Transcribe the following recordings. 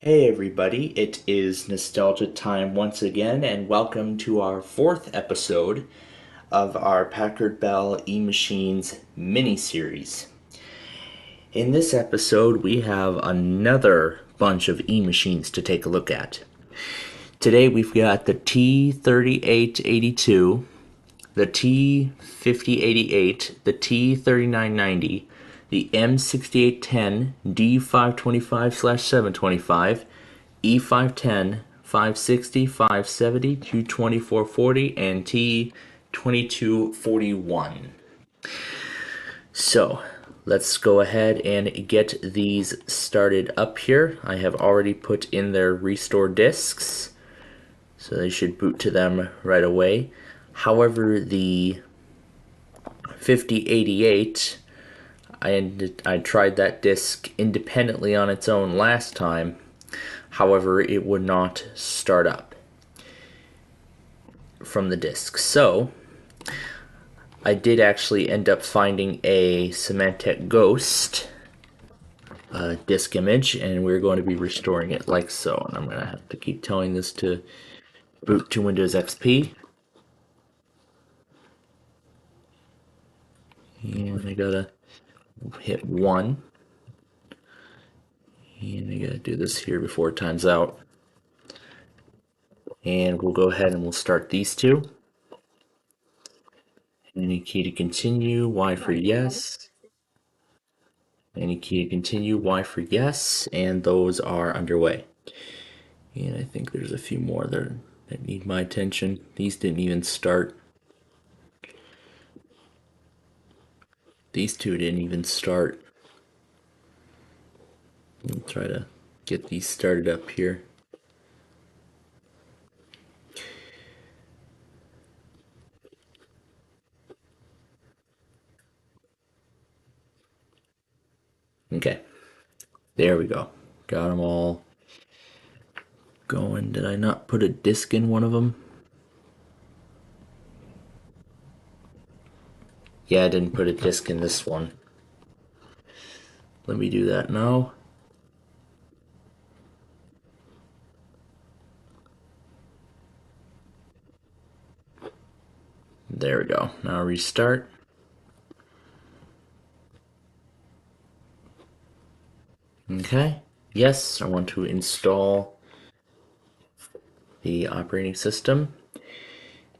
Hey everybody, it is nostalgia time once again, and welcome to our fourth episode of our Packard Bell E-Machines mini-series. In this episode, we have another bunch of E-Machines to take a look at. Today we've got the T3882, the T5088, the T3990, the M6810, D525/725, E510, 560, 570, 22440, and T2241. So, let's go ahead and get these started up here. I have already put in their restore discs, so they should boot to them right away. However, the 5088, I tried that disc independently on its own last time. However, it would not start up from the disc. So, I did actually end up finding a Symantec Ghost disk image, and we're going to be restoring it like so. And I'm going to have to keep telling this to boot to Windows XP. And I gotta hit 1. And I gotta do this here before it times out. And we'll go ahead and we'll start these two. Any key to continue, Y for yes. Any key to continue, Y for yes, and those are underway. And I think there's a few more there that need my attention. These didn't even start. These two didn't even start. I'll try to get these started up here. Okay, there we go. Got them all going. Did I not put a disc in one of them? Yeah, I didn't put a disc in this one. Let me do that now. There we go. Now restart. Okay. Yes, I want to install the operating system.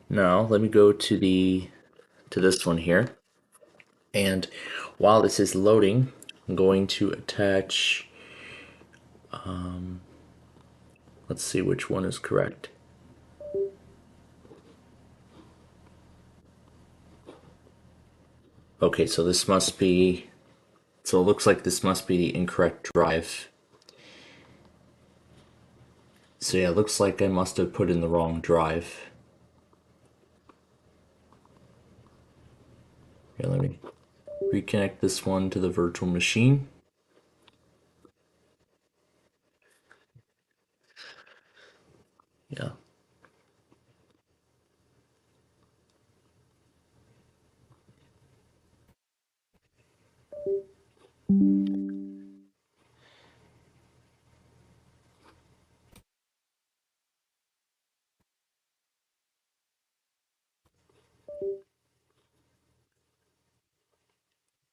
Now let me go to this one here. And while this is loading, I'm going to attach, let's see which one is correct. Okay, so this must be, so it looks like this must be the incorrect drive. So yeah, it looks like I must have put in the wrong drive. Here, let me reconnect this one to the virtual machine. Yeah.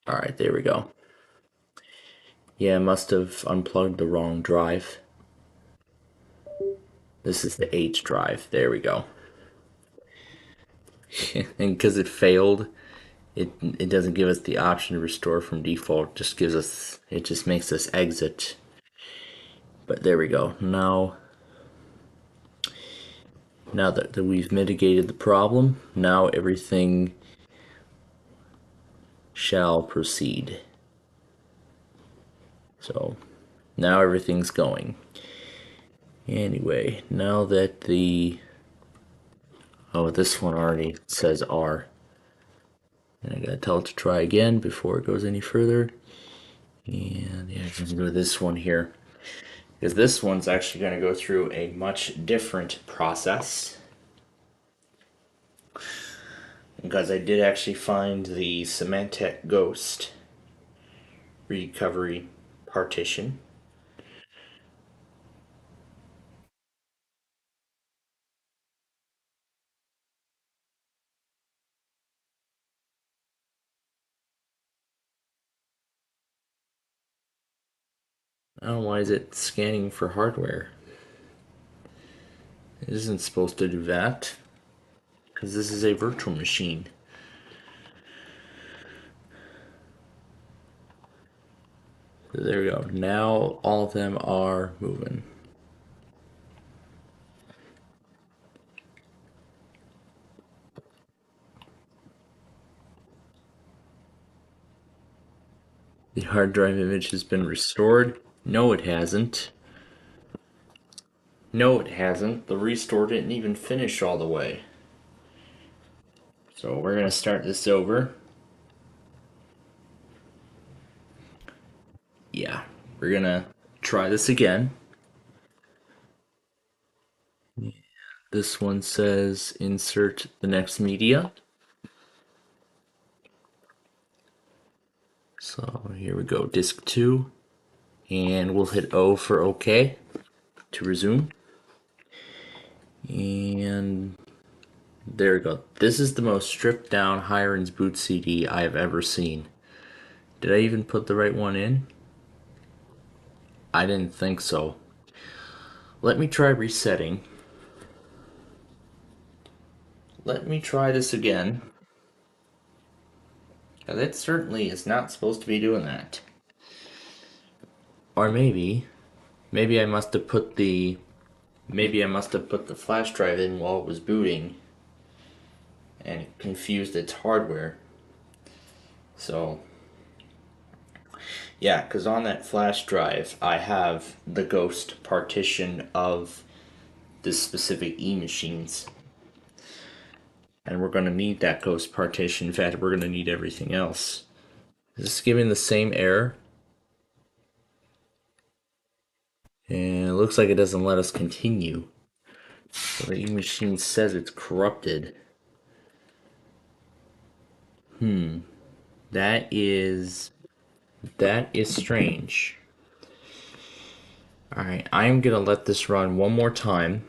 All right, there we go. Yeah, I must have unplugged the wrong drive. This is the H drive. There we go. And because it failed, it doesn't give us the option to restore from default. It just makes us exit. But there we go. Now that we've mitigated the problem, now everything shall proceed. So now everything's going. Anyway, now that this one already says R. And I gotta tell it to try again before it goes any further. And yeah, I'm gonna go to this one here. Because this one's actually gonna go through a much different process. Because I did actually find the Symantec Ghost recovery partition. Oh, why is it scanning for hardware? It isn't supposed to do that. Because this is a virtual machine. So there we go. Now all of them are moving. The hard drive image has been restored. No, it hasn't. No, it hasn't. The restore didn't even finish all the way. So we're going to start this over. Yeah, we're going to try this again. This one says insert the next media. So here we go, disk 2. And we'll hit O for OK to resume. And there we go. This is the most stripped down Hiren's boot CD I have ever seen. Did I even put the right one in? I didn't think so. Let me try resetting. Let me try this again. That certainly is not supposed to be doing that. Or maybe I must have put the flash drive in while it was booting and it confused its hardware. So yeah, because on that flash drive I have the ghost partition of this specific e-machines. And we're going to need that ghost partition. In fact, we're going to need everything else. Is this giving the same error? And it looks like it doesn't let us continue. So the e-machine says it's corrupted. That is strange. Alright, I'm gonna let this run one more time.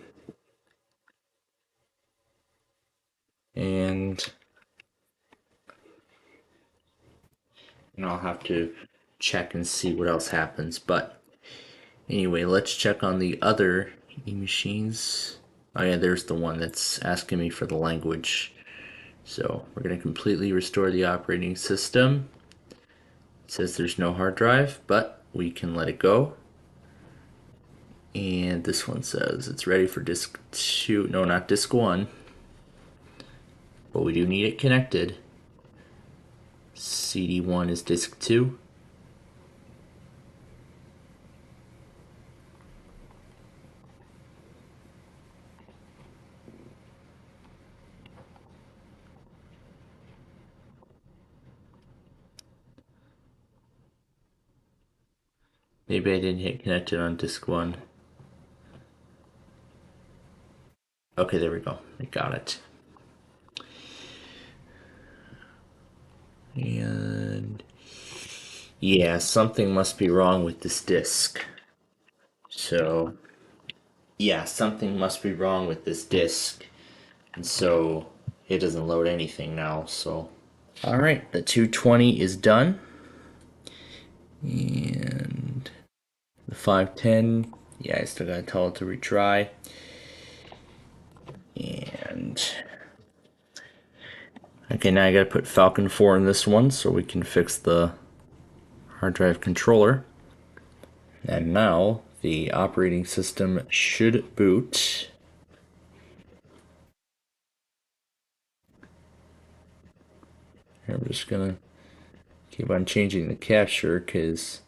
And I'll have to check and see what else happens. But anyway, let's check on the other e-machines. Oh yeah, there's the one that's asking me for the language. So we're going to completely restore the operating system. It says there's no hard drive, but we can let it go. And this one says it's ready for disk 2. No, not disk 1. But we do need it connected. CD1 is disk 2. Maybe I didn't hit connected on disk 1. Okay, there we go. I got it. And yeah, something must be wrong with this disk. So yeah, something must be wrong with this disk. And so it doesn't load anything now, so. Alright, the 220 is done. And the 510, yeah, I still gotta tell it to retry. And okay, now I gotta put Falcon 4 in this one so we can fix the hard drive controller. And now the operating system should boot. I'm just gonna keep on changing the capture because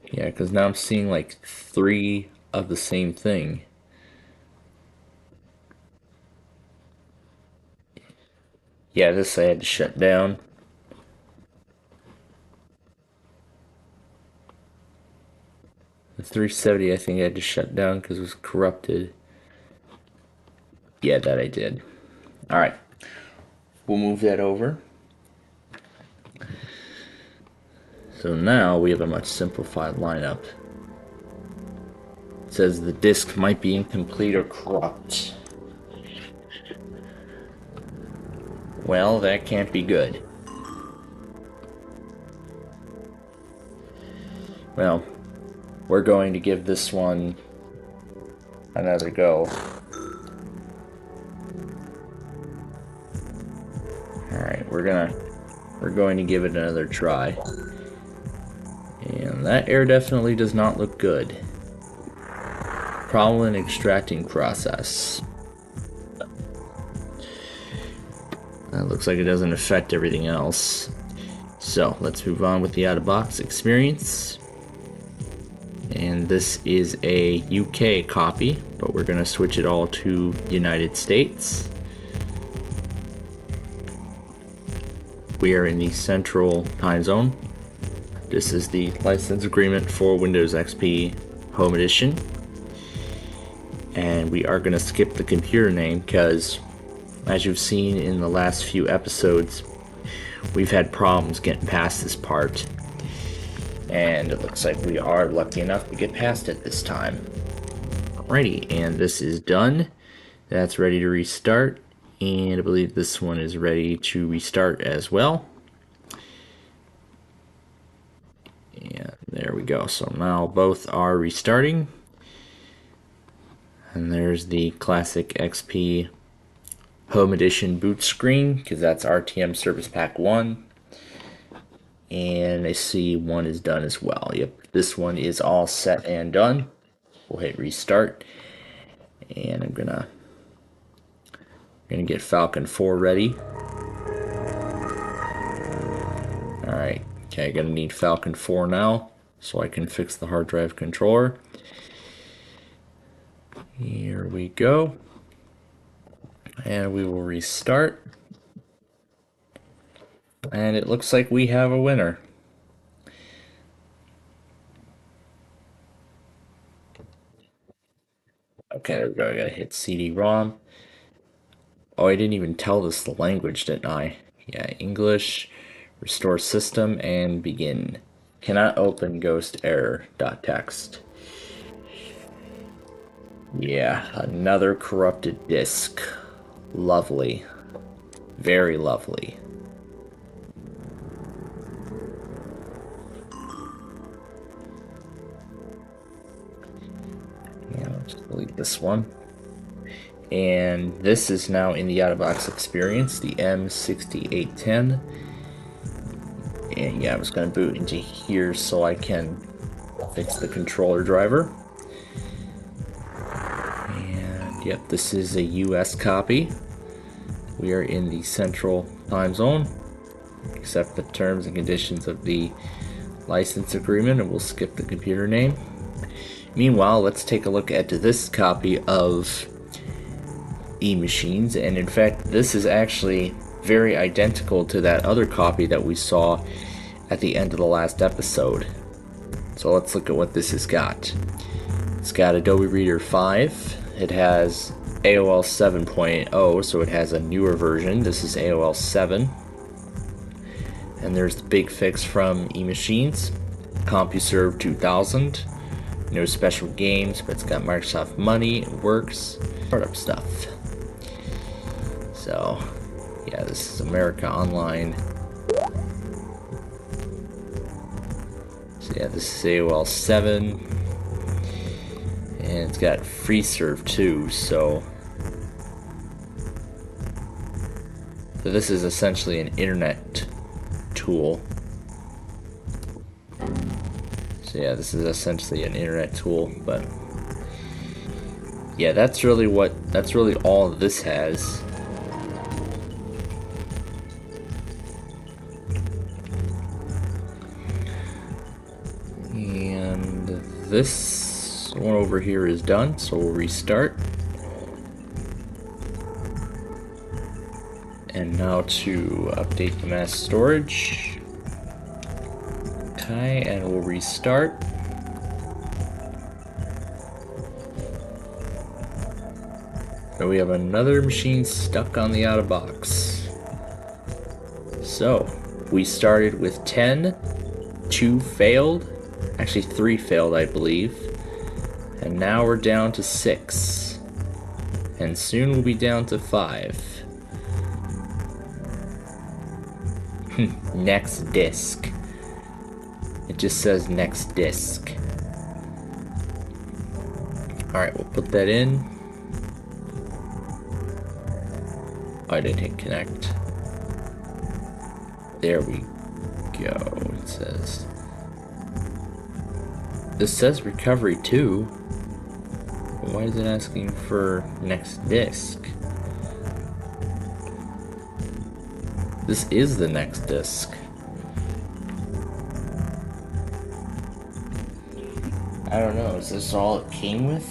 yeah, because now I'm seeing like 3 of the same thing. Yeah, this I had to shut down. The 370 I think I had to shut down because it was corrupted. Yeah, that I did. Alright, we'll move that over. So now we have a much simplified lineup. It says the disk might be incomplete or corrupt. Well, that can't be good. Well, we're going to give this one another go. Alright, we're going to give it another try. And that error definitely does not look good. Problem in extracting process. That looks like it doesn't affect everything else. So let's move on with the out-of-box experience. And this is a UK copy, but we're going to switch it all to United States. We are in the Central Time Zone. This is the license agreement for Windows XP Home Edition. And we are going to skip the computer name because, as you've seen in the last few episodes, we've had problems getting past this part. And it looks like we are lucky enough to get past it this time. Alrighty, and this is done. That's ready to restart. And I believe this one is ready to restart as well. And there we go. So now both are restarting. And there's the classic XP Home Edition boot screen, because that's RTM Service Pack 1. And I see one is done as well. Yep, this one is all set and done. We'll hit restart. And I'm gonna get Falcon 4 ready. Alright, okay, gonna need Falcon 4 now so I can fix the hard drive controller. Here we go. And we will restart. And it looks like we have a winner. Okay, there we go. I gotta hit CD-ROM. Oh, I didn't even tell this the language, didn't I? Yeah, English, restore system, and begin. Cannot open ghost error.txt. Yeah, another corrupted disk. Lovely. Very lovely. Yeah, I'll just delete this one. And this is now in the out-of-box experience, the M6810. And yeah, I was going to boot into here so I can fix the controller driver. And yep, this is a US copy. We are in the Central Time Zone. accept the terms and conditions of the license agreement, and we'll skip the computer name. Meanwhile, let's take a look at this copy of eMachines, and in fact this is actually very identical to that other copy that we saw at the end of the last episode. So let's look at what this has got. It's got Adobe Reader 5, it has AOL 7.0, so it has a newer version. This is AOL 7. And there's the big fix from eMachines, CompuServe 2000. No special games, but it's got Microsoft Money, it works, startup stuff. So, yeah, this is America Online. So yeah, this is AOL 7. And it's got FreeServe too, so this is essentially an internet tool. So yeah, this is essentially an internet tool, but yeah, that's really all this has. And this one over here is done, so we'll restart. And now to update the mass storage. Okay, and we'll restart. So we have another machine stuck on the out of box. So we started with 10, 2 failed, actually 3 failed I believe, and now we're down to 6, and soon we'll be down to 5. Next disk. It just says next disk. Alright, we'll put that in. I didn't hit connect. There we go. It says. This says recovery 2. Why is it asking for next disk? This is the next disk. I don't know, is this all it came with?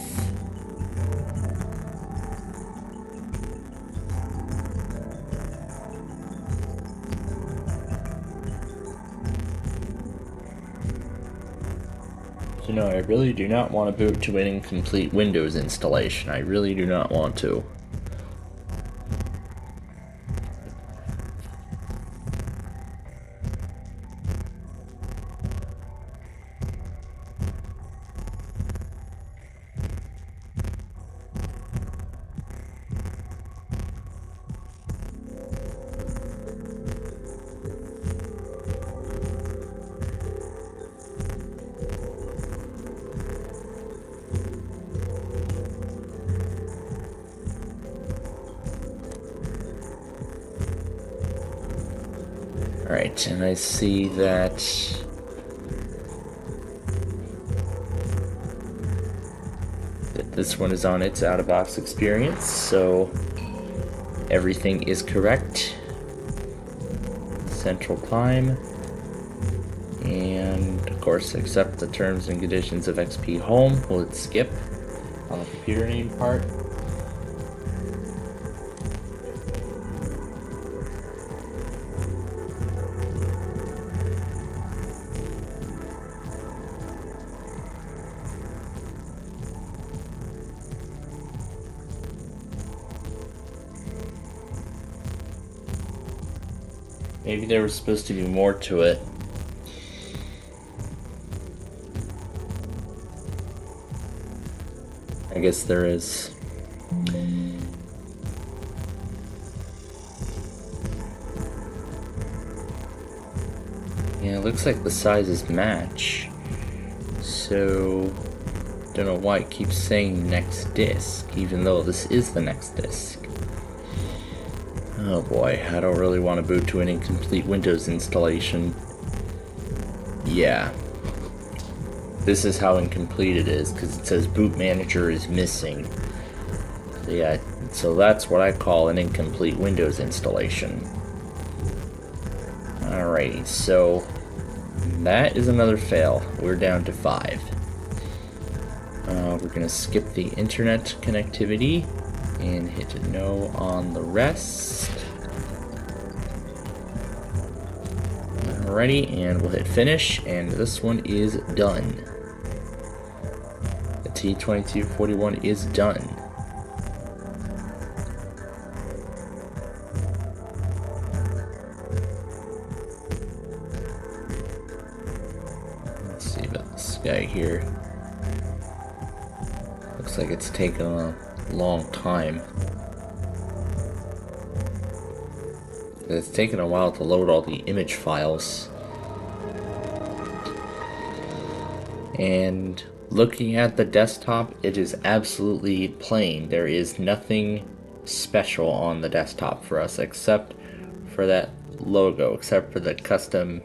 So no, I really do not want to boot to an incomplete Windows installation. I really do not want to. Alright, and I see that this one is on its out-of-box experience, so everything is correct. Central Time, and of course accept the terms and conditions of XP Home. We'll hit skip on the computer name part. Maybe there was supposed to be more to it. I guess there is. Yeah, it looks like the sizes match. So, don't know why it keeps saying next disk, even though this is the next disk. Oh boy, I don't really want to boot to an incomplete Windows installation. Yeah. This is how incomplete it is, because it says boot manager is missing. So yeah, so that's what I call an incomplete Windows installation. Alrighty, so that is another fail. We're down to 5. We're gonna skip the internet connectivity and hit no on the rest. Alrighty, and we'll hit finish, and this one is done. The T2241 is done. Let's see about this guy here. Looks like it's taken a long time. It's taken a while to load all the image files. And looking at the desktop, it is absolutely plain. There is nothing special on the desktop for us except for that logo, except for the custom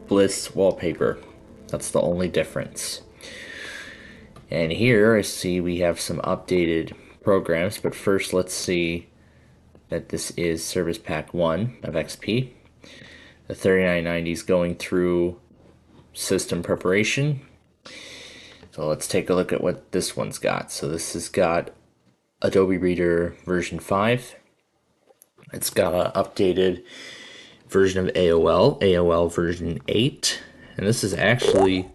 Bliss wallpaper. That's the only difference. And here I see we have some updated programs, but first let's see that this is Service Pack 1 of XP. The 3990 is going through system preparation. So let's take a look at what this one's got. So this has got Adobe Reader version 5. It's got an updated version of AOL version 8. And this is actually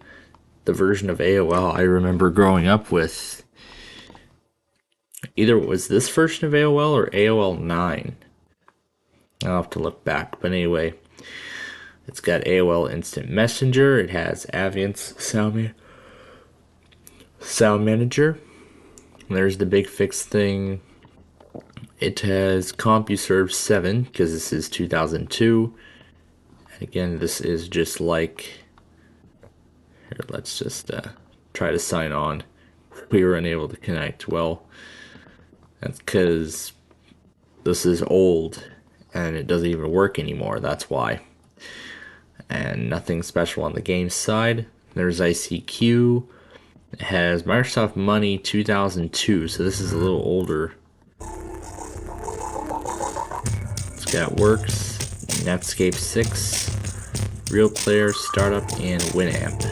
the version of AOL I remember growing up with. Either it was this version of AOL or AOL 9. I'll have to look back, but anyway, it's got AOL Instant Messenger. It has Aviance Sound Manager. And there's the big fix thing. It has CompuServe 7 because this is 2002. And again, this is just like. Here, let's just try to sign on. We were unable to connect. Well, that's because this is old and it doesn't even work anymore. That's why. And nothing special on the game side. There's ICQ. It has Microsoft Money 2002, so this is a little older. It's got Works, Netscape 6, Real Player, Startup, and Winamp.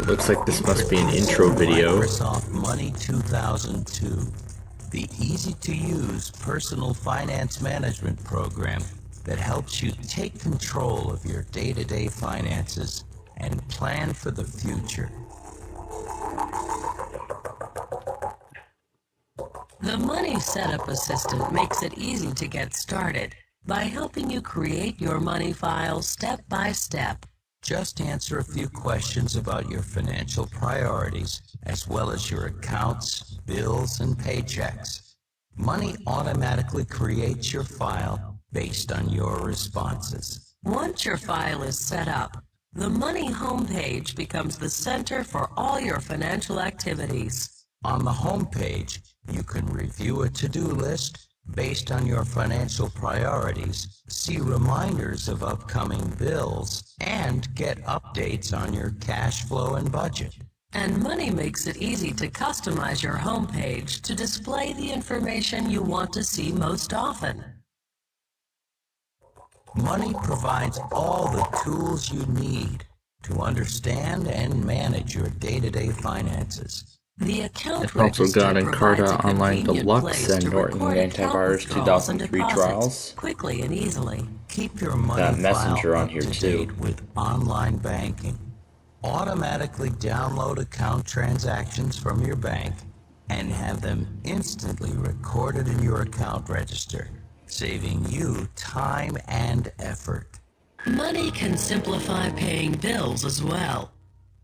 Looks like this must be an intro video. Microsoft Money 2002, the easy-to-use personal finance management program that helps you take control of your day-to-day finances and plan for the future. The Money Setup Assistant makes it easy to get started by helping you create your money file step by step. Just answer a few questions about your financial priorities, as well as your accounts, bills, and paychecks. Money automatically creates your file based on your responses. Once your file is set up, the Money homepage becomes the center for all your financial activities. On the homepage, you can review a to-do list based on your financial priorities, see reminders of upcoming bills, and get updates on your cash flow and budget. And Money makes it easy to customize your homepage to display the information you want to see most often. Money provides all the tools you need to understand and manage your day-to-day finances. The account I've also got Encarta Online convenient Deluxe place and to Norton record Antivirus account withdrawals and 2003 deposits trials. quickly and easily. Keep your money Got Messenger file on up here to too. date with online banking. Automatically download account transactions from your bank and have them instantly recorded in your account register, saving you time and effort. Money can simplify paying bills as well.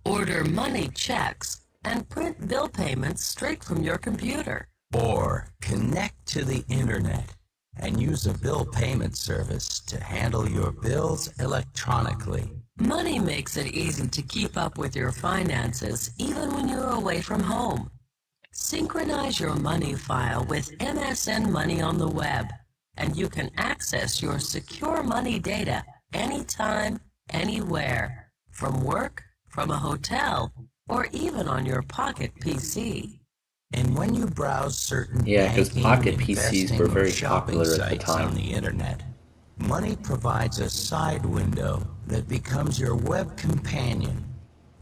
Order Money checks and print bill payments straight from your computer. Or connect to the internet and use a bill payment service to handle your bills electronically. Money makes it easy to keep up with your finances even when you're away from home. Synchronize your Money file with MSN Money on the web, and you can access your secure money data anytime, anywhere, from work, from a hotel, or even on your pocket PC. And when you browse certain Yeah, because banking, pocket PCs investing, were or very shopping popular at the sites on time. the internet, Money provides a side window that becomes your web companion,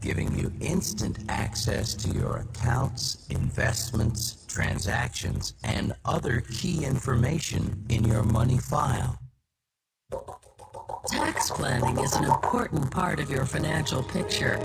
giving you instant access to your accounts, investments, transactions, and other key information in your Money file. Tax planning is an important part of your financial picture.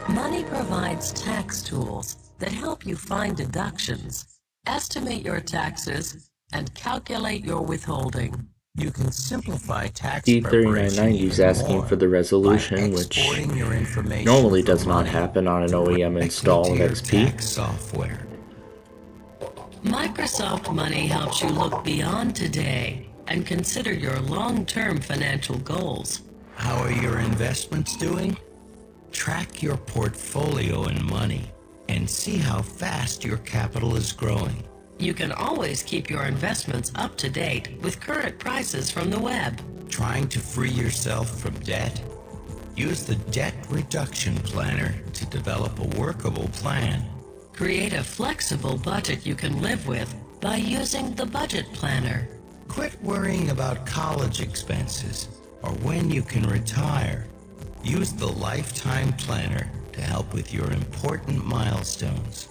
Money provides tax tools that help you find deductions, estimate your taxes, and calculate your withholding. You can simplify tax preparation D3990 is even asking more for the by resolution, which exporting your information normally from does not Money happen on an directly OEM install of to your XP. tax software. Microsoft Money helps you look beyond today and consider your long-term financial goals. How are your investments doing? Track your portfolio in Money and see how fast your capital is growing. You can always keep your investments up to date with current prices from the web. Trying to free yourself from debt? Use the Debt Reduction Planner to develop a workable plan. Create a flexible budget you can live with by using the Budget Planner. Quit worrying about college expenses or when you can retire. Use the Lifetime Planner to help with your important milestones.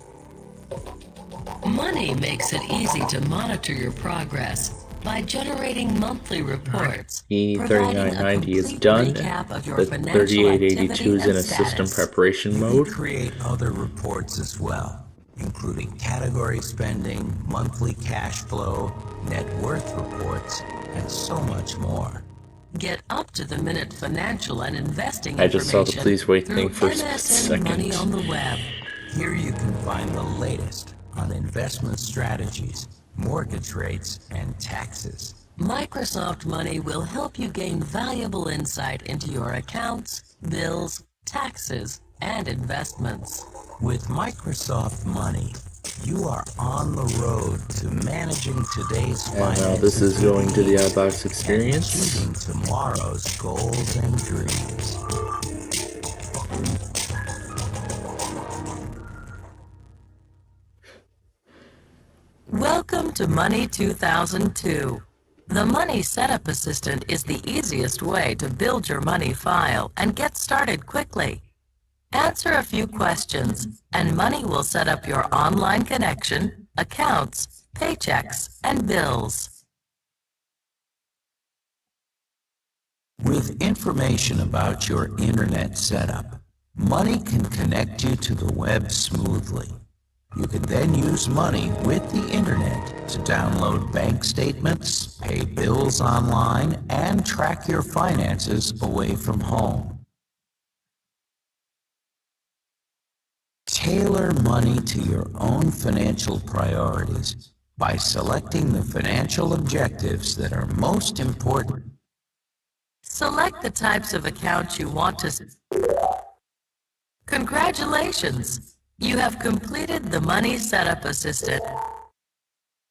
Money makes it easy to monitor your progress by generating monthly reports. E3990 is done. The 3882 is in a system preparation You mode. can create other reports as well, including category spending, monthly cash flow, net worth reports, and so much more. Get up-to-the-minute financial and investing I just saw the information please wait through thing for a split MSN Money on second. the web. Here you can find the latest on investment strategies, mortgage rates, and taxes. Microsoft Money will help you gain valuable insight into your accounts, bills, taxes, and investments. With Microsoft Money, you are on the road to managing today's And finances. this is going to the with iBox and experience. achieving tomorrow's goals and dreams. Welcome to Money 2002. The Money Setup Assistant is the easiest way to build your Money file and get started quickly. Answer a few questions, and Money will set up your online connection, accounts, paychecks, and bills. With information about your internet setup, Money can connect you to the web smoothly. You can then use Money with the internet to download bank statements, pay bills online, and track your finances away from home. Tailor Money to your own financial priorities by selecting the financial objectives that are most important. Select the types of accounts you want to. Congratulations! You have completed the Money Setup Assistant.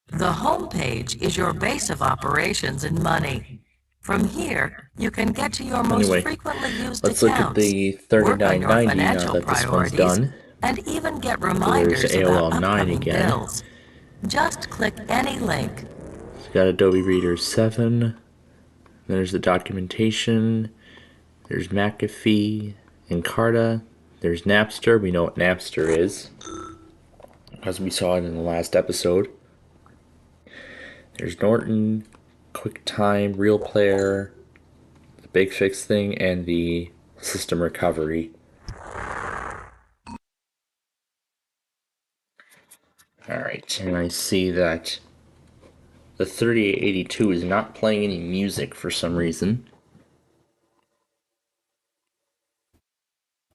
The home page is your base of operations in Money. From here, you can get to your most Anyway, frequently used let's accounts, look at the work on your 3990 now financial that this one's priorities, done. and even get There's reminders AOL about 9 upcoming again. bills. Just click any link. It's got Adobe Reader 7. There's the documentation. There's McAfee, Encarta. There's Napster. We know what Napster is, as we saw it in the last episode. There's Norton, QuickTime, Real Player, the Big Fix thing, and the System Recovery. Alright, and I see that the 3882 is not playing any music for some reason.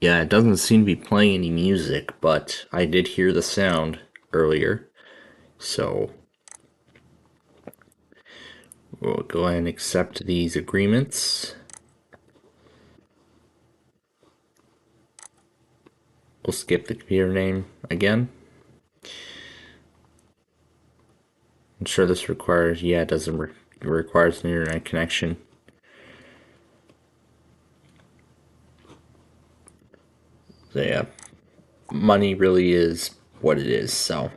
Yeah, it doesn't seem to be playing any music, but I did hear the sound earlier. So we'll go ahead and accept these agreements. We'll skip the computer name again. I'm sure this requires, yeah, it doesn't it requires an internet connection. So yeah, money really is what it is. So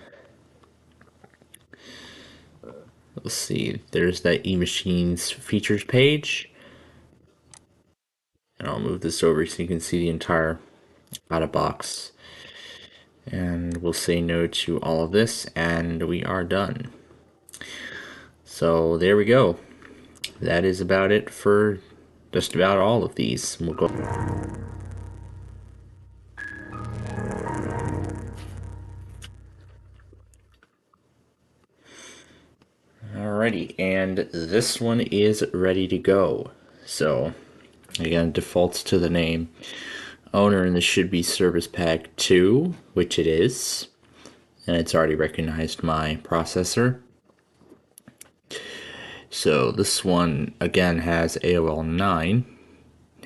let's see, there's that eMachines features page, and I'll move this over so you can see the entire out of box, and we'll say no to all of this, and we are done. So there we go. That is about it for just about all of these. We'll go. Alrighty, and this one is ready to go. So again, defaults to the name owner, and this should be Service Pack 2, which it is, and it's already recognized my processor. So this one again has AOL 9,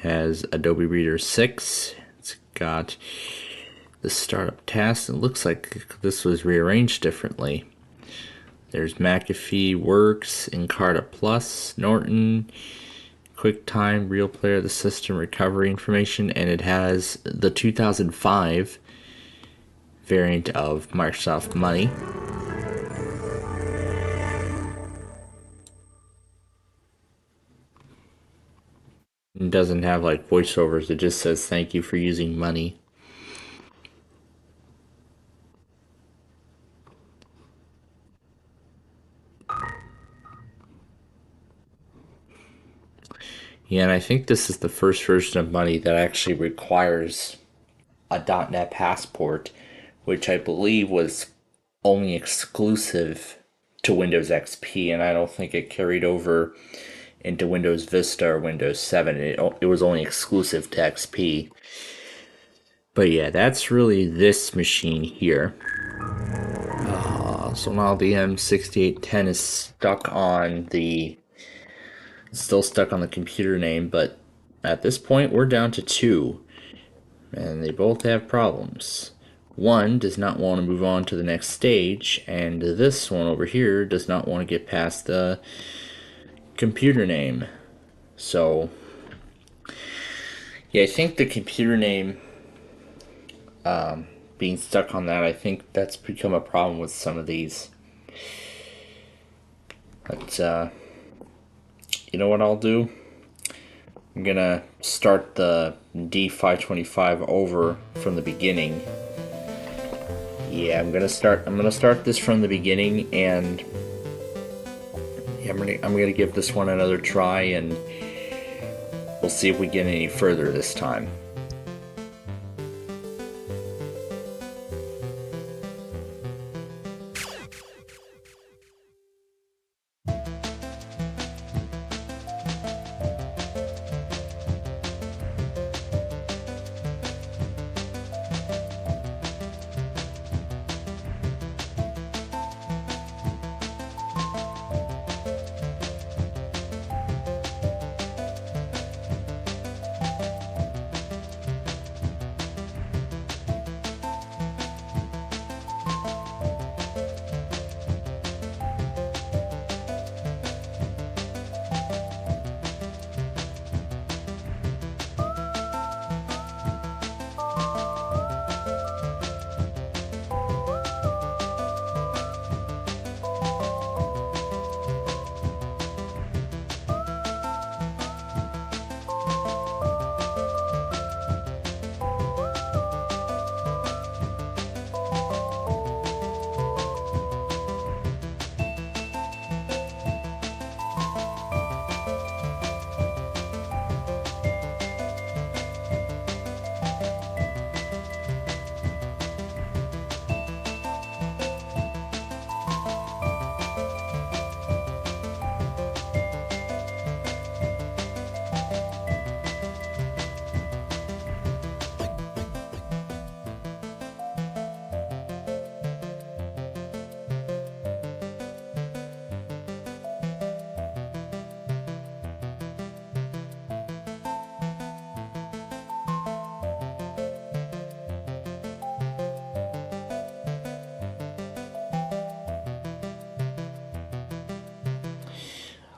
has Adobe Reader 6, it's got the startup task. It looks like this was rearranged differently. There's McAfee Works, Encarta Plus, Norton, QuickTime, Real Player, the system recovery information, and it has the 2005 variant of Microsoft Money. It doesn't have like voiceovers, it just says thank you for using Money. Yeah, and I think this is the first version of Money that actually requires a .NET Passport, which I believe was only exclusive to Windows XP, and I don't think it carried over into Windows Vista or Windows 7. It was only exclusive to XP. But yeah, that's really this machine here. So now the M6810 is still stuck on the computer name, but at this point we're down to 2, and they both have problems. One does not want to move on to the next stage, and this one over here does not want to get past the computer name. So yeah, I think the computer name being stuck on that, I think that's become a problem with some of these. But you know what I'll do? I'm gonna start the D525 over from the beginning. Yeah, I'm gonna start this from the beginning, and yeah, I'm gonna give this one another try, and we'll see if we get any further this time.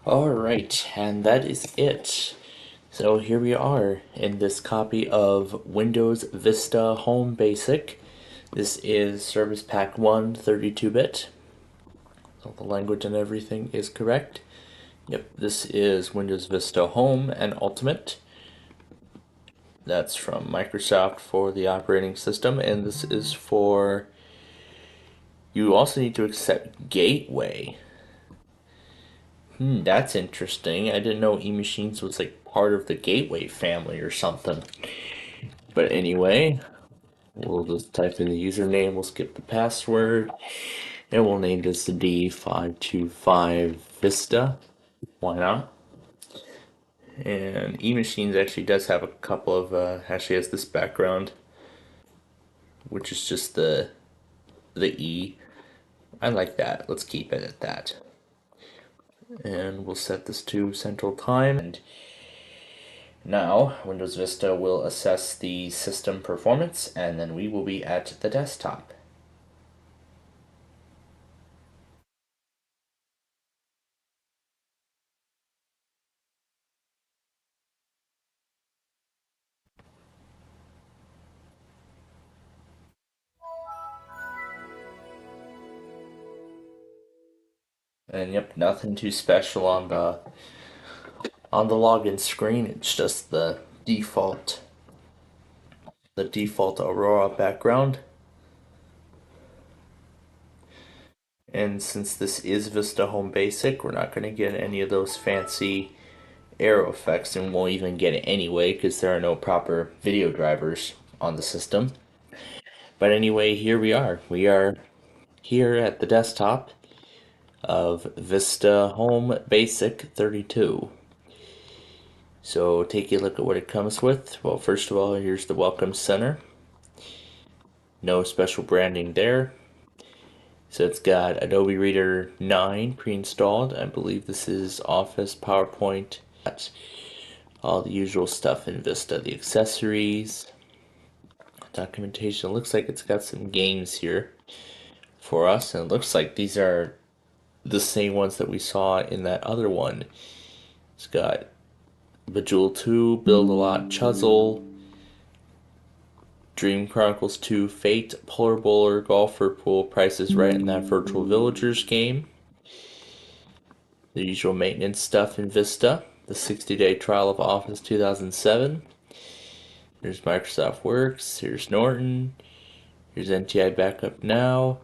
Alright, and that is it. So here we are in this copy of Windows Vista Home Basic. This is Service Pack 1 32-bit. So the language and everything is correct. Yep, this is Windows Vista Home and Ultimate. That's from Microsoft for the operating system, and this is for... You also need to accept Gateway. That's interesting. I didn't know eMachines was like part of the Gateway family or something. But anyway, we'll just type in the username, we'll skip the password, and we'll name this D525 Vista. Why not? And eMachines actually does have a couple of, actually has this background, which is just the E. I like that. Let's keep it at that. And we'll set this to Central Time. And now, Windows Vista will assess the system performance, and then we will be at the desktop. And yep, nothing too special on the login screen. It's just the default Aurora background. And since this is Vista Home Basic, we're not going to get any of those fancy arrow effects, and won't even get it anyway because there are no proper video drivers on the system. But anyway, here we are. We are here at the desktop of Vista Home Basic 32. So take a look at what it comes with. Well, first of all, here's the Welcome Center. No special branding there. So it's got Adobe Reader 9 pre-installed. I believe this is Office, PowerPoint. That's all the usual stuff in Vista. The accessories, documentation. It looks like it's got some games here for us. And it looks like these are the same ones that we saw in that other one. It's got Bejeweled 2, Build a Lot, Chuzzle, Dream Chronicles 2, Fate, Polar Bowler, Golfer, Pool, Price is Right, in that Virtual Villagers game. The usual maintenance stuff in Vista. The 60-day trial of Office 2007. Here's Microsoft Works. Here's Norton. Here's NTI Backup Now.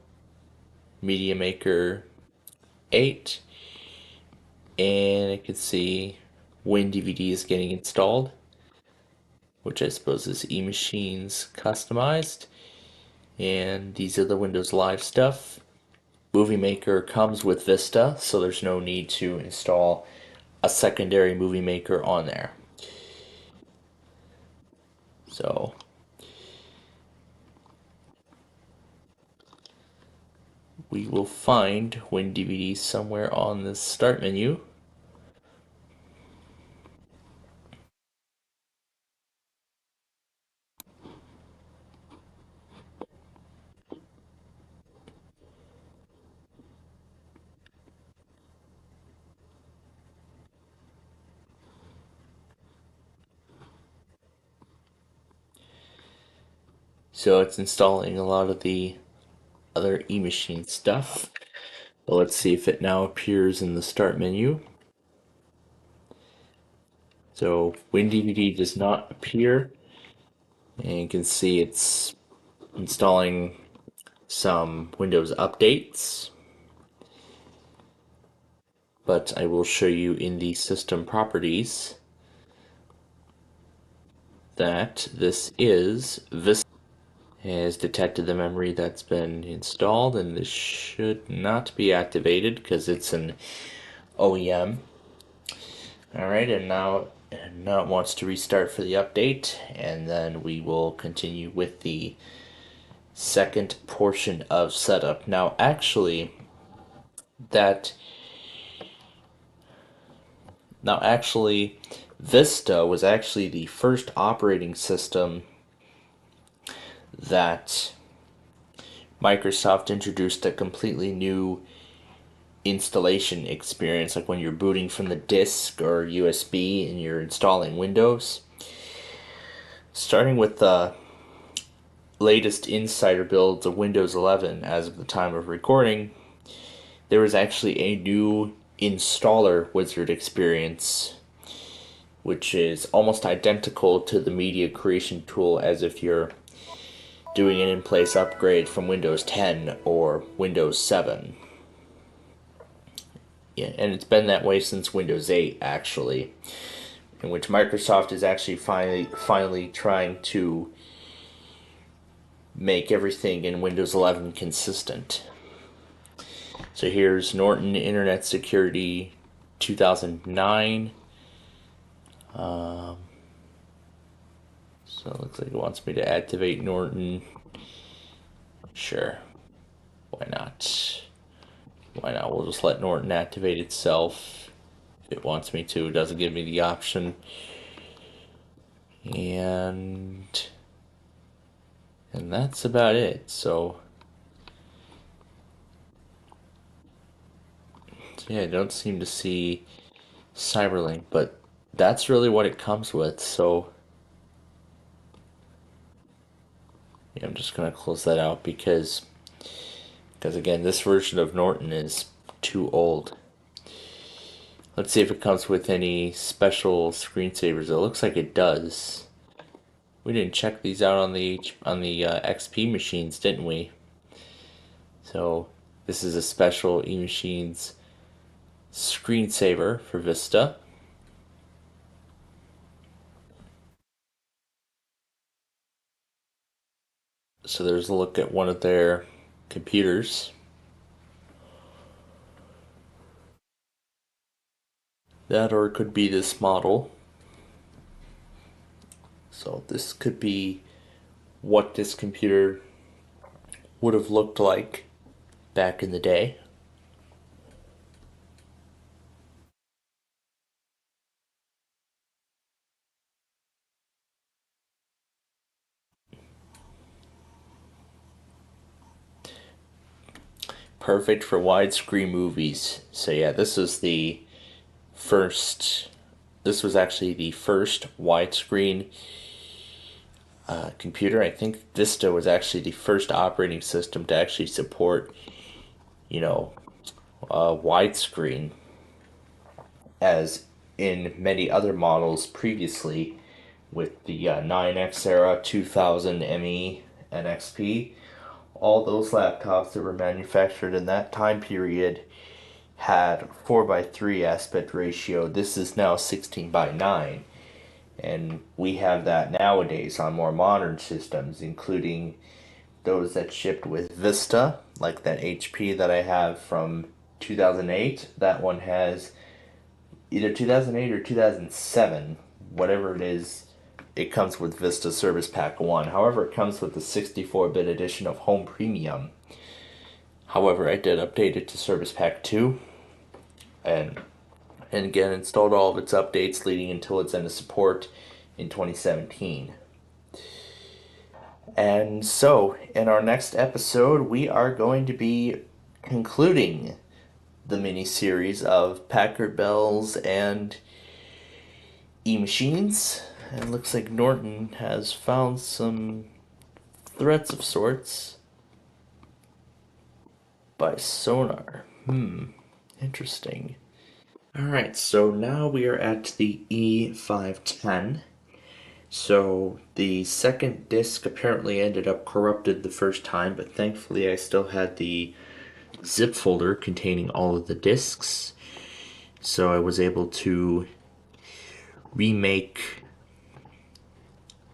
Media Maker 8. And I can see WinDVD is getting installed, which I suppose is eMachines customized. And these are the Windows Live stuff. Movie Maker comes with Vista, so there's no need to install a secondary Movie Maker on there. So we will find WinDVD somewhere on this start menu. So it's installing a lot of the other eMachine stuff. But let's see if it now appears in the start menu. So WinDVD does not appear. And you can see it's installing some Windows updates. But I will show you in the system properties that this is Vista. Has detected the memory that's been installed, and this should not be activated because it's an OEM. Alright, and now it wants to restart for the update, and then we will continue with the second portion of setup. Now actually Vista was actually the first operating system that Microsoft introduced a completely new installation experience, like when you're booting from the disk or USB and you're installing Windows. Starting with latest insider builds of Windows 11 as of the time of recording, there was actually a new installer wizard experience, which is almost identical to the media creation tool as if you're doing an in-place upgrade from Windows 10 or Windows 7. Yeah, and it's been that way since Windows 8, actually, in which Microsoft is actually finally trying to make everything in Windows 11 consistent. So here's Norton Internet Security 2009. So it looks like it wants me to activate Norton. Sure. Why not? Why not? We'll just let Norton activate itself if it wants me to. It doesn't give me the option. And that's about it. So yeah, I don't seem to see Cyberlink, but that's really what it comes with. So yeah, I'm just gonna close that out because again, this version of Norton is too old. Let's see if it comes with any special screensavers. It looks like it does. We didn't check these out on the XP machines, didn't we? So this is a special eMachines screensaver for Vista. So there's a look at one of their computers. That or it could be this model. So this could be what this computer would have looked like back in the day. Perfect for widescreen movies. So yeah, this was actually the first widescreen computer. I think Vista was actually the first operating system to actually support, widescreen, as in many other models previously with the 9X era, 2000 ME, and XP. All those laptops that were manufactured in that time period had 4:3 aspect ratio. This is now 16:9. And we have that nowadays on more modern systems, including those that shipped with Vista, like that HP that I have from 2008. That one has either 2008 or 2007, whatever it is. It comes with Vista Service Pack 1. However, it comes with the 64-bit edition of Home Premium. However, I did update it to Service Pack 2. And again, installed all of its updates leading until its end of support in 2017. And so, in our next episode, we are going to be concluding the mini-series of Packard Bells and eMachines. And it looks like Norton has found some threats of sorts by sonar. Interesting. Alright, so now we are at the E510. So the second disc apparently ended up corrupted the first time, but thankfully I still had the zip folder containing all of the discs. So I was able to remake.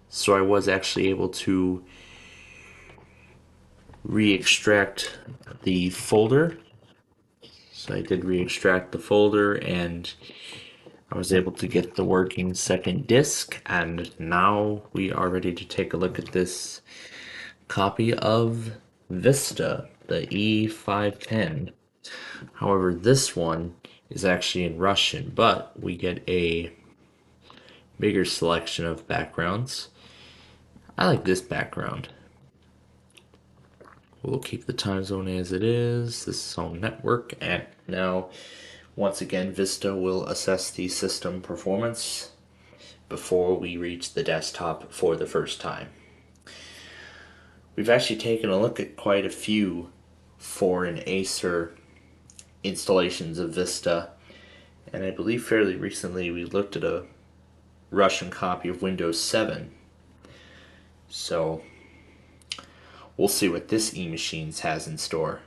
So I was actually able to re-extract the folder. So I did re-extract the folder and I was able to get the working second disc, and now we are ready to take a look at this copy of Vista, the E510. However, this one is actually in Russian, but we get a bigger selection of backgrounds. I like this background. We'll keep the time zone as it is. This is home network, and now once again Vista will assess the system performance before we reach the desktop for the first time. we've actually taken a look at quite a few foreign Acer installations of Vista, and I believe fairly recently we looked at a Russian copy of Windows 7. So we'll see what this eMachines has in store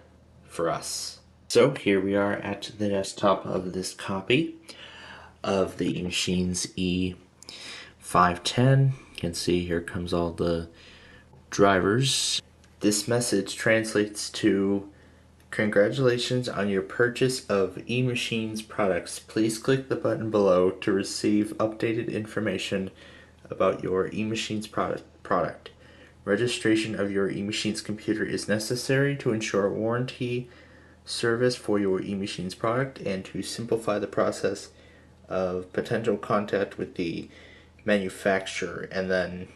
for us. So here we are at the desktop of this copy of the eMachines E510. You can see here comes all the drivers. This message translates to: congratulations on your purchase of eMachines products. Please click the button below to receive updated information about your eMachines product. Registration of your eMachines computer is necessary to ensure warranty service for your eMachines product and to simplify the process of potential contact with the manufacturer. And then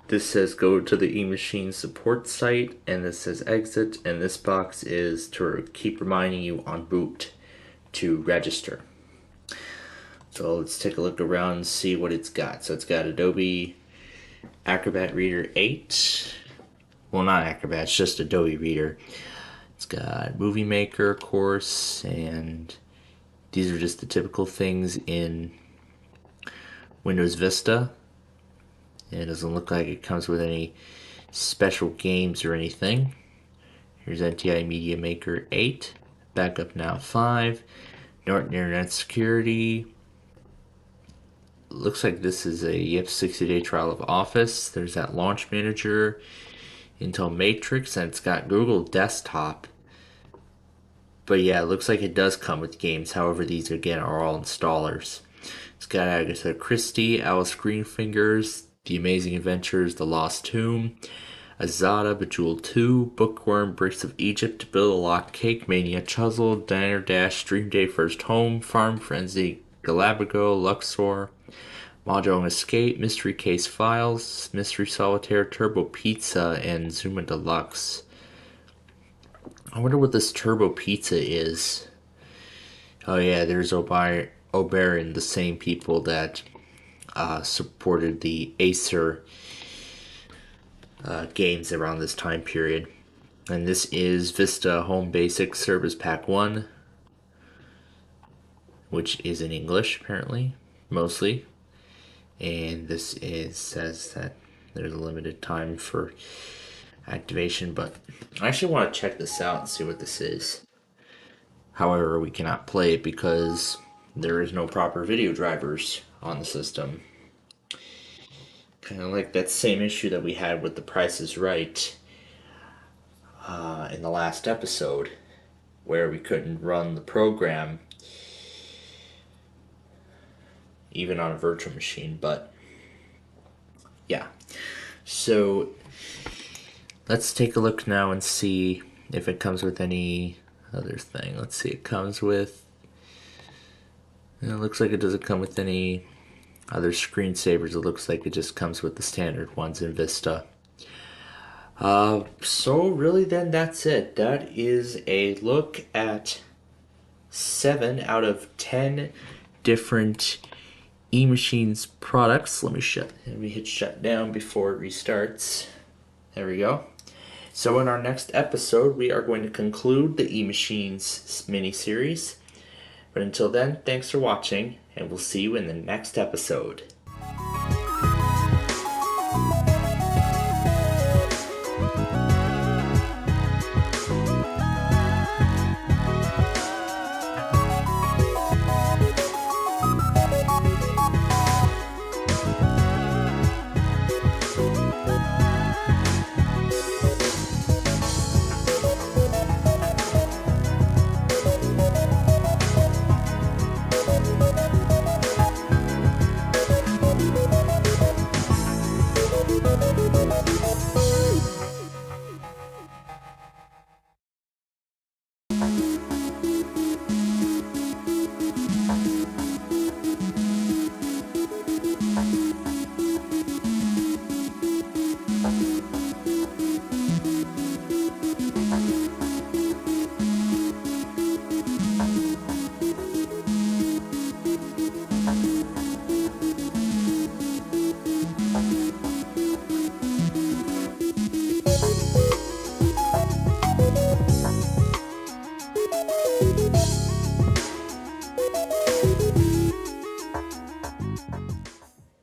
this says go to the eMachines support site, and this says exit, and this box is to keep reminding you on boot to register. So let's take a look around and see what it's got. So it's got Adobe Acrobat Reader 8. Well, not Acrobat, it's just Adobe Reader. It's got Movie Maker, of course, and these are just the typical things in Windows Vista. It doesn't look like it comes with any special games or anything. Here's NTI Media Maker 8, Backup Now 5, Norton Internet Security. Looks like this is a 60-day trial of Office. There's that Launch Manager, Intel Matrix, and it's got Google Desktop. But yeah, it looks like it does come with games. However, these again are all installers. It's got Agatha Christie, Alice Greenfingers, The Amazing Adventures, The Lost Tomb, Azada, Bejeweled 2, Bookworm, Bricks of Egypt, Build a Lock Cake, Mania Chuzzle, Diner Dash, Dream Day First Home, Farm Frenzy, Galabago, Luxor, Mahjong Escape, Mystery Case Files, Mystery Solitaire, Turbo Pizza, and Zuma Deluxe. I wonder what this Turbo Pizza is. Oh yeah, there's Oberon, the same people that supported the Acer games around this time period. And this is Vista Home Basics Service Pack 1, which is in English apparently, mostly. And this says that there's a limited time for activation, but I actually want to check this out and see what this is. However, we cannot play it because there is no proper video drivers on the system. Kind of like that same issue that we had with The Price is Right in the last episode, where we couldn't run the program even on a virtual machine. But yeah, so let's take a look now and see if it comes with any other thing. Let's see, it comes with, it looks like it doesn't come with any other screensavers. It looks like it just comes with the standard ones in Vista. So really then that's it. That is a look at 7 out of 10 different eMachines products. Let me hit shut down before it restarts. There we go. So in our next episode, we are going to conclude the eMachines mini-series. But until then, thanks for watching, and we'll see you in the next episode.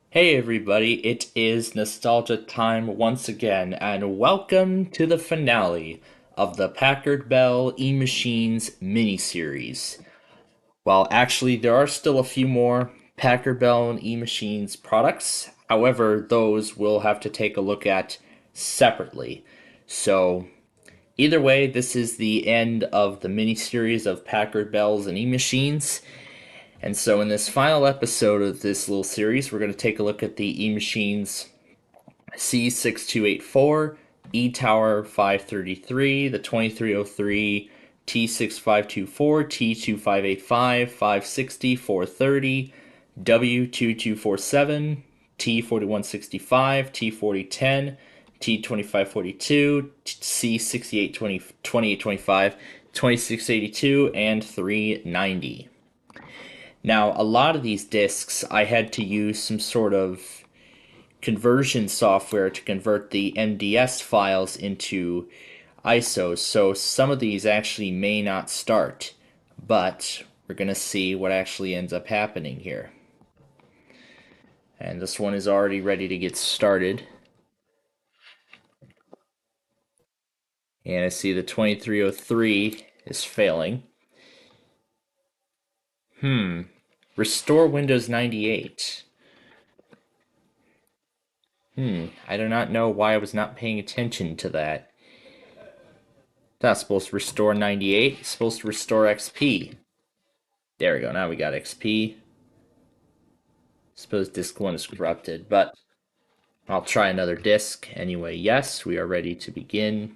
Hey everybody, it is nostalgia time once again, and welcome to the finale of the Packard Bell E-Machines miniseries. Well, actually, there are still a few more Packard Bell and E-Machines products. However, those we'll have to take a look at separately. So, either way, this is the end of the miniseries of Packard Bells and E-Machines. And so, in this final episode of this little series, we're going to take a look at the E-Machines C6284, E Tower 533, the 2303, T6524, T2585, 560, 430, W2247, T4165, T4010, T2542, C6820, 2825, 2682, and 390. Now, a lot of these discs, I had to use some sort of conversion software to convert the MDS files into ISOs, so some of these actually may not start, but we're going to see what actually ends up happening here. And this one is already ready to get started. And I see the 2303 is failing. Restore Windows 98. I do not know why I was not paying attention to that. That's supposed to restore 98. It's supposed to restore XP. There we go. Now we got XP. Suppose disk 1 is corrupted, but I'll try another disk. Anyway, yes, we are ready to begin.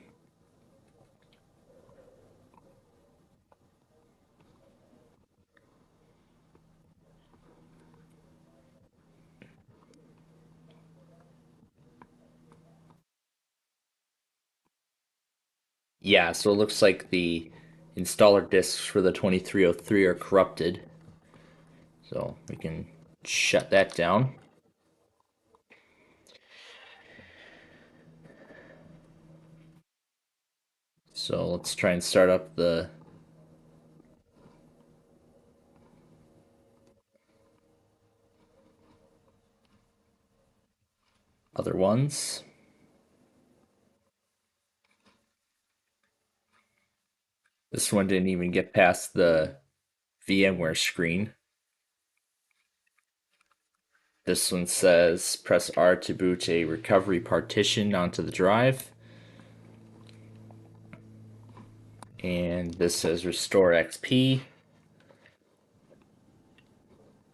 Yeah, so it looks like the installer disks for the 2303 are corrupted. So we can shut that down. So let's try and start up the other ones. This one didn't even get past the VMware screen. This one says press R to boot a recovery partition onto the drive. And this says restore XP.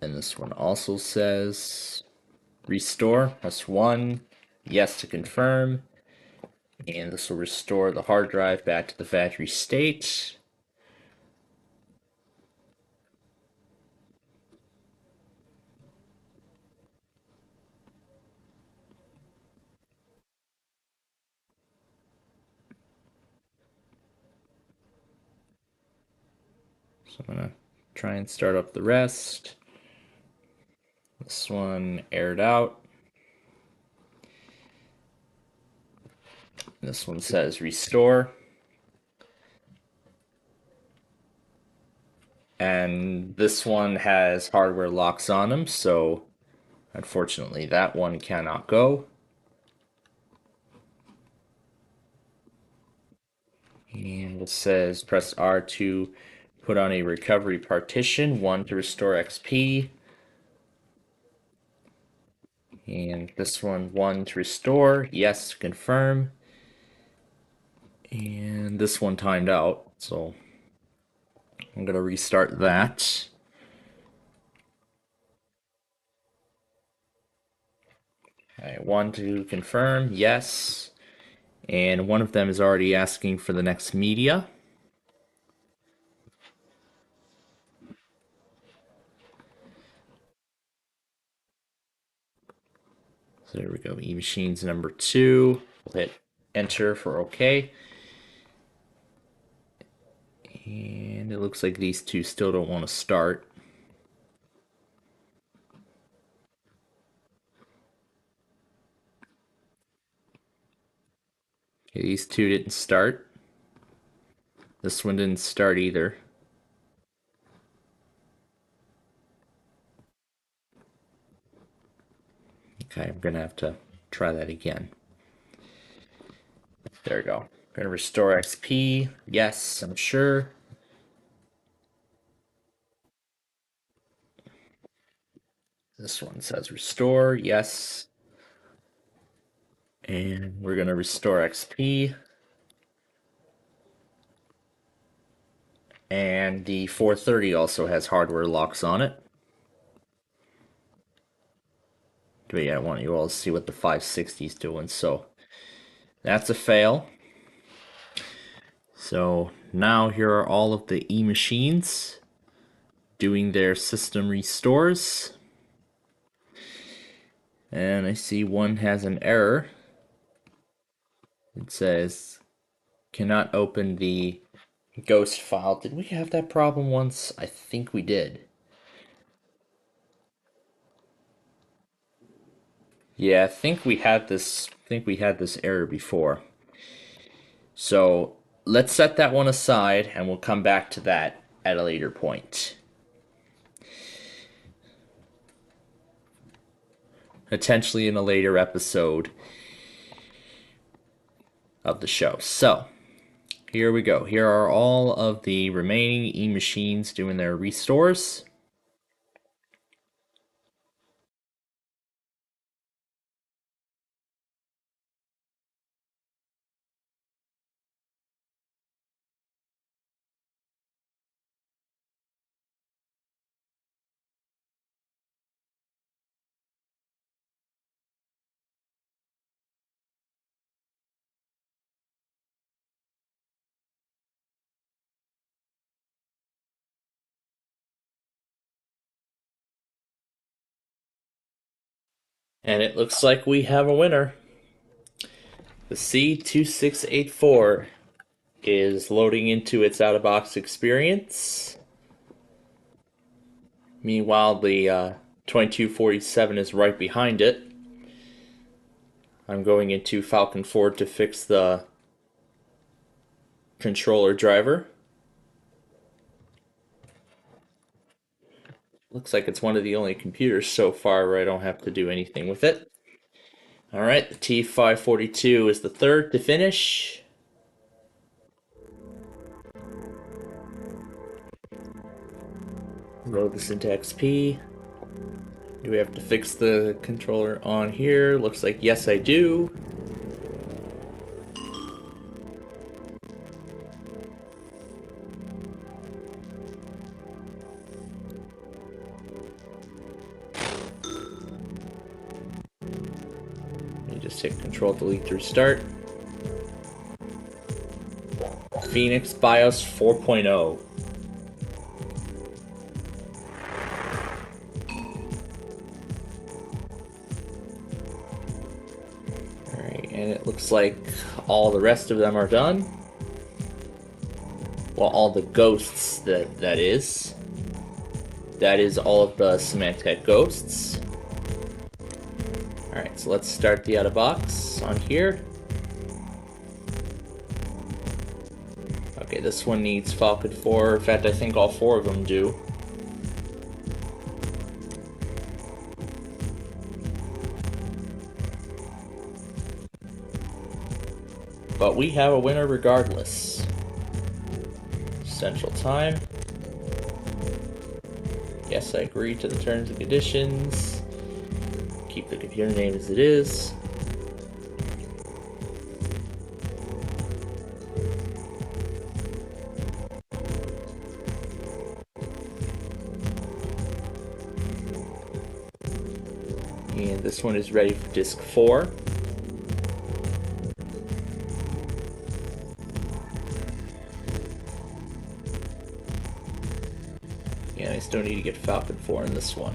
And this one also says restore, press 1, yes to confirm. And this will restore the hard drive back to the factory state. So I'm going to try and start up the rest. This one aired out. This one says restore. And this one has hardware locks on them, so unfortunately that one cannot go. And it says press R to put on a recovery partition, 1 to restore XP. And this one, 1 to restore, yes to confirm. And this one timed out, so I'm going to restart that. Alright, 1 to confirm, yes. And one of them is already asking for the next media. So there we go, E-Machines number 2. We'll hit enter for OK. And it looks like these two still don't want to start. Okay, these two didn't start. This one didn't start either. Okay, I'm gonna have to try that again. There we go. I'm gonna restore XP. Yes, I'm sure. This one says restore. Yes. And we're gonna restore XP. And the 430 also has hardware locks on it. But yeah, I want you all to see what the 560 is doing. So that's a fail. So now here are all of the E-machines doing their system restores. And I see one has an error. It says cannot open the ghost file. Did we have that problem once? I think we did. Yeah, I think we had this error before. So let's set that one aside and we'll come back to that at a later point. Potentially in a later episode of the show. So here we go. Here are all of the remaining E-machines doing their restores. And it looks like we have a winner. The C2684 is loading into its out-of-box experience. Meanwhile, the 2247 is right behind it. I'm going into Falcon 4 to fix the controller driver. Looks like it's one of the only computers so far where I don't have to do anything with it. Alright, the T542 is the third to finish. Load this into XP. Do we have to fix the controller on here? Looks like yes, I do. You just hit Control Delete to restart. Phoenix BIOS 4.0. And it looks like all the rest of them are done. Well, all the ghosts, that is. That is all of the Symantec ghosts. Alright, so let's start the out-of-box on here. Okay, this one needs Falcon 4. In fact, I think all four of them do. But we have a winner regardless. Central Time. Yes, I agree to the terms and conditions. Keep the computer name as it is. And this one is ready for disk 4. And I still need to get Falcon 4 in this one.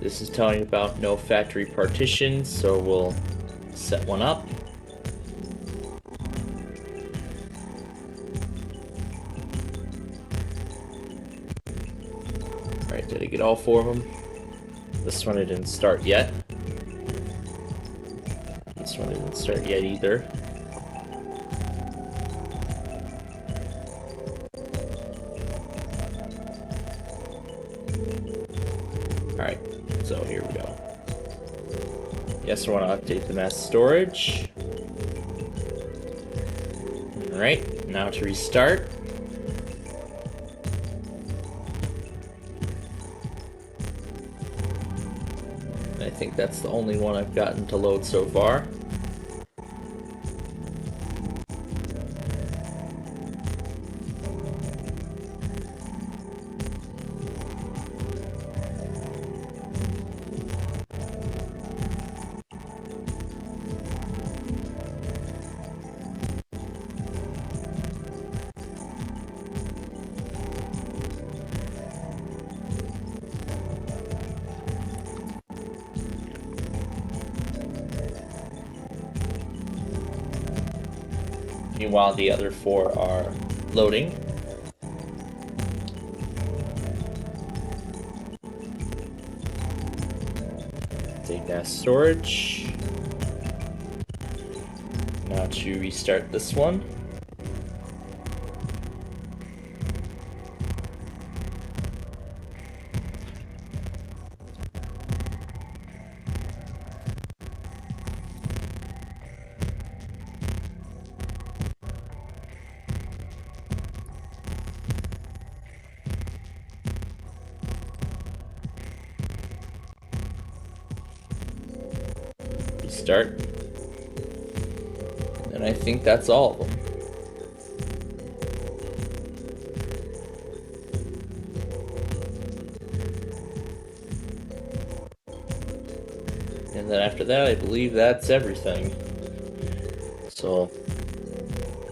This is telling about no factory partitions, so we'll set one up. Alright, did I get all four of them? This one I didn't start yet. This one didn't start yet either. Alright, so here we go. Yes, I want to update the mass storage. Alright, now to restart. I think that's the only one I've gotten to load so far. Meanwhile, the other 4 are loading. Take mass storage. Now to restart this one. Start. And I think that's all of them. And then after that, I believe that's everything. So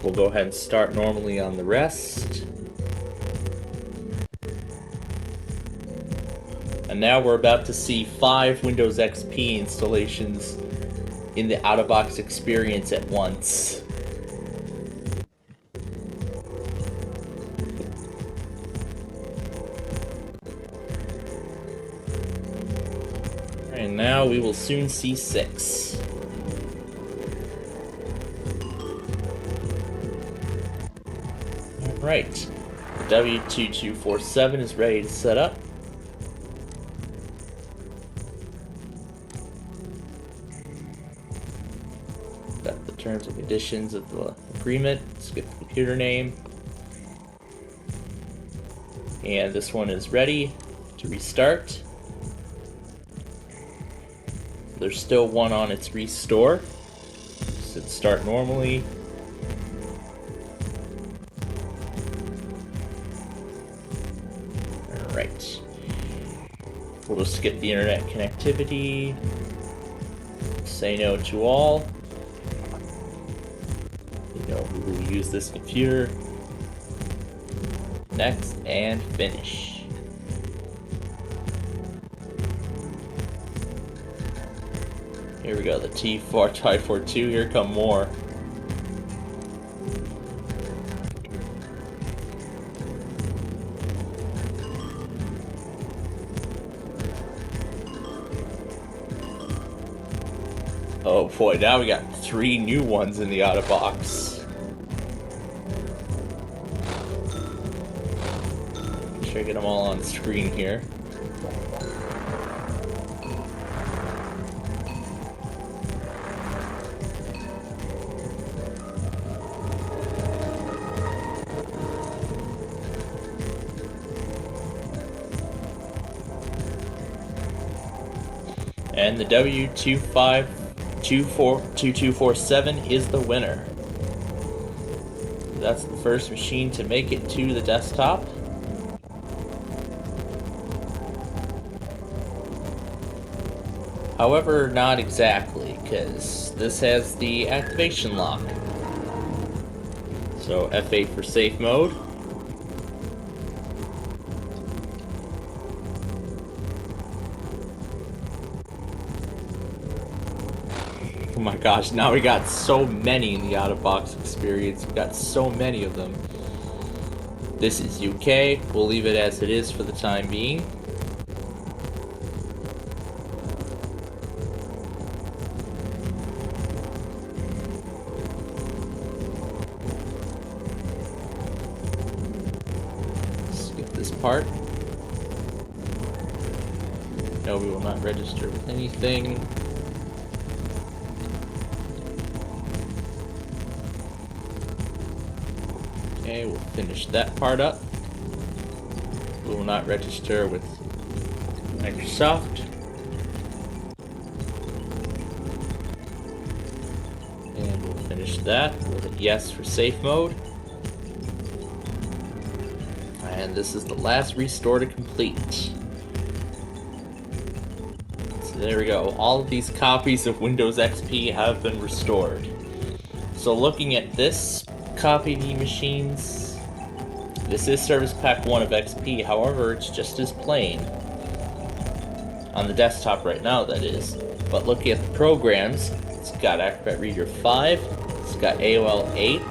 we'll go ahead and start normally on the rest. And now we're about to see 5 Windows XP installations in the out-of-box experience at once. And now we will soon see 6. Alright, W2247 is ready to set up. Terms and conditions of the agreement. Let's get the computer name. And this one is ready to restart. There's still one on its restore. So let's start normally. Alright. We'll just skip the internet connectivity. Say no to all. We will use this computer. Next and finish. Here we go, the T4 T42. Here come more. Oh boy, now we got 3 new ones in the out-of-box. Get them all on screen here. And the W2247 is the winner. That's the first machine to make it to the desktop. However, not exactly, because this has the activation lock. So F8 for safe mode. Oh my gosh, now we got so many in the out-of-box experience. We got so many of them. This is UK. We'll leave it as it is for the time being. part. No, we will not register with anything. Okay, we'll finish that part up. We will not register with Microsoft. And we'll finish that. We'll hit yes for safe mode. And this is the last restore to complete. So there we go. All of these copies of Windows XP have been restored. So looking at this copy of eMachines, this is Service Pack 1 of XP, however, it's just as plain. On the desktop right now, that is. But looking at the programs, it's got Acrobat Reader 5, it's got AOL 8,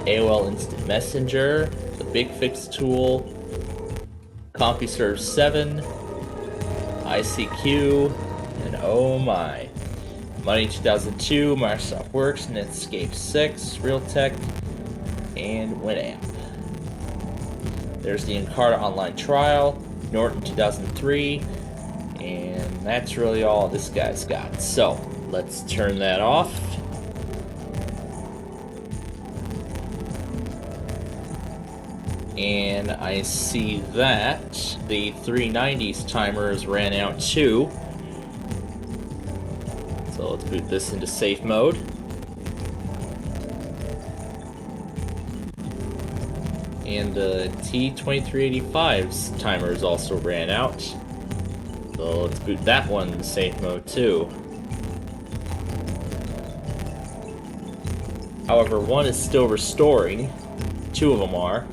AOL Instant Messenger, the Big Fix tool, CompuServe 7, ICQ, and oh my. Money 2002, Microsoft Works, Netscape 6, Realtek, and Winamp. There's the Encarta Online Trial, Norton 2003, and that's really all this guy's got. So, let's turn that off. And I see that the 390s timers ran out too. So let's boot this into safe mode. And the T2385's timers also ran out. So let's boot that one into safe mode too. However, one is still restoring. Two of them are.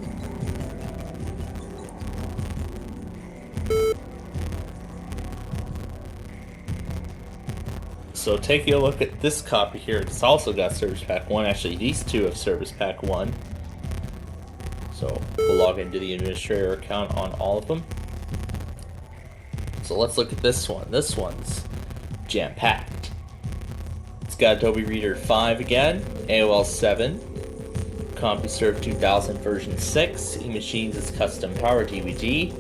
So taking a look at this copy here, it's also got Service Pack 1. Actually, these two have Service Pack 1. So we'll log into the administrator account on all of them. So let's look at this one. This one's jam-packed. It's got Adobe Reader 5 again, AOL 7, CompuServe 2000 version 6, eMachines' custom Power DVD.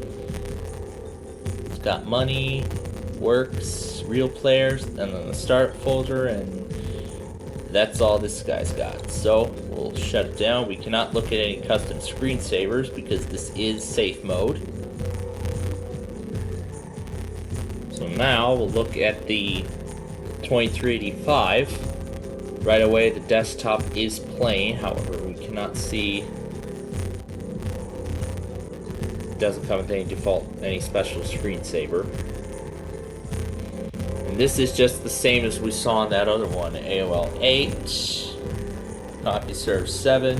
It's got Money, Works, Real Players, and then the Start folder, and that's all this guy's got. So we'll shut it down. We cannot look at any custom screensavers because this is safe mode. So now we'll look at the 2385. Right away, the desktop is plain. However, we cannot see. It doesn't come with any default, any special screensaver. And this is just the same as we saw on that other one. AOL 8, CompuServe 7,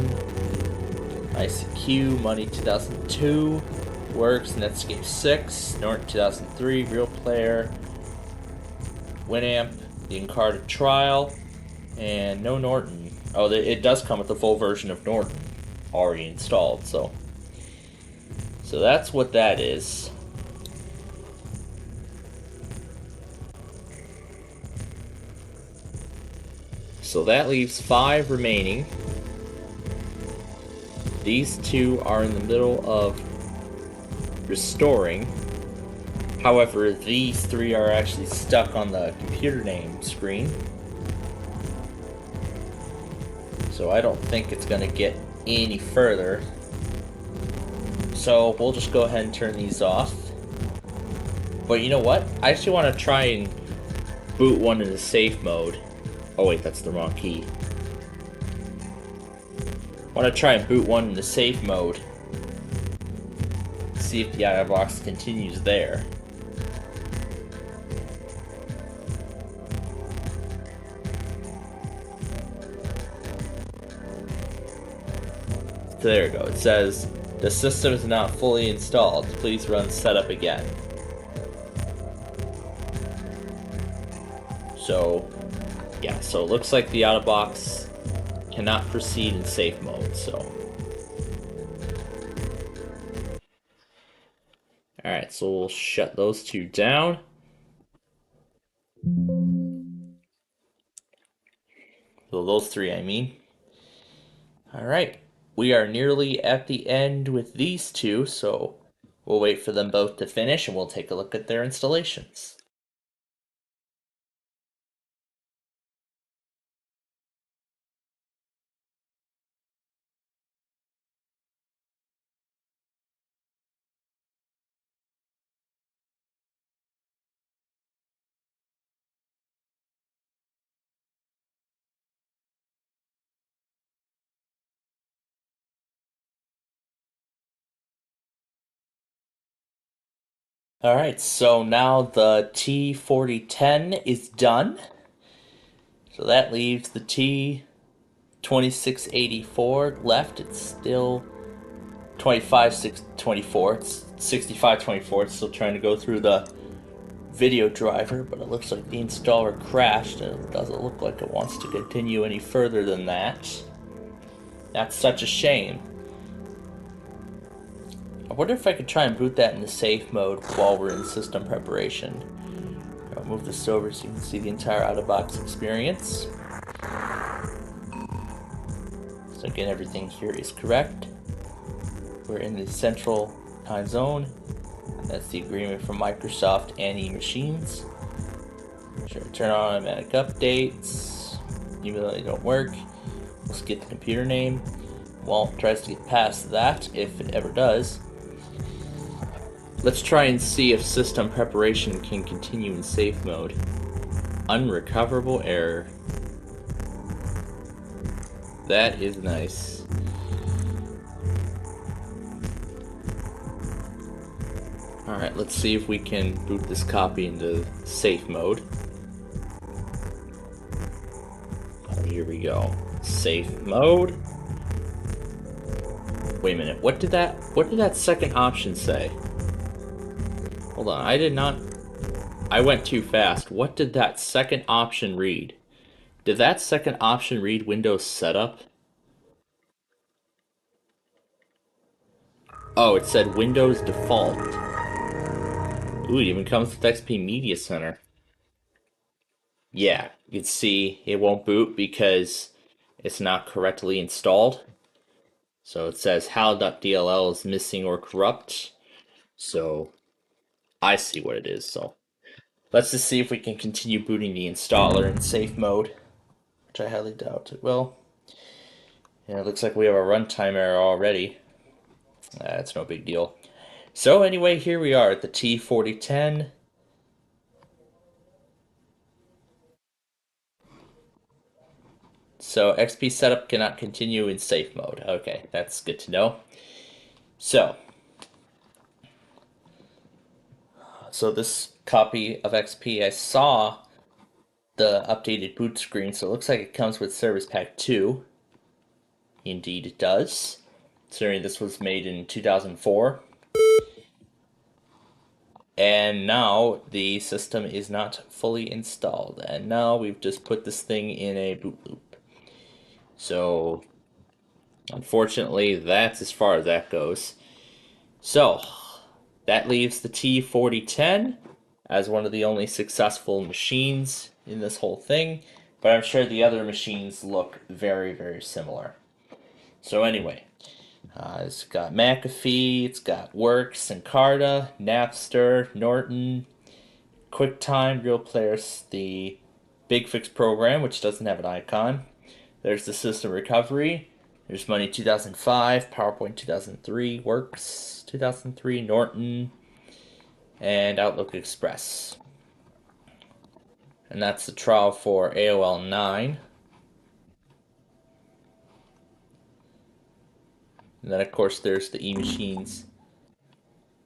ICQ, Money 2002, Works, Netscape 6, Norton 2003, Real Player, Winamp, the Encarta Trial, and no Norton. Oh, it does come with the full version of Norton already installed, so that's what that is. So that leaves 5 remaining. These two are in the middle of restoring. However, these 3 are actually stuck on the computer name screen. So I don't think it's going to get any further. So we'll just go ahead and turn these off. But you know what? I actually want to try and boot one into safe mode. Oh wait, that's the wrong key. I want to try and boot one into safe mode. See if the out of box continues there. So there we go. It says, the system is not fully installed. Please run setup again. So, yeah, so it looks like the out-of-box cannot proceed in safe mode, so. Alright, so we'll shut those two down. So those 3, I mean. Alright, we are nearly at the end with these 2, so We'll wait for them both to finish and we'll take a look at their installations. Alright, so now the T4010 is done. So that leaves the T2684 left. It's still 2524. It's 6524. It's still trying to go through the video driver, but it looks like the installer crashed and it doesn't look like it wants to continue any further than that. That's such a shame. I wonder if I could try and boot that into safe mode while we're in system preparation. I'll move this over so you can see the entire out-of-box experience. So again, everything here is correct. We're in the central time zone. That's the agreement from Microsoft and eMachines. Sure, turn on automatic updates. Even though they don't work, let's get the computer name. Well, tries to get past that if it ever does. Let's try and see if system preparation can continue in safe mode. Unrecoverable error. That is nice. Alright, let's see if we can boot this copy into safe mode. Oh, here we go. Safe mode. Wait a minute, what did that second option say? Hold on, I went too fast. What did that second option read? Did that second option read Windows Setup? Oh, it said Windows Default. Ooh, it even comes with XP Media Center. Yeah, you can see it won't boot because it's not correctly installed. So it says HAL.dll is missing or corrupt. So I see what it is. So let's just see if we can continue booting the installer in safe mode, which I highly doubt it will. Yeah, it looks like we have a runtime error already. That's no big deal. So anyway, here we are at the T4010. So XP setup cannot continue in safe mode. Okay, that's good to know. So this copy of XP, I saw the updated boot screen, so it looks like it comes with Service Pack 2. Indeed it does. Considering this was made in 2004. And now the system is not fully installed. And now we've just put this thing in a boot loop. So, unfortunately, that's as far as that goes. So, that leaves the T4010 as one of the only successful machines in this whole thing. But I'm sure the other machines look very, very similar. So anyway, it's got McAfee, it's got Works, Encarta, Napster, Norton, QuickTime, Real Players, the Big Fix program, which doesn't have an icon. There's the System Recovery. There's Money 2005, PowerPoint 2003, Works 2003, Norton, and Outlook Express. And that's the trial for AOL 9. And then, of course, there's the eMachines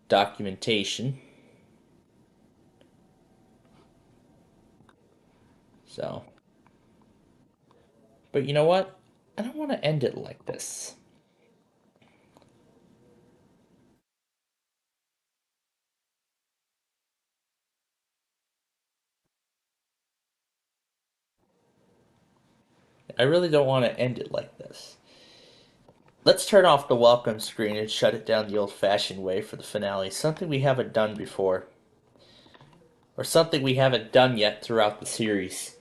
documentation. So, but you know what? I don't want to end it like this. I really don't want to end it like this. Let's turn off the welcome screen and shut it down the old-fashioned way for the finale. Something we haven't done before. Or something we haven't done yet throughout the series.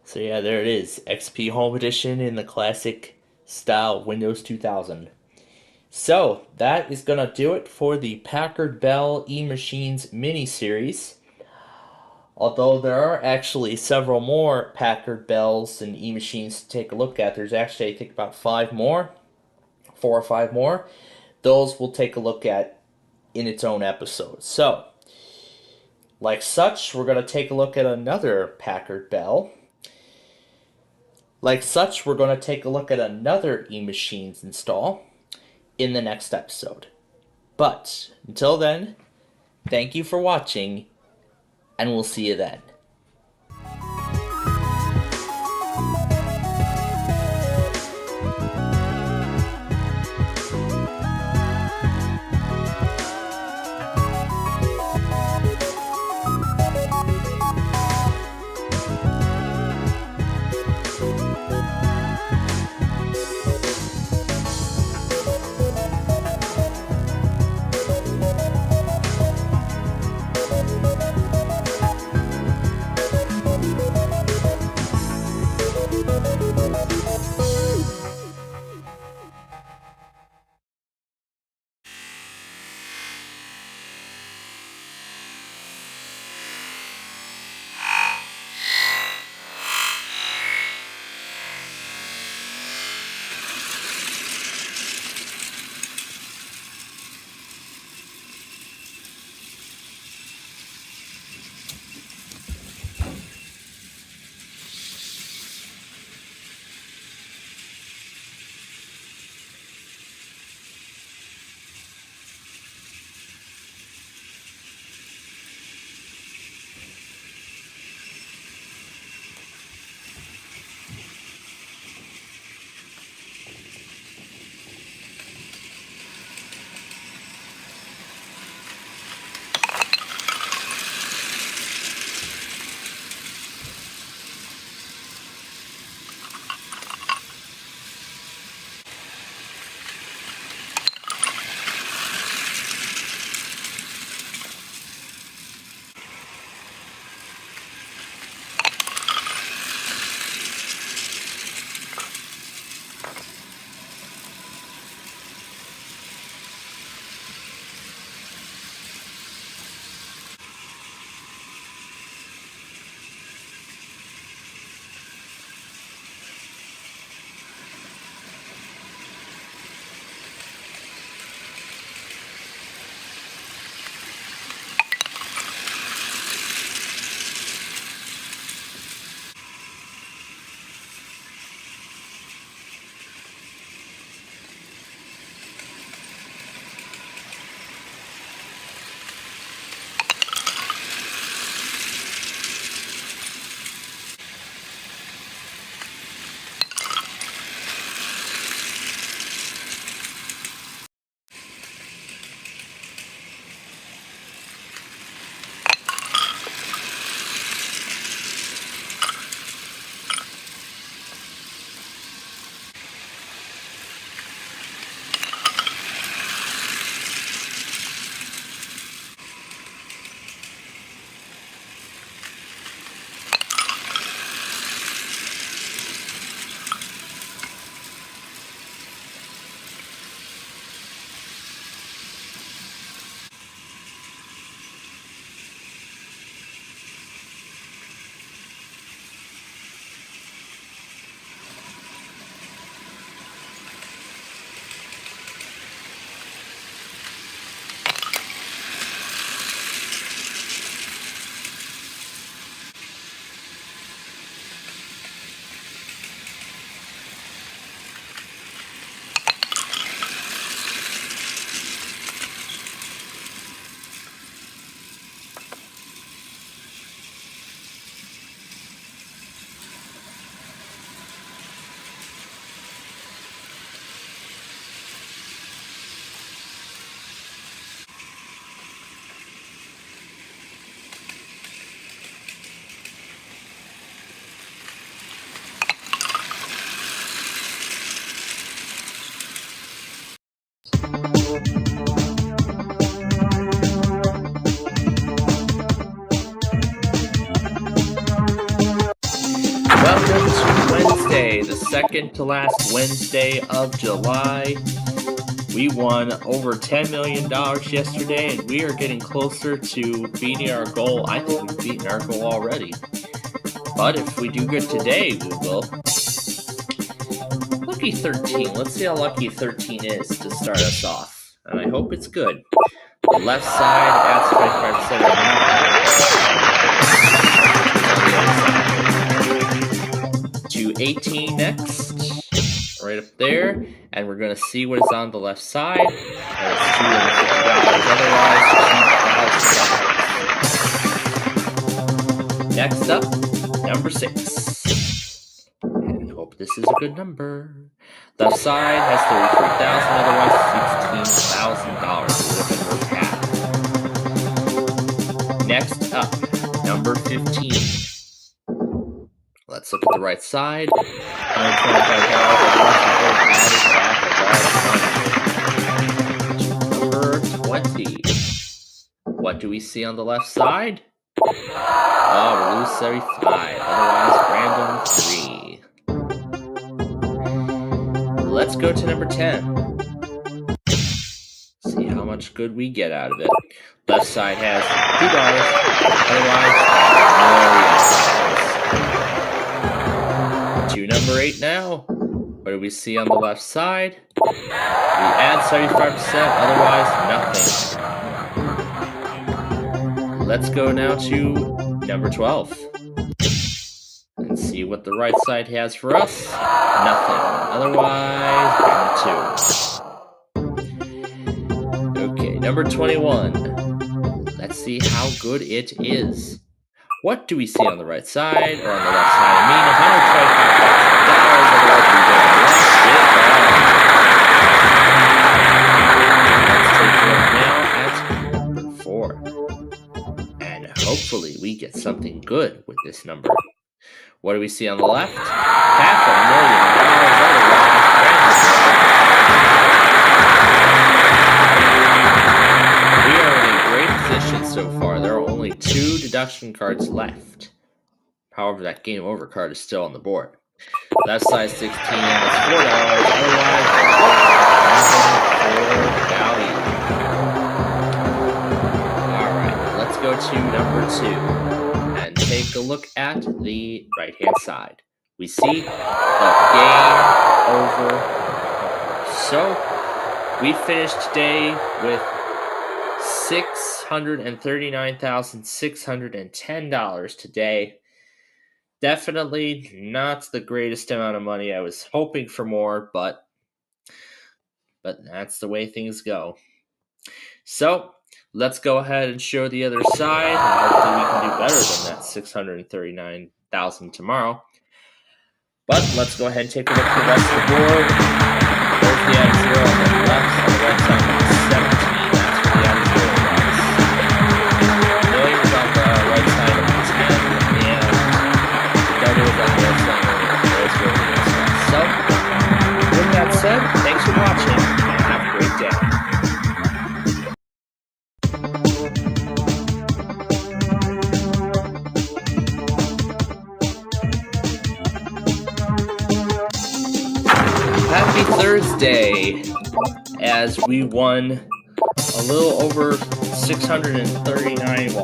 So yeah, there it is. XP Home Edition in the classic style Windows 2000. So that is going to do it for the Packard Bell E-Machines mini-series. Although there are actually several more Packard Bells and E-Machines to take a look at. There's actually, I think, about 4 or 5 more. Those we'll take a look at in its own episode. So, like such, we're going to take a look at another Packard Bell. Like such, we're going to take a look at another E-Machines install in the next episode. But until then, thank you for watching, and we'll see you then. Welcome to Wednesday, the second to last Wednesday of July. We won over $10 million yesterday, and we are getting closer to beating our goal. I think we've beaten our goal already. But if we do good today, we will. Lucky 13. Let's see how lucky 13 is to start us off. And I hope it's good. The left side adds 25%. To 18 next. Right up there. And we're going to see what is on the left side. And it's $250. Otherwise, $2,000. Next up, number 6. And hope this is a good number. Left side has $33,000, otherwise $16,000. Next up, number 15. Let's look at the right side. $125,000. Number 20. What do we see on the left side? Oh, we lose 75. Otherwise, random 3. Let's go to number 10. See how much good we get out of it. Left side has $2. Otherwise, to number 8 now. What do we see on the left side? We add 75%. Otherwise, nothing. Let's go now to number 12. And see what the right side has for us. Nothing. Otherwise, round 2. Okay, number 21. Let's see how good it is. What do we see on the right side or on the left side? I mean, $125,000. Let's take a look now at number 4. And hopefully we get something good with this number. What do we see on the left? $500,000. We are in a great position so far. There are only 2 deduction cards left. However, that game over card is still on the board. Left side 16 and it's $4. Alright, let's go to number 2. And take a look at the right-hand side. We see the game over. So, we finished today with $639,610 today. Definitely not the greatest amount of money. I was hoping for more, but that's the way things go. So, let's go ahead and show the other side, and hopefully we can do better than that $639,000 tomorrow. But let's go ahead and take a look at the rest of the board. There's the added 0 on the left, on the right side, 17. That's where the added 0 was. Millions on the right side of 10, and the W is on the left side. There's where the next one. So, with that said, thanks for watching, and have a great day. Happy Thursday, as we won a little over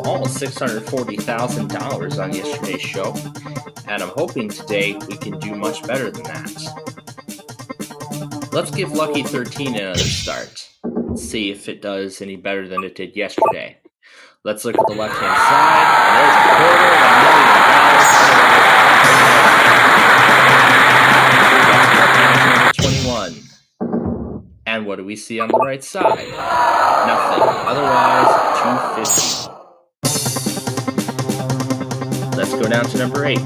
almost $640,000 on yesterday's show, and I'm hoping today we can do much better than that. Let's give Lucky 13 another start, see if it does any better than it did yesterday. Let's look at the left-hand side, and there's $250,000. 21. And what do we see on the right side? Nothing. Otherwise, 250. Let's go down to number 8.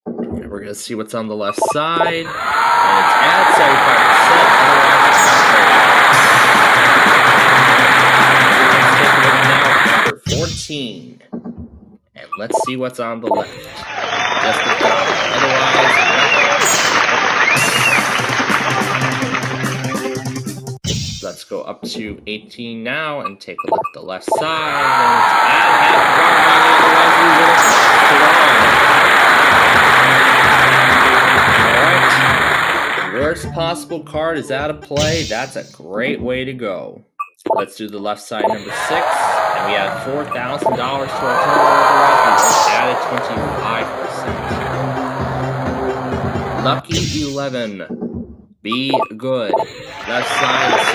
And we're going to see what's on the left side. And it's at 75%. Let's take a look now at number 14. And let's see what's on the left. Just a dollar. Otherwise, let's go up to 18 now and take a look at the left side. And it's at half of our money, otherwise we would have lost it all. Alright. Reverse Impossible card is out of play. That's a great way to go. Let's do the left side, number 6. And we add $4,000 to our total. Otherwise, we just added 25%. Lucky 11. Be good. Left side is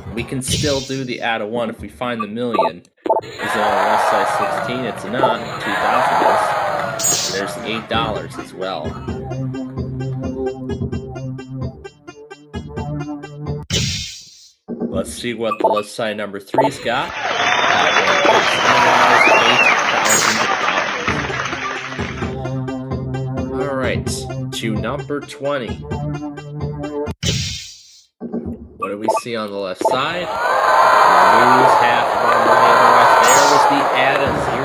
$64. We can still do the add a 1 if we find the million. Is it on the left side 16? It's not. 2,000 is. There's $8 as well. Let's see what the left side number 3's got. $8,000. Alright, to number 20. What do we see on the left side? We lose half of our money, otherwise there was the add a 0.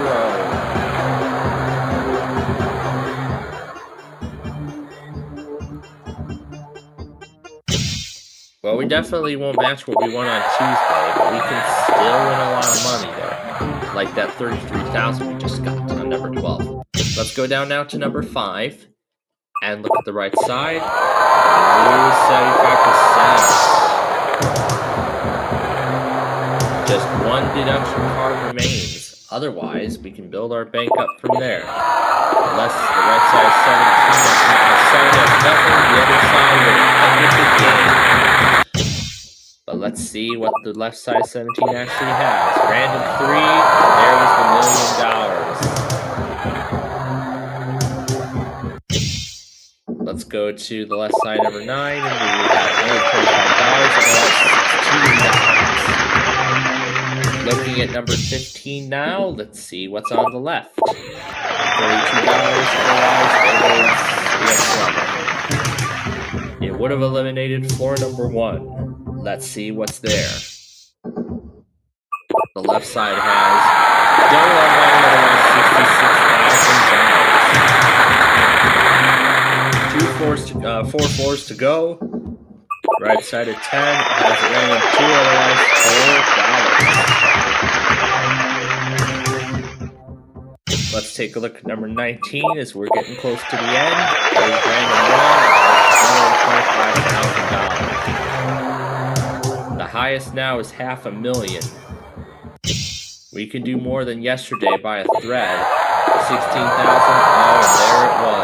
Well, we definitely won't match what we won on Tuesday, but we can still win a lot of money there. Like that $33,000 we just got on number 12. Let's go down now to number 5 and look at the right side. We lose 75%. Just one deduction card remains. Otherwise, we can build our bank up from there. Unless the right side is 17 and 7 has nothing, the other side will end with the game. But let's see what the left side 17 actually has. Random 3, and there was the $1 million. Let's go to the left side number 9, and we have $125. Looking at number 15 now, let's see what's on the left. $32, it would have eliminated floor number 1. Let's see what's there. The left side has double $66,000. 4 floors to go. Right side of 10 has a random 2, otherwise $4. Let's take a look at number 19 as we're getting close to the end. There's random 1, $125,000. The highest now is $500,000. We can do more than yesterday by a thread. 16,000. Oh, there it was.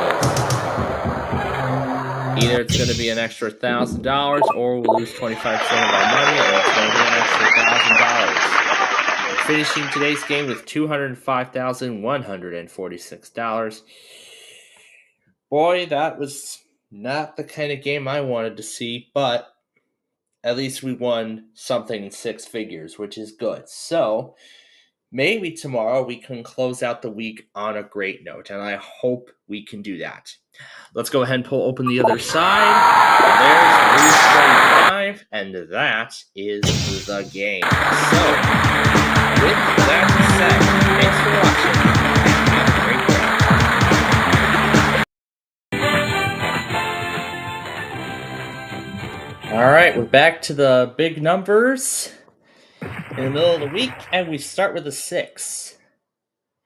Either it's going to be an extra $1,000 or we'll lose 25% of our money and it's going to be an extra $1,000. Finishing today's game with $205,146. Boy, that was not the kind of game I wanted to see, but at least we won something in 6 figures, which is good. So maybe tomorrow we can close out the week on a great note, and I hope we can do that. Let's go ahead and pull open the other side. And there's 25, and that is the game. So, with that said, thanks for watching. Have a great day. Alright, we're back to the big numbers in the middle of the week, and we start with a 6.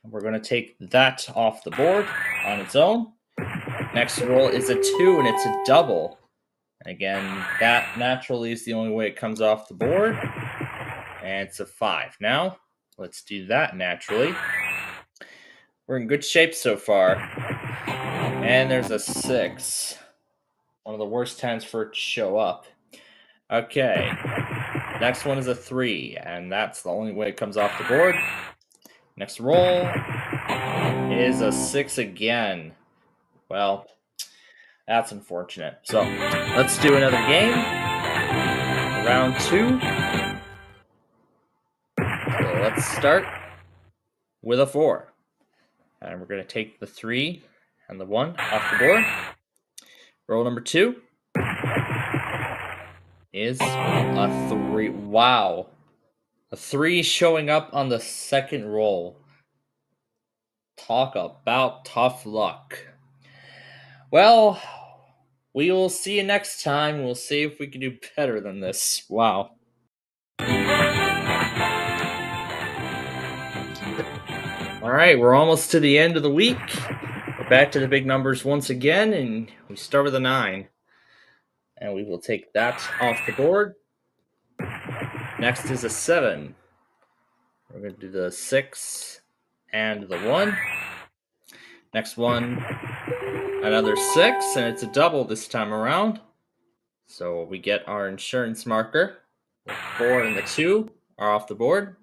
We're going to take that off the board on its own. Next roll is a 2, and it's a double. Again, that naturally is the only way it comes off the board. And it's a 5. Now, let's do that naturally. We're in good shape so far. And there's a 6. One of the worst times for it to show up. Okay. Next one is a 3, and that's the only way it comes off the board. Next roll is a 6 again. Well, that's unfortunate. So, let's do another game. Round 2. So let's start with a 4. And we're going to take the 3 and the 1 off the board. Roll number 2 is a 3. Wow. A 3 showing up on the second roll. Talk about tough luck. Well, we will see you next time. We'll see if we can do better than this. Wow. Alright, we're almost to the end of the week. back to the big numbers once again, and we start with a 9. And we will take that off the board. Next is a 7. We're going to do the 6 and the 1. Next one, another 6, and it's a double this time around. So we get our insurance marker. The 4 and the 2 are off the board.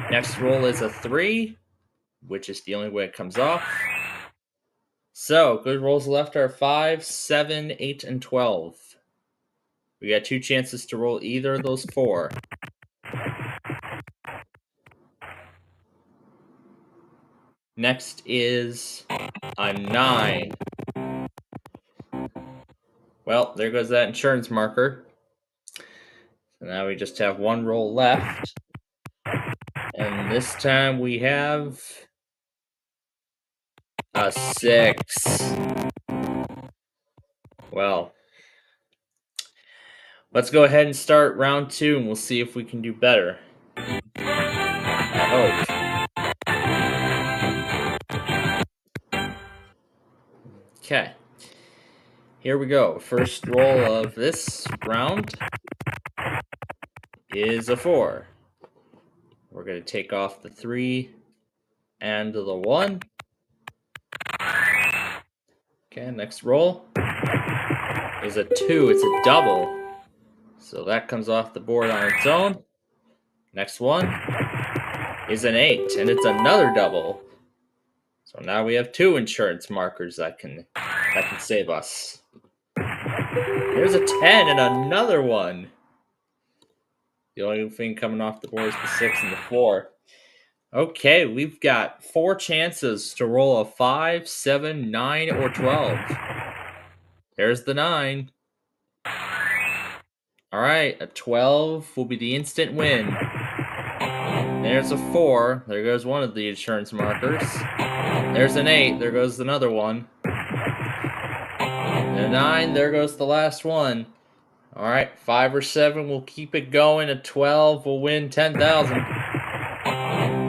Next roll is a 3, which is the only way it comes off. So, good rolls left are 5, 7, 8, and 12. We got 2 chances to roll either of those 4. Next is a 9. Well, there goes that insurance marker. So now we just have 1 roll left. And this time we have a 6. Well, let's go ahead and start round 2 and we'll see if we can do better. I hope. Okay. Here we go. First roll of this round is a 4. We're going to take off the 3 and the 1. Okay, next roll is a 2. It's a double. So that comes off the board on its own. Next one is an 8, and it's another double. So now we have 2 insurance markers that can save us. Here's a 10 and another one. The only thing coming off the board is the 6 and the 4. Okay, we've got 4 chances to roll a 5, 7, 9, or 12. There's the 9. Alright, a 12 will be the instant win. There's a 4. There goes one of the insurance markers. There's an 8. There goes another one. And a 9. There goes the last one. Alright, 5 or 7 will keep it going. A 12 will win 10,000.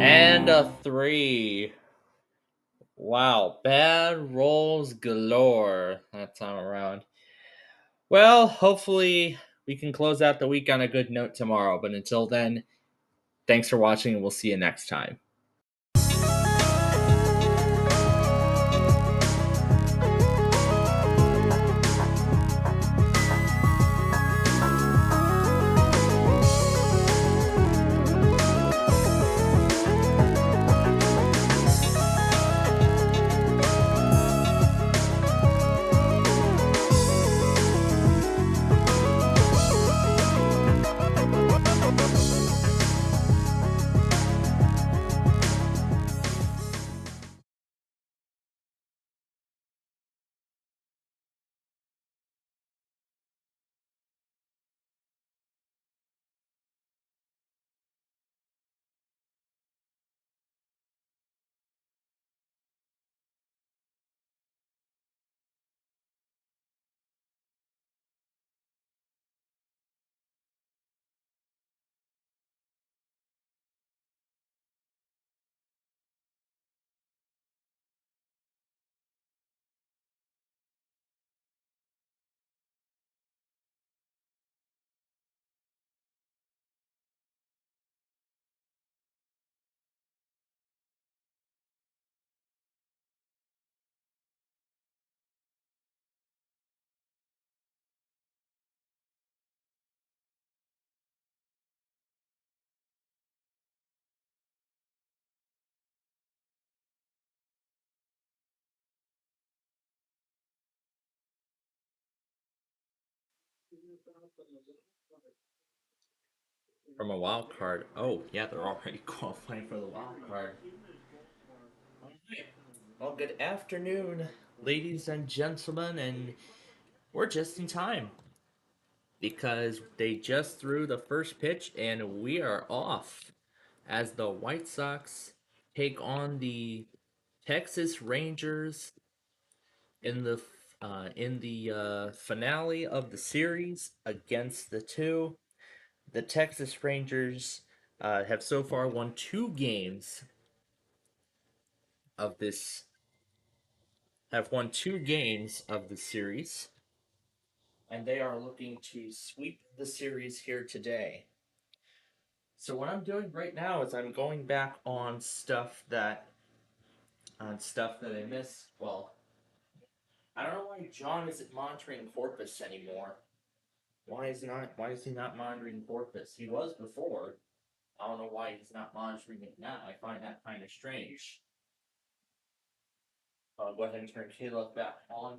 And a 3. Wow, bad rolls galore that time around. Well, hopefully we can close out the week on a good note tomorrow. But until then, thanks for watching and we'll see you next time. From a wild card. Oh, yeah, they're already qualifying for the wild card. Alright. Well, good afternoon, ladies and gentlemen, and we're just in time because they just threw the first pitch and we are off as the White Sox take on the Texas Rangers in the finale of the series against the two. The Texas Rangers have so far won 2 games of this have won 2 games of the series, and they are looking to sweep the series here today. So what I'm doing right now is I'm going back on stuff that I missed. Well, I don't know why John isn't monitoring Corpus anymore. Why is he not monitoring Corpus? He was before. I don't know why he's not monitoring it now. I find that kind of strange. I'll go ahead and turn Caleb back on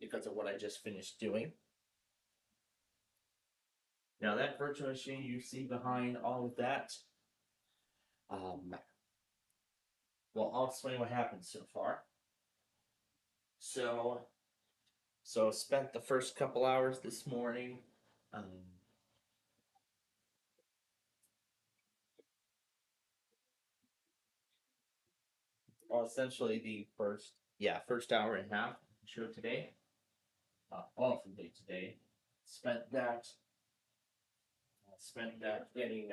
because of what I just finished doing. Now that virtual machine you see behind all of that, um, well, I'll explain what happened so far. So, so spent the first couple hours this morning, um, well, essentially the first hour and a half show today, all of the day today. Spent that, getting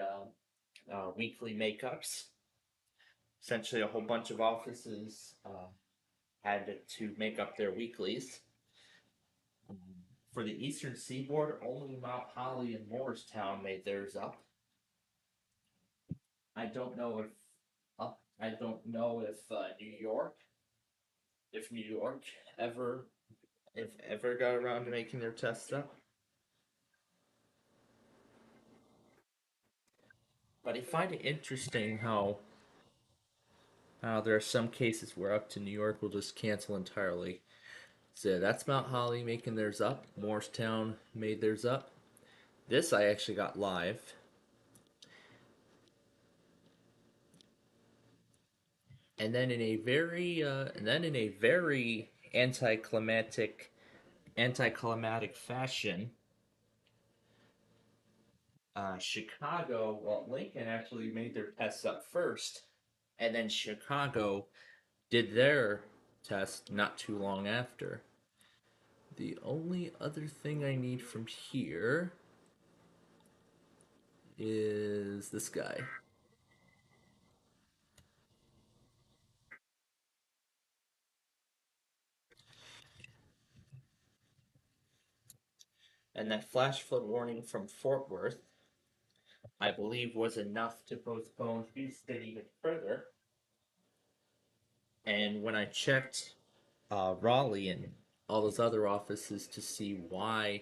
weekly makeups. Essentially, a whole bunch of offices had to make up their weeklies. For the Eastern Seaboard, only Mount Holly and Morristown made theirs up. I don't know if New York, if New York ever, if ever got around to making their tests up. But I find it interesting how there are some cases where up to New York will just cancel entirely. So that's Mount Holly making theirs up. Morristown made theirs up. This I actually got live. And then in a very anticlimactic fashion, Lincoln actually made their tests up first, and then Chicago did their test not too long after. The only other thing I need from here is this guy. And that flash flood warning from Fort Worth, I believe, was enough to postpone Houston even further. And when I checked Raleigh and all those other offices to see why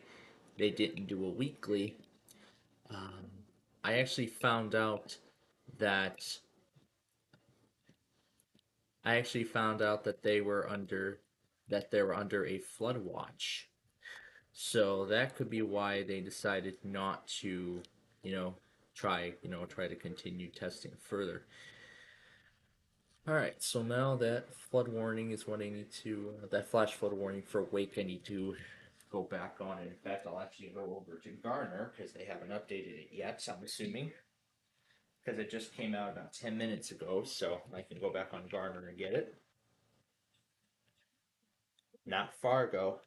they didn't do a weekly, I actually found out that they were under a flood watch. So that could be why they decided not to, you know, try to continue testing further. All right, so now that flood warning is what I need to, that flash flood warning for Wake, I need to go back on. And in fact, I'll actually go over to Garner because they haven't updated it yet, I'm assuming. Because it just came out about 10 minutes ago, so I can go back on Garner and get it. Not Fargo.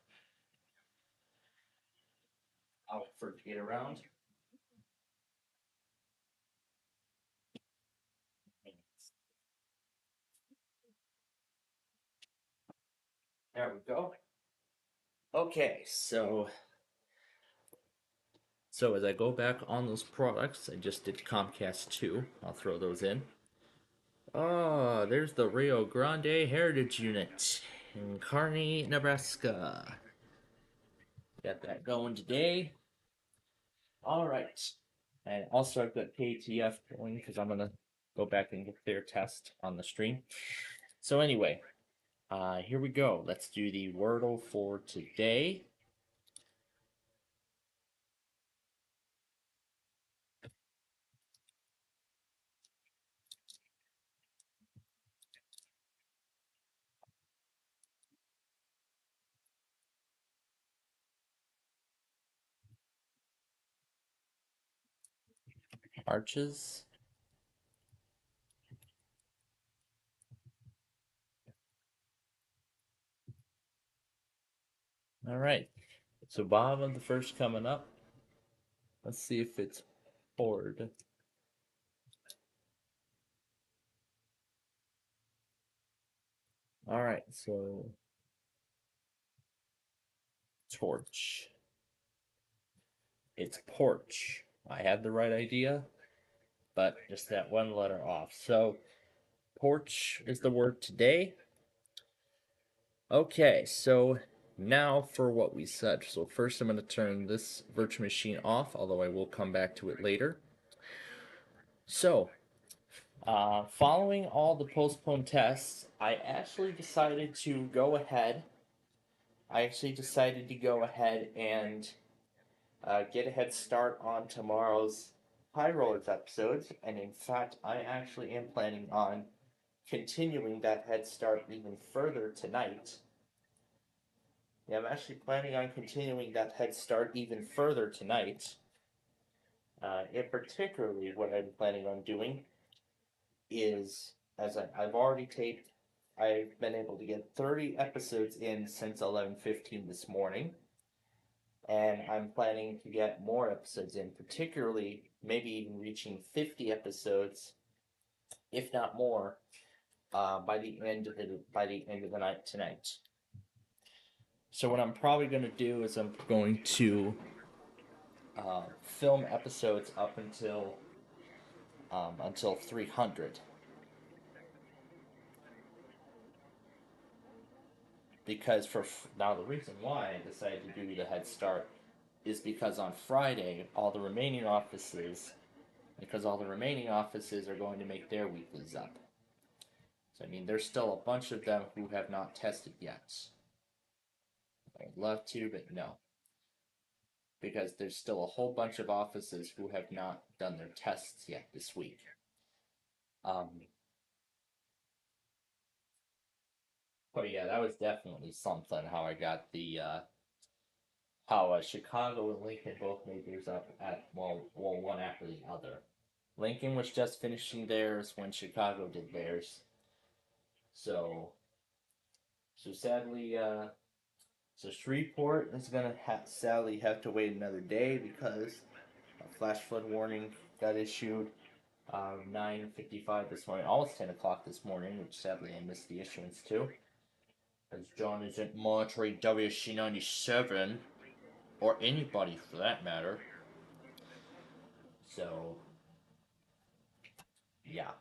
I'll wait for it to get around. There we go. Okay, so as I go back on those products, I just did Comcast 2. I'll throw those in. Oh, there's the Rio Grande Heritage Unit in Kearney, Nebraska. Got that going today. All right. And also I've got KTF going because I'm gonna go back and get their test on the stream. So anyway, here we go. Let's do the Wordle for today. Arches. All right. So bottom of the first coming up. Let's see if it's horde. All right, so torch. It's porch. I had the right idea, but just that one letter off. So porch is the word today. Okay, so now for what we said. So first I'm going to turn this virtual machine off, although I will come back to it later. So, following all the postponed tests, I actually decided to go ahead. I actually decided to go ahead and get a head start on tomorrow's High Rollers episodes, and in fact, I actually am planning on continuing that head start even further tonight. Yeah, I'm actually planning on continuing that head start even further tonight. In particularly, what I'm planning on doing is, I've already taped, I've been able to get 30 episodes in since 11:15 this morning, and I'm planning to get more episodes in, particularly maybe even reaching 50 episodes, if not more, by the end of the night tonight. So what I'm probably going to do is I'm going to film episodes up until 300. Because now the reason why I decided to do the head start is because on Friday all the remaining offices are going to make their weeklies up. So I mean, there's still a bunch of them who have not tested yet. I'd love to, but no, because there's still a whole bunch of offices who have not done their tests yet this week. Um, but yeah, that was definitely something. How I got the how Chicago and Lincoln both made theirs up at one after the other. Lincoln was just finishing theirs when Chicago did theirs. So so sadly, so Shreveport is gonna sadly have to wait another day because a flash flood warning got issued 9:55 this morning, almost 10 o'clock this morning, which sadly I missed the issuance too, as John isn't monitoring WC97 or anybody for that matter. So yeah.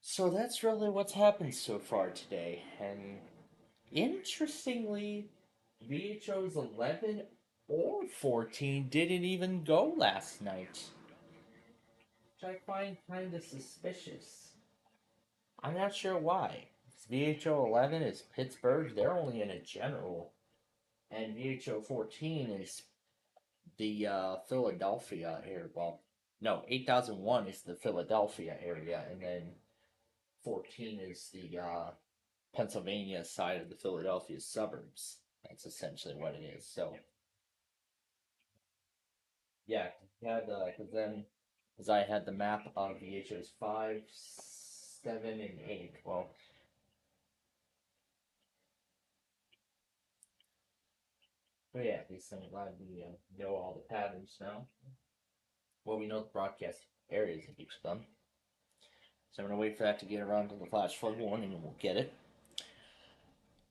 So that's really what's happened so far today, and interestingly, VHO's 11 or 14 didn't even go last night, which I find kind of suspicious. I'm not sure why. VHO 11 is Pittsburgh, they're only in a general, and VHO 14 is the Philadelphia area. Well, no, 8001 is the Philadelphia area, and then 14 is the Pennsylvania side of the Philadelphia suburbs. That's essentially what it is. So yeah, because I had the map of the HOs 5, 7, and 8. Well, but yeah, at least I'm glad we know all the patterns now. Well, we know the broadcast areas of each of them. So I'm gonna wait for that to get around to the flash flood warning, and we'll get it.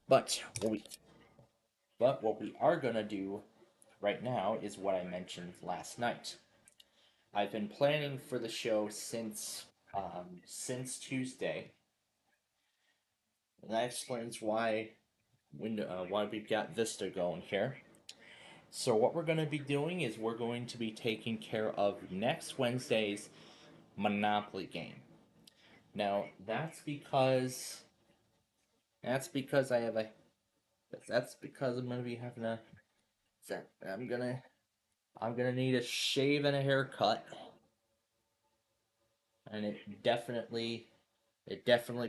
But what we are gonna do right now is what I mentioned last night. I've been planning for the show since Tuesday, and that explains why we've got Vista going here. So what we're going to be doing is we're going to be taking care of next Wednesday's Monopoly game. Now that's because I have a that's because I'm going to be having a I'm gonna need a shave and a haircut, and it definitely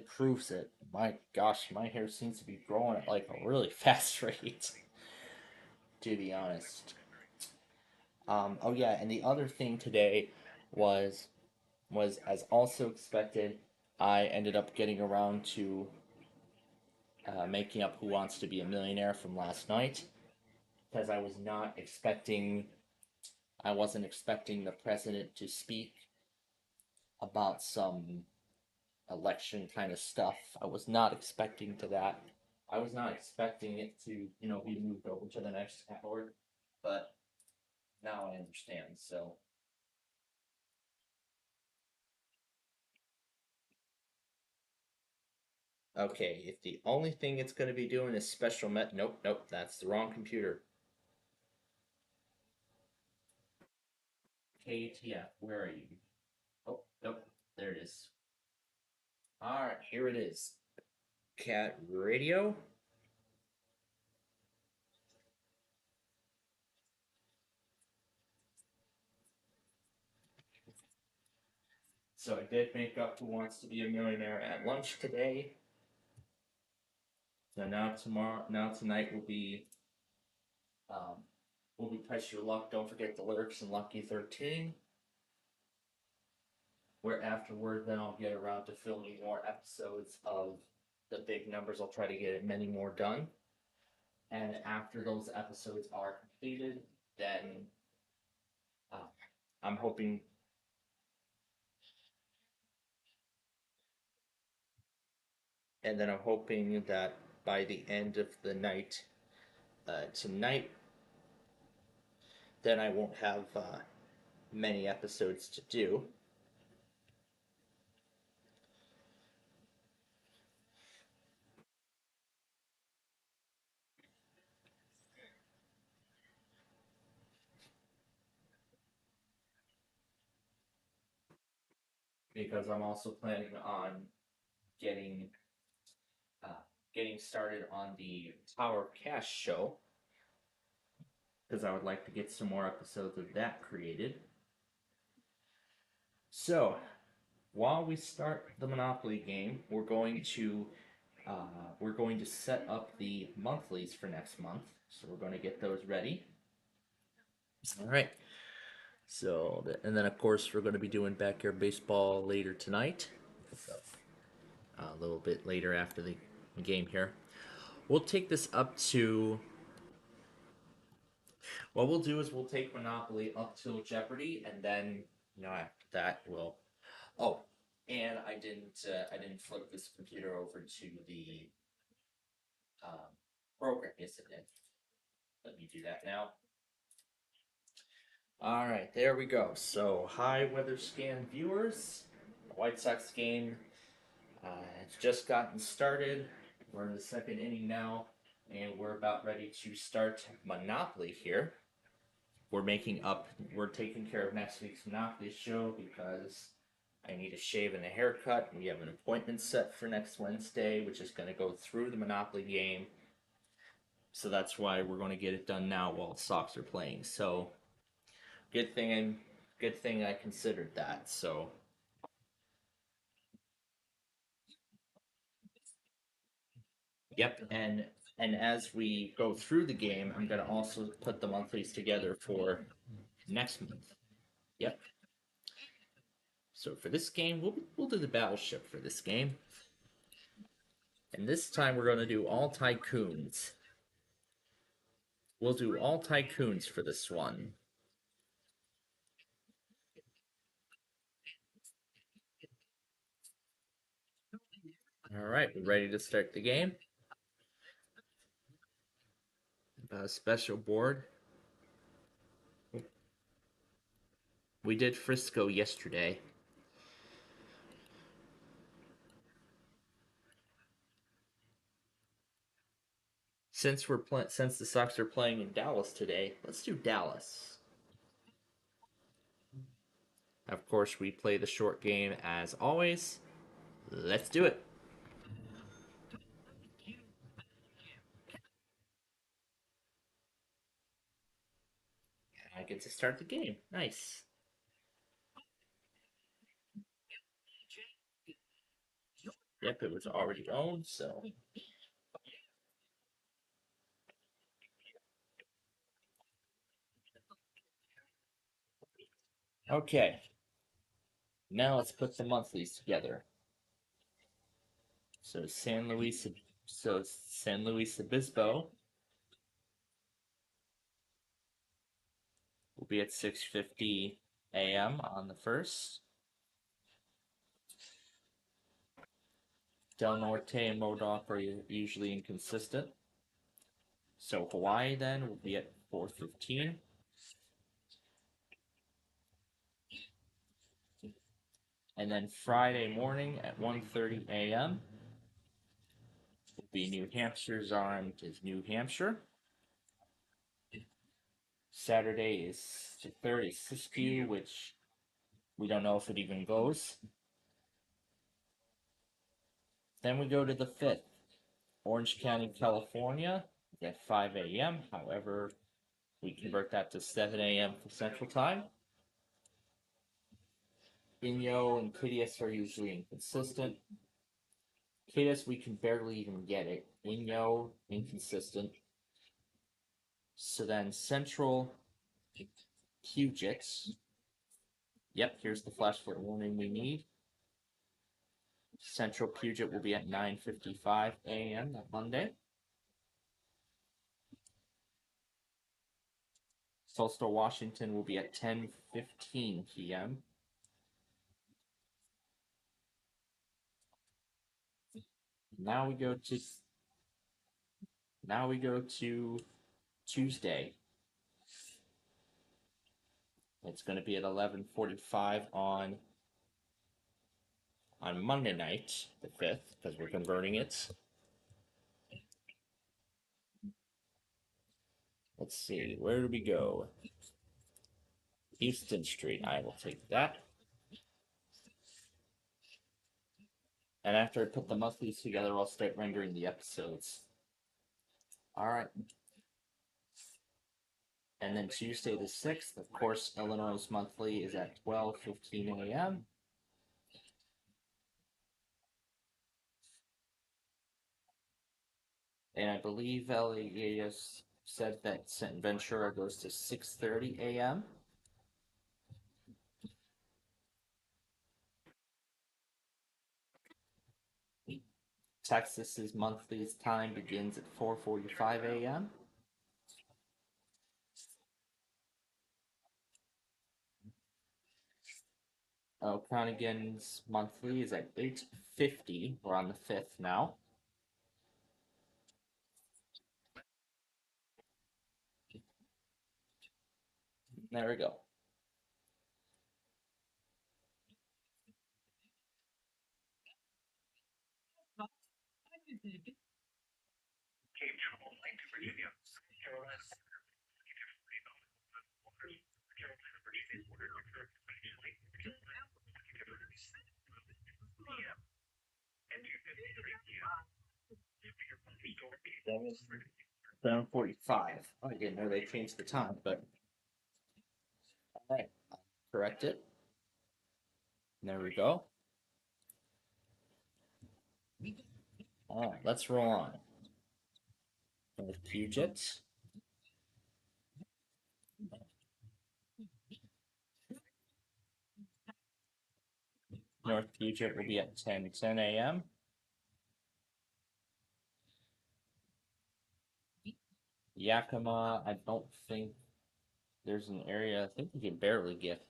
proves it. My gosh, my hair seems to be growing at like a really fast rate, to be honest. Oh yeah, and the other thing today was as also expected. I ended up getting around to making up Who Wants to Be a Millionaire from last night because I wasn't expecting the president to speak about some election kind of stuff. I was not expecting to that. I was not expecting it to, be moved over to the next hour, but now I understand. So, okay, if the only thing it's going to be doing is special nope, nope, that's the wrong computer. KTF, where are you? Oh, nope, there it is. All right, here it is. Cat radio. So I did make up Who Wants to Be a Millionaire at lunch today. So now tonight um, will be Press Your Luck. Don't forget the lyrics in Lucky 13. Where afterward, then I'll get around to filming more episodes of the big numbers. I'll try to get many more done. And after those episodes are completed, then uh, I'm hoping, and then I'm hoping that by the end of the night tonight, then I won't have many episodes to do. Because I'm also planning on getting uh, getting started on the Tower Cash show because I would like to get some more episodes of that created. So while we start the Monopoly game, we're going to set up the monthlies for next month. So we're going to get those ready. All right. So and then of course we're going to be doing backyard baseball later tonight. So, a little bit later after the game here. We'll take this up to. What we'll do is we'll take Monopoly up till Jeopardy, and then after that we'll. Oh, and I didn't flip this computer over to the um, program. Yes, it did. Let me do that now. All right, there we go. So, hi, Weather Scan viewers. The White Sox game has just gotten started. We're in the second inning now, and we're about ready to start Monopoly here. We're taking care of next week's Monopoly show because I need a shave and a haircut. We have an appointment set for next Wednesday, which is going to go through the Monopoly game. So that's why we're going to get it done now while the Sox are playing. So good thing, good thing I considered that. So yep, and as we go through the game, I'm going to also put the monthlies together for next month. Yep. So for this game, we'll do the battleship for this game. And this time we're going to do all tycoons. We'll do all tycoons for this one. All right, we're ready to start the game. Special board. We did Frisco yesterday. Since the Sox are playing in Dallas today, let's do Dallas. Of course, we play the short game as always. Let's do it. I get to start the game. Nice. Yep, it was already owned, so. Okay, now let's put the monthlies together. So San Luis Obispo will be at 6:50 a.m. on the first. Del Norte and Modoc are usually inconsistent. So Hawaii then will be at 4:15. And then Friday morning at 1:30 a.m. will be New Hampshire's armed as New Hampshire. Saturday is the 3rd is Siskiyou, which we don't know if it even goes. Then we go to the 5th, Orange County, California at 5 a.m. However, we convert that to 7 a.m. for Central Time. Inyo and Kidias are usually inconsistent. Kidias, we can barely even get it. Inyo, inconsistent. So then Central Puget. Yep, here's the flash flood warning we need. Central Puget will be at 9:55 a.m. that Monday. Coastal Washington will be at 10:15 p.m. Now we go to Tuesday. It's going to be at 11:45 on Monday night, the 5th, because we're converting it. Let's see, where do we go? Houston Street. I will take that. And after I put the monthlies together, I'll start rendering the episodes. All right. And then Tuesday the 6th, of course, Illinois' monthly is at 12:15 a.m. And I believe LAS said that St. Ventura goes to 6:30 a.m. Texas's monthly's time begins at 4:45 a.m. Connigan's monthly is at 8:50. We're on the 5th now. There we go. That was 7:45. Oh, I didn't know they changed the time, but all right, correct it. There we go. All right, let's roll on. North Puget. North Puget will be at 10:10 a.m. Yakima, I don't think there's an area. I think we can barely get.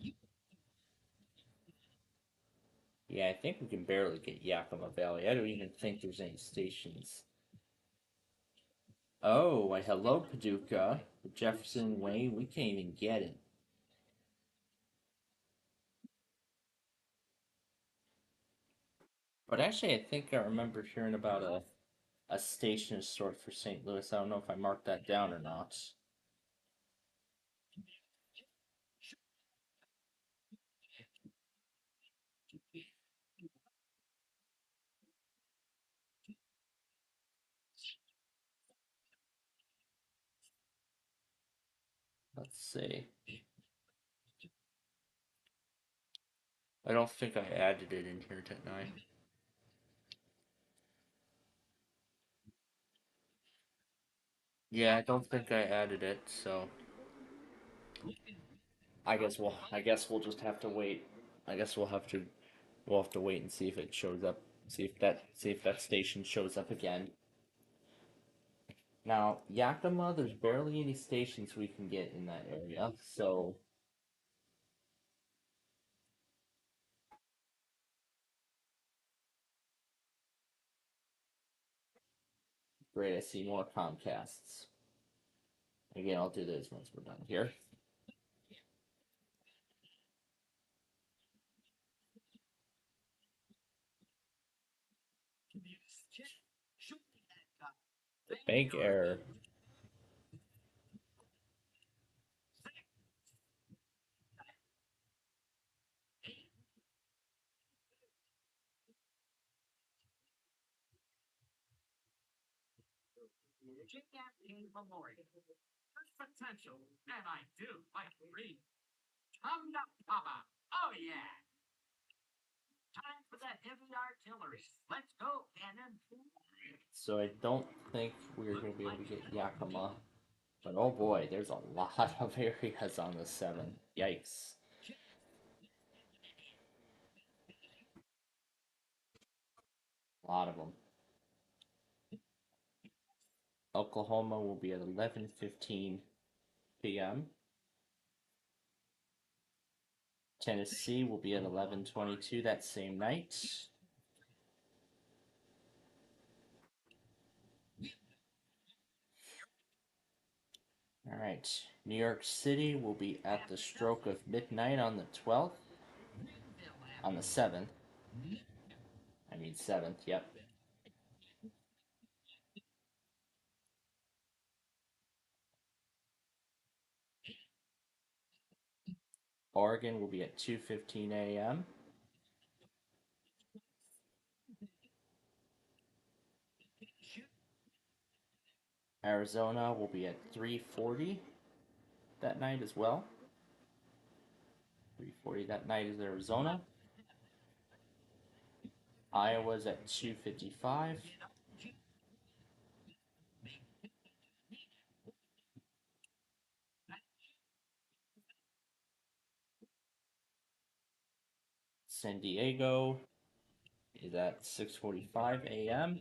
Yeah, I think we can barely get Yakima Valley. I don't even think there's any stations. Oh, why hello, Paducah. Jefferson Wayne, we can't even get it. But actually, I think I remember hearing about a station sort for St. Louis. I don't know if I marked that down or not. Let's see. I don't think I added it in here, didn't I? Yeah, I don't think I added it, so I guess we'll just have to wait. I guess we'll have to wait and see if it shows up. See if that station shows up again. Now, Yakima, there's barely any stations we can get in that area, so Great, I see more Comcasts. Again, I'll do those once we're done here. Bank error. Potential, and I do like green. Come up, Papa. Oh yeah. Time for that heavy artillery. Let's go, cannon. So I don't think we're going to be able to get Yakima. But oh boy, there's a lot of areas on the 7. Yikes. A lot of them. Oklahoma will be at 11:15 p.m. Tennessee will be at 11:22 that same night. All right, New York City will be at the stroke of midnight on the 12th. On the 7th. I mean 7th, yep. Oregon will be at 2:15 a.m. Arizona will be at 3:40 that night as well. 3:40 that night is Arizona. Iowa's at 2:55. San Diego is at 6:45 a.m.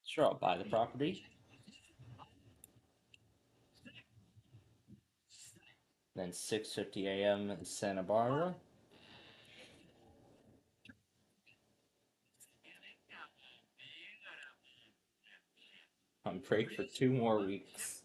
Sure, I'll buy the property. Then 6:50 a.m. in Santa Barbara. On break for 2 more weeks.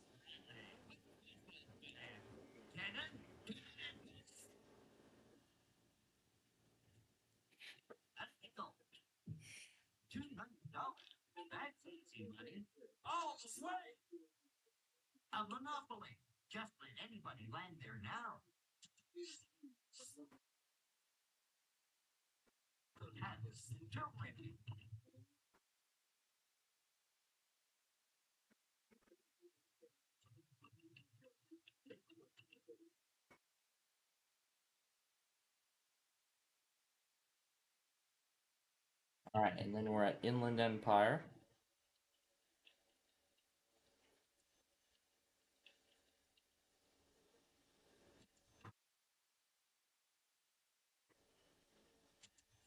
That's easy money. Oh, sweet. A monopoly. Just let anybody land there now. All right, and then we're at Inland Empire.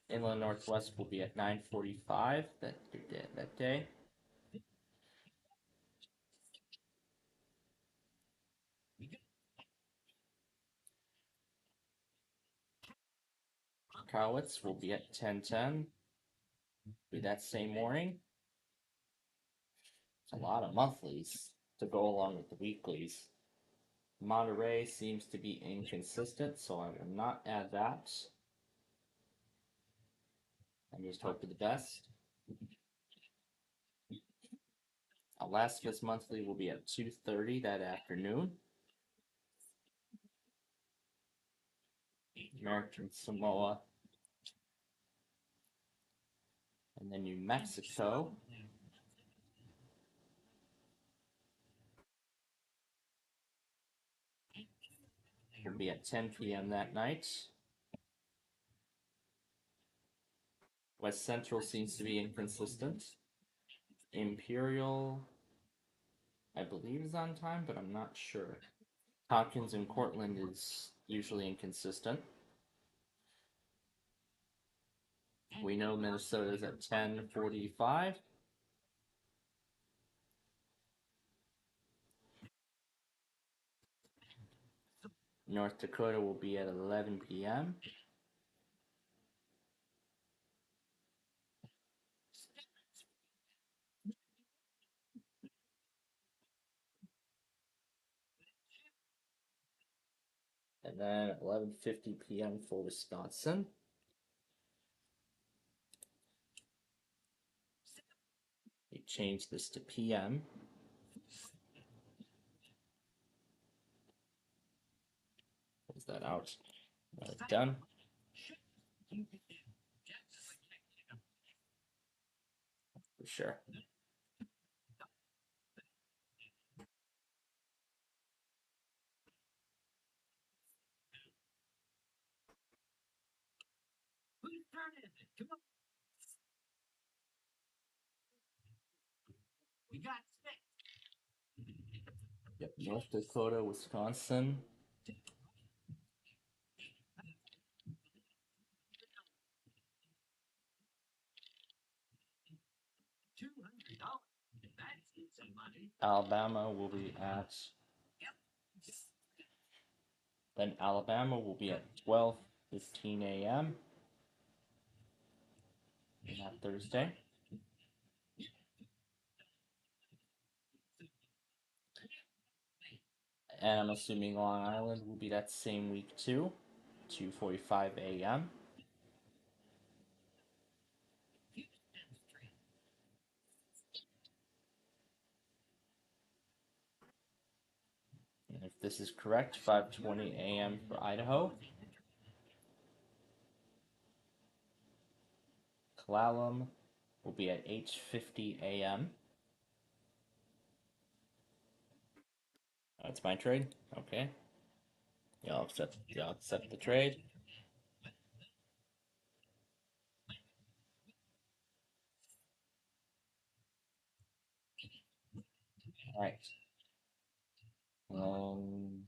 Inland Northwest will be at 9:45 that day. Cowitz will be at 10:10. Be that same morning. It's a lot of monthlies to go along with the weeklies. Monterey seems to be inconsistent, so I will not add that. I just hope for the best. Alaska's monthly will be at 2:30 that afternoon. American Samoa. And then New Mexico will be at 10 p.m. that night. West Central seems to be inconsistent. Imperial, I believe, is on time, but I'm not sure. Tompkins and Cortland is usually inconsistent. We know Minnesota's at 10:45. North Dakota will be at 11 p.m. And then 11:50 p.m. for Wisconsin. We change this to p.m. Close that out. Done. For sure. Yep, North Dakota, Wisconsin. Alabama will be at then Alabama will be at 12:15 a.m. on that Thursday. And I'm assuming Long Island will be that same week too, 2:45 a.m. And if this is correct, 5:20 a.m. for Idaho. Clallam will be at 8:50 a.m. Oh, it's my trade? Okay. Y'all accept the trade. Alright. Um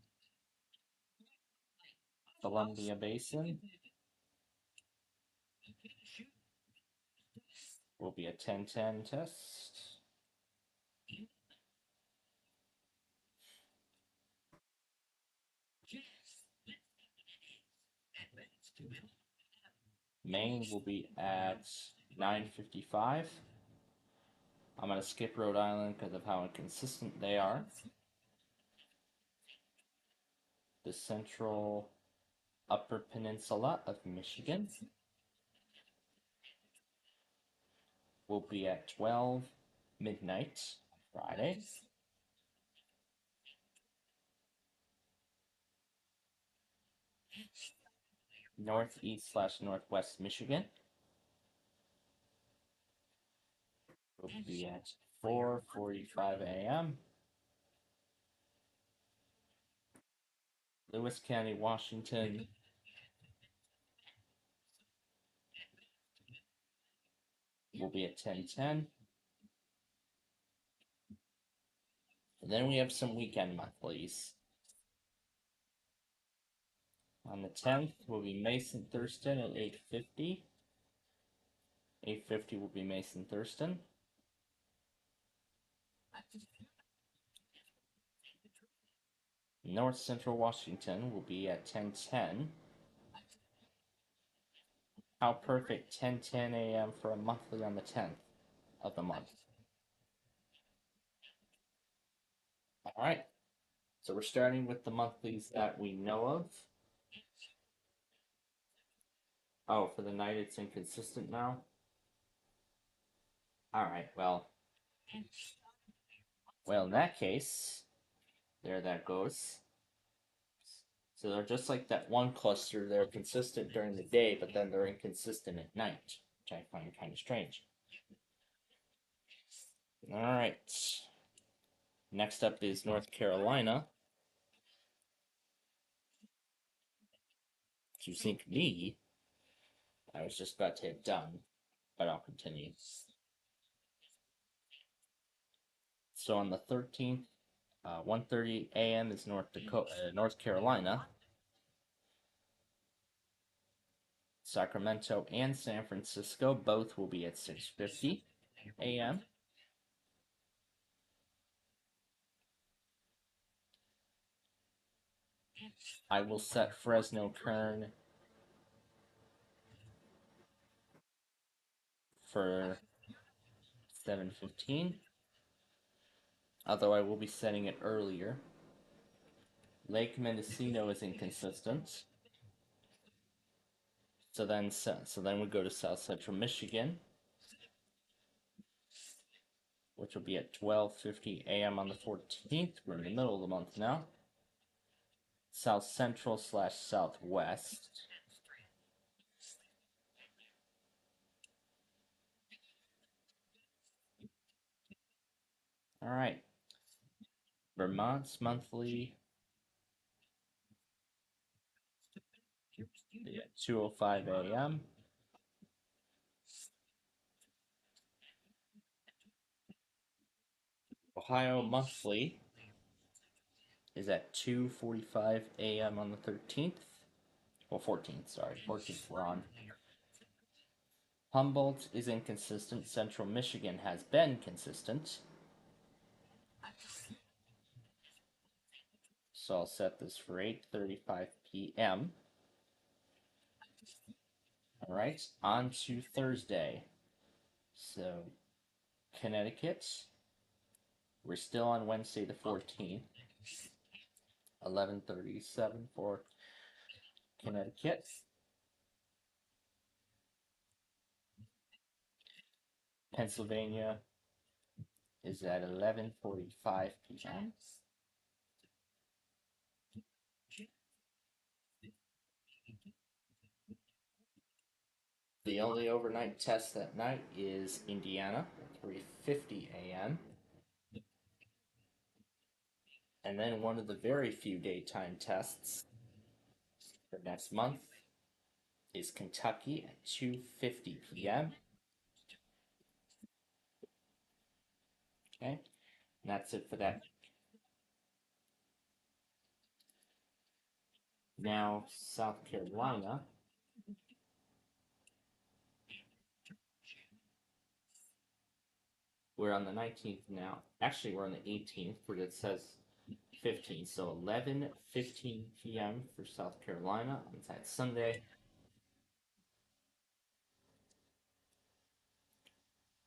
Columbia Basin will be a 10:10 test. Maine will be at 9:55. I'm gonna skip Rhode Island because of how inconsistent they are. The central upper peninsula of Michigan will be at 12 midnight Friday. Northeast/northwest Michigan will be at 4:45 a.m. Lewis County, Washington will be at 10:10. And then we have some weekend monthlies. On the 10th will be Mason Thurston at 8:50. 8:50 will be Mason Thurston. North Central Washington will be at 10:10. How perfect 10:10 a.m. for a monthly on the 10th of the month. All right. So we're starting with the monthlies that we know of. Oh, for the night it's inconsistent now. All right. Well, in that case, there that goes. So they're just like that one cluster. They're consistent during the day, but then they're inconsistent at night, which I find kind of strange. All right. Next up is North Carolina. To sync me, I was just about to hit done, but I'll continue. So on the 13th, 1:30 a.m. is North Carolina. Sacramento and San Francisco both will be at 6:50 a.m. I will set Fresno Kern for 7:15, although I will be setting it earlier. Lake Mendocino is inconsistent. So then we go to South Central Michigan, which will be at 12:50 a.m. on the 14th. We're in the middle of the month now. South Central / Southwest. All right. Vermont's monthly at 2:05 a.m. Ohio monthly is at 2:45 a.m. on the 13th. Well, 14th, sorry. 14th we're on. Humboldt is inconsistent. Central Michigan has been consistent. So I'll set this for 8:35 p.m. All right, on to Thursday. So Connecticut, we're still on Wednesday the 14th. 11:37 for Connecticut. Pennsylvania is at 11:45 p.m. The only overnight test that night is Indiana at 3:50 a.m. And then one of the very few daytime tests for next month is Kentucky at 2:50 p.m. Okay, and that's it for that. Now South Carolina. We're on the 19th now. Actually, we're on the 18th, but it says 15th. So 11:15 p.m. for South Carolina on that Sunday.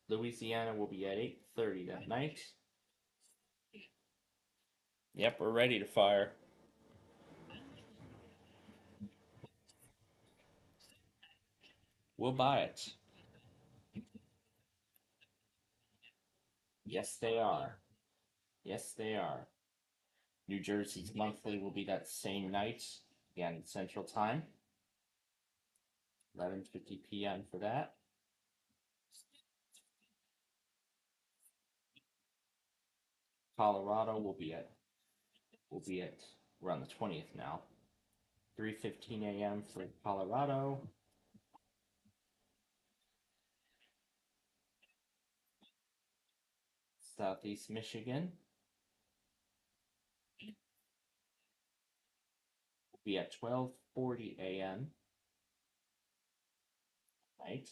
Louisiana will be at 8:30 that night. Yep, we're ready to fire. We'll buy it. Yes, they are. Yes, they are. New Jersey's monthly will be that same night, again, Central Time. 11:50 p.m. for that. Colorado will be at we're on the 20th now. 3:15 a.m. for Colorado. Southeast Michigan will be at 12:40 a.m. Right?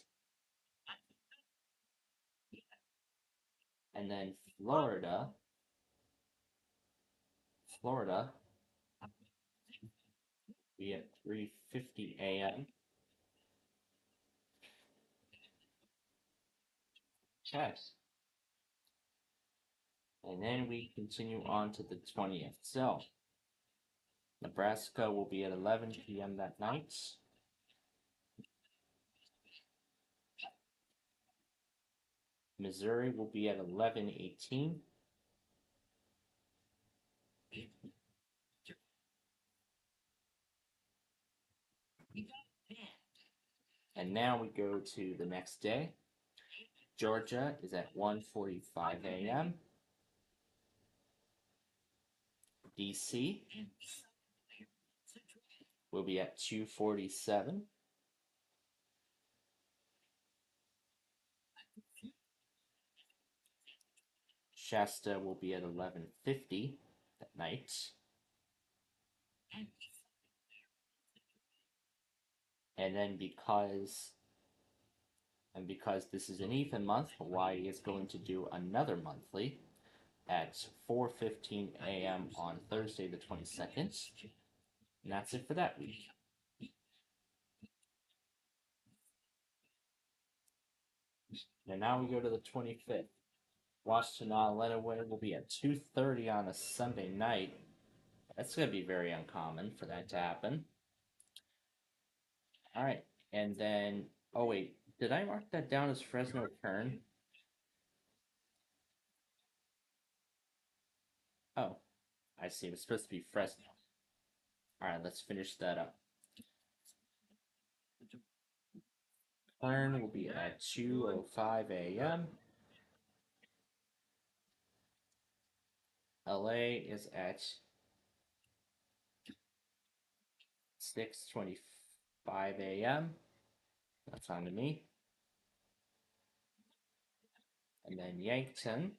And then Florida will be at 3:50 a.m. Okay. And then we continue on to the 20th. So Nebraska will be at 11 p.m. that night. Missouri will be at 11:18. And now we go to the next day. Georgia is at 1:45 a.m. DC will be at 2:47. Shasta will be at 11:50 that night. And then because this is an even month, Hawaii is going to do another monthly at 4:15 a.m. on Thursday the 22nd. And that's it for that week. And now we go to the 25th. Washtenaw Lenawee will be at 2:30 on a Sunday night. That's going to be very uncommon for that to happen. All right. And then, oh wait, did I mark that down as Fresno Kern? Oh, I see. It was supposed to be Fresno. All right, let's finish that up. Kern will be at 2:05 a.m. LA is at 6:25 a.m. That's on to me. And then Yankton,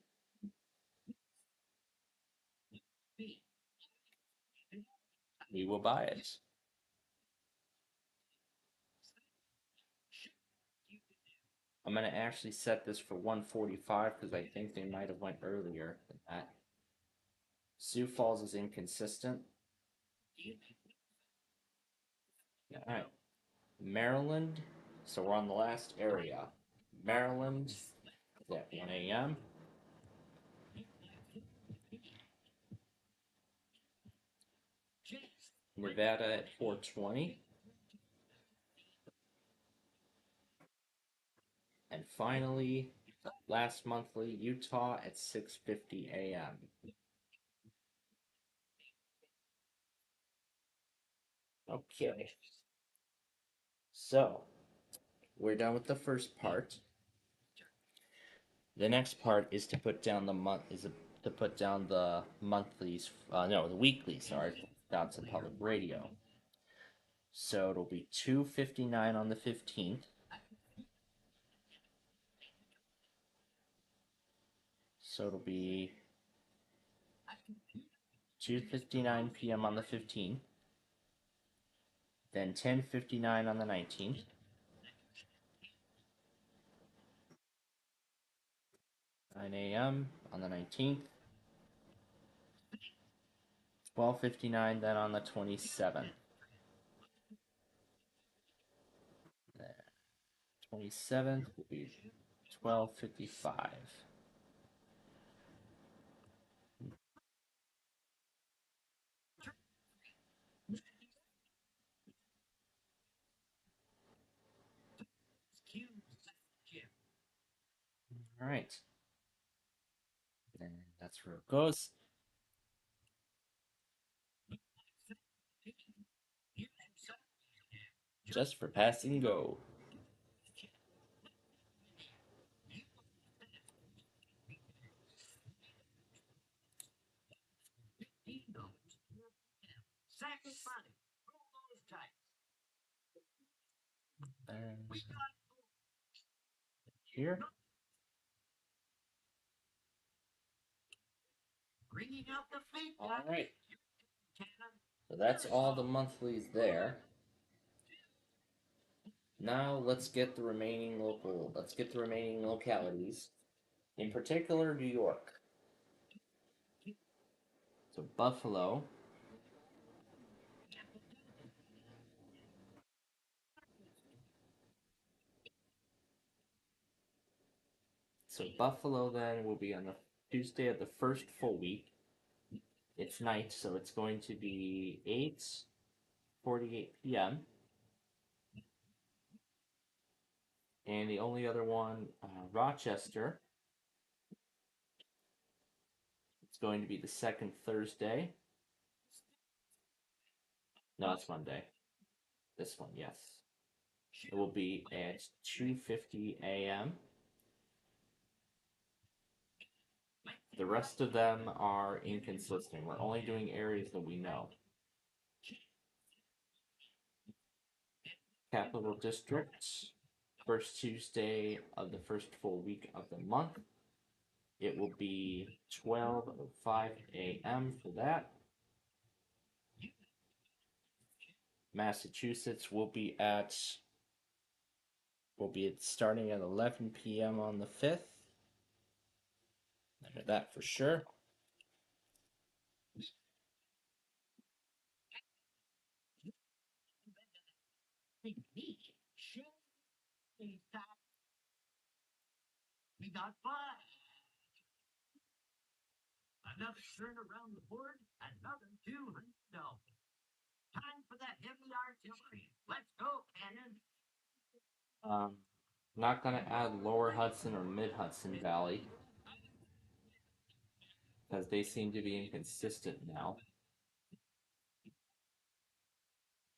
we will buy it. I'm gonna actually set this for 1:45 because I think they might have went earlier than that. Sioux Falls is inconsistent. Yeah, all right. Maryland. So we're on the last area. Maryland is at 1 a.m. Nevada at 4:20. And finally, last monthly, Utah at 6:50 a.m. Okay. So we're done with the first part. The next part is to put down the month is to put down the monthlies. No, the weekly. Sorry, down to public radio. So it'll be 2:59 on the 15th. So it'll be 2:59 p.m. on the 15th. Then 10:59 on the 19th. 9 a.m. on the 19th. 12:59 then on the 27th. 27th will be 12:55. All right. And that's where it goes. Just for passing go. There's here. All right. So that's all the monthlies there. Now let's get the remaining localities. In particular, New York. So Buffalo. So Buffalo then will be on the Tuesday of the first full week. It's night, so it's going to be 8:48 p.m. And the only other one, Rochester, it's going to be the second Thursday. No, it's Monday. This one, yes. It will be at 2:50 a.m. The rest of them are inconsistent. We're only doing areas that we know. Capital District, first Tuesday of the first full week of the month. It will be 12:05 a.m. for that. Massachusetts will be starting at 11 p.m. on the 5th. I know that for sure. We got 5. Another turn around the board, another $200. Time for that heavy artillery. Let's go, Cannon. Not gonna add Lower Hudson or Mid Hudson Valley because they seem to be inconsistent now.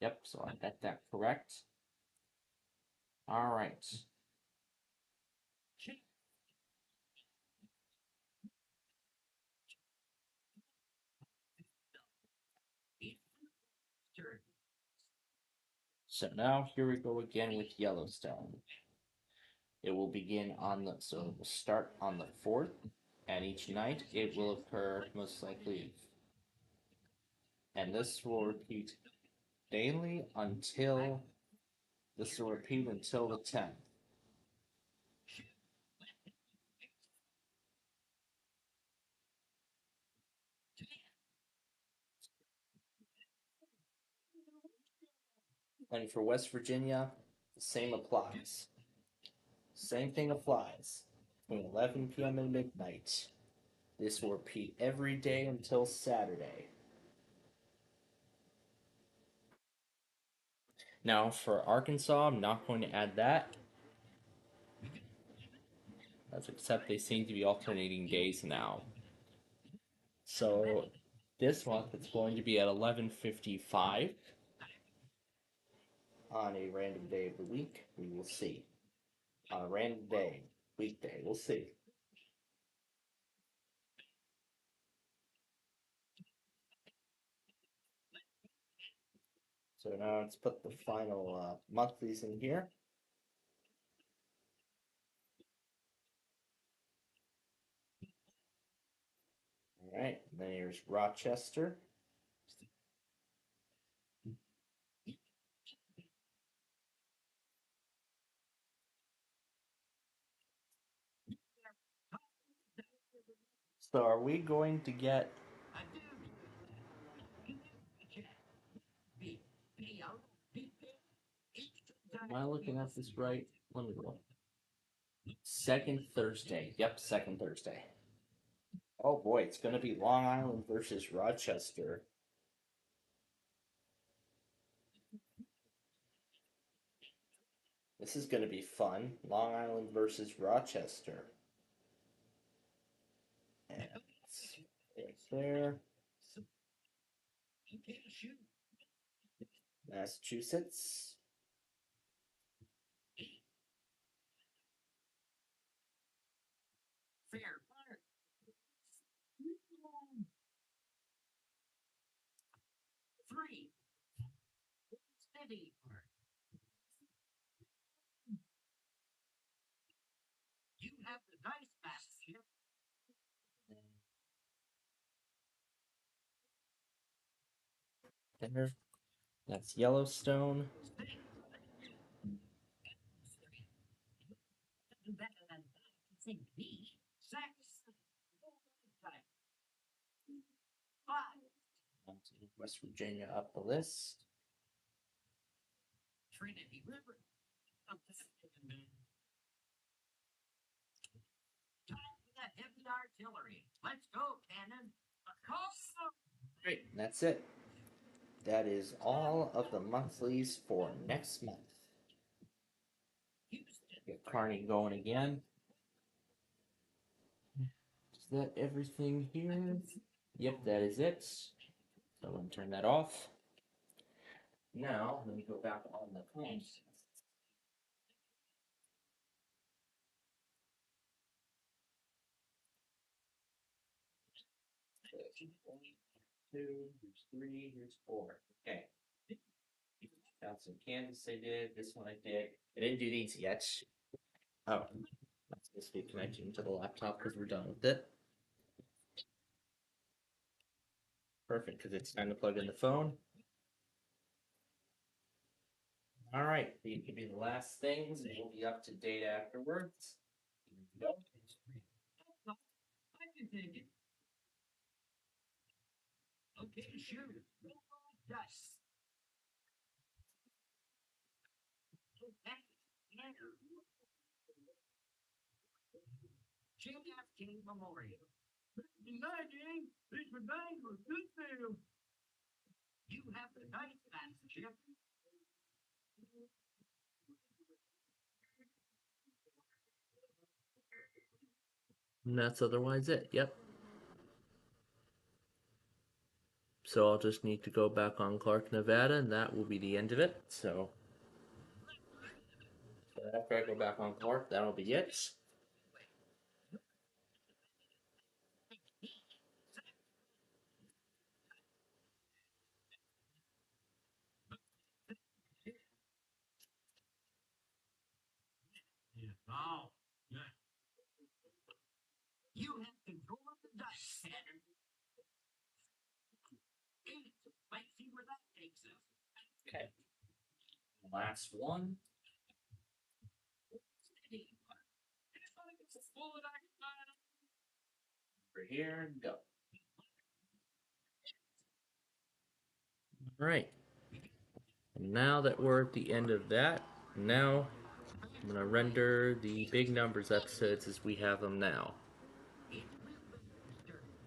Yep, so I got that correct. All right. So now here we go again with Yellowstone. It will begin on the, so it will start on the 4th, and each night it will occur most likely, and this will repeat daily until, this will repeat until the 10th. And for West Virginia, the same applies. Same thing applies. Between 11 p.m. and midnight. This will repeat every day until Saturday. Now for Arkansas, I'm not going to add that. That's except they seem to be alternating days now. So this month it's going to be at 11:55 on a random day of the week. We will see. On a random day, weekday, we'll see. So now let's put the final monthlies in here. All right, and then here's Rochester. So are we going to get? Am I looking at this right? Let me look. Second Thursday. Yep, second Thursday. Oh boy, it's going to be Long Island versus Rochester. This is going to be fun. Long Island versus Rochester. And right there. Massachusetts. Fair. 3. Steady. You have the dice basket. There. That's Yellowstone. West Virginia up the list. Trinity River. Time for that heavy artillery. Let's go, Cannon. Great, and that's it. That is all of the monthlies for next month. Get Carney going again. Is that everything here? Yep, that is it. So I'm going to turn that off. Now, let me go back on the phones. Two, here's 3, here's 4. Okay. Got some Kansas I did, this one I did. I didn't do these yet. Oh, that's supposed to be connecting to the laptop because we're done with it. Perfect, because it's time to plug in the phone. All right, these can be the last things, and we'll be up to date afterwards. Here we go. I can take it. Okay, shoot. Dice. And that's otherwise it. Yep. So I'll just need to go back on Clark, Nevada, and that will be the end of it. So after I go back on Clark, that'll be it. Okay. Last one. Over here and go. All right. And now that we're at the end of that, now I'm going to render the big numbers episodes as we have them now.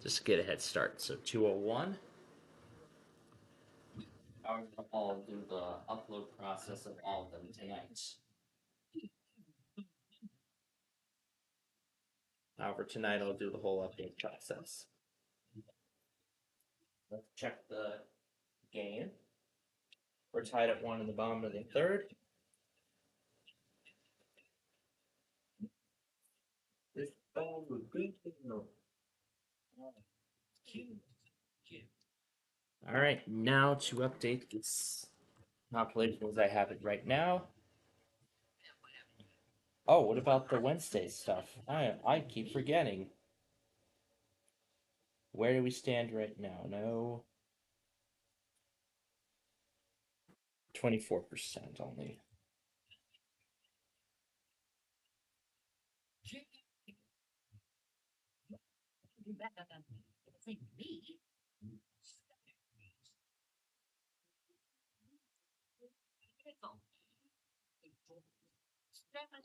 Just to get a head start. So 201. I'll do the upload process of all of them tonight. However, tonight I'll do the whole update process. Let's check the game. We're tied at 1 in the bottom of the third. This ball was good. All right, now to update this compilation as I have it right now. Oh, what about the Wednesday stuff? I keep forgetting. Where do we stand right now? No. 24% only.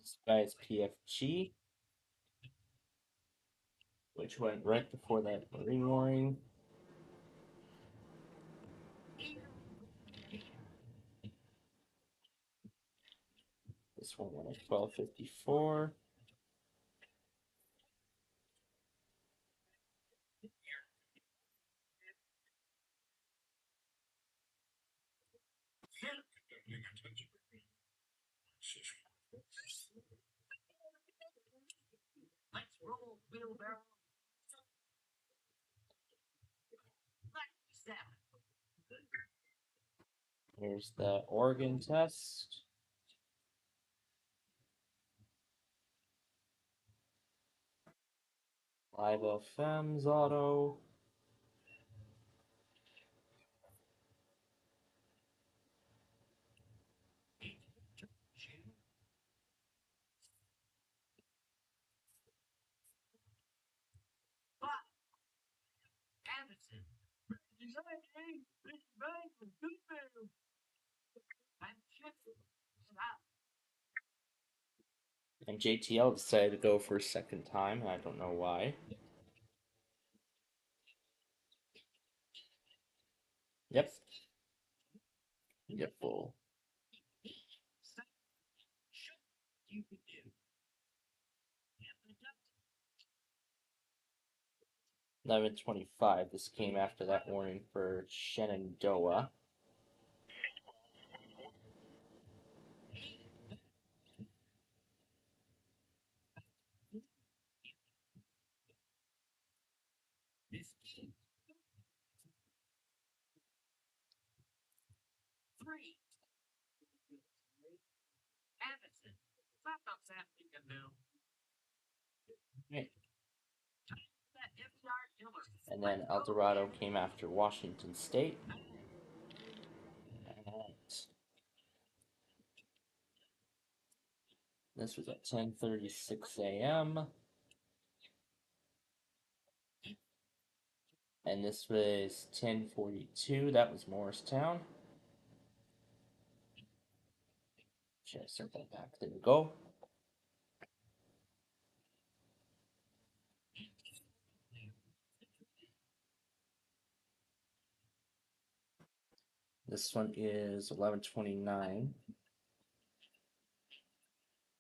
This guy is PFG, which went right before that Marine Warring. This one went at 1254. Here's the Oregon test. Live FM's auto. And JTL decided to go for a second time. I don't know why. Yep. Yep, full. 1125. This came after that warning for Shenandoah. Right. And then El Dorado came after Washington State. And this was at 10:36 a.m. And this was 10:42. That was Morristown. Should I circle back? There we go. This one is 1129.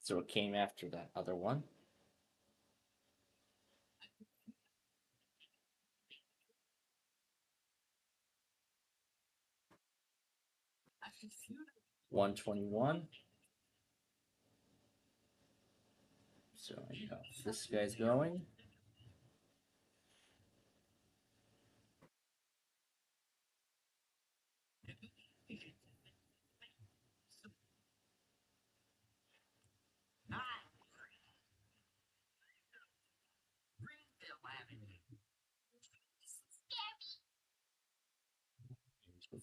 So it came after that other one. $121. So this guy's going.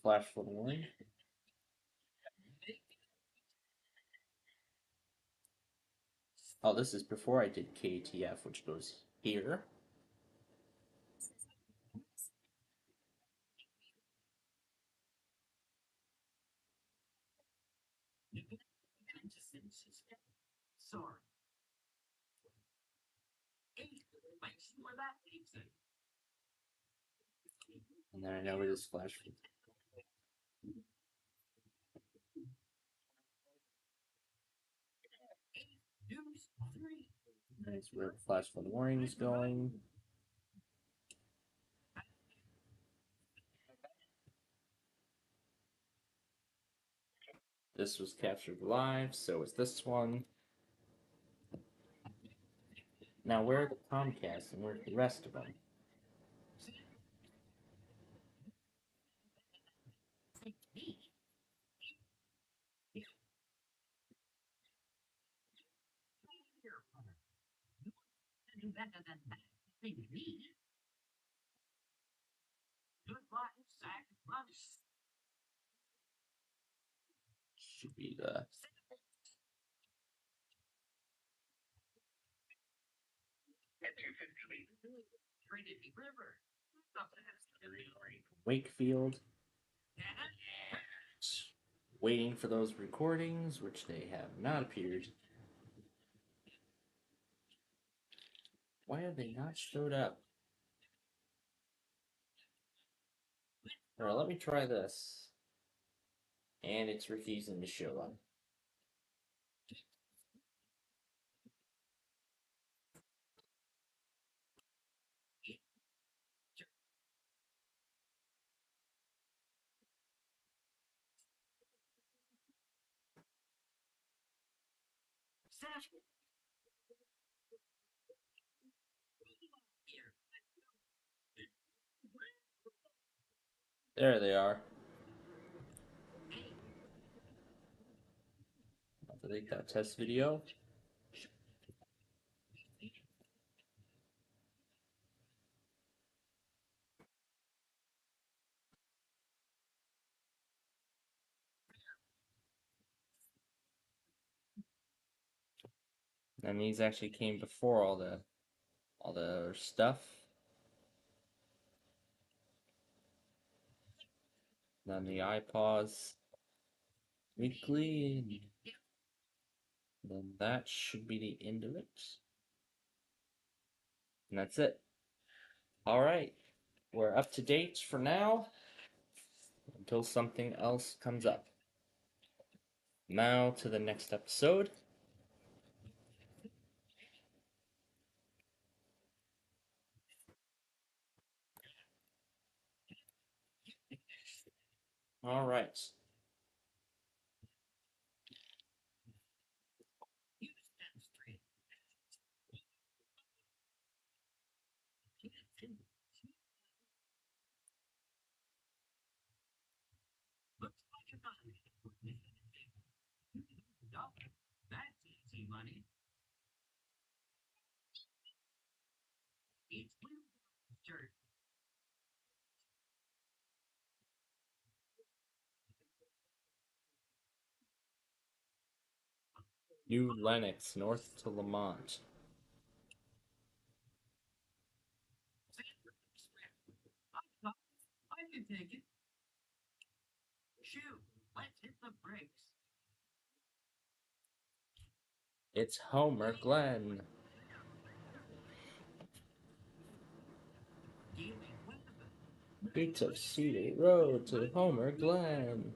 Flash for the warning. Oh, this is before I did KTF, which goes here. And then I know where this flash. Nice, where the flash for the warning is going. This was captured live, so is this one. Now, where are the Comcast and where's the rest of them? Should be the. Wakefield. Waiting for those recordings, which they have not appeared. Why have they not showed up? Alright, let me try this. And it's refusing to show up. There they are. I'll delete that test video. And these actually came before all the other stuff. Then the iPause weekly. Then that should be the end of it. And that's it. Alright. We're up to date for now. Until something else comes up. Now to the next episode. Alright. New Lenox, north to Lamont. It's Homer Glenn. Beats of Cedar Road to Homer Glen.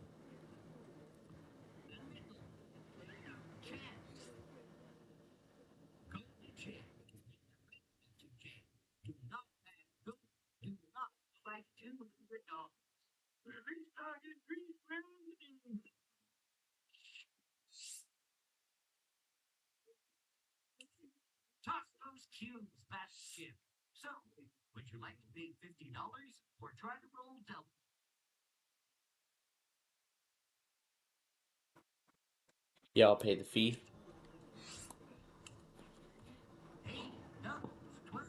Toss those cubes, fast ship. So, would you like to pay $50 or try to roll double? Yeah, I'll pay the fee. Hey, doubles, 12.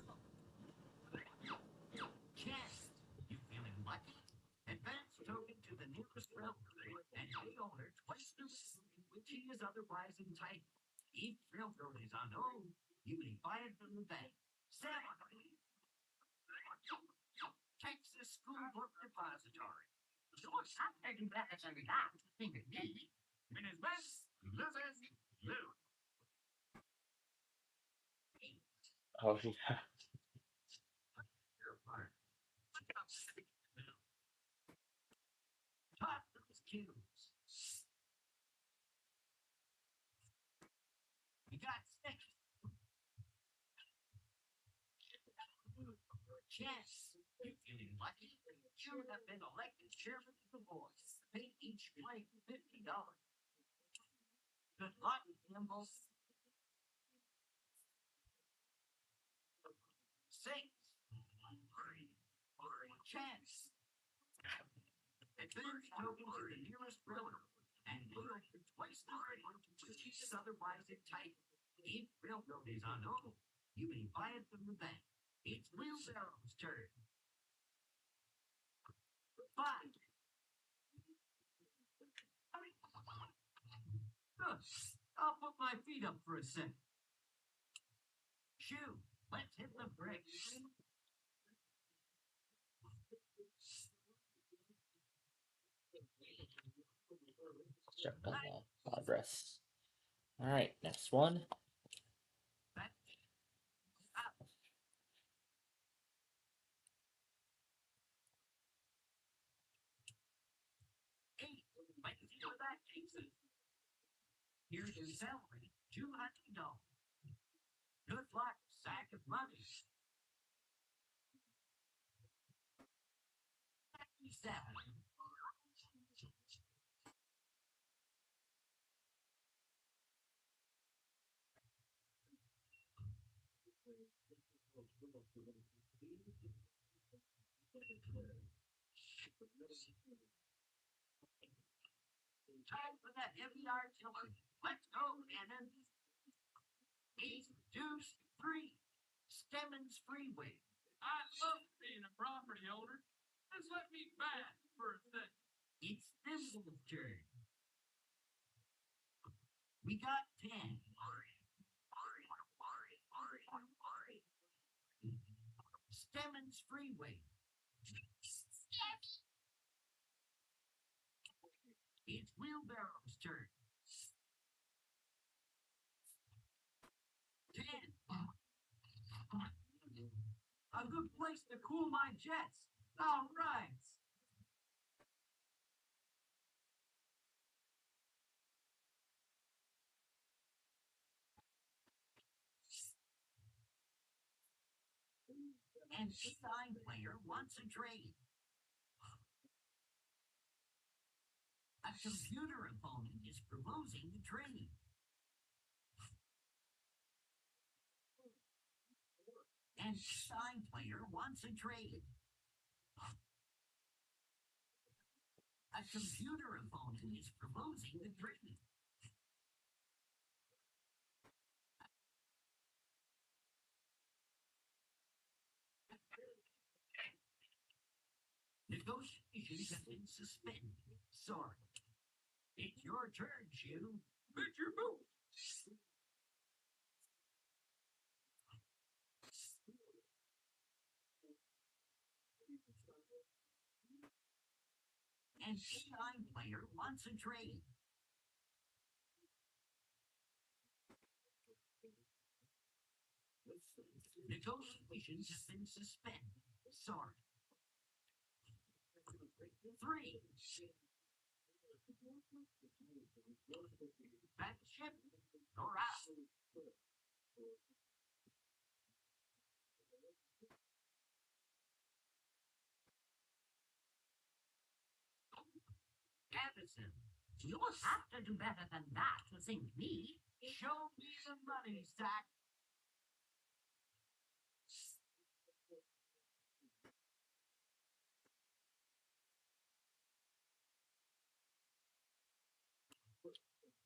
Chance. You feeling lucky? Advance token to the nearest railroad and pay owner twice the risk which he is otherwise entitled. If railroad is unknown, you may buy it from the bank. 7. Texas School Book Depository. I'm taking that every time. When his best loses, lose. Oh, yeah. Top those cubes. We got 6. Chess. You feeling lucky? You have been elected chairman of the board. Pay each player $50. Good luck, Nimble. 6. Chance. Advance token to the nearest railroad and railroad twice the rate which is otherwise entitled. If railroad is unknown, you may buy it from the bank. It's Wheelbarrow's turn. 5. I'll put my feet up for a second. Shoo, let's hit the brakes. Start on the progress. Alright, next one. Hey, let's see where that takes us. Here's your salary, $200. Good luck, sack of money. 7. Time for that heavy artillery. Let's go, cannon. 8, deuce, 3. Stemmons Freeway. I love being a property owner. Just let me back for a second. It's Thimble's turn. We got 10. Stemmons Freeway. It's Wheelbarrow's turn. 10. A good place to cool my jets. All right. And side player wants a trade. A computer opponent is proposing the trade. And side player wants a trade. A computer opponent is proposing the trade. Negotiations have been suspended. Sorry. It's your turn, Shu. Put your boot. And side player wants a trade. Negotiations have been suspended. Sorry. 3. Battleship, you're out. Anderson, you have to do better than that to sink me. Show me the money sack.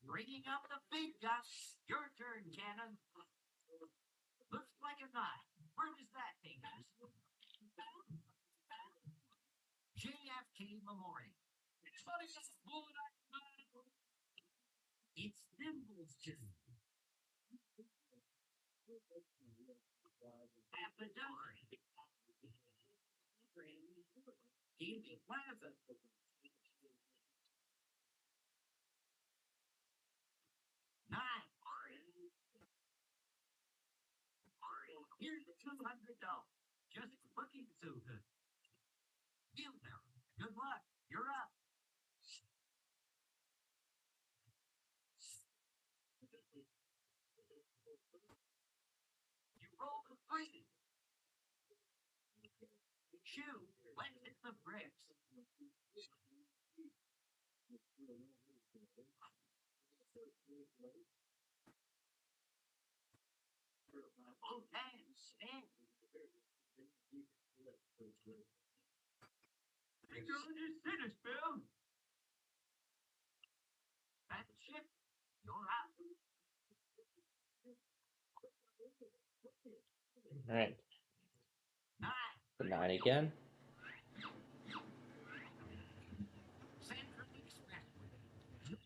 Bringing up the big guns. Your turn, Cannon. Looks like a knife. Where does that take us? JFK Memorial. It's funny just a bullet I can buy. It's Thimble's turn. Half a dozen. Davy Plaza. 9. Here's $200. Just looking so good. Gilder, good luck. You're up. You roll the 3. Shoot, let's hit the bricks. Both hands, stand. You're just finished, Bill. Battleship, you're out. All right. 9. The 9 again. Central Expressway. You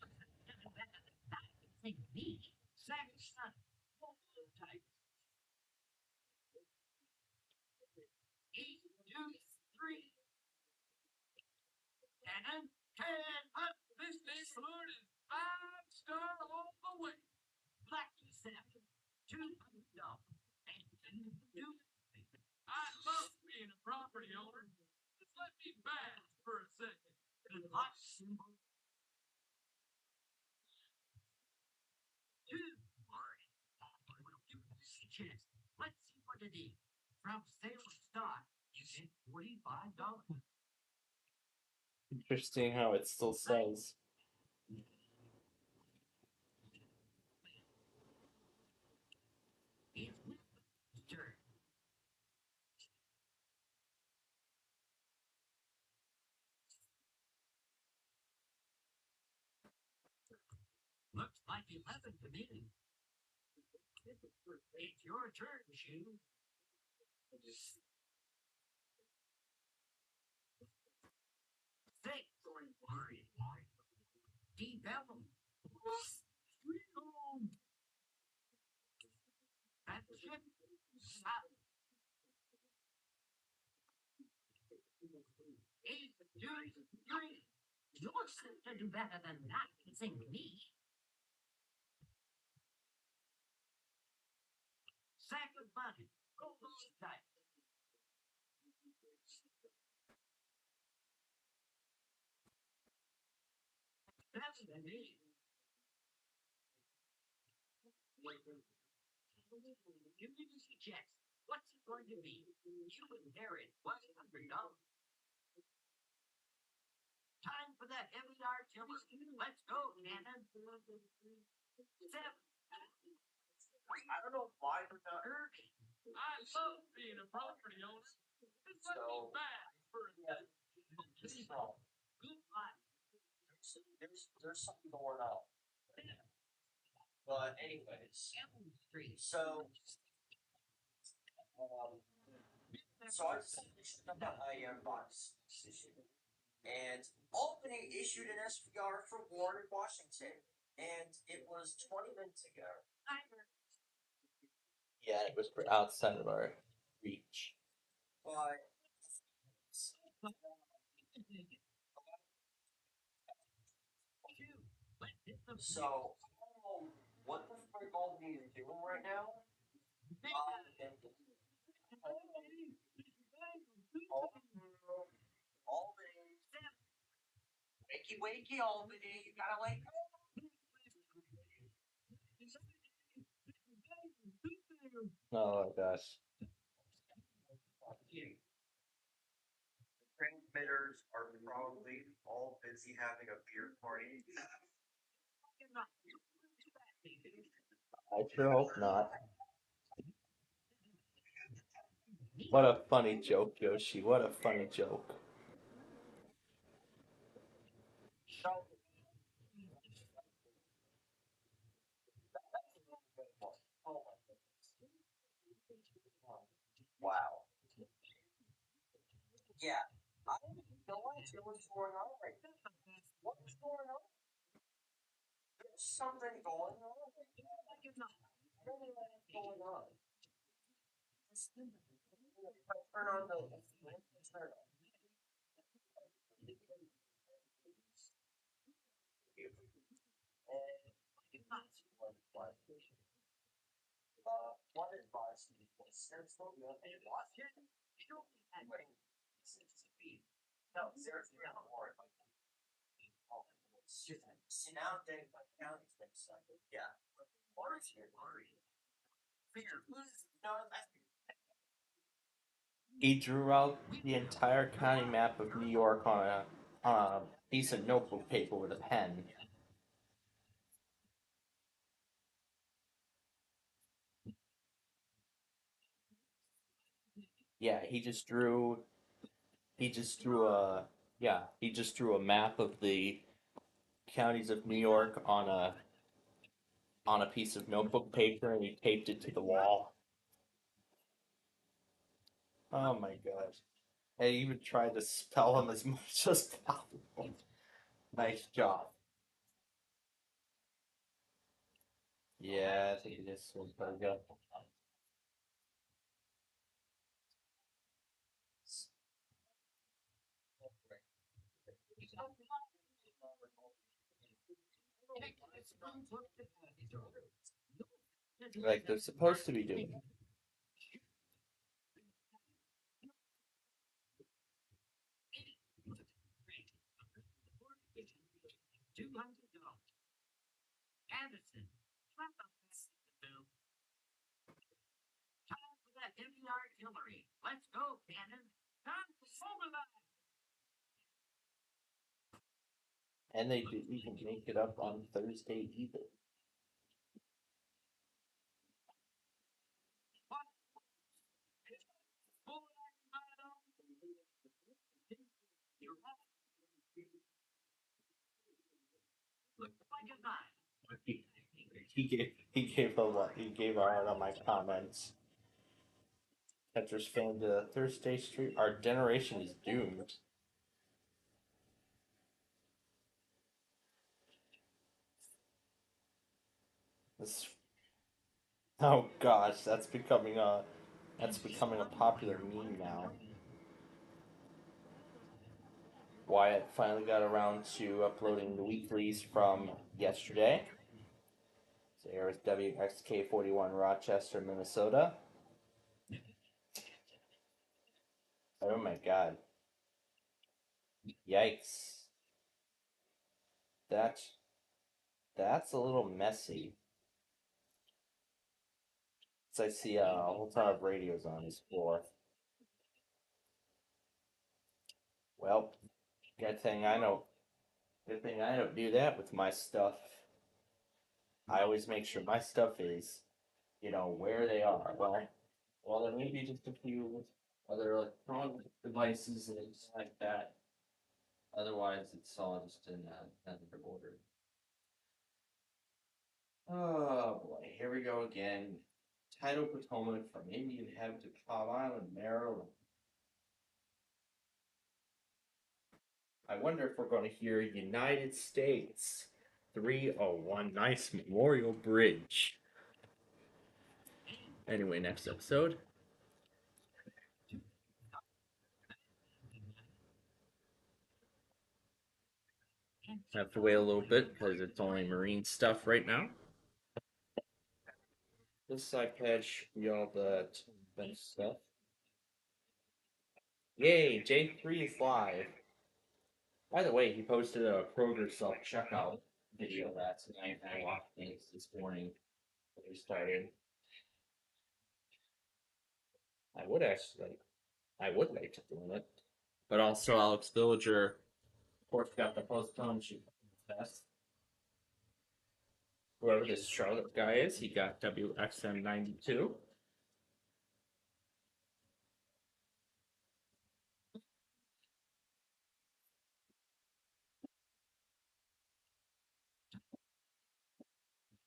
doesn't better than that. Think me. Second son. Type. 8, 2, 3. Cannon, 10 up. This neighborhood is 5-star all the way. Blackie 7, $200. And do I love being a property owner. Just let me bask for a second. The hot symbol. 2. Give this a chance. Let's see what it is. From sale stock, you get $45. Interesting how it still says. It's turn. Looks like 11 to me. It's your turn, Shoe. 6. Develop. Sweet home. Battleship. Stop. 8, 2, 3. You're set to do better than that. It's in me. Sack of money. Roll those dice. That's the need. You need to suggest. What's it going to be? You inherit $100. Time for that heavy artillery. Let's go, Cannon. 7. I don't know why we're not. I love being a property owner. Just let me back for a second. So, Good luck. there's something going on. But anyways, Elm Street. so I finished up my box decision, and Albany issued an SPR for Warren, Washington, and it was 20 minutes ago. Yeah, it was outside of our reach. But so I don't know what the frick Albany is doing right now. Albany, wakey wakey, Albany, you gotta wake up. Oh gosh. Transmitters are probably all busy having a beer party. I sure hope not. What a funny joke, Yoshi. What a funny joke. Wow. Yeah. I have no idea what's going on right now. What's going on? There's something going on. I don't know what's going on. Turn on the turn on. What advice do you give? Seriously, you have any advice? No, seriously, I'm worried. See, now I'm getting my county's mixed up. Yeah. What is your worry? Fear. No, that's He drew out the entire county map of New York on a piece of notebook paper with a pen. Yeah, he just drew a map of the counties of New York on a piece of notebook paper and he taped it to the wall. Oh my gosh. I even tried to spell them as much as possible. Nice job. Yeah, I think this was pretty good. Like they're supposed to be doing. And they didn't even make it up on Thursday either. He, he gave out on my comments. Tetris fan to Thursday Street. Our generation is doomed. This, oh gosh, that's becoming a popular meme now. Wyatt finally got around to uploading the weeklies from yesterday. So here's WXK41 Rochester, Minnesota. Oh my god. Yikes. That's that's a little messy. So I see a whole ton of radios on his floor. Well, good thing I know. Good thing I don't do that with my stuff. I always make sure my stuff is, where they are. Well, there may be just a few other electronic devices and things like that. Otherwise, it's all just in another order. Oh boy, here we go again. Tidal Potomac from Indian Head to Cobb Island, Maryland. I wonder if we're going to hear United States 301. Nice Memorial Bridge. Anyway, next episode. Have to wait a little bit because it's only marine stuff right now. This iPad should be all that bench stuff. Yay, J3 is live. By the way, he posted a Kroger self checkout video last night. I watched things this morning when we started. I would actually, I would like to do it. But also, Alex Villager, of course, got the postponed shoot test. Whoever this Charlotte guy is, he got WXM92.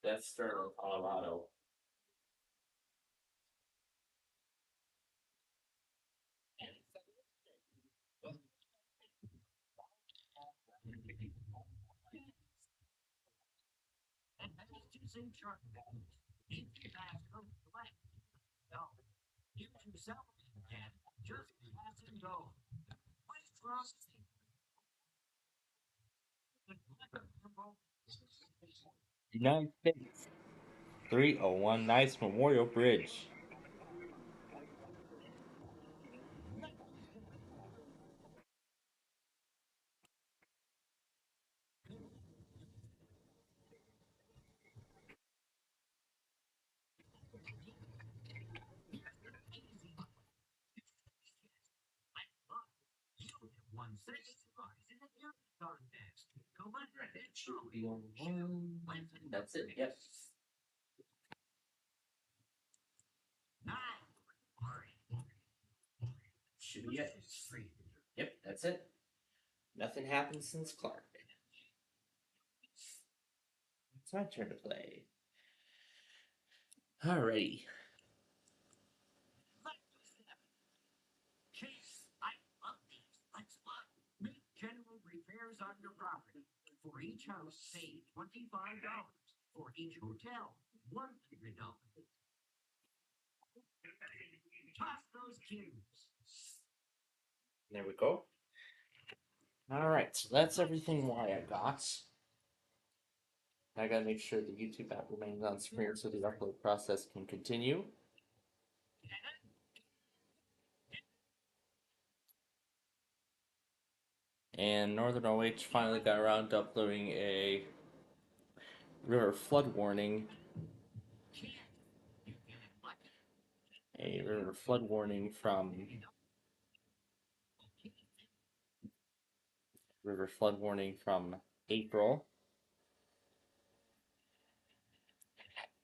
That's Sterling, Colorado. United States 301 Nice Memorial Bridge. That's it, yep. Should be it. Yep, that's it. Nothing happened since Clark. It's my turn to play. Alrighty. There we go. Alright, so that's everything I got. I gotta make sure the YouTube app remains on screen so the upload process can continue. And Northern OH finally got around to uploading a river flood warning. A river flood warning from April.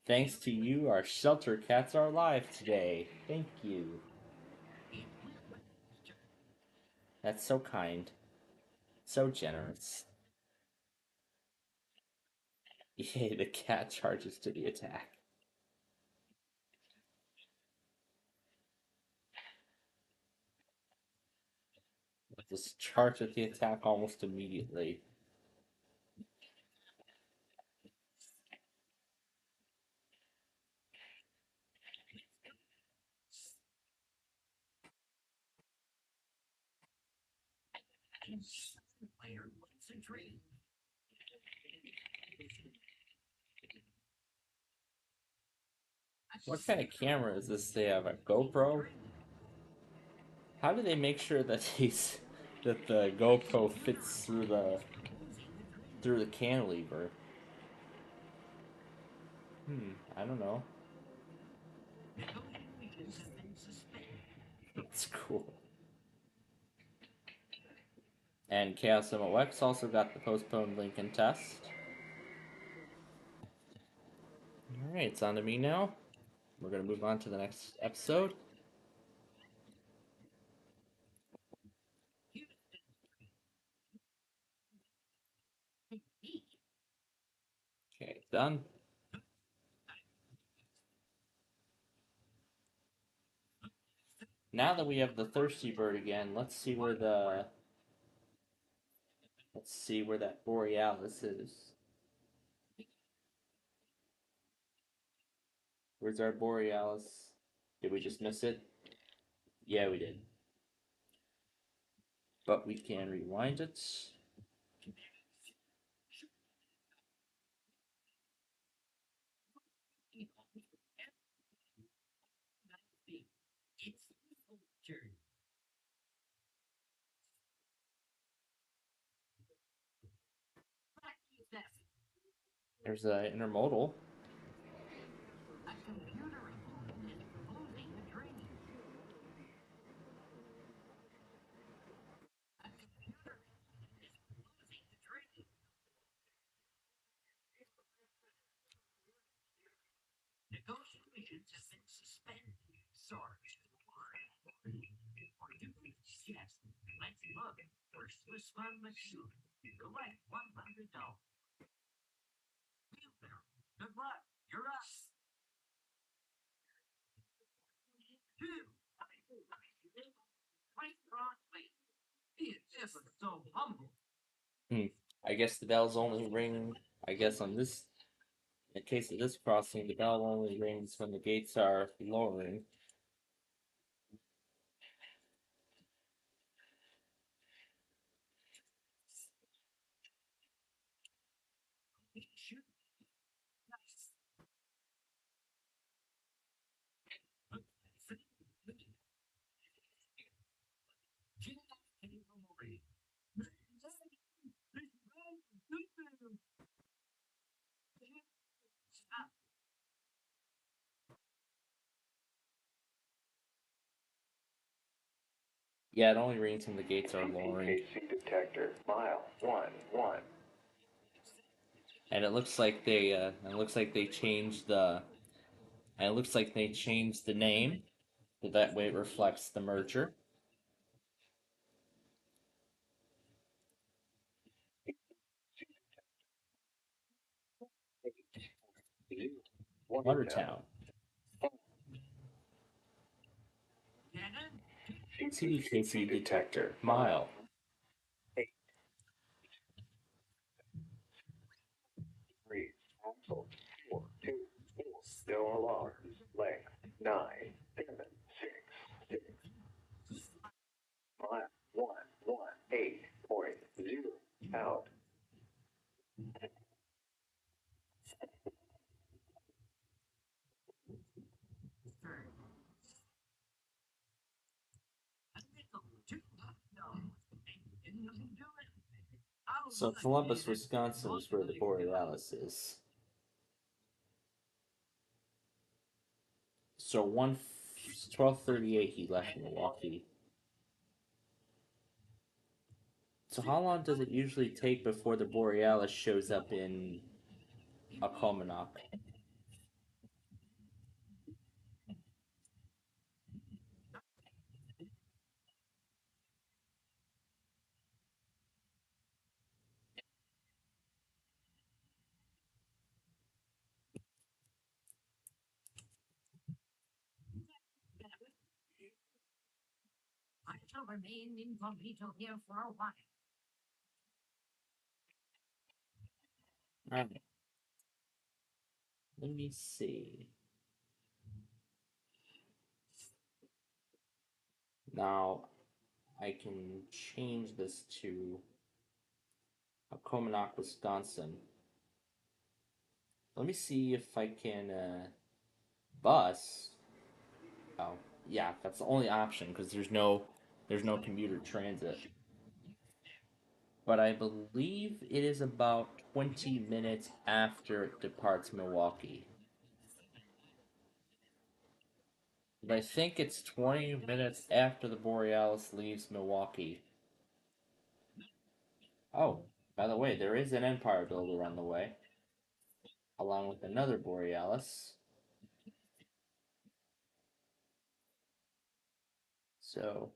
Thanks to you, our shelter cats are alive today. Thank you. That's so kind. So generous. Yay, the cat charges to the attack. Just charge at the attack almost immediately. What kind of camera is this? They have a GoPro? How do they make sure that the GoPro fits through the cantilever? I don't know. It's cool. And Chaos MOX also got the postponed Lincoln test. Alright, it's on to me now. We're going to move on to the next episode. Okay, done. Now that we have the thirsty bird again, let's see where that Borealis is. Where's our Borealis? Did we just miss it? Yeah, we did. But we can rewind it. There's the intermodal. Hmm. I guess the bells only ring. I guess on this, in the case of this crossing, the bell only rings when the gates are lowering. Yeah, it only rings when the gates are lowering. SPCPlainfield detector, mile 1-1. And it looks like they changed the name, so that way it reflects the merger. Watertown. CDKC detector, mile. 8-3, axle 4-2-4, no alarms, length 9-7-6-6, mile 118.0, out. So Columbus, Wisconsin is where the Borealis is. So 12:38 he left Milwaukee. So how long does it usually take before the Borealis shows up in Alcomanak? I shall remain incognito here for a while. Alright, let me see. Now I can change this to Alcomanak, Wisconsin. Let me see if I can bus. Oh, yeah, that's the only option because there's no commuter transit. But I believe it is about 20 minutes after it departs Milwaukee. But I think it's 20 minutes after the Borealis leaves Milwaukee. Oh, by the way, there is an Empire Builder on the way, along with another Borealis. So,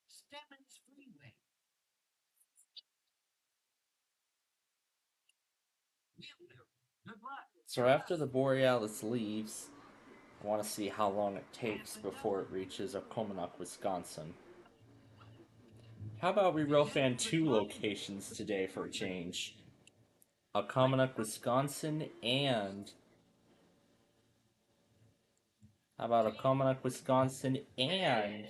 Stemmons Freeway. Good luck. so after the Borealis leaves, I want to see how long it takes before it reaches Occomannock, Wisconsin. How about we fan two locations today for a change? Occomannock, Wisconsin, and how about Occomannock, Wisconsin, and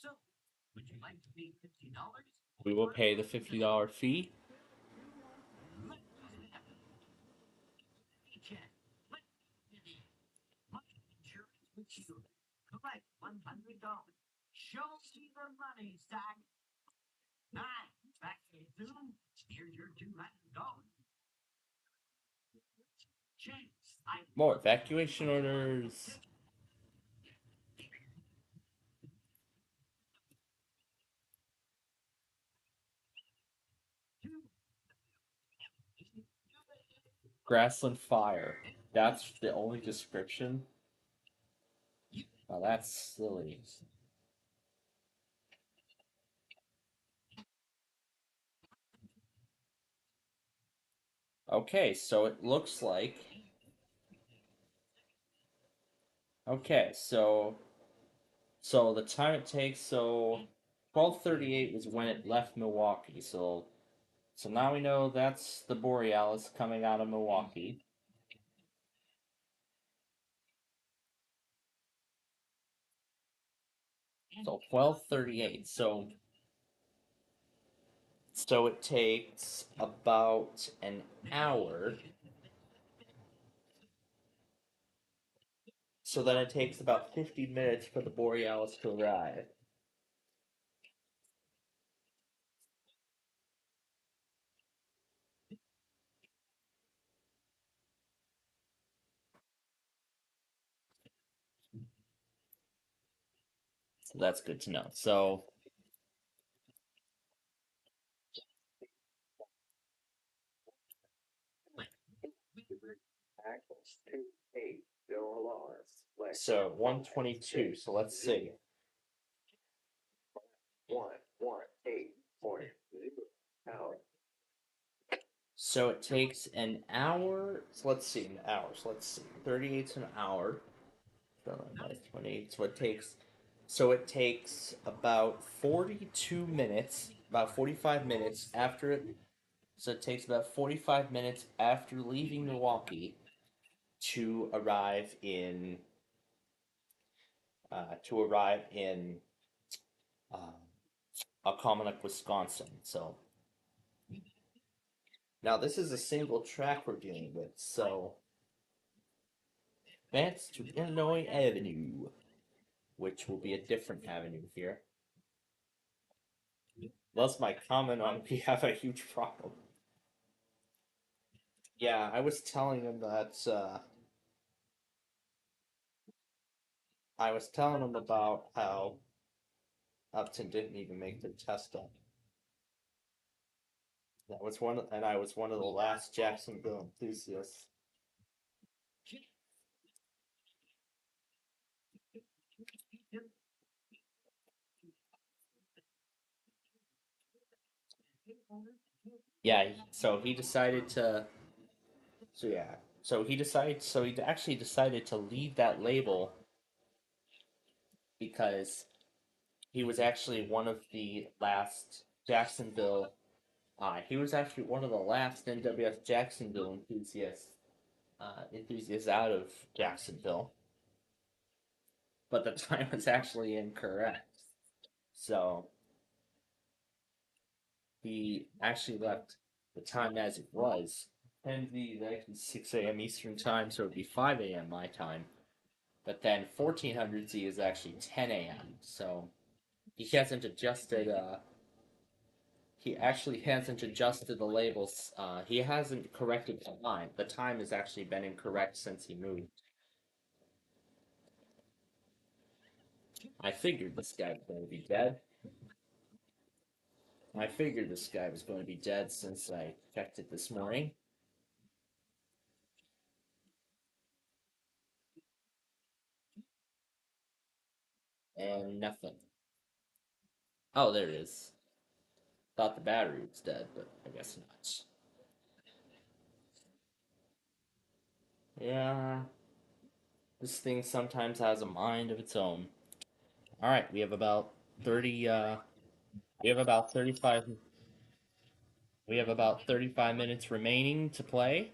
So, would you like to pay $50? we will pay the $50 fee. Collect $100. Show me the money, Stack. Back to you. Here's your $200. Chase. More evacuation orders. Grassland fire. That's the only description. Oh, that's silly. Okay, so it looks like. Okay, so the time it takes, so 12:38 was when it left Milwaukee. So now we know that's the Borealis coming out of Milwaukee. So 12:38. So it takes about an hour. So then it takes about 50 minutes for the Borealis to arrive. So that's good to know. So Axles 2-8, still alarms. Length so 122. So let's see. 118.0 out. So it takes an hour. So let's see, an hour. So let's see. 38's an hour. Divided by 20. So it takes about 42 minutes, about 45 minutes after it. So it takes about 45 minutes after leaving Milwaukee to arrive in to arrive in Alcomanuck, Wisconsin. So now this is a single track we're dealing with. So advance to Illinois Avenue, which will be a different avenue here. That's my comment on we have a huge problem. Yeah, I was telling him that I was telling him about how Upton didn't even make the test up. And I was one of the last Jacksonville enthusiasts. Yeah, so he decided to. So yeah, so he actually decided to leave that label because he was actually one of the last Jacksonville. He was actually one of the last NWS Jacksonville enthusiasts out of Jacksonville, but the time was actually incorrect. So he actually left the time as it was. And the 6 a.m. Eastern time, so it would be 5 a.m. my time. But then 1400 Z is actually 10 a.m. So he hasn't adjusted. He actually hasn't adjusted the labels. He hasn't corrected the time. The time has actually been incorrect since he moved. I figured this guy was going to be dead. I figured this guy was going to be dead since I checked it this morning. And nothing. Oh, there it is. Thought the battery was dead, but I guess not. Yeah. This thing sometimes has a mind of its own. Alright, we have about 30, we have about 35, we have about 35 minutes remaining to play.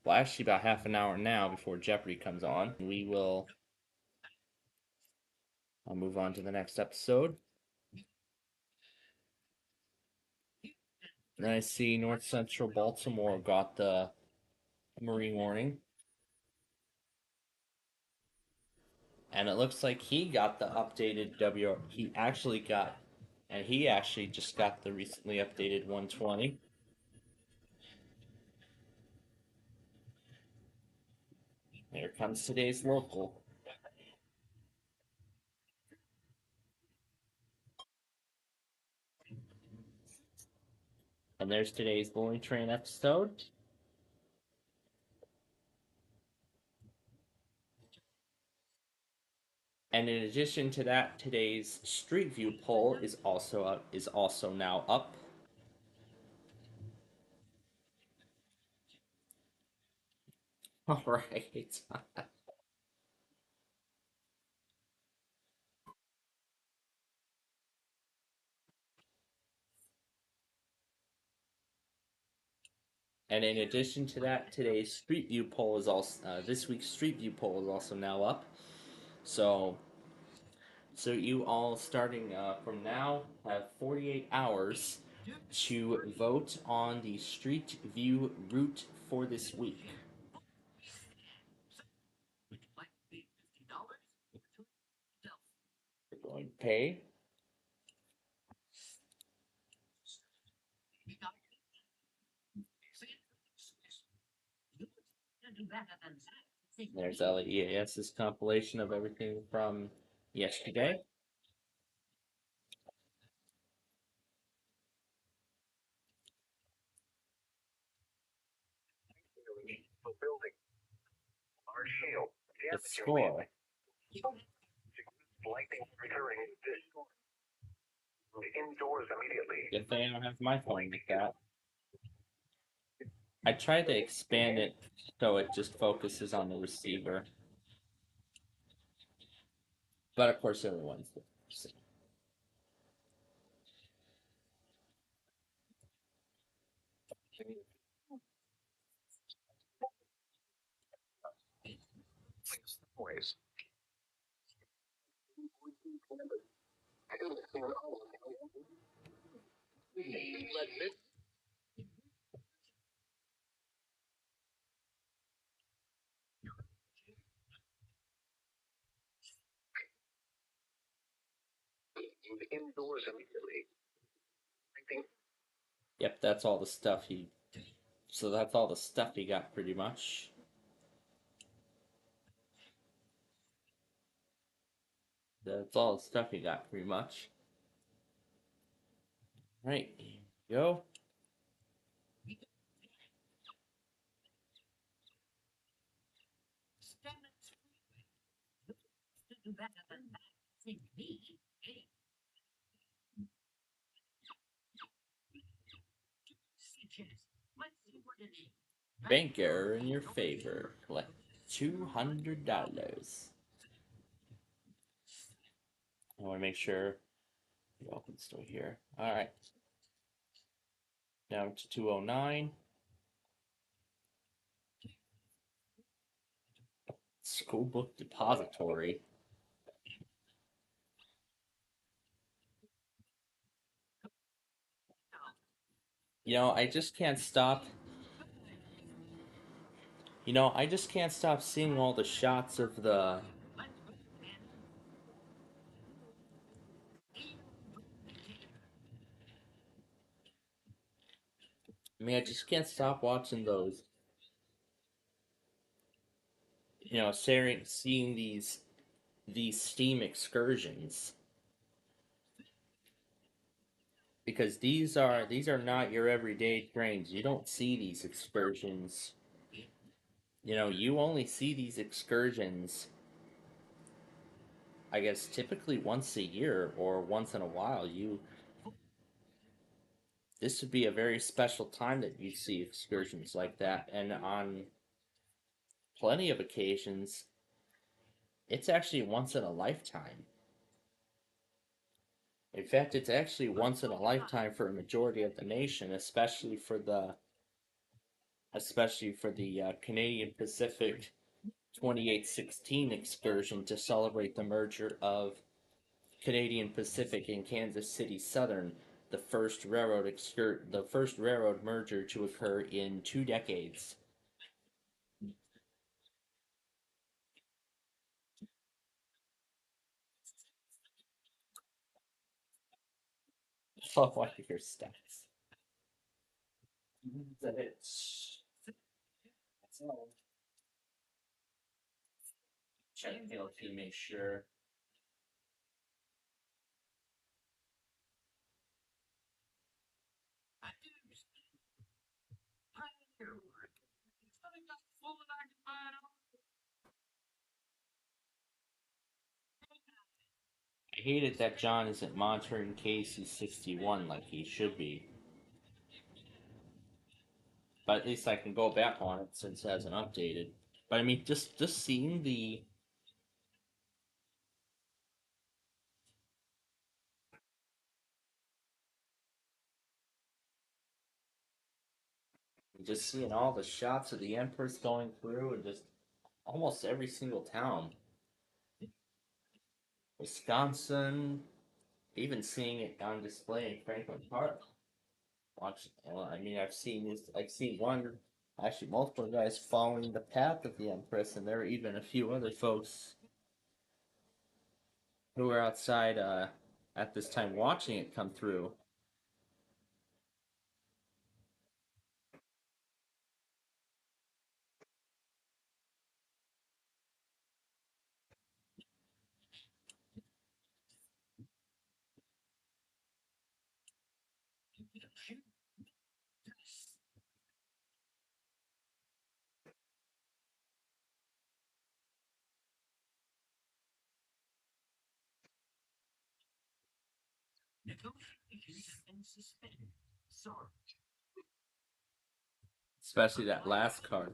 Well, actually about half an hour now before Jeopardy comes on. I'll move on to the next episode. And I see North Central Baltimore got the marine warning. And it looks like he got the updated WR. He actually just got the recently updated 120. Here comes today's local. And there's today's bowling train episode. And in addition to that, today's Street View poll is also now up. All right. And in addition to that, today's Street View poll is also this week's Street View poll is also now up. So, so you all starting from now have 48 hours to vote on the Street View route for this week. We're going to pay. There's LEAS's compilation of everything from yesterday. The score. Indoors immediately. Good thing I don't have my phone like that. I tried to expand it so it just focuses on the receiver. But of course, everyone's the same. Indoors immediately. Yep, that's all the stuff he. So that's all the stuff he got pretty much. That's all the stuff he got pretty much. Right, here we go. Bank error in your favor. Collect $200. I want to make sure the open's still here. All right. Down to 209. School book depository. I just can't stop. I just can't stop seeing all the shots of the. I just can't stop watching those. Seeing these steam excursions because these are not your everyday trains. You don't see these excursions. You only see these excursions, I guess, typically once a year or once in a while. This would be a very special time that you see excursions like that, and on plenty of occasions, it's actually once in a lifetime. In fact, it's actually once in a lifetime for a majority of the nation, especially for the Canadian Pacific 2816 excursion to celebrate the merger of Canadian Pacific and Kansas City Southern, the first railroad merger to occur in 2 decades. Oh, I hear stats. That's all. Check the to make sure. I hate it that John isn't monitoring Casey 61 like he should be. But at least I can go back on it since it hasn't updated. But I mean, just seeing the just seeing all the shots of the Empress going through and just almost every single town. Wisconsin, even seeing it on display in Franklin Park. Watch. Well, I mean, I've seen this. I've seen one, actually, multiple guys following the path of the Empress, and there were even a few other folks who were outside at this time watching it come through. Especially that last card.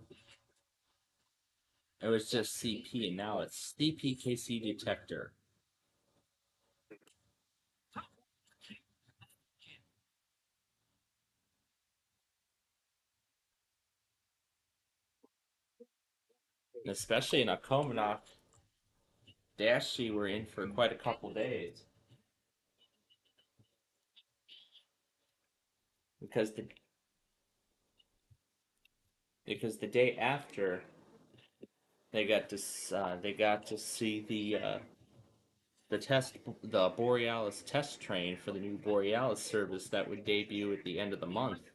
It was just CP, and now it's CPKC detector. And especially in a Komanok Dashi, we're in for quite a couple days. Because the day after they got to see the Borealis test train for the new Borealis service that would debut at the end of the month.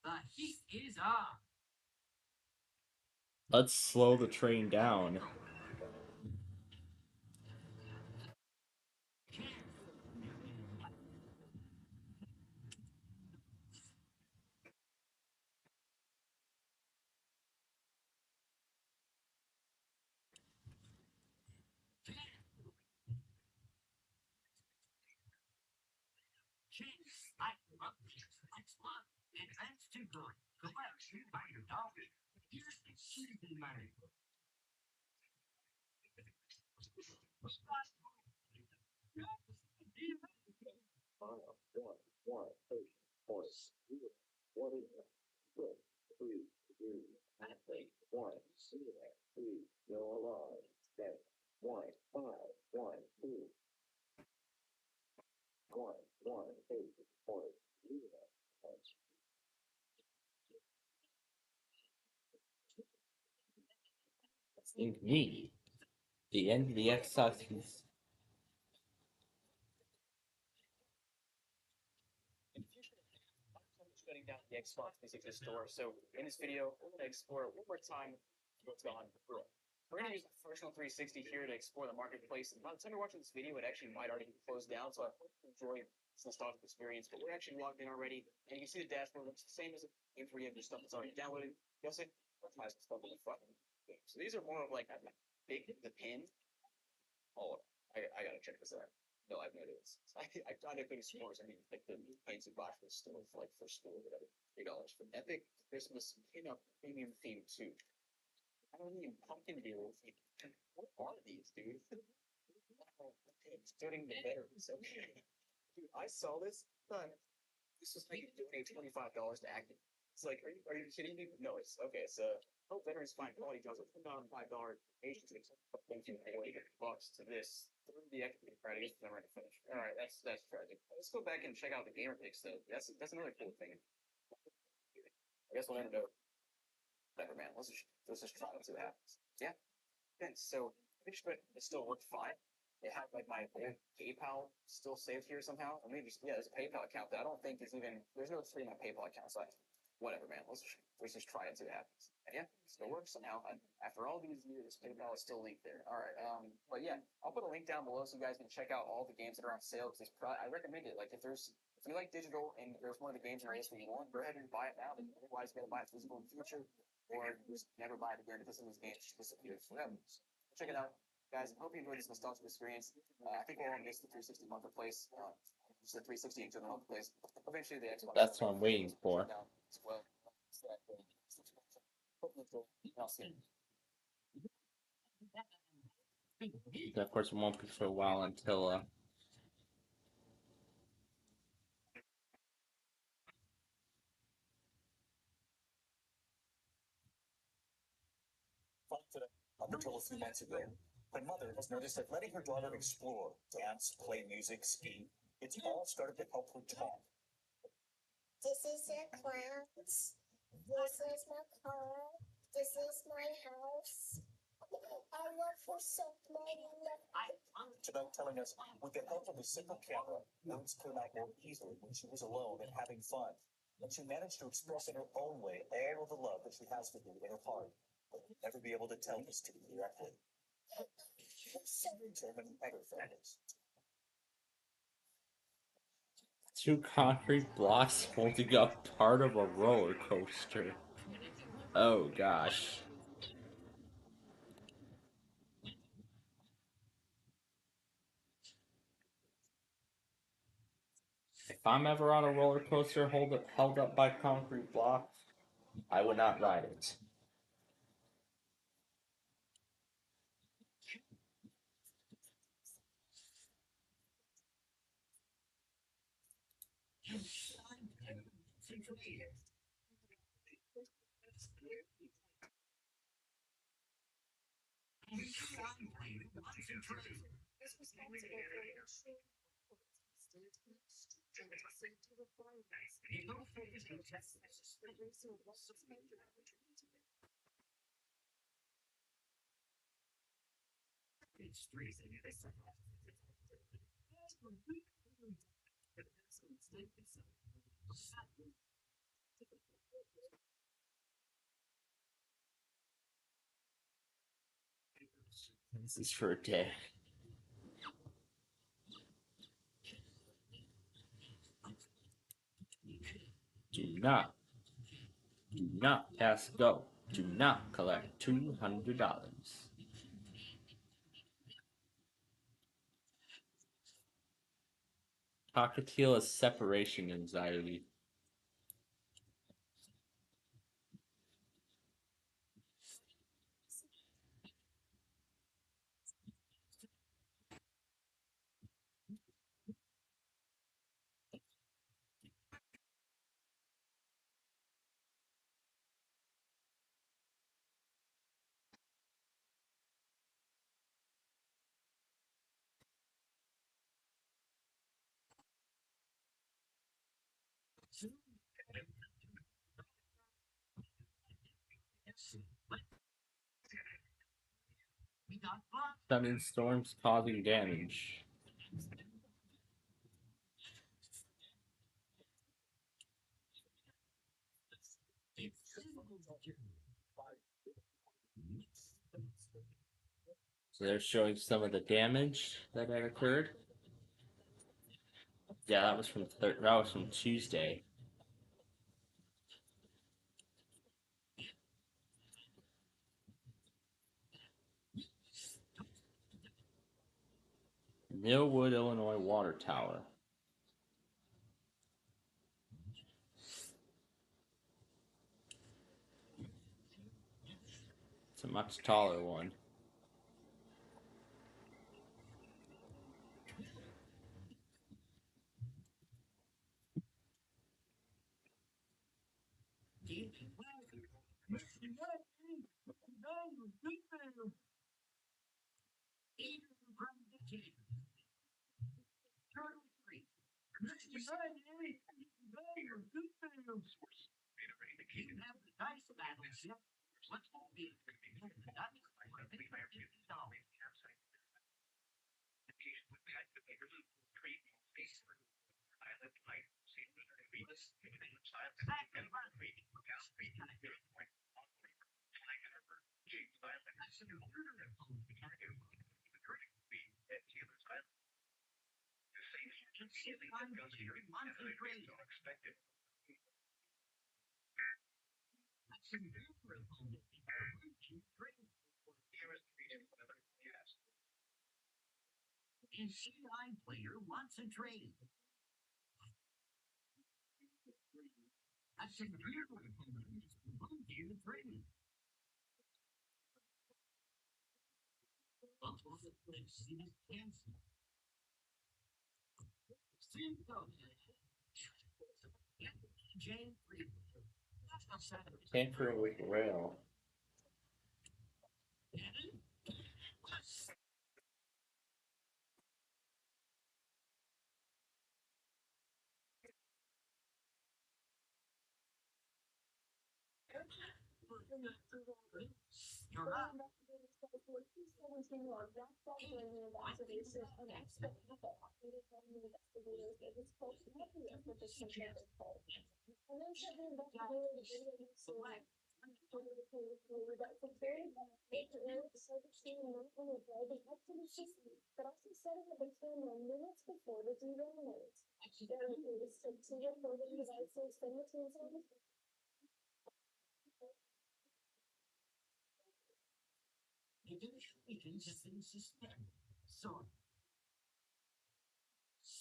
The heat is on. Let's slow the train down. Next month, advance too good. Collect you by your dog. Here's the season money. Think me. The end of the Xbox. Shutting down the Xbox 360 store. So in this video, we're going to explore one more time what's gone through it. We're going to use the Professional 360 here to explore the marketplace. And by the time you're watching this video, it actually might already be closed down. So I hope you enjoy this nostalgic experience. But we're actually logged in already, and you can see the dashboard looks the same as the game where you have your stuff that's already downloaded. You also has stuff in the front. So these are more of like big the pin. Oh, I got No, I've noticed. I tried to put s'mores. I mean, like the paints you buy for the store, for like for school or whatever, $3 for Epic Christmas pinup premium theme too. I don't even pumpkin beer. What are these, dude? It's getting the better. So, dude, I saw this. This was like donate $25 to Active. It's like, are you kidding me? No, it's okay. It's Hope Veterans Find Quality Jobs with $5 agency. Thank you, $40 to this through the equity credit. I guess I'm ready to finish. All right, that's tragic. Let's go back and check out the gamer picks though. That's another cool thing. I guess we'll never know. Whatever, man. Let's just try it. See what happens. Yeah. And so it still worked fine. It had like my old PayPal still saved here somehow. Or maybe yeah, there's a PayPal account that I don't think is even there's no free in my PayPal account. So whatever, man. Let's just try it, see what happens. And yeah, it still works somehow. And after all these years, PayPal is still linked there. All right. But yeah, I'll put a link down below so you guys can check out all the games that are on sale. Because I recommend it. Like if you like digital and there's one of the games you're interested in, go ahead and buy it now. Otherwise, you gotta buy it physical in the future, or just never buy it again because some of these games just disappear forever. So check it out, guys. I hope you enjoyed this nostalgic experience. I think we'll all miss the 360 marketplace. Just the 360 into the marketplace. Eventually, the Xbox. That's what I'm waiting for. As well. I'll see. Of course, it won't be for a while until Up until a few months ago, my mother has noticed that letting her daughter explore, dance, play music, ski, it's all started to help her talk. This is a clouds. This is my car. This is my house. I love her so much. Tonight telling us, with the help of a simple camera, words came out more easily when she was alone and having fun. And she managed to express in her own way all of the love that she has for you in her heart. But you'll never be able to tell this to you directly. German beggar families. two concrete blocks holding up part of a roller coaster. Oh gosh. If I'm ever on a roller coaster held up by concrete blocks, I would not ride it. This is for a day. Do not pass go. Do not collect $200. Cockatiel is separation anxiety. Thunderstorms causing damage. So they're showing some of the damage that had occurred. Yeah, that was from Tuesday. Millwood, Illinois water tower. It's a much taller one. Player wants a trade. That's a beautiful trade. Tampering with rail.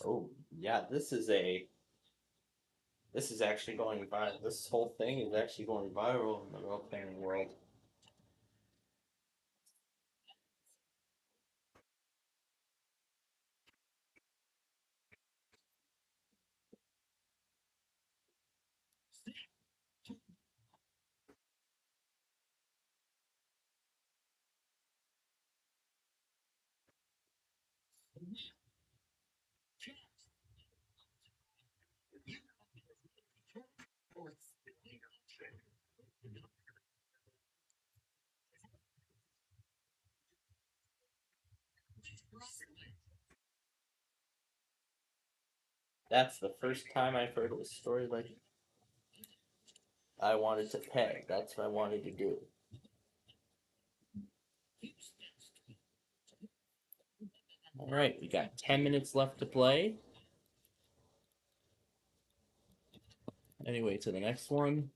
Oh, yeah, this is actually going viral. This whole thing is actually going viral in the role playing world. That's the first time I've heard of a story like I wanted to peg. That's what I wanted to do. Alright, we got 10 minutes left to play. Anyway, to the next one.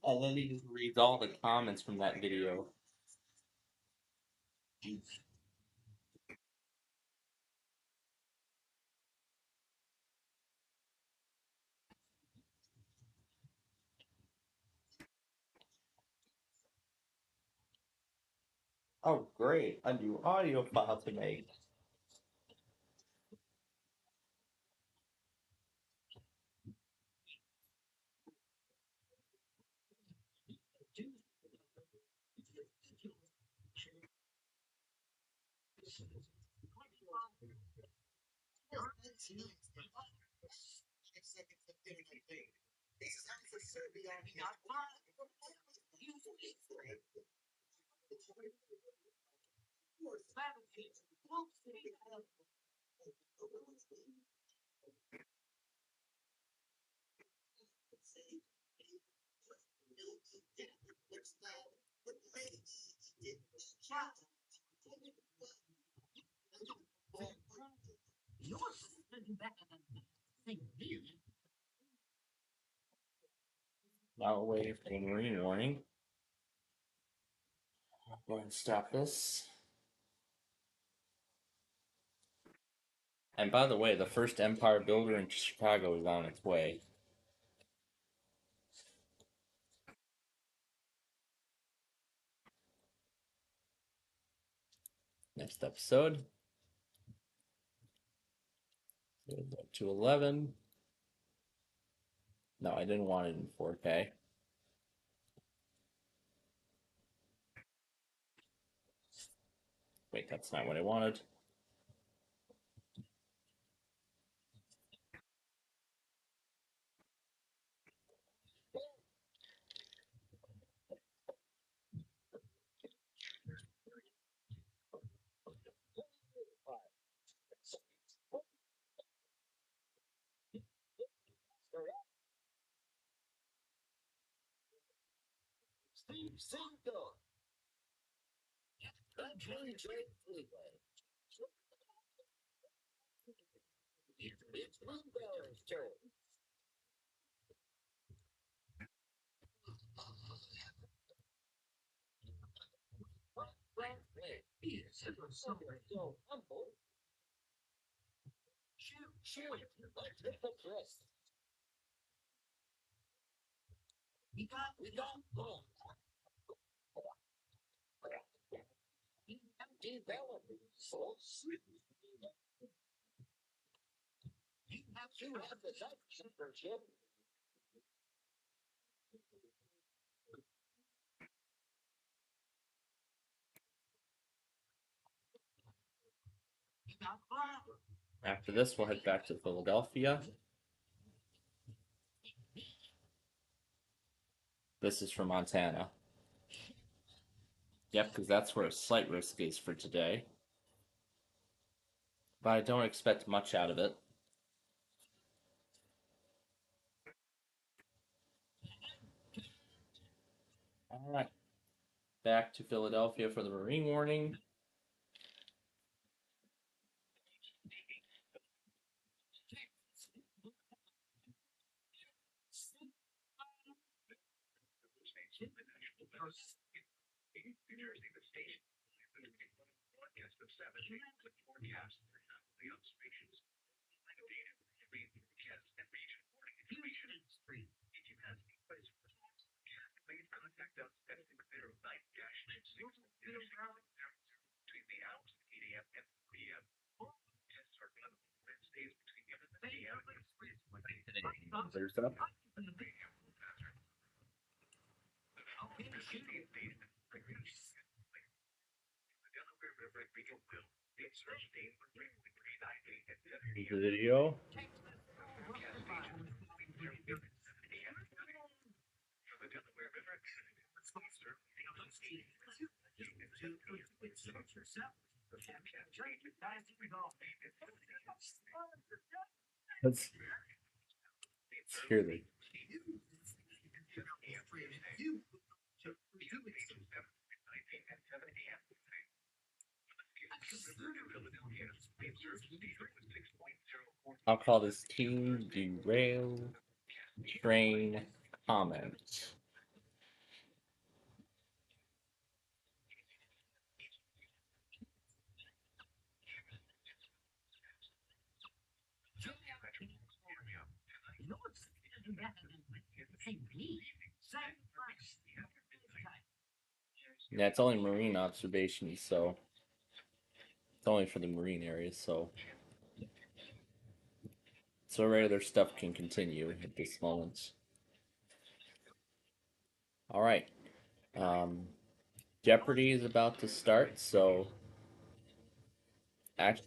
And then he just reads all the comments from that video. Oh, great. A new audio file to make. Now waiting for the marine warning. Go ahead and stop this. And by the way, the first empire builder in Chicago is on its way. Next episode. 211. No, I didn't want it in 4K. Wait, that's not what I wanted. After this, we'll head back to Philadelphia. This is from Montana. Yep, because that's where a slight risk is for today. But I don't expect much out of it. Alright. Back to Philadelphia for the marine warning. There's up. The video. Let's hear this. I'll call this Team Derail Train Comment. Yeah, it's only marine observations, so it's only for the marine areas, so regular stuff can continue at this moment. All right. Jeopardy is about to start, so actually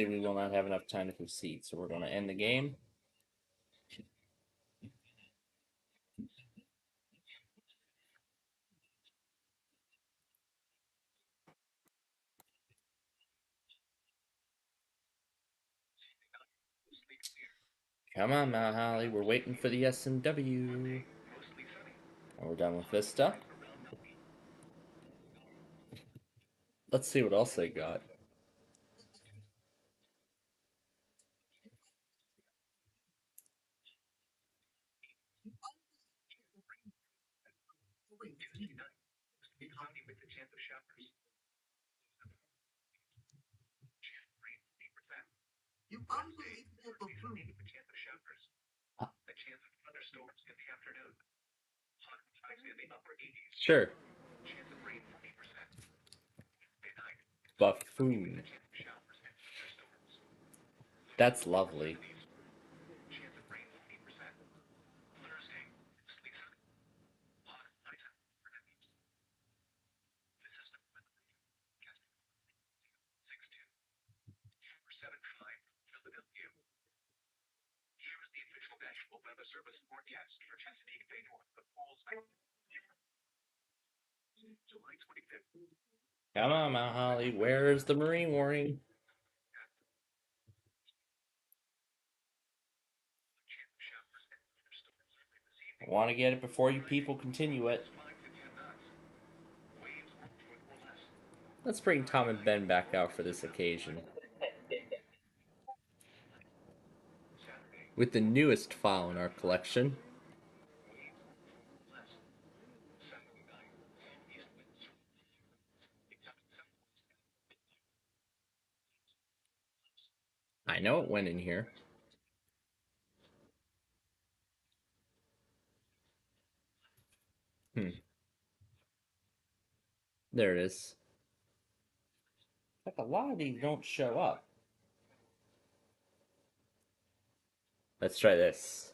we will not have enough time to proceed, so we're going to end the game. Come on, Mount Holly, we're waiting for the SMW. And we're done with Vista. Let's see what else they got. Sure. Buffoon. That's lovely. Come on, Mount Holly, where's the marine warning? I want to get it before you people continue it. Let's bring Tom and Ben back out for this occasion. With the newest file in our collection. I know it went in here. There it is. Like a lot of these don't show up. Let's try this.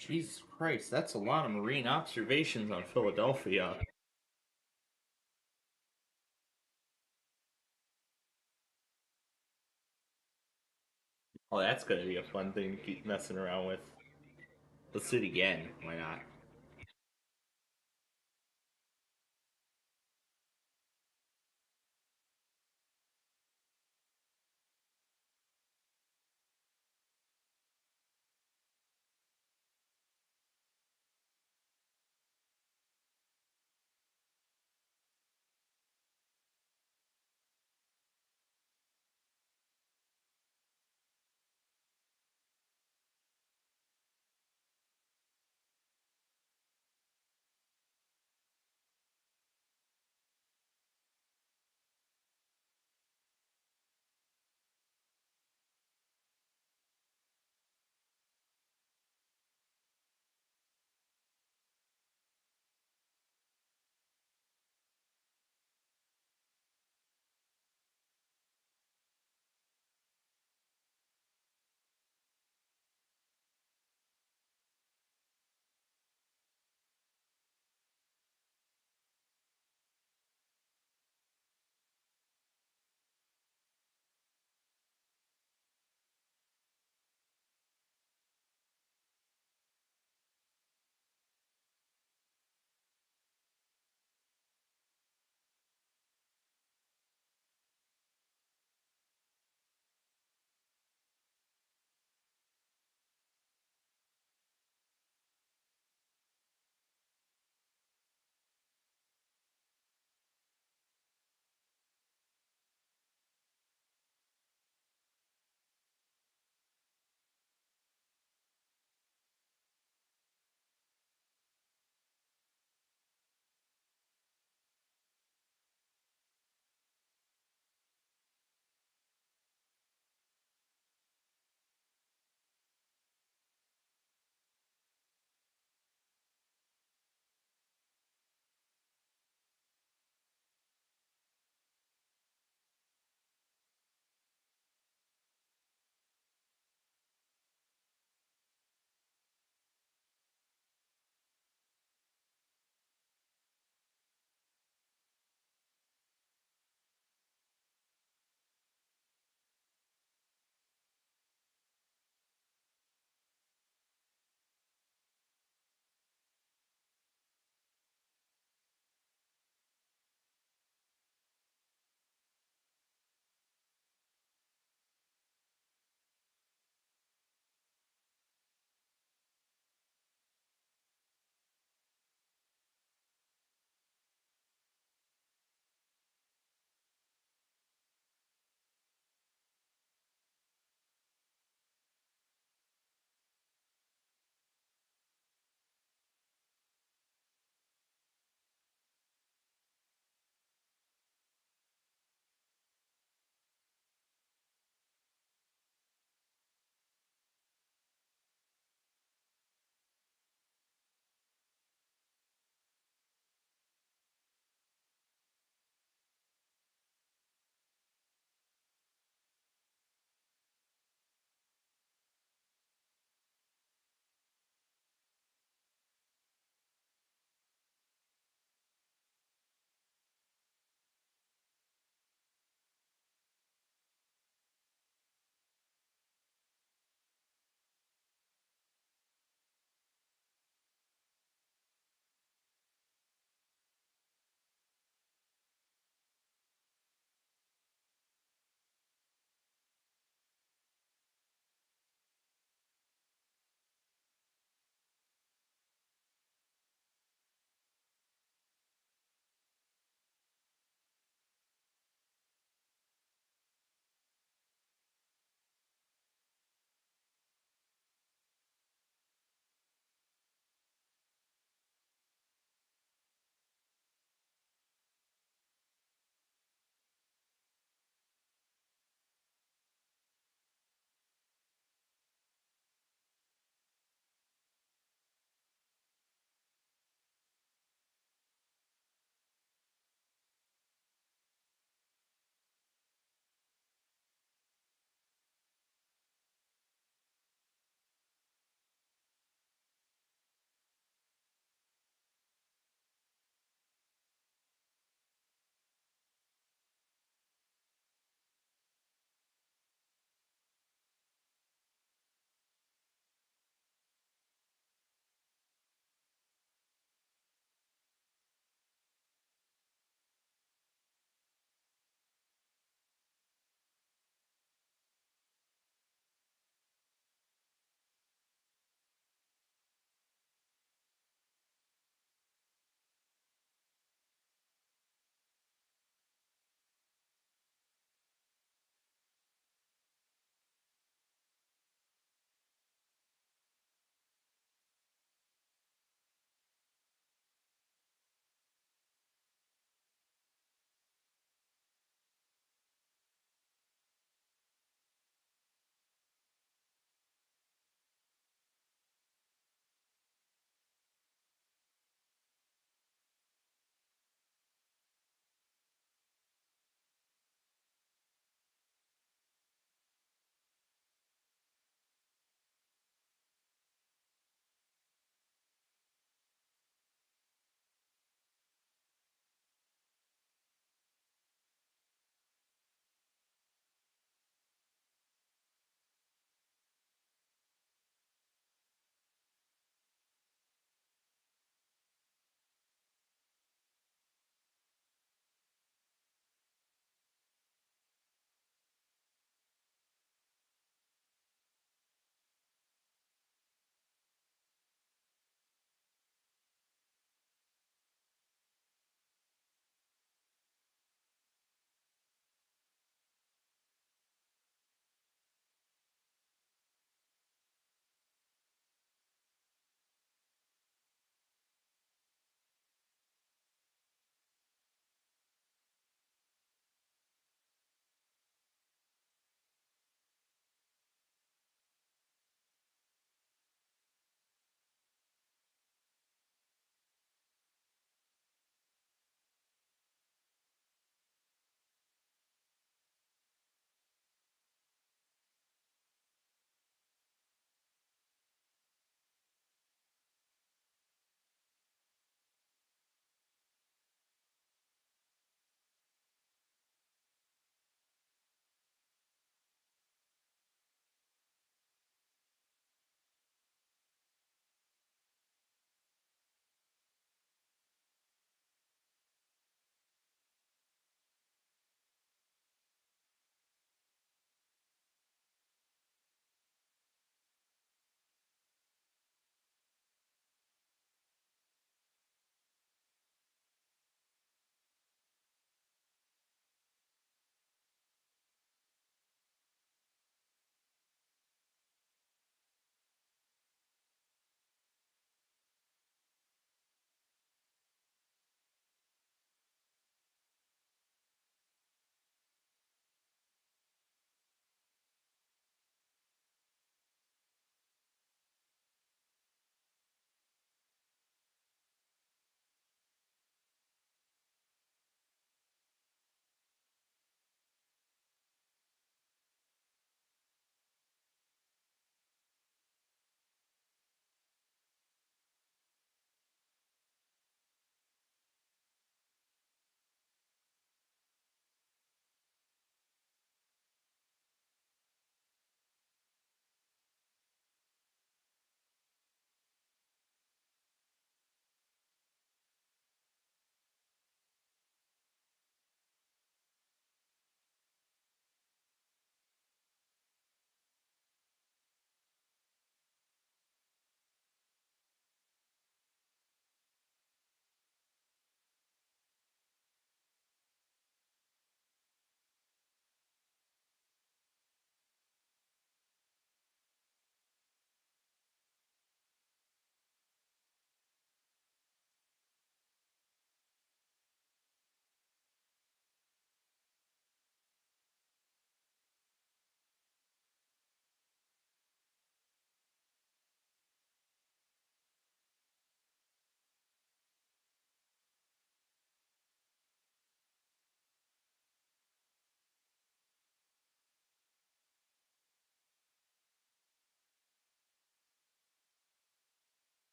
Jesus Christ, that's a lot of marine observations on Philadelphia. Oh, that's gonna be a fun thing to keep messing around with. Let's do it again. Why not?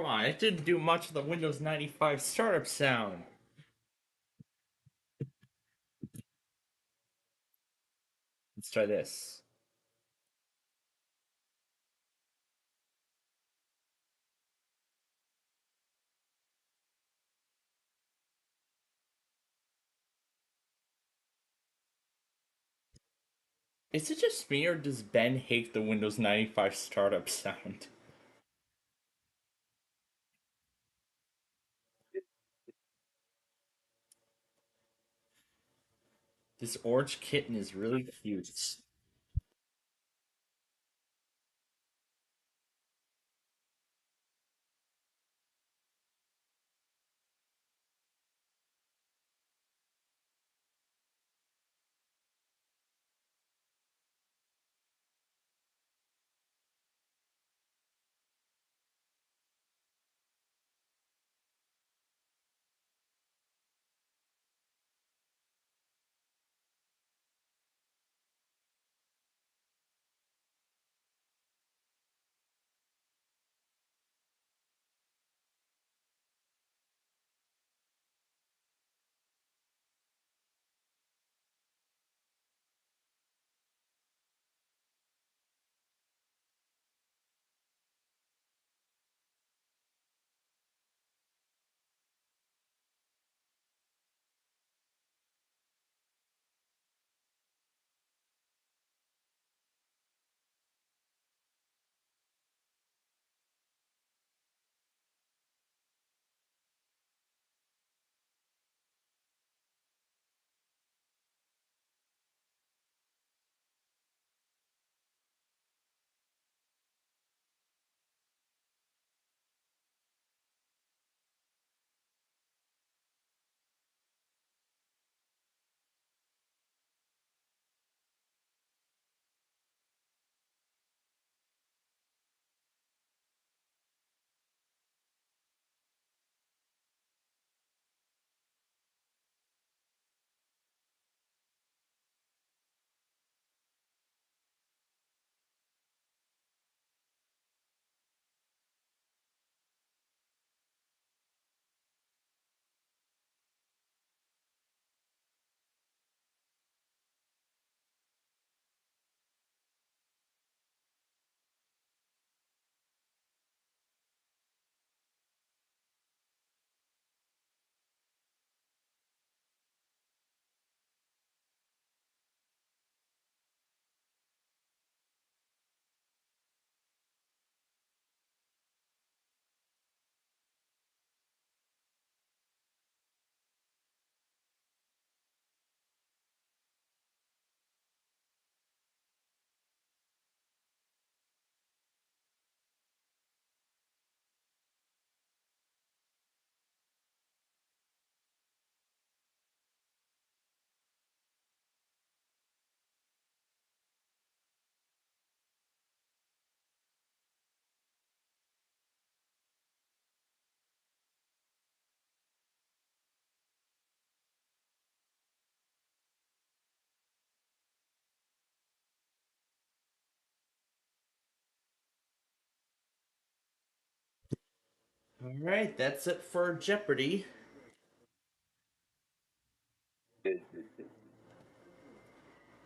Come on, it didn't do much of the Windows 95 startup sound. Let's try this. Is it just me or does Ben hate the Windows 95 startup sound? This orange kitten is really cute. Alright, that's it for Jeopardy!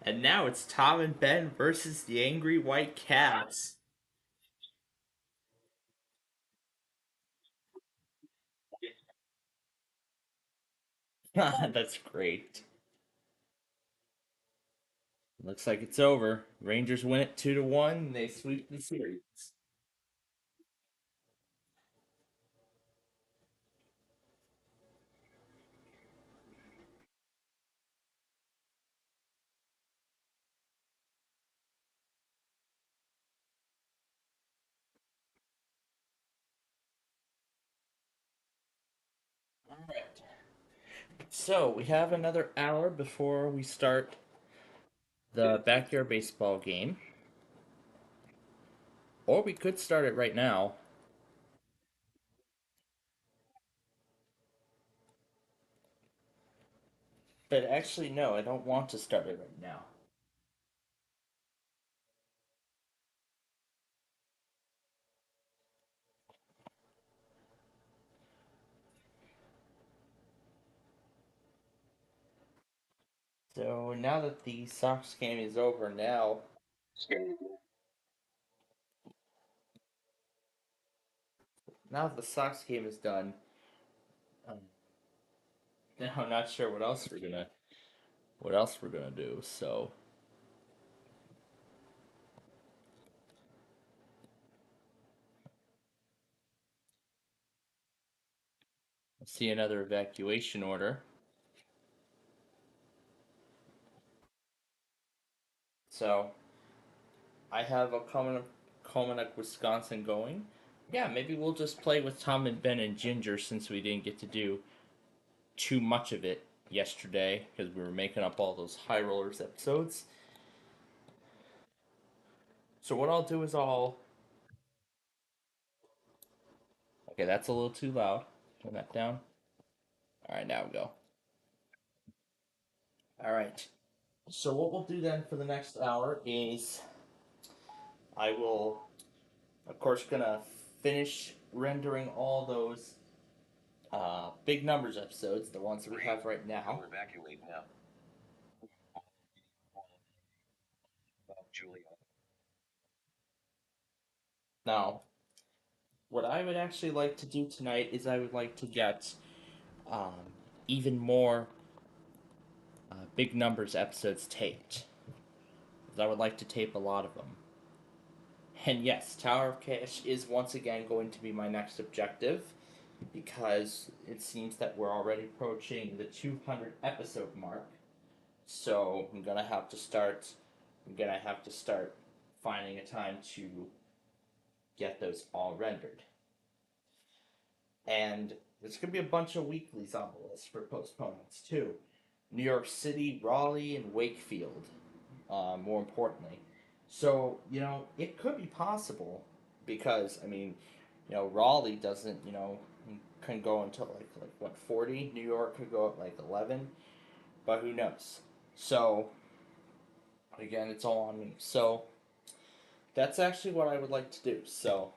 And now it's Tom and Ben versus the Angry White Cats. That's great. Looks like it's over. Rangers win it 2-1. And they sweep the series. Alright. So we have another hour before we start the backyard baseball game. Or we could start it right now. But actually, no, I don't want to start it right now. So now that the Sox game is over, now that the Sox game is done, um, now I'm not sure what else we're gonna do. So I see another evacuation order. So I have a Cominac, Wisconsin going. Yeah, maybe we'll just play with Tom and Ben and Ginger since we didn't get to do too much of it yesterday because we were making up all those High Rollers episodes. So what I'll do is I'll. Okay, that's a little too loud. Turn that down. All right, now we go. All right. So what we'll do then for the next hour is I will, of course, gonna finish rendering all those big numbers episodes, the ones that we have right now. Evacuate now. Julia. Now, what I would actually like to do tonight is I would like to get um, even more big numbers episodes taped. I would like to tape a lot of them. And yes, Tower of Cash is once again going to be my next objective because it seems that we're already approaching the 200 episode mark. So I'm gonna have to start. Finding a time to get those all rendered. And there's gonna be a bunch of weeklies on the list for postponements too. New York City, Raleigh, and Wakefield. More importantly, so it could be possible because Raleigh doesn't can go until like what 40. New York could go at like 11, but who knows? So again, it's all on me. So that's actually what I would like to do. So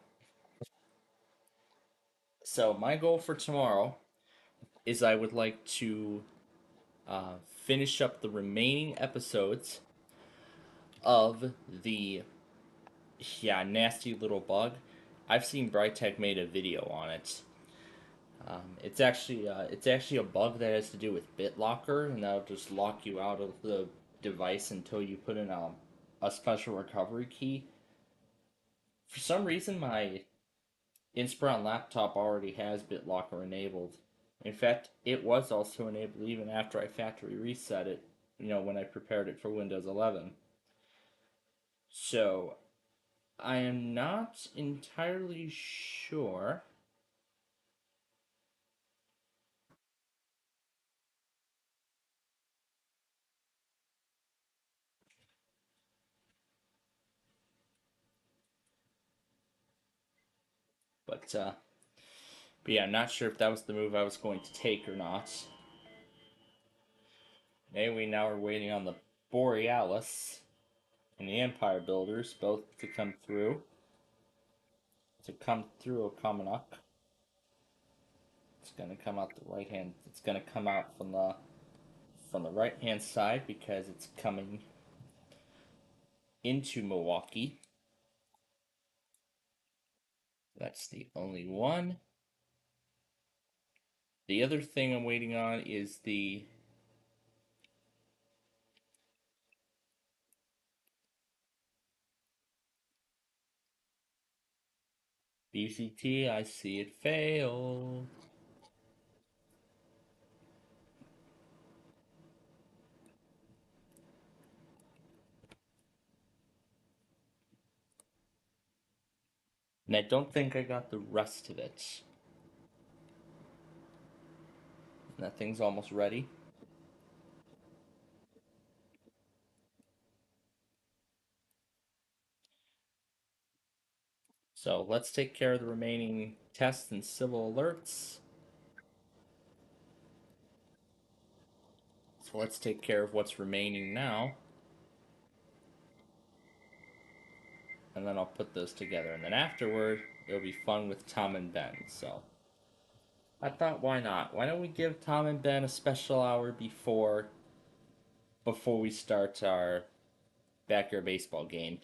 my goal for tomorrow is I would like to finish up the remaining episodes of the nasty little bug. I've seen Brightech made a video on it. It's actually a bug that has to do with BitLocker, and that'll just lock you out of the device until you put in a special recovery key. For some reason, my Inspiron laptop already has BitLocker enabled. In fact, it was also enabled even after I factory reset it, when I prepared it for Windows 11. So, I am not entirely sure. But yeah, I'm not sure if that was the move I was going to take or not. Anyway, now we're waiting on the Borealis and the Empire Builders both to come through. Okamanak. It's gonna come out the right hand. It's gonna come out from the right hand side because it's coming into Milwaukee. That's the only one. The other thing I'm waiting on is the BCT. I see it failed. And I don't think I got the rest of it. That thing's almost ready. So let's take care of the remaining tests and civil alerts. So let's take care of what's remaining now. And then I'll put those together. And then afterward, it'll be fun with Tom and Ben. So I thought, why not? Why don't we give Tom and Ben a special hour before before we start our backyard baseball game.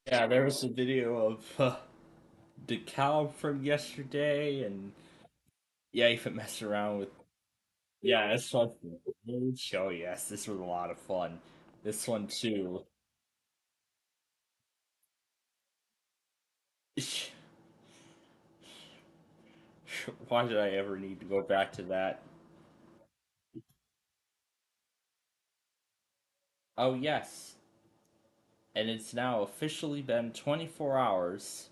Yeah, there was a video of the cow from yesterday, and yeah, even messed around with. Yeah, this one. Show, yes, this was a lot of fun. This one too. Why did I ever need to go back to that? Oh, yes. And it's now officially been 24 hours.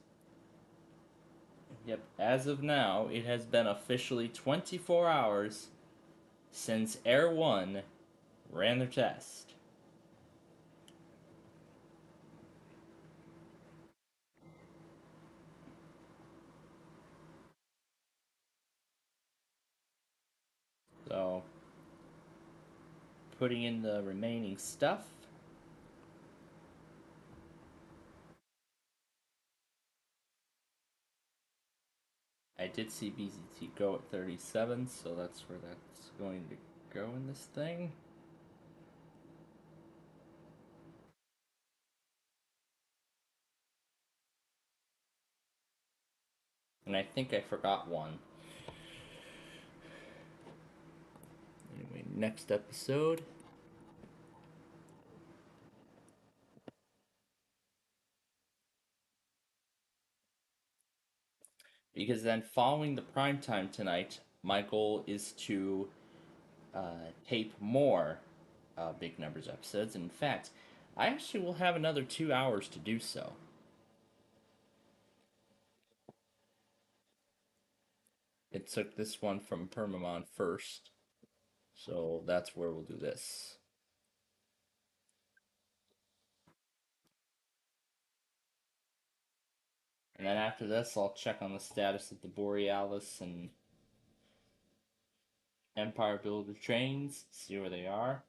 Yep, as of now, it has been officially 24 hours since Air 1 ran their test. So, putting in the remaining stuff. I did see BZT go at 37, so that's where that's going to go in this thing. And I think I forgot one. Anyway, next episode. Because then following the prime time tonight, my goal is to tape more Big Numbers episodes. In fact, I actually will have another 2 hours to do so. It took this one from Permamon first, so that's where we'll do this. And then after this, I'll check on the status of the Borealis and Empire Builder trains, see where they are.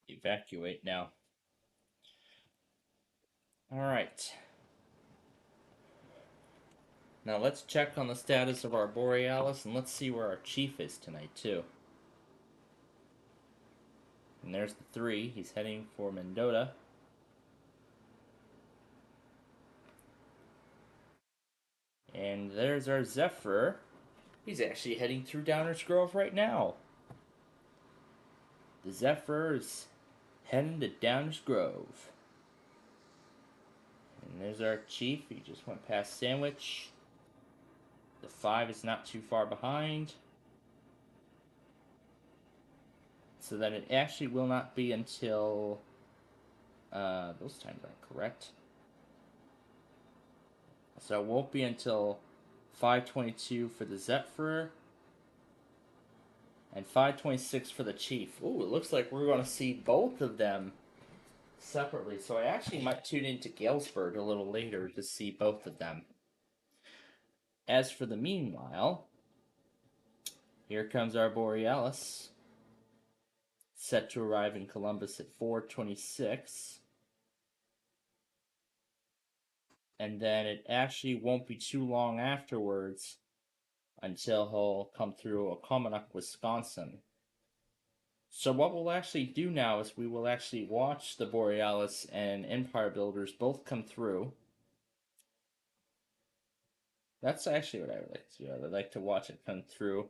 Evacuate now. Alright. Now let's check on the status of our Borealis and let's see where our chief is tonight, too. And there's the 3. He's heading for Mendota. And there's our Zephyr. He's actually heading through Downers Grove right now. The Zephyr is heading to Downers Grove. And there's our chief. He just went past Sandwich. The 5 is not too far behind. So that it actually will not be until... those times aren't correct. So it won't be until 5:22 for the Zephyr and 5:26 for the Chief. Ooh, it looks like we're going to see both of them separately. So I actually might tune into Galesburg a little later to see both of them. As for the meanwhile, here comes our Borealis, set to arrive in Columbus at 4:26. And then it actually won't be too long afterwards until he'll come through Okomonuck, Wisconsin. So what we'll actually do now is we will actually watch the Borealis and Empire Builders both come through. That's actually what I would like to do. I would like to watch it come through.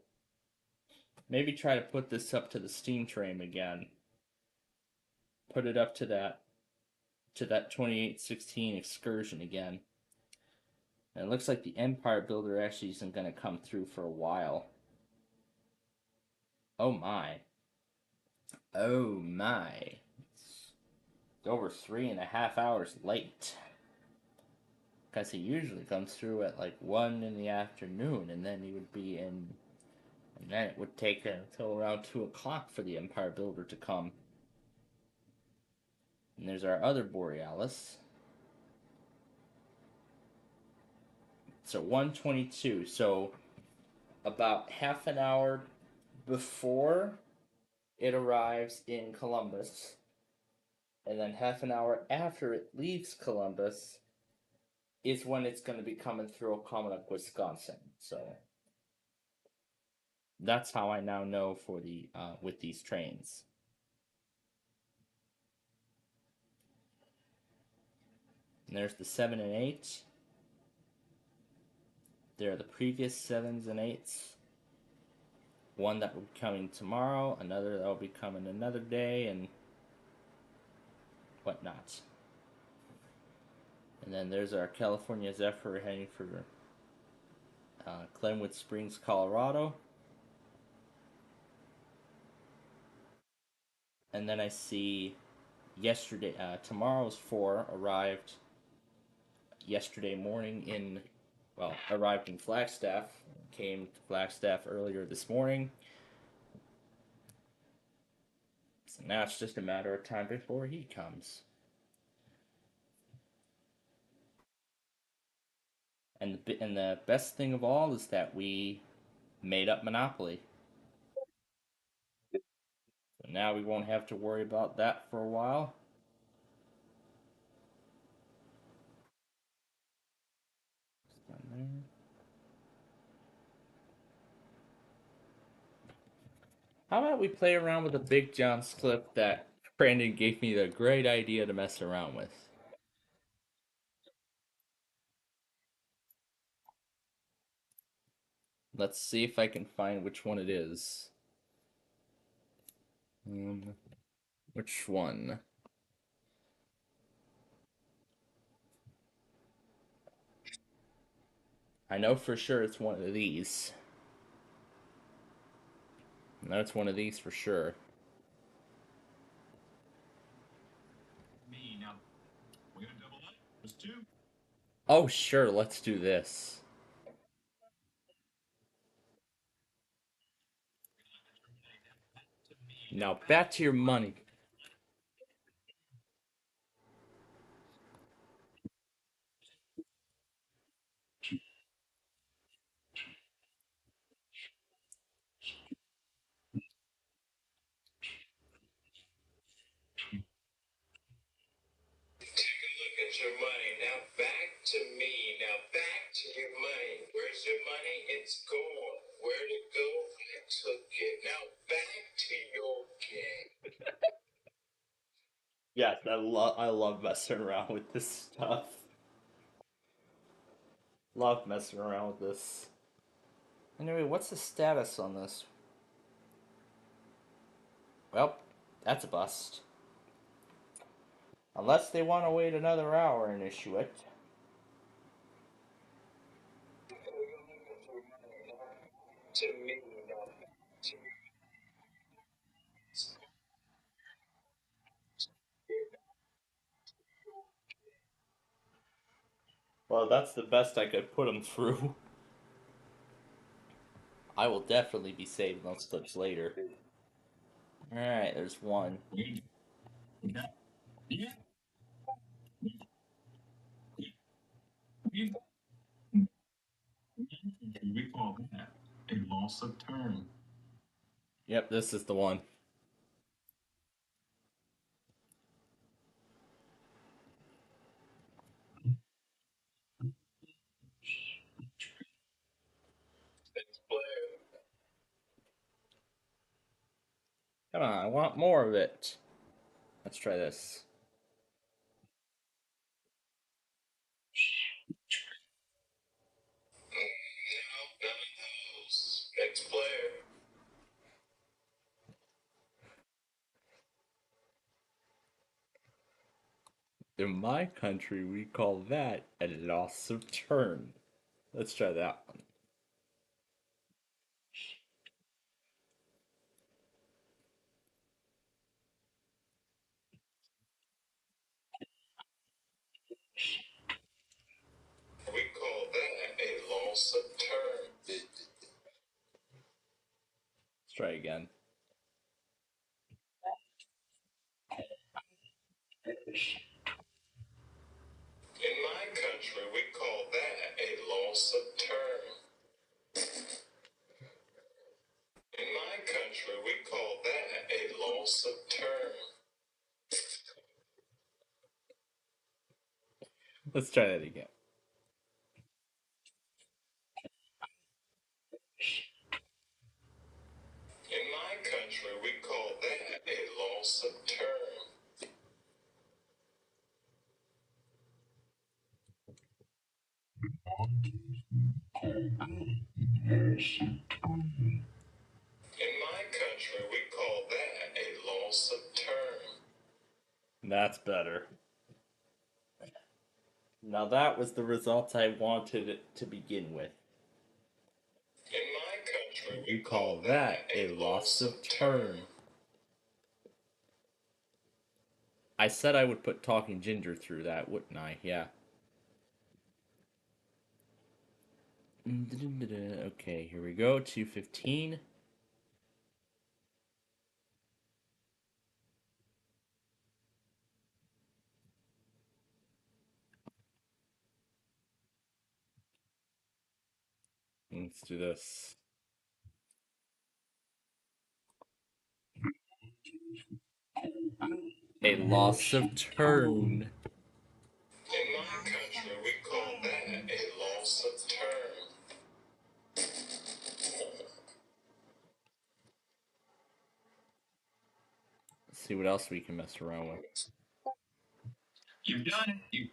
Maybe try to put this up to the steam train again. Put it up to that 2816 excursion again. And it looks like the Empire Builder actually isn't going to come through for a while. Oh my. Oh my. It's over 3.5 hours late. Because he usually comes through at like 1 in the afternoon, and then he would be in... And then it would take until around 2 o'clock for the Empire Builder to come. And there's our other Borealis. So 1:22. So about half an hour before it arrives in Columbus, and then half an hour after it leaves Columbus is when it's going to be coming through Okomonuck, Wisconsin. So that's how I now know for the with these trains. And there's the 7 and 8. There are the previous 7s and 8s. One that will be coming tomorrow, another that will be coming another day, and whatnot. And then there's our California Zephyr heading for Glenwood Springs, Colorado. And then I see yesterday, tomorrow's 4 arrived yesterday morning arrived in Flagstaff. Came to Flagstaff earlier this morning. So now it's just a matter of time before he comes. And the best thing of all is that we made up Monopoly. So now we won't have to worry about that for a while. How about we play around with the Big John's clip that Brandon gave me the great idea to mess around with? Let's see if I can find which one it is. Which one? I know for sure it's one of these. I know it's one of these for sure. Me now. We're gonna double up. There's two. Oh, sure, let's do this. Now back to your money. Take a look at your money. Now back to me. Now back to your money. Where's your money? It's gone. Where'd it go? I took it. Now back to your game. Yes, I love messing around with this stuff. Love messing around with this. Anyway, what's the status on this? Well, that's a bust. Unless they want to wait another hour and issue it. To me. Now back to you. Well, that's the best I could put them through. I will definitely be saving those clips later. Alright, there's one. We call that a loss of term. Yep, this is the one. Next player. Come on, I want more of it. Let's try this. No, none of those. Next player. In my country, we call that a loss of turn. Let's try that one. We call that a loss of term. Let's try again. In my country, we call that a loss of term. In my country, we call that a loss of term. Let's try that again. In my country, we call that a loss of term. In my country, we call that a loss of term. That's better. Now that was the result I wanted it to begin with. In my country, We call that a loss of turn. I said I would put Talking Ginger through that, wouldn't I? Yeah. Okay, here we go. 215. Let's do this. A loss of turn. In my country, we call that a loss of term. see what else we can mess around with. You've done it.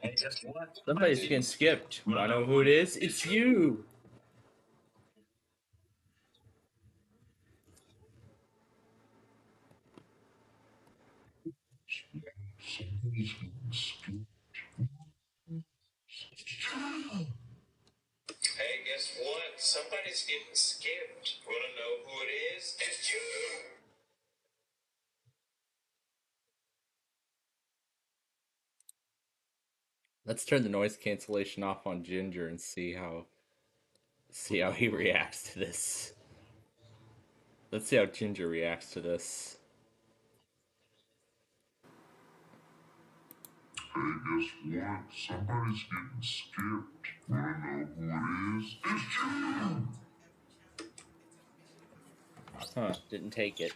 And guess what? Somebody's getting skipped. Wanna know who it is? It's you! Hey, guess what? Somebody's getting skipped. Wanna know who it is? It's you! Let's turn the noise cancellation off on Ginger and see how he reacts to this. Let's see how Ginger reacts to this. Hey, guess what? Somebody's getting skipped. Wanna know who it is? It's you! Huh, didn't take it.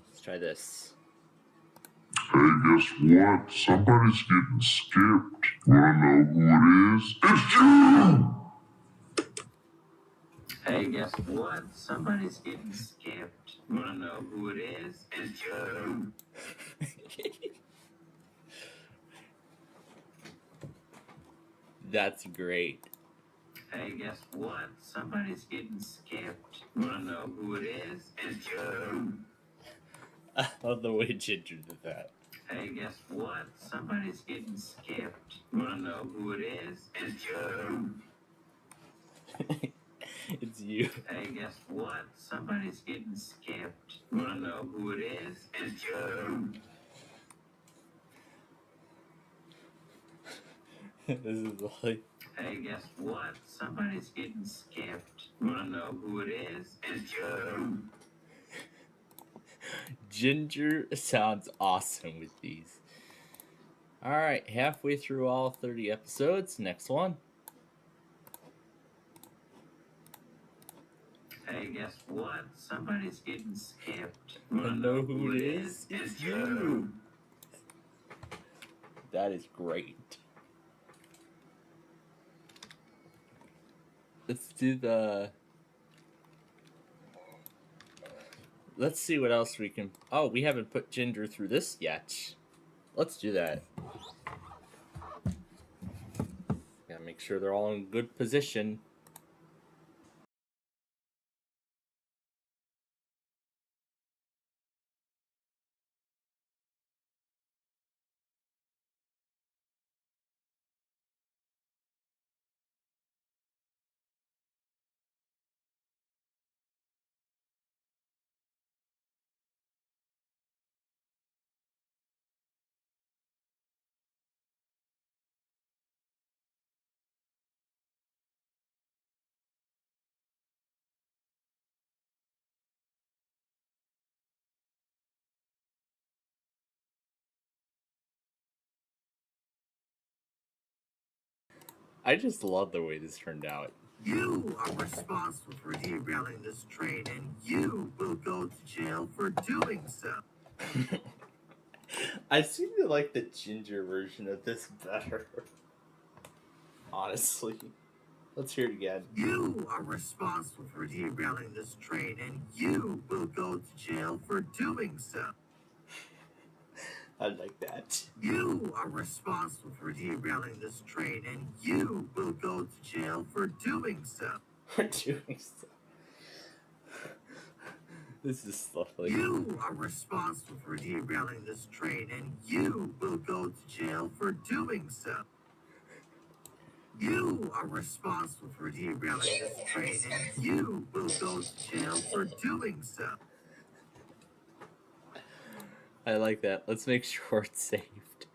Let's try this. Hey, guess what? Somebody's getting skipped. Wanna know who it is? It's you! Hey, guess what? Somebody's getting skipped. Wanna know who it is? It's you! That's great. Hey, guess what? Somebody's getting skipped. Wanna know who it is? It's you! I love the way Ginger did that. Hey, guess what? Somebody's getting skipped. Wanna know who it is? It's you! It's you. Hey, guess what? Somebody's getting skipped. Wanna know who it is? It's you! This is like... Hey, guess what? Somebody's getting skipped. Wanna know who it is? It's you! Ginger sounds awesome with these. Alright, halfway through all 30 episodes. Next one. Hey, guess what? Somebody's getting skipped. Wanna know who it is? It's you! That is great. Let's do the... Let's see what else we can... Oh, we haven't put Ginger through this yet. Let's do that. Gotta make sure they're all in good position. I just love the way this turned out. You are responsible for derailing this train, and you will go to jail for doing so. I seem to like the Ginger version of this better. Honestly. Let's hear it again. You are responsible for derailing this train, and you will go to jail for doing so. I like that. You are responsible for derailing this train, and you will go to jail for doing so. For doing so. This is lovely. You are responsible for derailing this train, and you will go to jail for doing so. You are responsible for derailing this train, and you will go to jail for doing so. I like that. Let's make sure it's saved.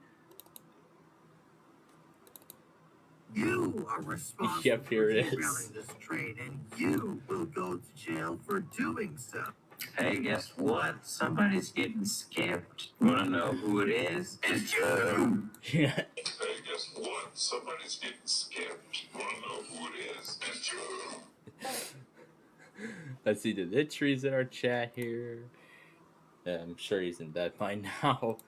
You are responsible Yep, here for it is. derailing this train, and you will go to jail for doing so. Hey, guess what? Somebody's getting skipped. Wanna know who it is? It's you! Yeah. Hey, guess what? Somebody's getting skipped. Wanna know who it is? It's you! Let's see the Litcheries in our chat here. I'm sure he's in bed by now.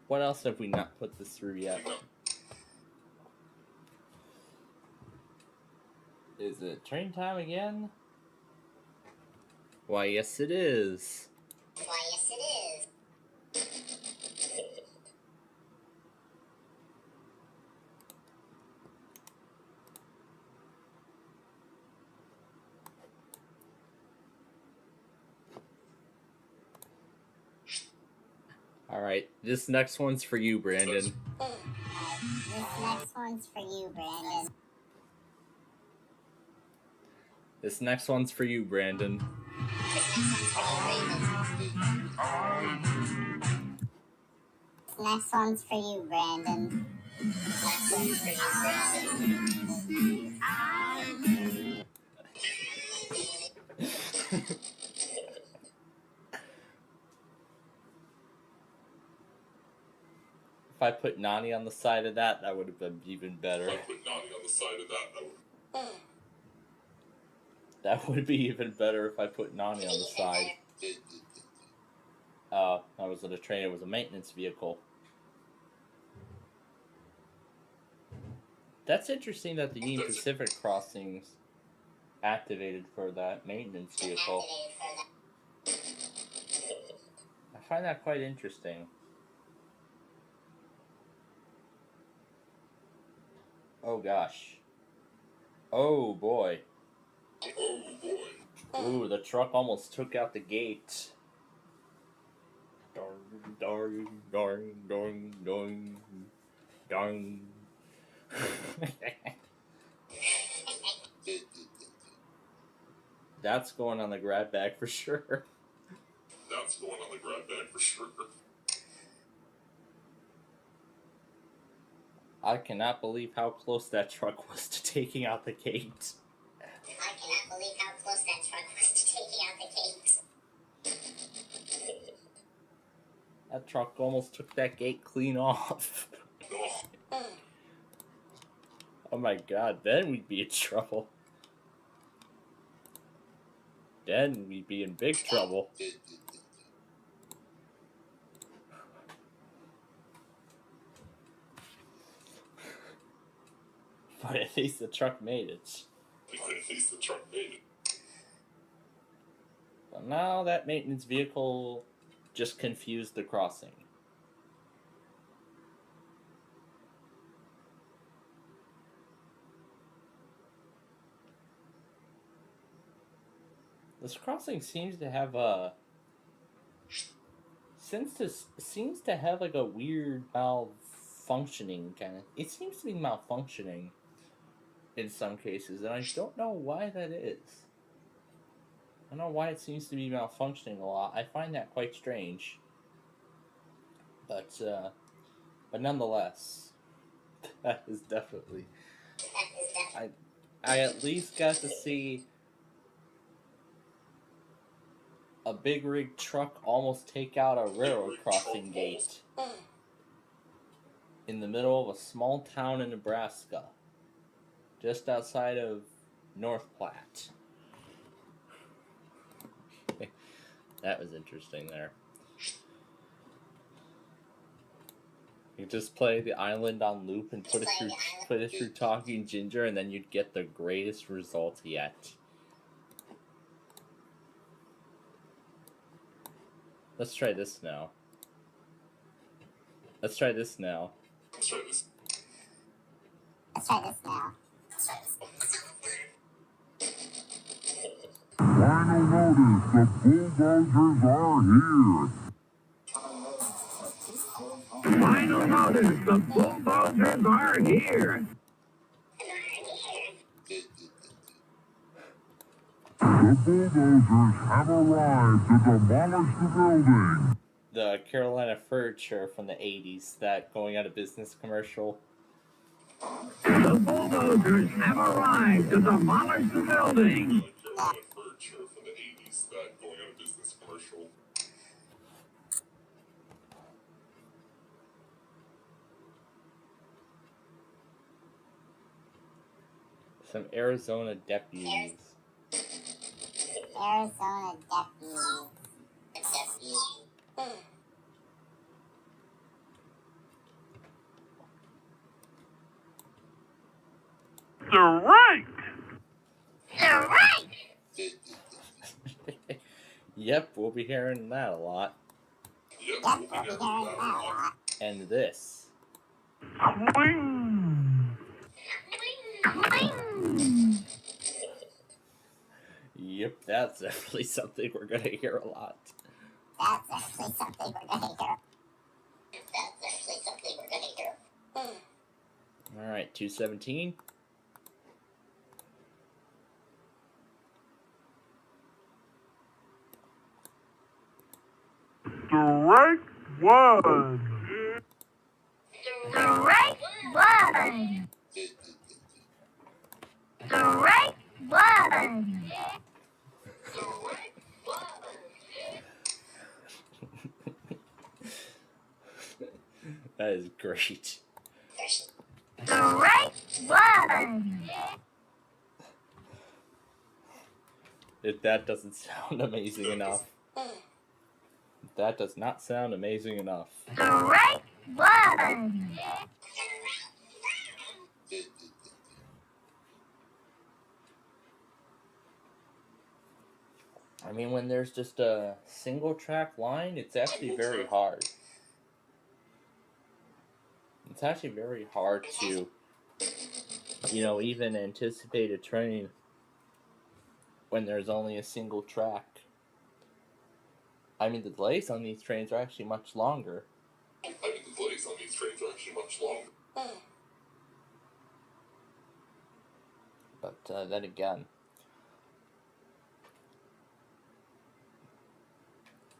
What else have we not put this through yet? Is it train time again? Why, yes it is. Why, yes it is. Alright, this next one's for you, Brandon. This next one's for you, Brandon. This next one's for you, Brandon. Next one's for you, Brandon. If I put Nani on the side of that, that would have been even better. If I put Nani on the side of that, That would be even better if I put Nani on the side. I was at a train, it was a maintenance vehicle. That's interesting that the Union Pacific crossings activated for that maintenance vehicle. I find that quite interesting. Oh gosh. Oh boy. oh boy. Ooh, the truck almost took out the gate. Darn, darn, darn, darn, darn, darn. That's going on the grab bag for sure. That's going on the grab bag for sure. I cannot believe how close that truck was to taking out the gate. I cannot believe how close that truck was to taking out the gate. That truck almost took that gate clean off. Oh my god, then we'd be in trouble. Then we'd be in big trouble. But at least the truck made it. At least the truck made it. But now that maintenance vehicle just confused the crossing. This crossing seems to have seems to have like a weird malfunctioning kind of. It seems to be malfunctioning in some cases, and I don't know why that is. I don't know why it seems to be malfunctioning a lot. I find that quite strange. But nonetheless, that is definitely. I at least got to see a big rig truck almost take out a railroad crossing gate in the middle of a small town in Nebraska, just outside of North Platte. That was interesting there. You just play the island on loop and put it through Talking Ginger, and then you'd get the greatest result yet. Let's try this now. Let's try this now. Let's try this. Let's try this now. Final notice, the bulldozers are here. Final notice, the bulldozers are here. The bulldozers have arrived to demolish the building. The Carolina Furniture from the 80s, that going out of business commercial. The bulldozers have arrived to demolish the building. The Carolina Furniture from the 80s, that going out of business commercial. Some Arizona deputies. Arizona deputies. Strike! Yep, we'll be hearing that a lot. And this. Yep, that's definitely something we're gonna hear a lot. Alright, 217. Strike one. Strike one. Strike one. That is great. Strike one. If that doesn't sound amazing enough. That does not sound amazing enough. Strike one. I mean, when there's just a single track line, it's actually very hard. It's actually very hard to, even anticipate a train when there's only a single track. I mean, the delays on these trains are actually much longer. But then again,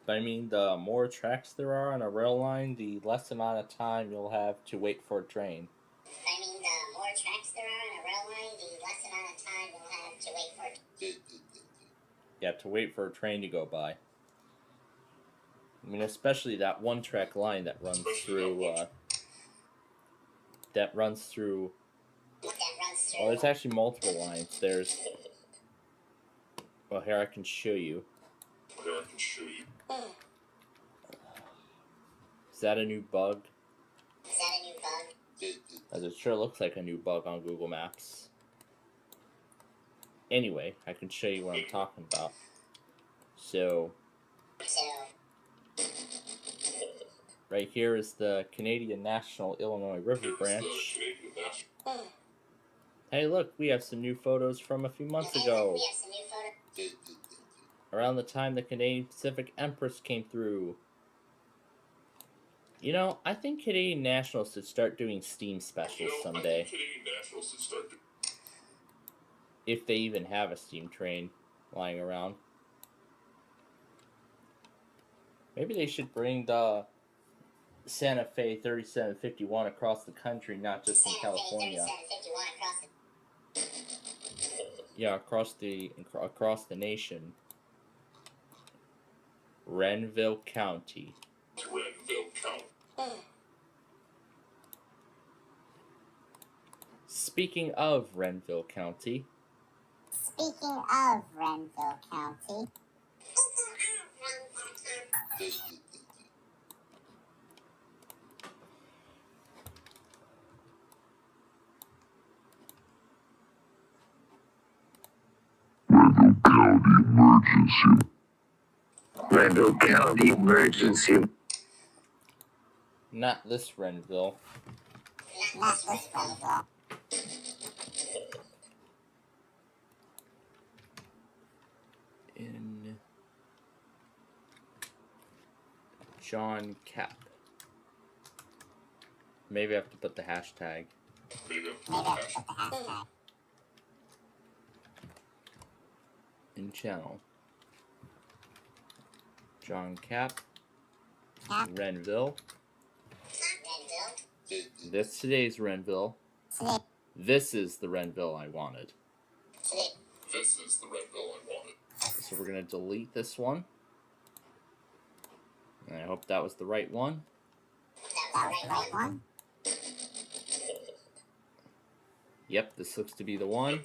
I mean, the more tracks there are on a rail line, the less amount of time you'll have to wait for a train. You have to wait for a train to go by. I mean, especially that one track line that runs through. Well, there's actually multiple lines. Well, here I can show you. Is that a new bug? As it sure looks like a new bug on Google Maps. Anyway, I can show you what I'm talking about. So, right here is the Canadian National Illinois River Branch. Hey, look, we have some new photos from a few months ago. Around the time the Canadian Pacific Empress came through. I think Canadian National should start doing Steam specials someday. If they even have a steam train lying around. Maybe they should bring the Santa Fe 3751 across the country, not just in California. Yeah, across the nation. Renville County. Speaking of Renville County. Renville County emergency. Not this Renville. In John Cap. Maybe I have to put the hashtag. In channel. John Cap. Renville. This today's Renville. This is the Renville I wanted. So we're going to delete this one. And I hope that was the right one. Yep, this looks to be the one.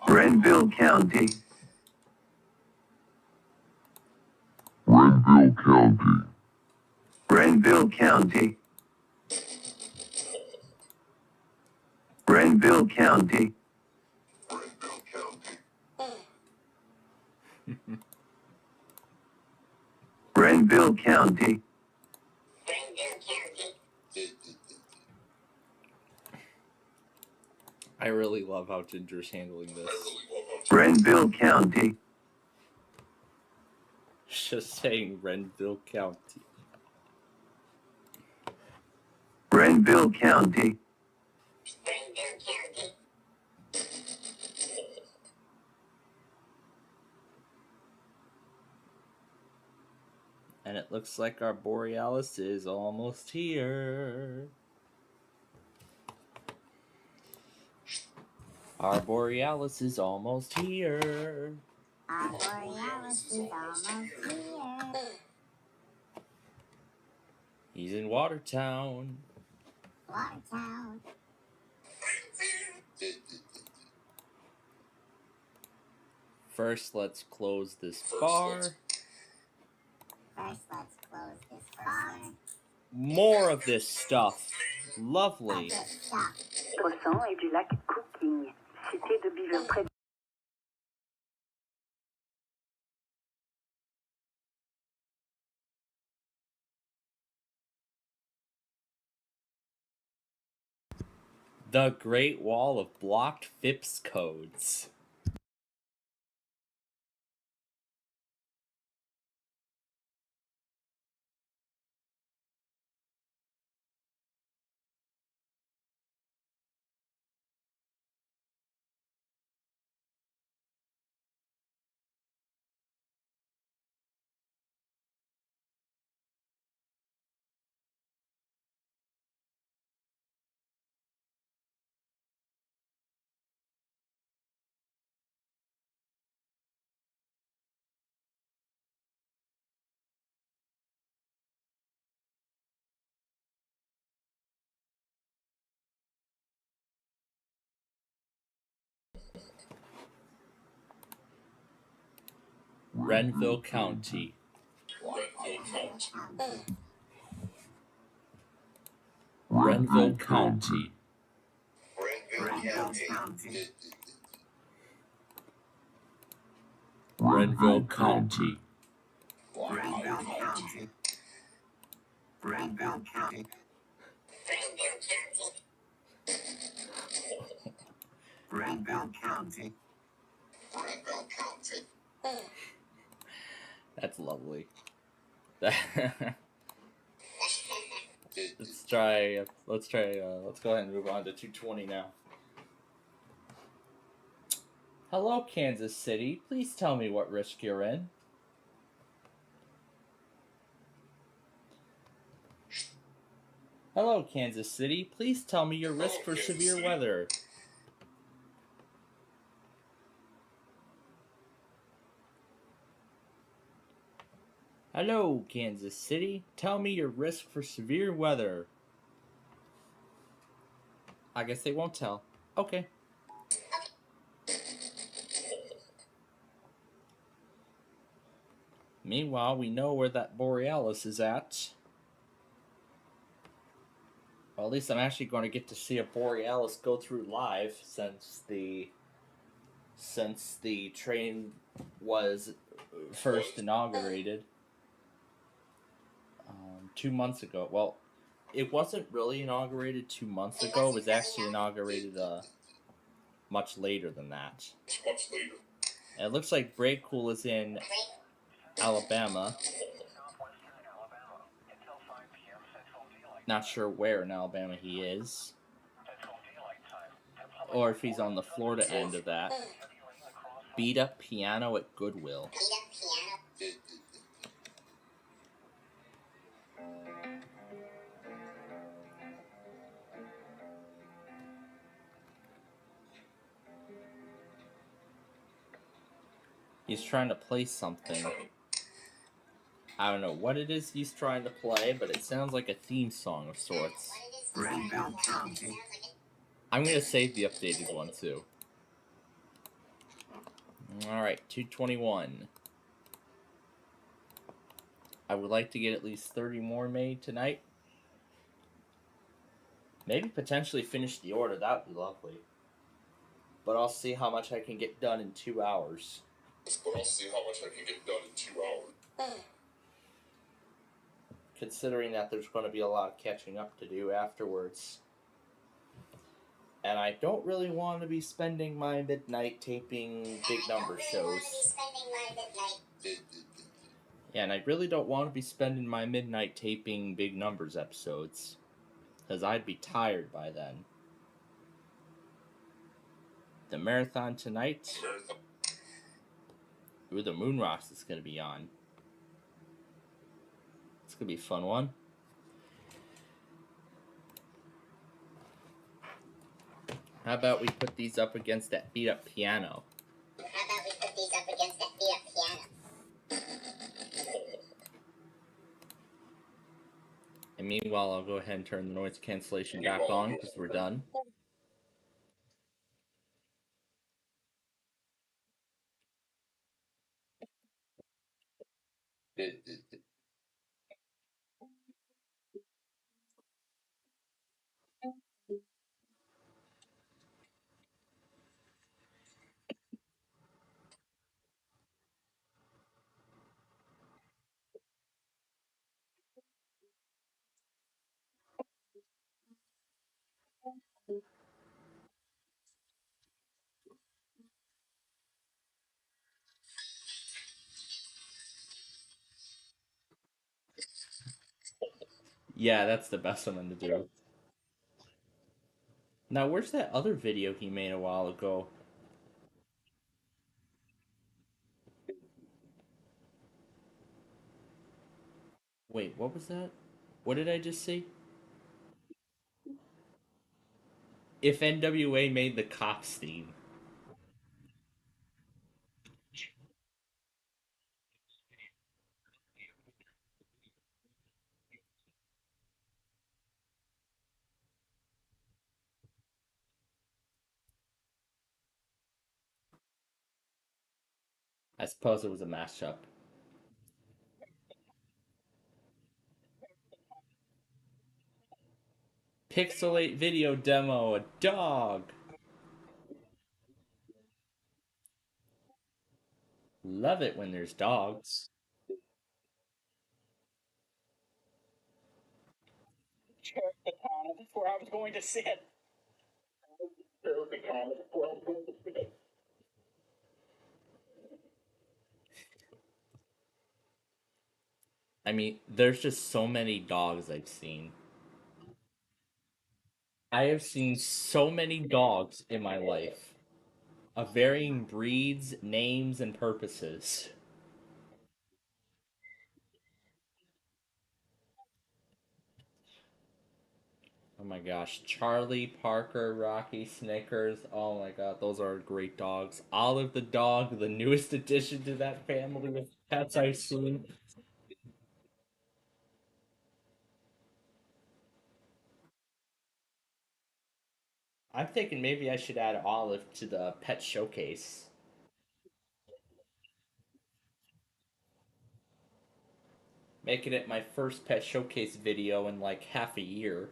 Renville County. Renville County. Grenville County. Grenville County. I really love how Ginger's handling this. Grenville County. Just saying Renville County. Grenville County. And it looks like our Borealis is almost here. Our Borealis is almost here. Our Borealis is almost here. He's in Watertown. Watertown. First, let's close this bar. First, let's close this bar. More of this stuff. Lovely. Croissant et du lac Cooking. Cité de Beaver près. The Great Wall of Blocked FIPS Codes. Renville County. Renville County. Renville County. Grenville County. Grenville County. That's lovely. Let's go ahead and move on to 220 now. Hello, Kansas City. Please tell me what risk you're in. Hello, Kansas City. Please tell me your risk for severe weather. Hello, Kansas City. Tell me your risk for severe weather. I guess they won't tell. Okay. Meanwhile, we know where that Borealis is at. Well, at least I'm actually going to get to see a Borealis go through live since the train was first inaugurated 2 months ago. Well, it wasn't really inaugurated 2 months ago. It was actually inaugurated much later than that. And it looks like Break Cool is in Alabama. Not sure where in Alabama he is. Or if he's on the Florida end of that. Beat Up Piano at Goodwill. He's trying to play something. I don't know what it is he's trying to play, but it sounds like a theme song of sorts. I'm going to save the updated one too. Alright, 221. I would like to get at least 30 more made tonight. Maybe potentially finish the order. That would be lovely. But I'll see how much I can get done in 2 hours. Considering that there's going to be a lot of catching up to do afterwards. And I don't really want to be spending my midnight taping big number shows. Yeah, and I really don't want to be spending my midnight taping big numbers episodes. Because I'd be tired by then. The marathon tonight. Ooh, the Moon Rocks is going to be on. It's going to be a fun one. How about we put these up against that beat up piano? And meanwhile, I'll go ahead and turn the noise cancellation back on because we're done. Yeah, that's the best one to do. Now, where's that other video he made a while ago? Wait, what was that? What did I just say? If NWA made the Cops theme. I suppose it was a mashup. Pixelate video demo, a dog. Love it when there's dogs. The counter. That's where I was going to sit. I mean, there's just so many dogs I've seen. I have seen so many dogs in my life of varying breeds, names, and purposes. Oh my gosh, Charlie, Parker, Rocky, Snickers. Oh my god, those are great dogs. Olive the dog, the newest addition to that family of pets I've seen. I'm thinking maybe I should add Olive to the pet showcase. Making it my first pet showcase video in like half a year.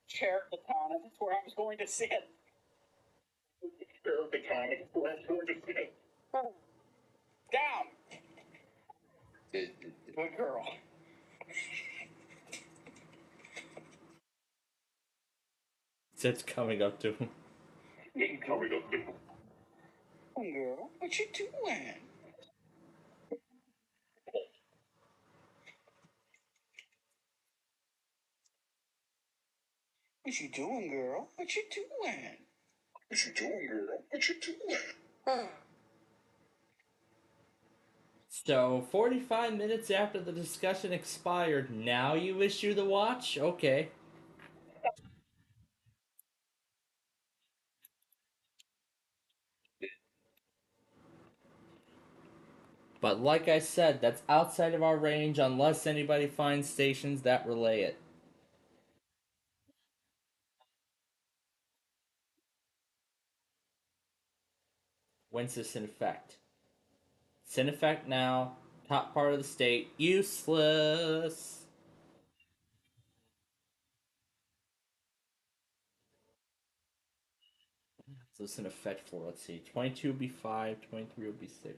Chair the counter. That's where I was going to sit. Chair the counter. That's where I was going to sit. Down. Good girl. It's coming up to him. Coming up to. Girl, what you doing? What you doing, girl? What you doing? What you doing, girl? What you doing? So, 45 minutes after the discussion expired, now you issue the watch? Okay. But like I said, that's outside of our range unless anybody finds stations that relay it. When's this in effect? It's in effect now. Top part of the state. Useless. So it's in effect for, let's see, 22 will be 5, 23 will be 6.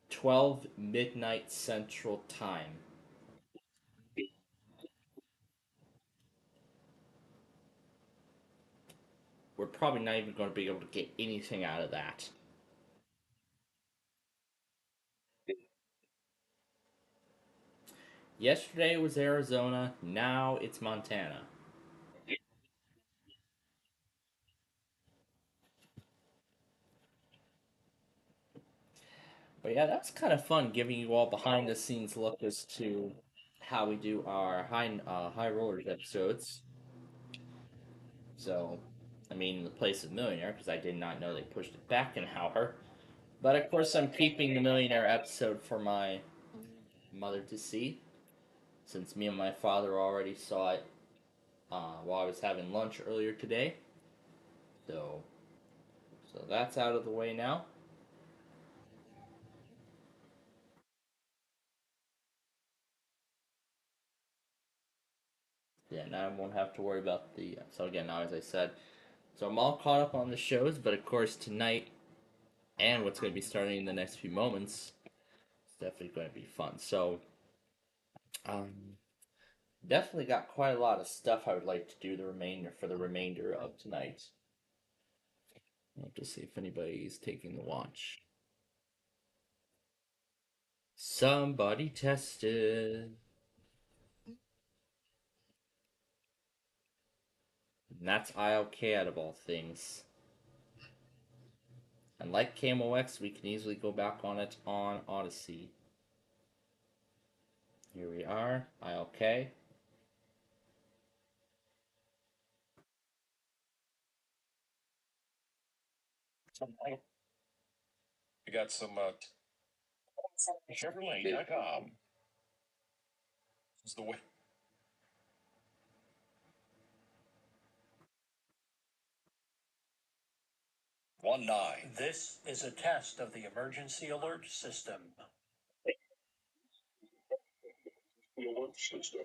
12 midnight Central Time. We're probably not even going to be able to get anything out of that. Yesterday was Arizona, now it's Montana. But yeah, that's kind of fun giving you all behind the scenes look as to how we do our high rollers episodes. So, I mean, the place of Millionaire, because I did not know they pushed it back an hour. But of course, I'm keeping the Millionaire episode for my mother to see, since me and my father already saw it while I was having lunch earlier today. So, so that's out of the way now. Yeah, now I won't have to worry about the. So again, now as I said, so I'm all caught up on the shows, but of course tonight and what's going to be starting in the next few moments, it's definitely going to be fun. So, um, definitely got quite a lot of stuff I would like to do the remainder of tonight. I'll have to see if anybody's taking the watch. Somebody tested. And that's ILK out of all things. And like KMOX, we can easily go back on it on Odyssey. Here we are, ILK. You got some Chevrolet.com. Is the way. One nine. This is a test of the emergency alert system. The alert system.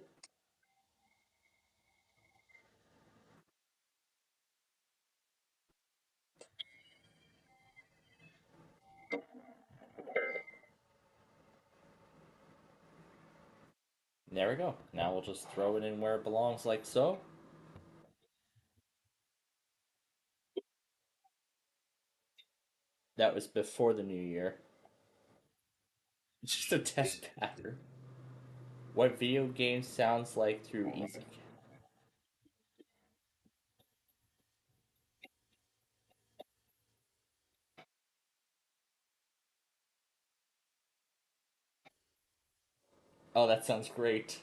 There we go. Now we'll just throw it in where it belongs, like so. That was before the new year. It's just a test pattern. What video game sounds like through Easy. Oh, that sounds great.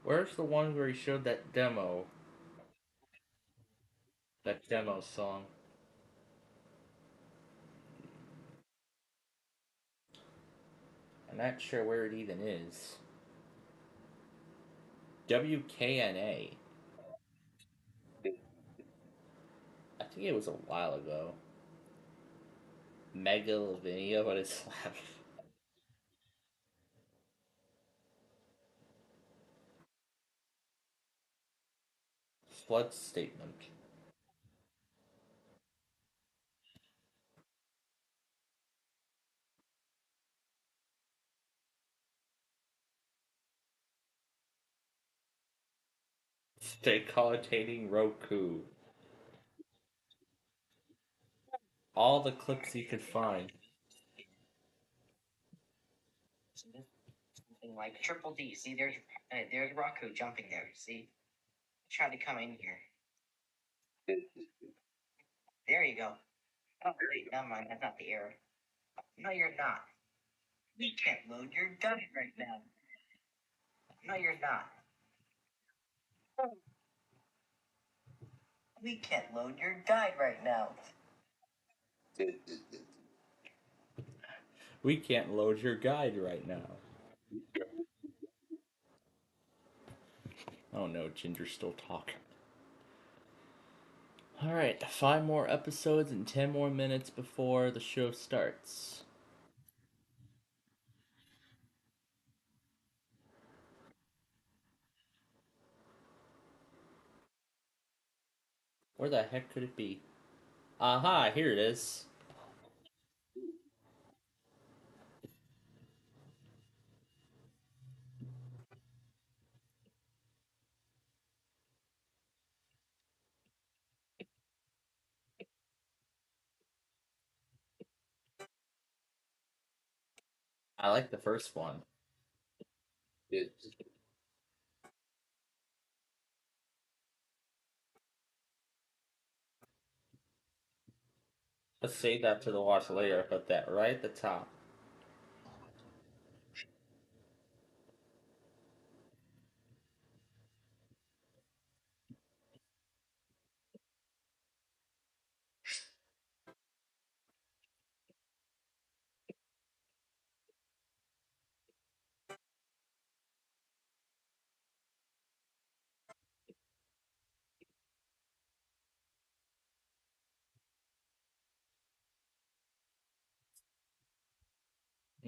Where's the one where he showed that demo? That demo song. I'm not sure where it even is. WKNA. I think it was a while ago. Mega Lavinia, but it's flood statement. Stay commentating Roku. All the clips you could find. Something like Triple D. See, there's Raku jumping there. See, try to come in here. There you go. Oh, wait, never mind. That's not the error. No, you're not. We can't load your gun right now. No, you're not. We can't load your guide right now. We can't load your guide right now. Oh no, Ginger's still talking. Alright, 5 more episodes and 10 more minutes before the show starts. Where the heck could it be? Aha, here it is. I like the first one. Let's save that to the watch later. Put that right at the top.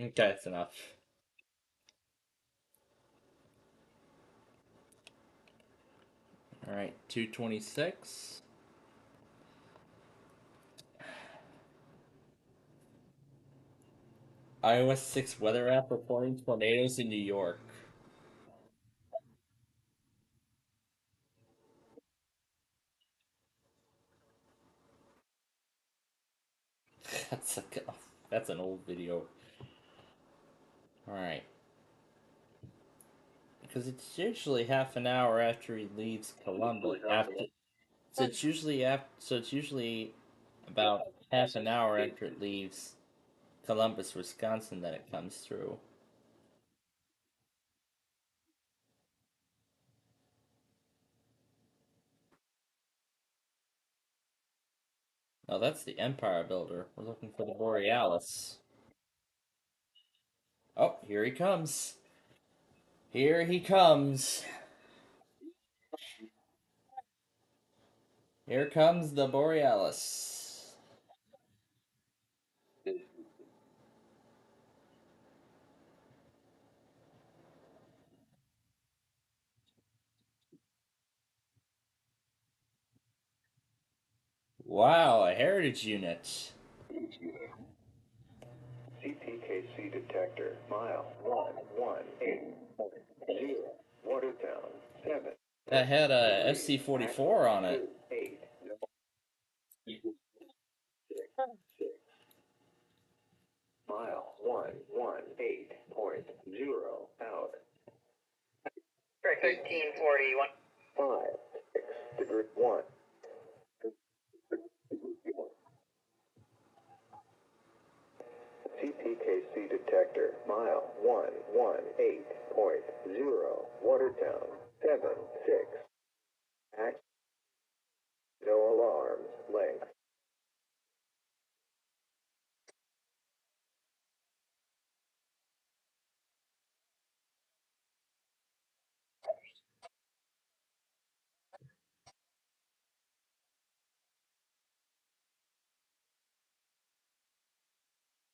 Okay, that's enough. Alright, 226. iOS 6 weather app reporting tornadoes in New York. That's a, that's an old video. Alright. Because it's usually half an hour after he leaves Columbus. So it's usually about half an hour after it leaves Columbus, Wisconsin that it comes through. Oh, that's the Empire Builder. We're looking for the Borealis. Oh, here he comes. Here he comes. Here comes the Borealis. Wow, a heritage unit. CPKC detector, mile 118.0, Watertown, 7. That had a SC-44 on it. 8. Mile 118.0 out. 1341. 5, 6, degree 1. CPKC detector, mile 118.0, Watertown, 7, 6. Act, no alarms, length.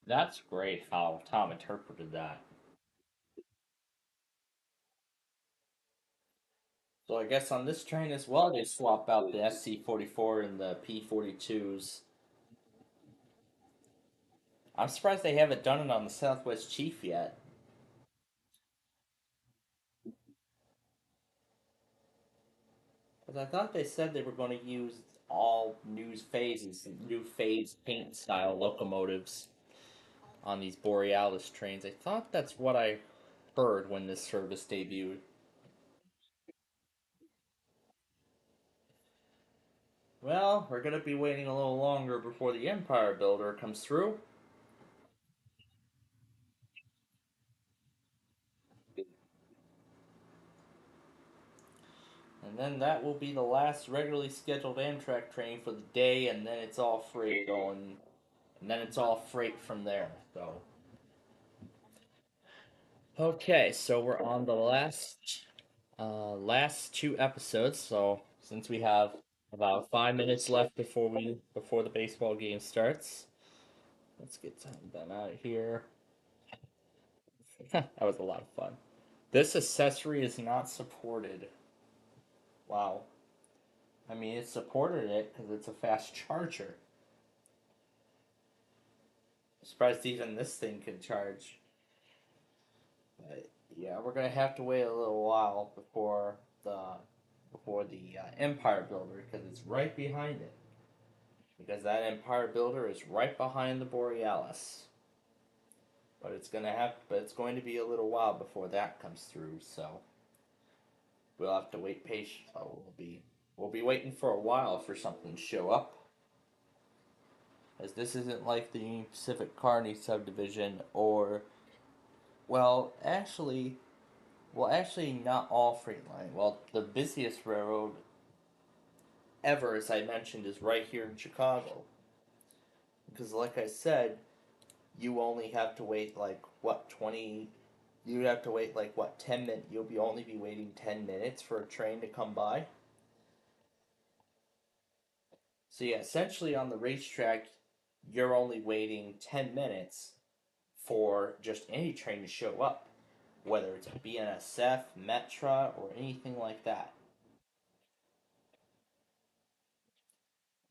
That's great how Tom interpreted that. So I guess on this train as well, they swap out the SC-44 and the P-42s. I'm surprised they haven't done it on the Southwest Chief yet. Because I thought they said they were going to use all new phase paint style locomotives on these Borealis trains. I thought that's what I heard when this service debuted. Well, we're going to be waiting a little longer before the Empire Builder comes through. And then that will be the last regularly scheduled Amtrak train for the day, and then it's all freight going. And then it's all freight from there. So Okay, so we're on the last two episodes. So since we have about 5 minutes left before the baseball game starts, let's get them out of here. That was a lot of fun. This accessory is not supported. Wow. I mean, it supported it because it's a fast charger. I'm surprised even this thing can charge. But yeah, we're gonna have to wait a little while before the Empire Builder, because it's right behind it. Because that Empire Builder is right behind the Borealis. But it's going to be a little while before that comes through. So we'll have to wait patiently. We'll be waiting for a while for something to show up. As this isn't like the Union Pacific Kearney subdivision, or actually, not all freight line. Well, the busiest railroad ever, as I mentioned, is right here in Chicago. Because, like I said, you only have to wait 10 minutes. You'll only be waiting 10 minutes for a train to come by. So yeah, essentially on the racetrack, you're only waiting 10 minutes for just any train to show up, whether it's a BNSF, Metra, or anything like that.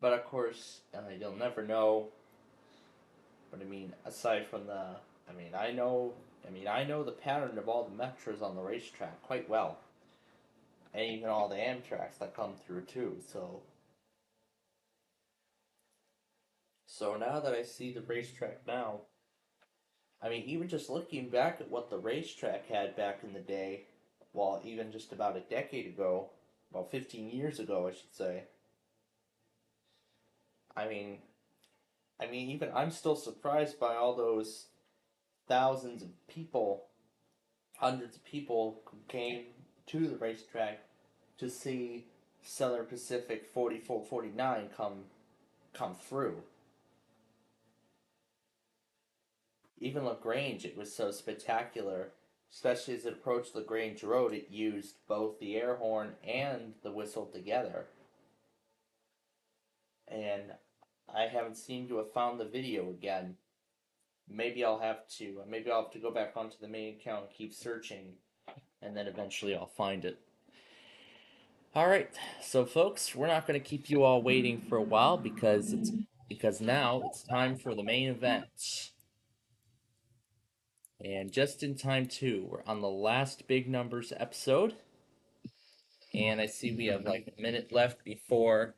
But of course, you'll never know. But I mean, aside from I know the pattern of all the Metros on the racetrack quite well, and even all the Amtraks that come through too. So now that I see the racetrack now, I mean, even just looking back at what the racetrack had back in the day, well, even just about a decade ago, about 15 years ago, I should say. I mean, even I'm still surprised by all those thousands of people, hundreds of people who came to the racetrack to see Southern Pacific 4449 come through. Even LaGrange, it was so spectacular, especially as it approached LaGrange Road. It used both the air horn and the whistle together. And I haven't seemed to have found the video again. Maybe I'll have to go back onto the main account and keep searching, and then eventually I'll find it. Alright, so folks, we're not going to keep you all waiting for a while because now it's time for the main event. And just in time too, we're on the last Big Numbers episode. And I see we have like a minute left before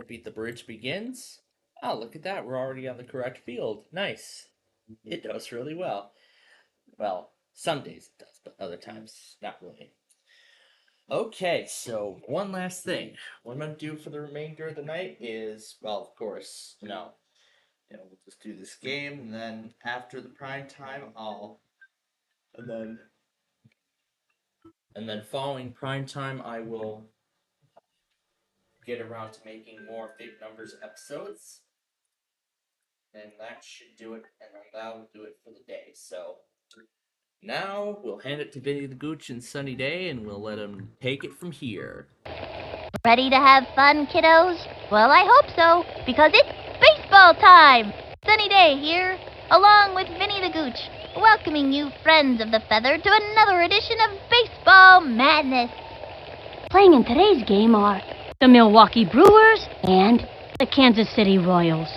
Beat the Bridge begins. Oh, look at that, we're already on the correct field. Nice. It does really well. Well, some days it does, but other times, not really. Okay, so one last thing. What I'm going to do for the remainder of the night is, well, of course, we'll just do this game, and then after the prime time, and then following prime time, I will get around to making more Big Numbers episodes, and that should do it, and then that'll do it for the day. So now we'll hand it to Vinny the Gooch and Sunny Day, and we'll let them take it from here. Ready to have fun, kiddos? Well, I hope so, because it's baseball time! Sunny Day here, along with Vinny the Gooch, welcoming you friends of the feather to another edition of Baseball Madness. Playing in today's game are the Milwaukee Brewers and the Kansas City Royals.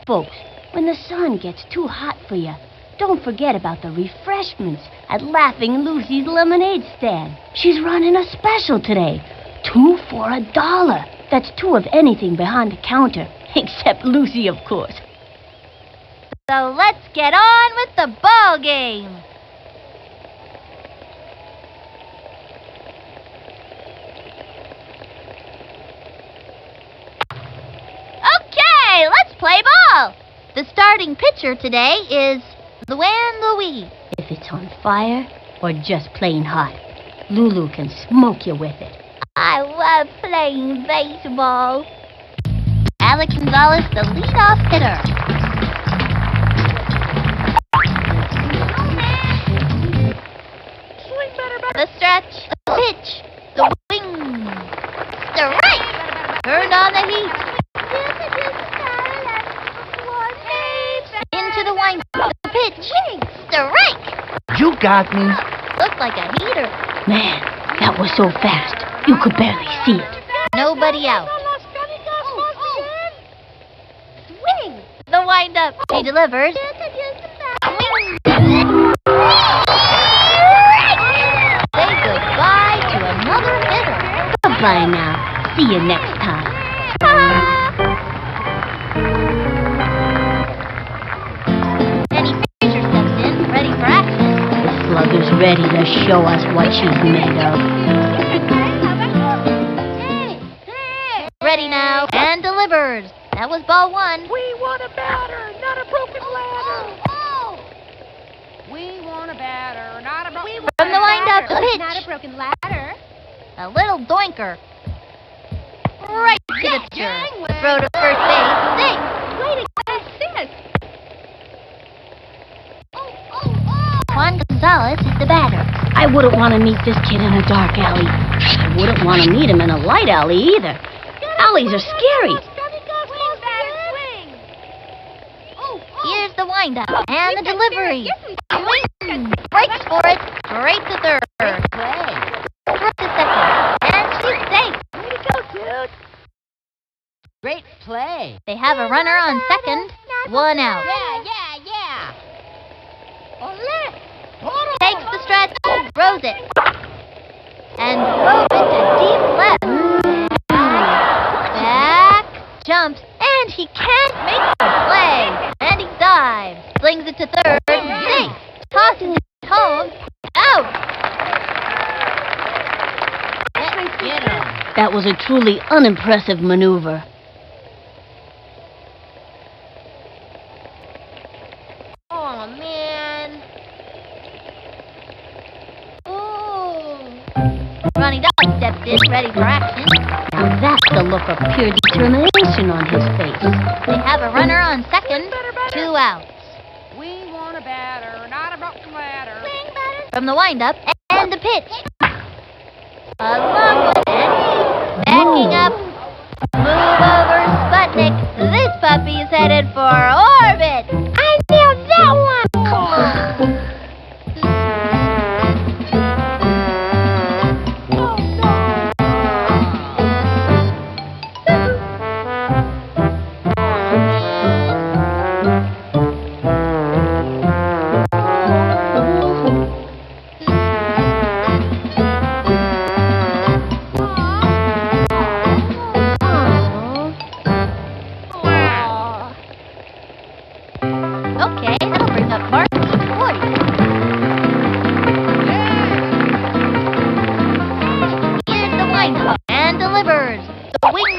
Folks, when the sun gets too hot for you, don't forget about the refreshments at Laughing Lucy's lemonade stand. She's running a special today. 2 for $1. That's 2 of anything behind the counter, except Lucy, of course. So let's get on with the ball game. Okay, let's play ball. The starting pitcher today is Luann Louise. If it's on fire or just plain hot, Lulu can smoke you with it. I love playing baseball. Alex Gonzalez, the leadoff hitter. The stretch. The pitch. The wing. Strike. Turned on the heat. Into the wind. The pitch. Strike. You got me. Looked like a heater. Man, that was so fast. You could barely see it. Nobody out. Swing. The wind up. He delivers. Wing. Say goodbye to another hitter. Goodbye now. See you next time. Penny Fraser steps in, ready for action. The slugger's ready to show us what she's made of. Ready now, and delivers. That was ball one. We want a batter, not a broken ladder. We want a batter, not a broken ladder. From the wind-up, the pitch. Not a broken ladder. A little doinker. Right to the turn. Throw to first base. Safe. Way to assist. Juan Gonzalez is the batter. I wouldn't want to meet this kid in a dark alley. I wouldn't want to meet him in a light alley either. Alleys are scary. Here's the windup and the delivery. Swing. Breaks for it. Straight to third. Up to second. And she's safe. Way to go, dude. Great play. They have a runner on second. One out. Yeah. Takes the stretch. Throws it. And throws it to deep left. Back. Jumps. And he can't make the play. And he dives. Flings it to third. Safe. Tosses it home. Out. Let's get him. That was a truly unimpressive maneuver. Oh, man. Ooh. Ronnie Dog steps in, ready for action. Now that's the look of pure determination on his face. They have a runner on second. 2 outs. We want a batter, not a broken ladder. From the windup and the pitch. A long one and backing up. Move over, Sputnik. This puppy is headed for orbit. I nailed that one. Come on. Okay, that'll bring up Marky Boy. Here's the windup and delivers. The wing.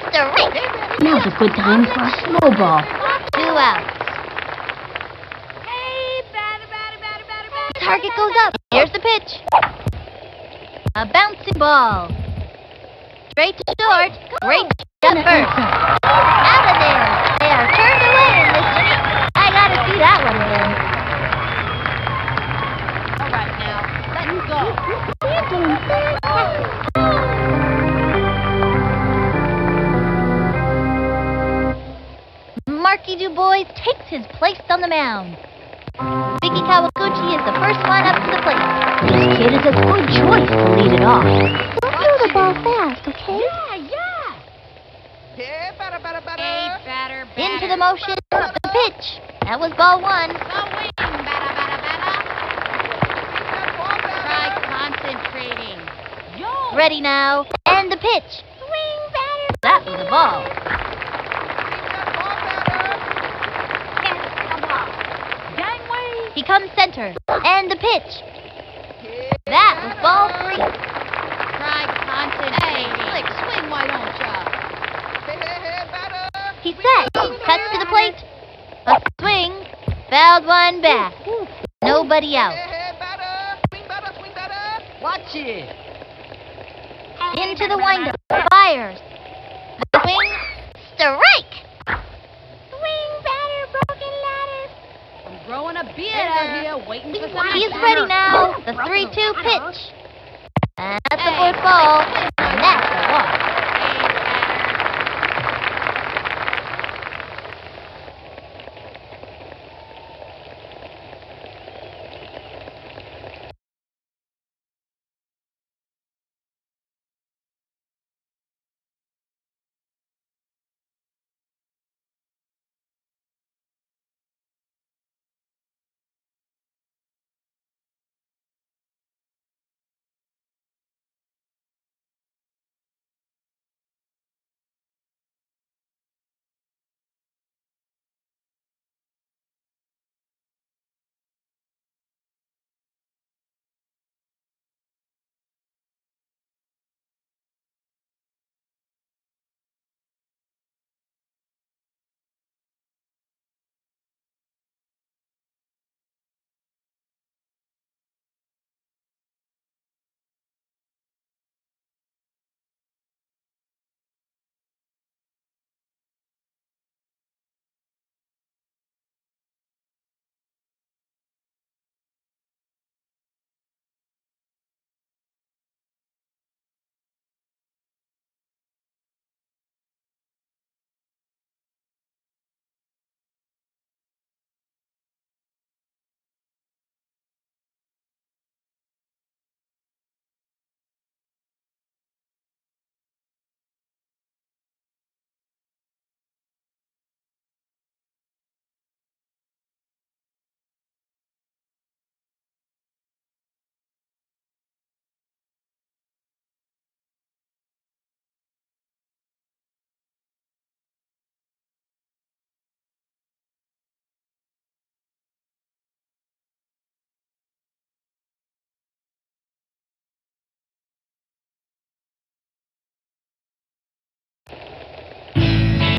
Strike. Now's a good time for a slow ball. 2 outs. Target goes up. Here's the pitch. A bouncing ball. Straight to short. Great jump first. Out of there. They are turned away in this inning. I gotta see that one again. All right, now, let's go. Marky DuBois takes his place on the mound. Vicky Kawaguchi is the first one up to the plate. This kid is a good choice to lead it off. Don't throw the ball fast, okay? Yeah. Into the motion, the pitch. That was ball one. Try concentrating. Ready now, and the pitch. That was a ball. He comes center, and the pitch. That was ball 3. Try concentrating. Hey, swing, why don't ya? He's set. Cuts to the plate. A swing. Fouled one back. Nobody out. Watch it. Into the windup. Fires. The swing. Strike. Swing, batter, broken ladder. I'm growing a beard out. He's ready now. The 3-2 pitch. And that's a foot ball. And that's a walk.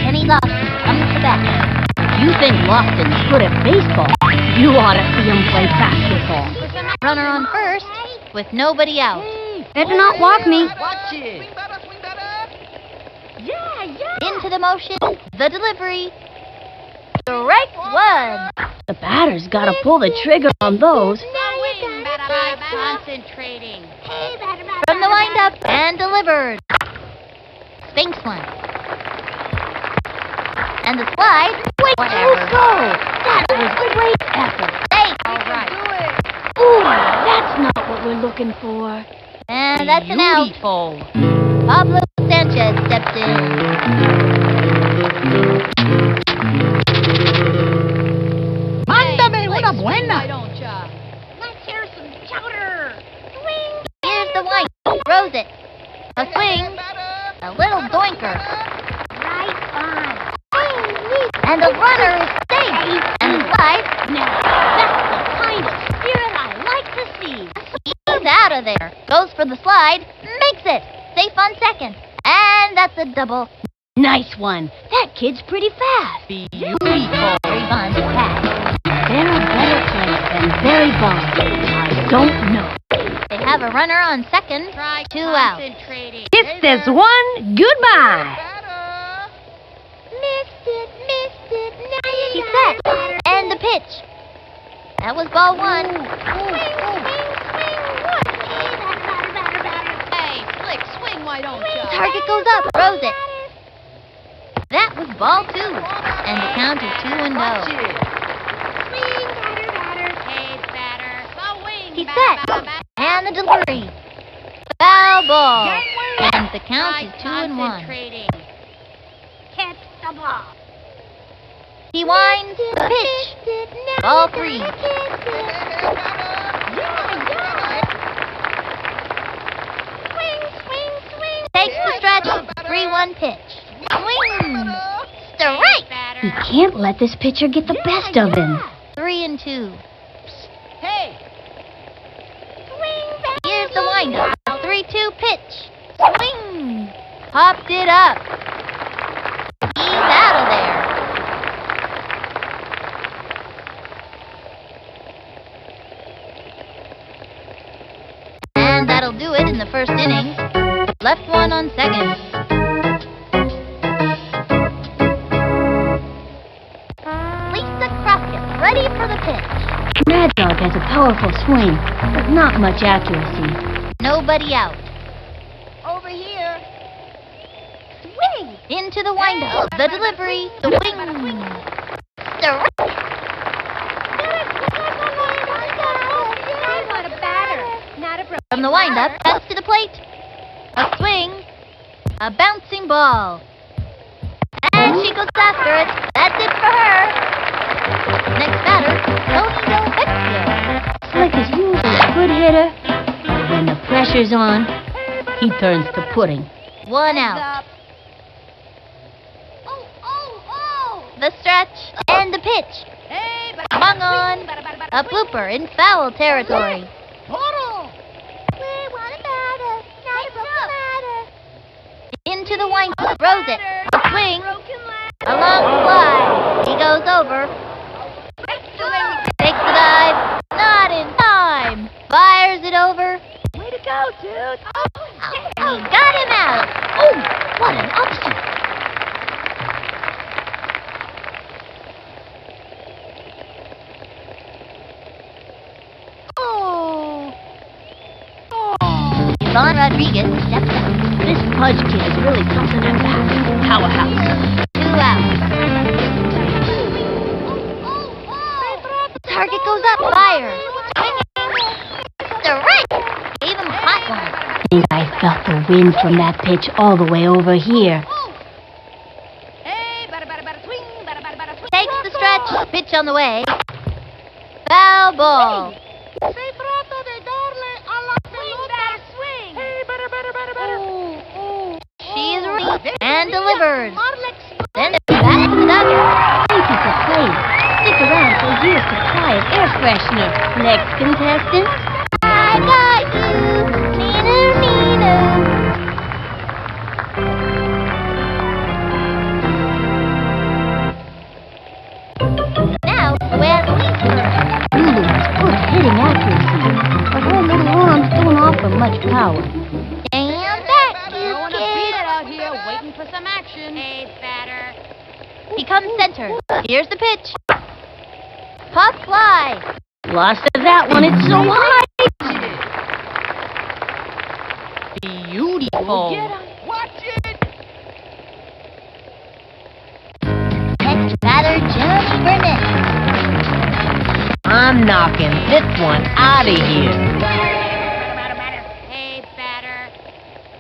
Kenny Lofton comes to bat. If you think Lofton's good at baseball, you ought to see him play basketball. Runner on first with nobody out. Better not walk me. Watch it. Into the motion, the delivery. Strike one. The batter's got to pull the trigger on those. Concentrating. From the windup and delivered. Spinks one. And the slide. Wait, go! That was great effort. Safe. All right. Ooh, that's not what we're looking for. And that's an out. Beautiful. Pablo Sanchez steps in. Mándame una buena. Let's hear some chowder. Swing. Here's the white. Throws it. A swing. A little doinker. Right on. And the runner is safe. And the slide. Now, that's the kind of spirit I like to see. He's out of there. Goes for the slide. Makes it. Safe on second. And that's a double. Nice one. That kid's pretty fast. Beautiful. Barry Bonds pass. They're a better player than Barry Bonds. I don't know. They have a runner on second. 2 out. If there's one, goodbye. Missed it. He's set. And the pitch. That was ball one. Hey, Flick, swing, why don't you? Target goes up. Throws it. That was ball two. And the count is 2-0. He's set. And the delivery. Foul ball. And the count is 2-1. Catch the ball. He winds the pitch. Ball three. Takes the stretch. 3-1 pitch. Swing. Strike. He can't let this pitcher get the best of him. 3-2. Hey. Here's the windup. 3-2 pitch. Swing. Popped it up. He's out of there. And that'll do it in the first inning. Left one on second. Lisa Crockett ready for the pitch. Mad Dog has a powerful swing, but not much accuracy. Nobody out. Over here. Swing! Into the windup. The delivery. The wing. The From the windup, that's to the plate. A swing. A bouncing ball. And she goes after it. That's it for her. Next batter, Tony Del Vecchio. Slick is usually a good hitter, but when the pressure's on, he turns to pudding. One out. The stretch and the pitch. Swung on. A blooper in foul territory. Into the wind, throws it. A swing. A long fly. He goes over. Takes the dive. Not in time. Fires it over. Way to go, dude. And he got him out. Oh, what an upset. Ron Rodriguez steps up. This Pudge kid is really something at bat. Powerhouse. 2 out. Target goes up. Fire. Strike. Gave him a hot one. I think I felt the wind from that pitch all the way over here. Takes the stretch. Pitch on the way. Foul ball. She's ready and delivers. Then it's back to the dugout. Thank you for playing. Stick around for years to try an air freshener. Next contestant. I got you. Nina, Nina. Now, where's Lisa? Lulu has good hitting accuracy, but her little arms don't offer much power. Damn that, you kid. Out here waiting for some action. Hey, batter. He comes center. Here's the pitch. Pop fly. Lost of that one, it's so high. Beautiful. Watch it. Next batter, Johnny Burnett. I'm knocking this one out of here. Hey, batter.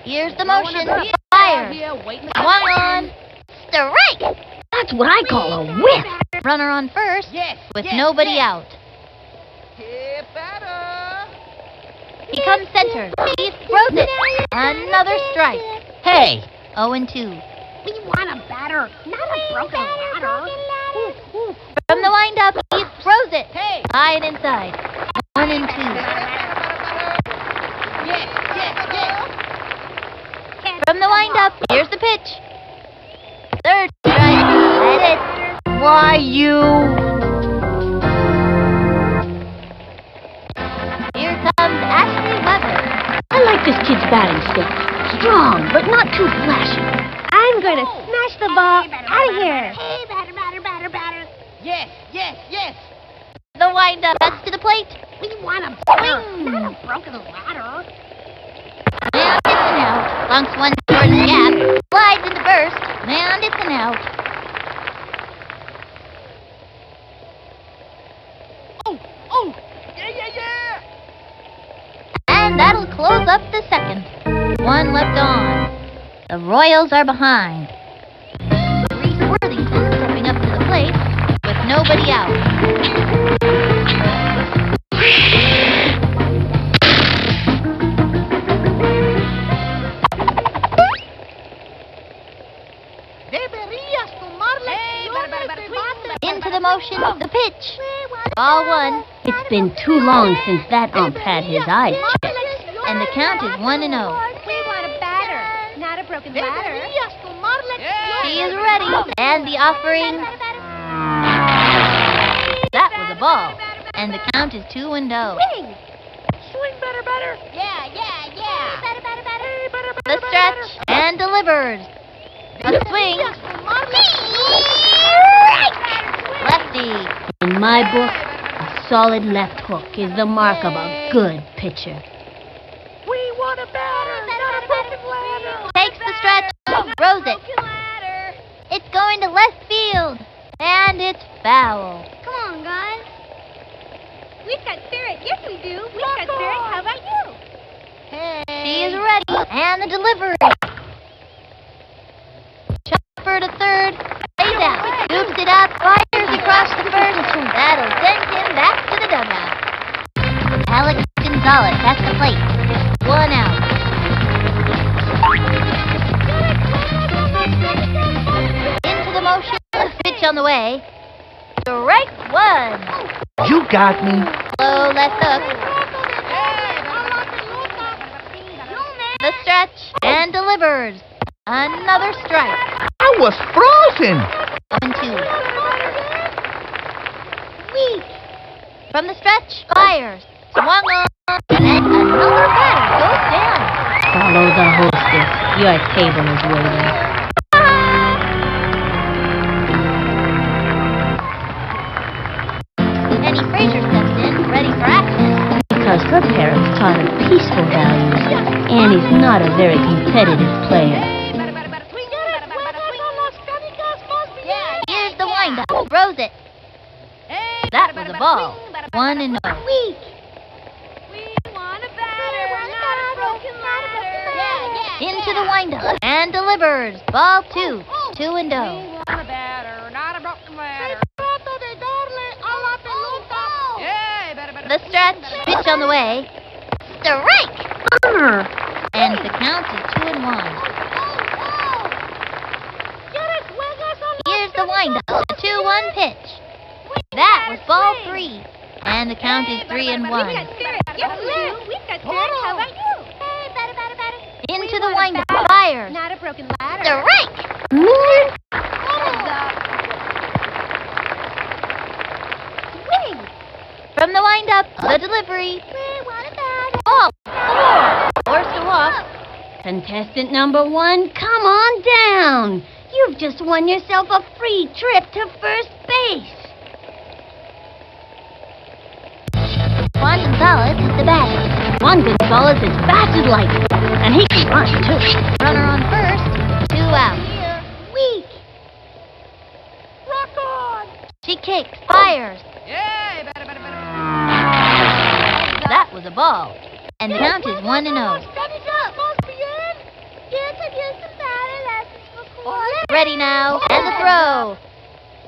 Here's the motion. Fire. Swung on. Strike. That's what I call a whiff. Runner on first with nobody out. Hey, batter. He comes center. He throws it. Another strike. Hey. 0-2. We want a batter, not a broken ladder. From the windup, he throws it. High and inside. 1-2. From the windup, here's the pitch. Third strike. Let it. Why, you? Here comes Ashley Weber. I like this kid's batting stick. Strong, but not too flashy. I'm going to smash the ball out of here. Hey, batter, batter, batter, batter. Yes. The windup cuts to the plate. We want a batter, not a broken ladder. And it's an out. Bunks one towards the gap. Slides into first. And it's an out. Oh. Yeah. And that'll close up the second. One left on. The Royals are behind. Reese Worthington stepping up to the plate with nobody out. Into the motion, the pitch. Ball one. It's been too long since that ump had his eyes checked. And the count is 1-0. We want a batter, not a broken ladder. She is ready. And the offering. That was a ball. And the count is 2-0. Swing batter. Yeah. The stretch and delivers. A swing. Lefty. In my book, a solid left hook is the mark of a good pitcher. We want a batter, not a broken ladder. Takes the stretch, throws it. It's going to left field, and it's foul. Come on, guys. We've got spirit. Yes, we do. We've got spirit. How about you? She is ready, and the delivery. Chopper to third, lays out, scoops it up, fires across the first. That'll send him back to the dugout. Alex Gonzalez at the plate. 1 out. Into the motion, pitch on the way. Strike 1. You got me. Low left hook. The stretch and delivers. Another strike. I was frozen. 1-2. Weak. From the stretch, fires. Swung on, and another batter goes down. Follow the hostess. Your table is waiting. Penny Fraser steps in, ready for action. Because her parents taught her peaceful values. Annie's not a very competitive player. Here's the windup. Throws it. That was a ball. 1-0. Weak. We want a batter, not a broken ladder. Into the windup and delivers. Ball 2. 2-0. We want a batter, not a broken ladder. The stretch, pitch on the way. Strike! And the count is 2-1. Here's the windup. A 2-1 pitch. That was ball 3. And the count is 3-1. Into the windup. Fires. Not a broken ladder. Strike! Swing. From the windup, the delivery. Ball 4. Forced to walk. Contestant number 1, come on down. You've just won yourself a free trip to first base. Juan Gonzalez is the batter. Juan Gonzalez is fast as lightning, and he can run too. Runner on first. 2 out. Weak. Rock on. She kicks, fires. Yeah, better. That was a ball. And the count is 1-0. Ready now, and the throw.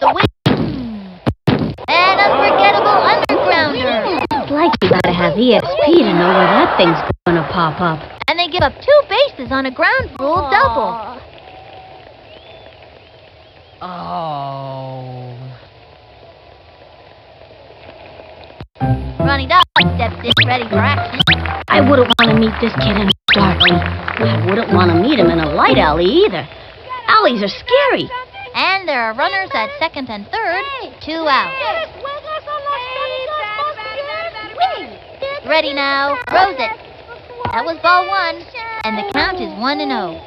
The win. An unforgettable undergrounder. It's like you gotta have ESP to know where that thing's gonna pop up. And they give up 2 bases on a ground rule double. Oh. Ronnie Dog steps in, ready for action. I wouldn't want to meet this kid in a dark alley. I wouldn't want to meet him in a light alley either. Alleys are scary. And there are runners at second and third. 2 out. Ready now. Throws it. That was ball 1. And the count is 1-0.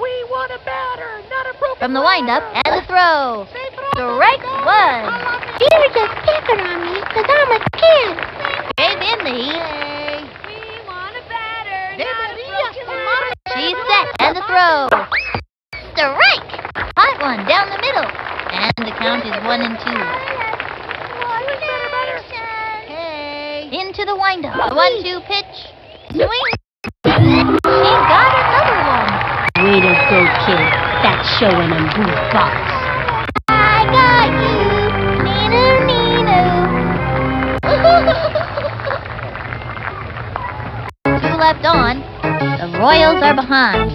We want a batter, not a broken From the windup and the throw. Strike 1. You're just picking on me because I'm a kid. Gave in the heat. We want a batter, not a broken ladder. She's set and the throw. Strike! Hot one down the middle. And the count is 1-2. Into the windup. The 1-2 pitch. Swing. She's got another one. Way to go, kid. That's showing in booth box. I got you. Nino. 2 left on. The Royals are behind.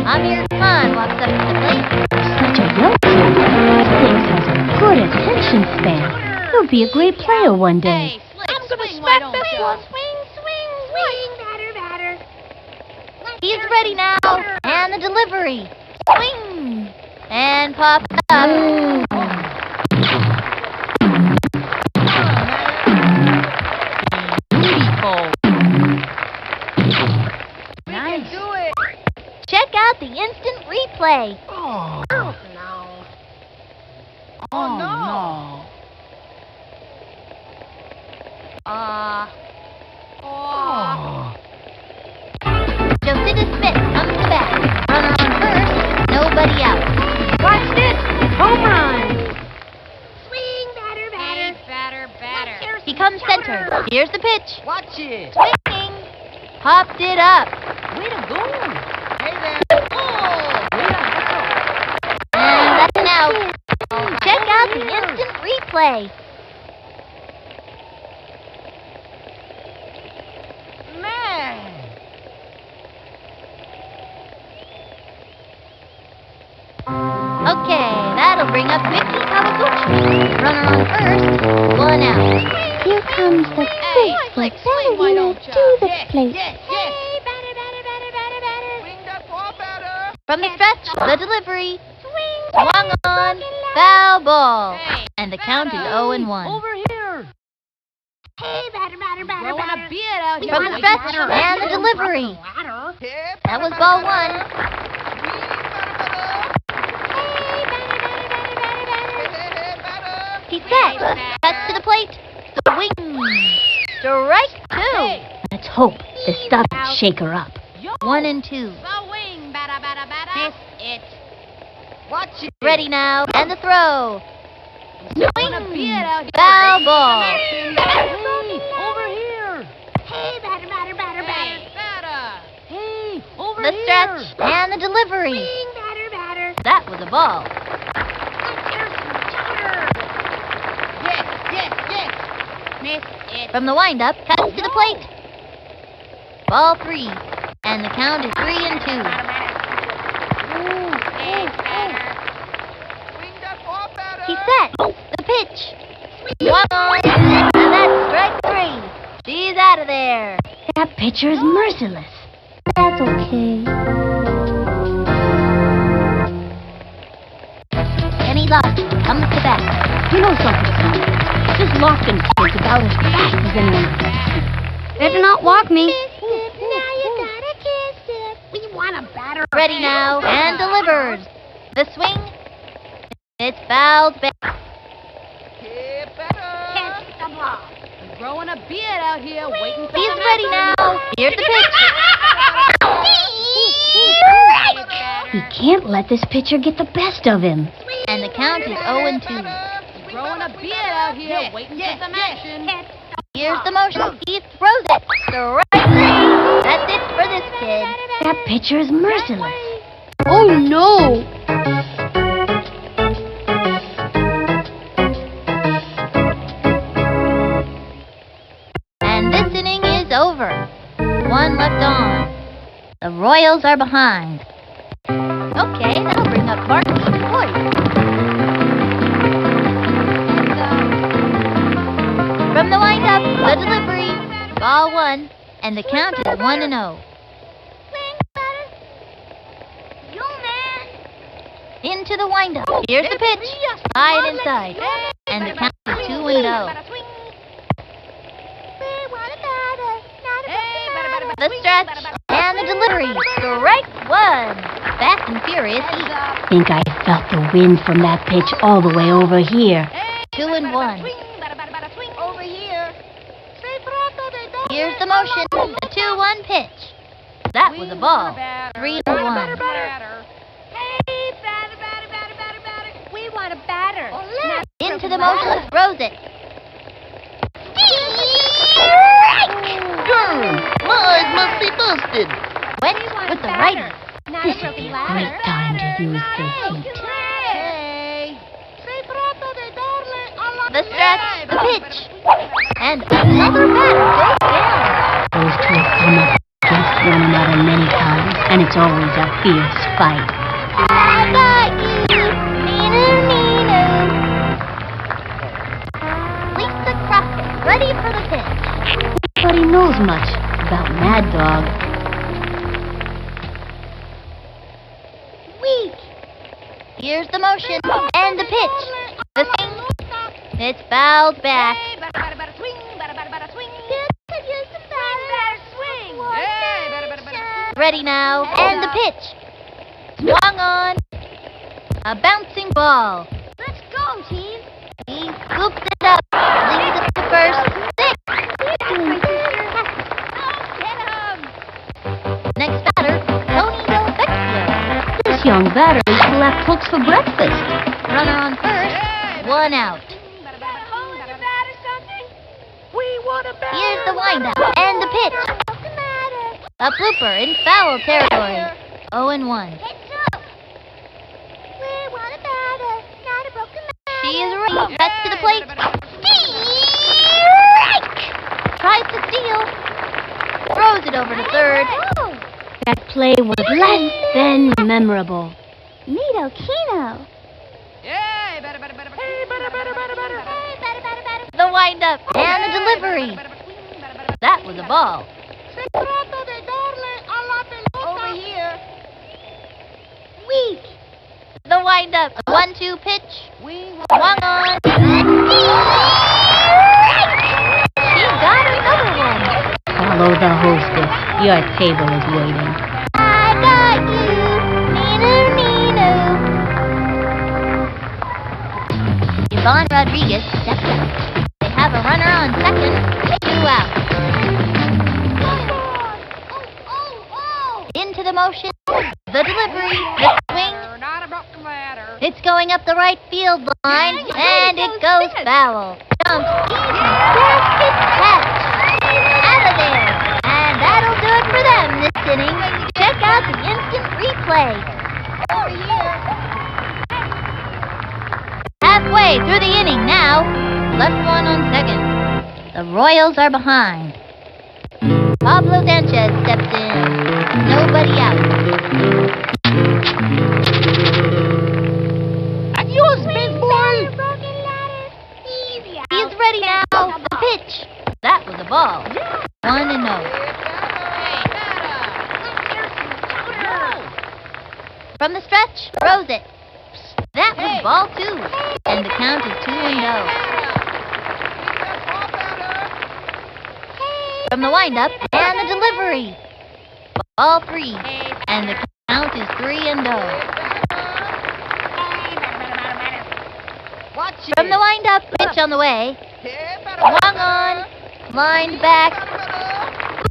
Amir Khan walks up to the plate. Such a young kid. This place has a good attention span. He'll be a great player one day. I'm gonna smack this one. Batter. He's ready now. And the delivery. Swing. And pop up. Beautiful. Nice. Check out the instant replay replay. Oh, no. oh no. Oh. Josita Smith comes to bat. Runner on first, nobody out. Watch this! Home run! Swing, batter, batter. Batter. He comes center. Here's the pitch. Watch it. Swinging. Popped it up. Way to go. Hey there. Oh, way to go. And that's an out. Check out the instant replay. Man. Okay, that'll bring up Mickey Kawaguchi. Runner on first, one out. Here comes the big ballerina to the plate. Hey, batter, batter, batter, batter, batter. Swing that ball, batter. From the stretch, the delivery. Swung on, foul ball. And the count is 0-1. Over here! Hey, batter, batter, batter, Growing batter. a beard out here. From the stretch, and the delivery. Hey, That was ball one. He's set. Cuts to the plate. Swing. Strike two. Let's hope the stuff shake her up. 1-2. Swing, batter, batter, batter. It. watch it. Ready now, and the throw. Growing a beard out here. Foul ball. Hey, over here. Hey, batter, batter, batter, batter. Hey, over The here. stretch, and the delivery. Swing, batter, batter. That was a ball. Miss it. From the windup, cuts to the plate. Ball three. And the count is 3-2. Hey, batter. Swing that ball, batter. He's set. The pitch. Swung on. And that's strike three. She's out of there. That pitcher is merciless. That's okay. Kenny Lofton comes to bat. You know something, son? This Lofton kid's about as fast as anyone else. Better not walk me. Now you gotta kiss it. We want a batter. Ready now, and delivers. The swing. It's fouled back. Hey, batter. Kiss the ball. Growing a beard out here, waiting for He's ready now. Here's the pitch. He can't let this pitcher get the best of him. And the count is 0-2. Growing a beard out here, waiting for some action. Here's the motion. He throws it. Strike three. That's it for this kid. That pitcher is merciless. Oh no! And this inning is over. One left on. The Royals are behind. Okay, that'll bring up Martin and Boyd. From the windup, the delivery. Ball one, and the count is 1-0. Into the windup. Here's the pitch. High and inside. And the count is 2-0. The stretch and the delivery. Strike one. Fast and furious heat. Think I felt the wind from that pitch all the way over here. 2-1. Over here. Here's the motion. The 2-1 pitch. That was a ball. 3-1. We want a batter. Into the motion. Throws it. My eyes must be busted. Went with the righty. This would be a great time to use this heat. The stretch. The pitch. And another batter goes down. Those two have come up against one another many times, and it's always a fierce fight. I got you. Lisa Crockett, ready for the pitch. Nobody knows much about Mad Dog. Weak. Here's the motion and the pitch. The swing. It's fouled back. Ready now, and the pitch. Swung on, A bouncing ball. Let's go, team. He scoops it up. Leads it to first. 6. Next batter, Tony Del Vecchio. This young batter is left hooks for breakfast. Runner on first. 1 out. Here's the windup and the pitch. A blooper in foul territory. 0-1. She is ready. Cuts to the plate. Strike! Tries to steal. Throws it over to third. That play was less than memorable. Neato Kino. The windup and the delivery. That was a ball. Over here. Weak. The windup. 1-2 pitch. Swung on. She got another one. Follow the hostess. Your table is waiting. I got you. Nino. Yvonne Rodriguez steps up. They have a runner on second. 2 out. Into the motion. The delivery. The swing. It's going up the right field line, and it goes foul. Jumps easy, basket catch. Out of there. And that'll do it for them this inning. Check out the instant replay. Over here. Halfway through the inning now. Left one on second. The Royals are behind. Pablo Sanchez steps in. Nobody out. Adios, baseball! He's ready now. The pitch. That was a ball. 1-0. From the stretch, throws it. That was ball 2. And the count is 2-0. From the windup and the delivery. Ball 3. And the count is 3-0. From the windup, pitch on the way. Swung on. Lined back.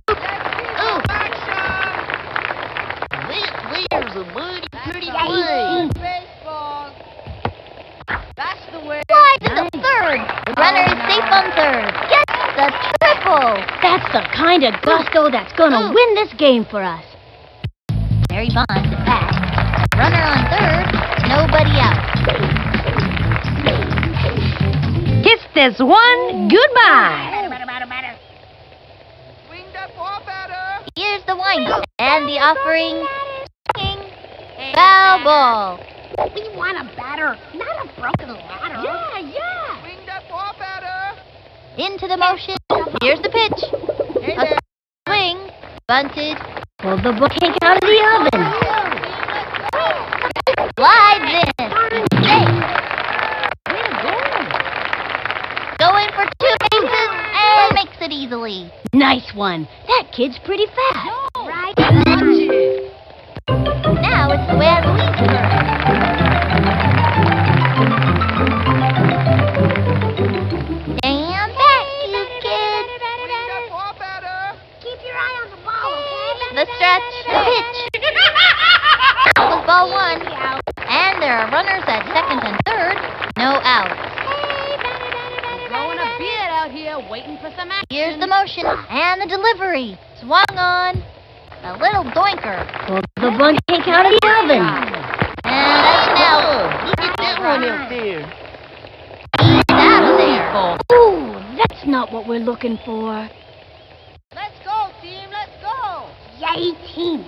Ooh. There's a mighty pretty play. That's the way. Slides into third. The runner is safe on third. Gets the triple. That's the kind of gusto that's gonna win this game for us. Barry Bonds at bat. Runner on third. Nobody out. Kiss this one goodbye. Here's the windup and the offering. Foul ball. We want a batter, not a broken ladder. Yeah. Into the motion. Here's the pitch. A swing. Bunted. Pull the booking out of the oven. Slides in. Safe. Going for 2 bases and makes it easily. Nice one. That kid's pretty fast. Right? Now it's the way I believe her. Stand back, you kid. Keep your eye on the ball, okay? The stretch, the pitch. That was ball 1. And there are runners at second and third. No out. Blowing a beard out here, waiting for some action. Here's the motion and the delivery. Swung on. A little doinker. Pull the bunking out of the oven. And that's an out. Look at that one up there. He's out of there. Ooh, that's not what we're looking for. Let's go, team. Let's go. Yay, team.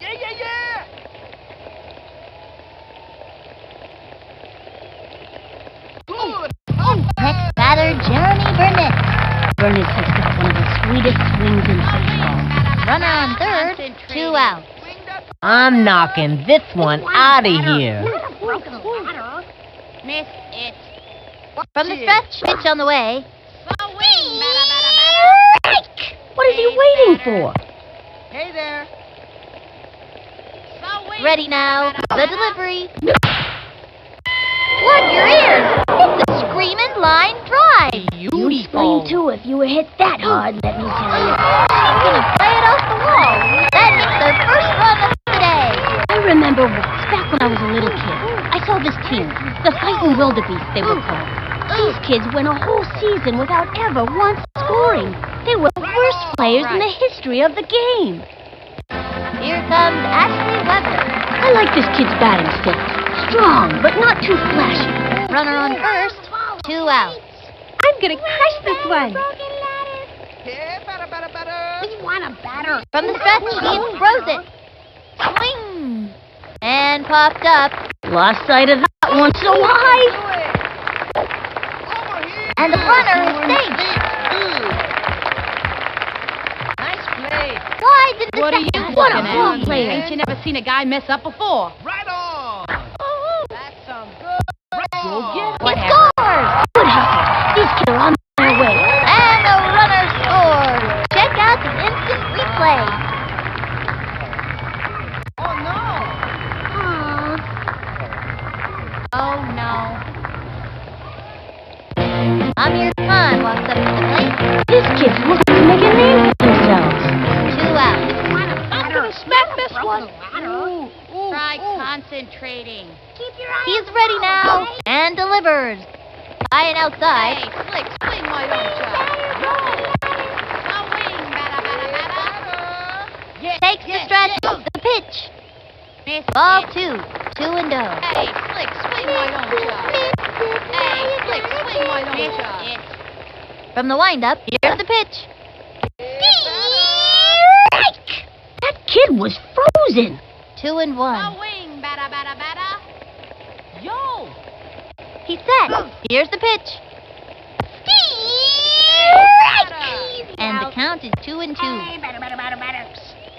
Yeah. Good. Next batter, Jeremy Burnett. Burnett has got one of the sweetest swings in baseball. Runner on third, 2 out. I'm knocking this one out of here. Not a broken ladder. Miss it. From the stretch, pitch on the way. What is he waiting for? Hey there. Ready now. The delivery. Plug your ears. It's a screamin' line drive. You'd scream too if you were hit that hard, let me tell you. She's gonna play it off the wall. That makes their first run of the day. I remember once, back when I was a little kid, I saw this team, the Fightin' Wildebeest they were called. These kids went a whole season without ever once scoring. They were the worst players in the history of the game. Here comes Ashley Weber. I like this kid's batting stance. Strong, but not too flashy. Runner on first, 2 outs. I'm gonna crush this one. We want a batter. From the stretch, he throws it. Swing! And popped up. Lost sight of that one so high. And the runner is safe. Nice play. Why did the What are you second What a looking ball at? player. Ain't you never seen a guy mess up before? Right on. That's some good. Go get He scores! Good hustle. These kids are on their way. And the runner scores. Check out the instant replay. Oh no. Oh no. Amir Khan walks up to the plate. These kids looking to make a name for themselves. 2 outs. I'm gonna smack this one. Try concentrating. He's ready now and delivers. High and outside. Hey, Slick, swing, why don't ya? A wing, batter, batter, batter. Yes, Takes the stretch. The pitch. Ball 2. 2 and 0. Hey, Slick, swing, why don't ya? Hey, Slick, swing, why don't ya? From the windup, here's the pitch. Strike! That kid was frozen. 2 and 1. A wing, batter, batter, batter. Yo! He's set. Here's the pitch. Strike! And the count is 2 and 2.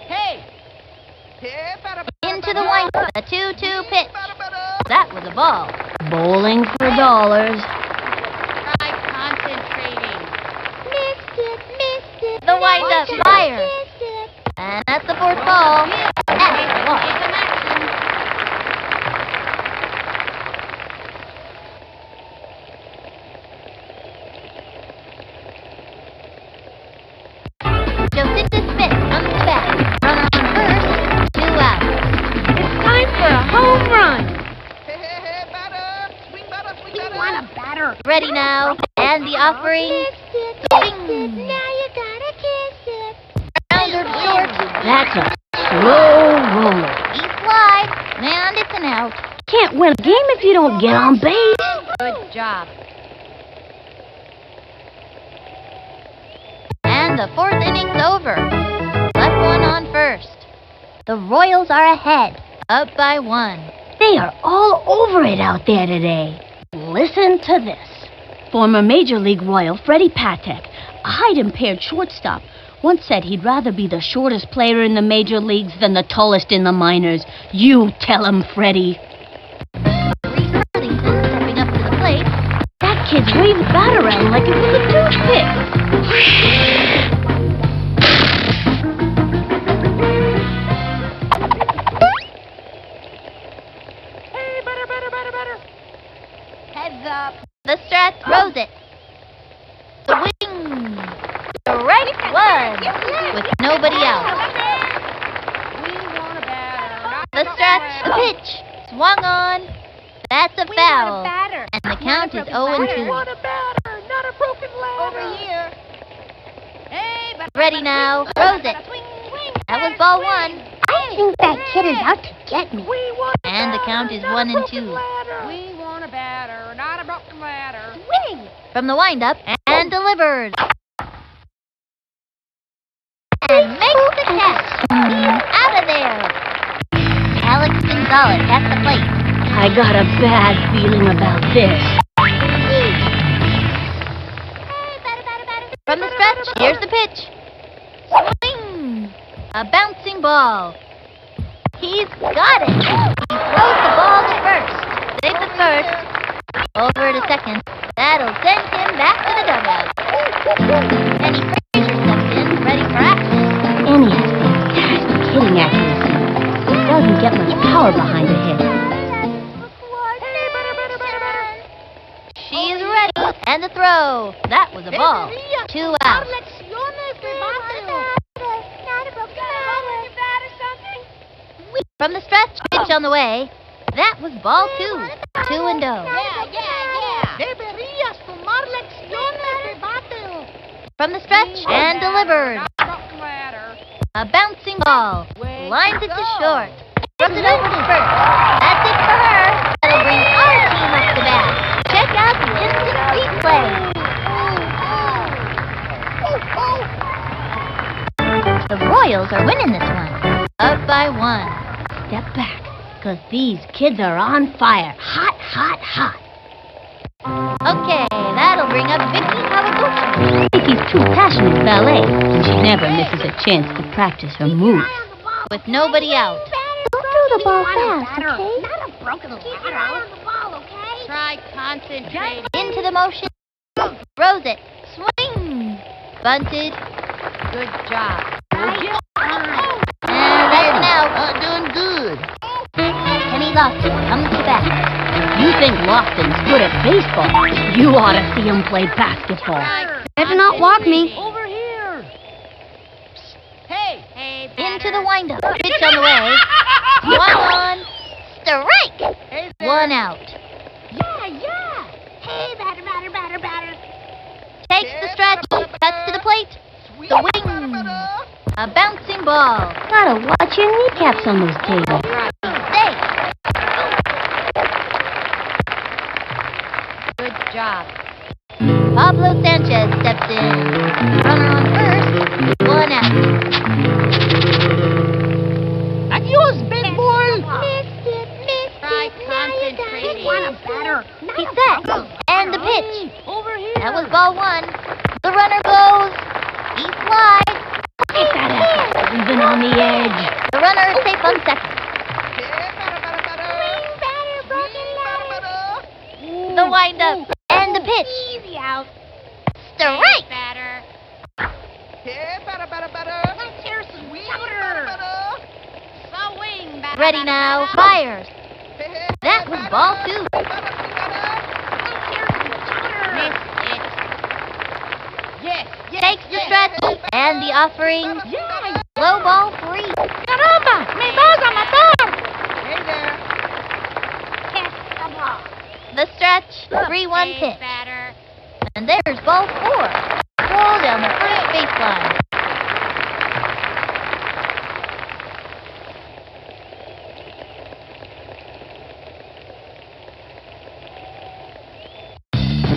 Hey! Into the windup. A 2-2 pitch. That was a ball. Bowling for dollars. Try concentrating. Missed it. The windup fires. And that's the 4th ball. That's the ball. Jocinda Smith comes to bat. Runner on first, 2 outs. It's time for a home run. We want a batter. Ready now, and the offering. Swing. Rounder to short. That's a slow roller. He slides, and it's an out. Can't win a game if you don't get on base. Good job. And the 4th inning's over. Left one on first. The Royals are ahead, up by 1. They are all over it out there today. Listen to this. Former Major League Royal Freddie Patek, a height-impaired shortstop, once said he'd rather be the shortest player in the major leagues than the tallest in the minors. You tell him, Freddie. Reese Worthington stepping up to the plate. That kid's waving the bat around like it was a toothpick. Hey, batter. Heads up. The Strat throws it. The wing. Strike 1 with nobody out. We want a batter. The stretch, the pitch. Swung on. That's a foul. And the count is 0 and 2. Want a batter, not a broken ladder. Over here. Hey, batter. Ready now. Throws it. That was ball 1. I think that kid is out to get me. And the count is 1 and 2. We want a batter, not a broken ladder. Winning. From the windup and delivers. And makes the catch. He's out of there. Alex Gonzalez at the plate. I got a bad feeling about this. From the stretch, here's the pitch. Swing! A bouncing ball. He's got it. He throws the ball to first. Save the first. Over to second. That'll send him back to the dugout. Penny Frazier steps in, ready for action. Annie has fantastic hitting accuracy. He doesn't get much power. power behind her hit. She's ready. And the throw. That was a ball. 2 out. From the stretch, pitch on the way. That was ball 2. 2 and 0. From the stretch and delivered. A bouncing ball. Lines it to short. Throws it over to first. That's it for her. That'll bring our team up to bat. Check out the instant replay. The Royals are winning this one. Up by 1. Step back, 'cause these kids are on fire. Hot, hot, hot. Okay, that'll bring up Vicky Kawaguchi. Vicky's too passionate ballet, and she never misses a chance to practice her moves. With nobody out. Don't throw the ball fast, okay? Not a broken ladder. On the ball, okay? Try concentrating. Into the motion. Throws it. Swing. Bunted. Good job. And that's an out. Doing good. Kenny Lofton comes to bat. You think Lofton's good at baseball? You ought to see him play basketball. Better not walk me. Over here. Hey. Into the windup. Pitch on the way. 1 on. Strike. 1 out. Yeah. Hey, batter. Takes the stretch. Cuts to the plate. The wing. A bouncing ball. Gotta watch your kneecaps on those tables. Stay. Good job. Pablo Sanchez steps in. Runner on first. 1 out. Adios, big boy. Missed it. Try concentrating. Want a batter. He's set. And the pitch. Over here. That was ball 1. The runner goes. He slides. Get that ass even on the edge. The runner is safe on second. The windup. And the pitch. Easy out. Strike. Batter. Let's hear some louder. Swing, batter. Ready now. Fires. That was ball 2. Missed it. Yes. Takes the stretch and the offering. Low ball 3. Caramba! Me vas a matar! Hey there. Catch the ball. The stretch. 3-1 pitch. Batter. And there's ball 4. Throw down the first baseline.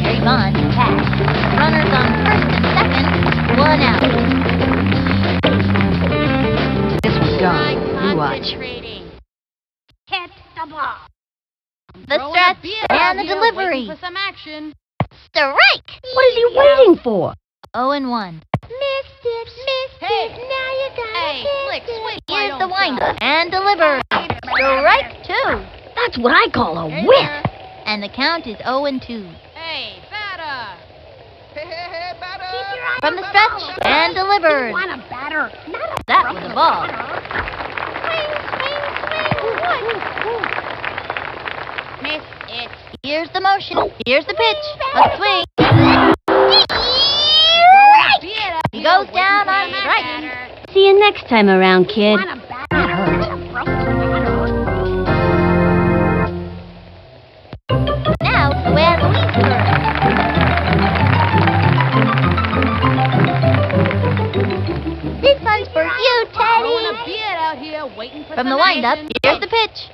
Harry Bond to catch. Runners on first and second. 1 out. This was gone. You watch. Catch the ball. The stretch and the delivery. For some action. Strike. What is he waiting for? 0-1. Missed it. Hey. Now you got Hey, Slick, swing. Here's the windup and delivery. Strike 2. That's what I call a whiff. And the count is 0-2. Hey, batter. Hey, batter. From the stretch and delivered. Want a batter. That was a ball. Missed it. Here's the motion. Here's the pitch. A swing. He goes down on strike. See you next time around, kid. That hurt. Now to Ann Leesburg. This one's for you, Teddy. From the windup, here's the pitch.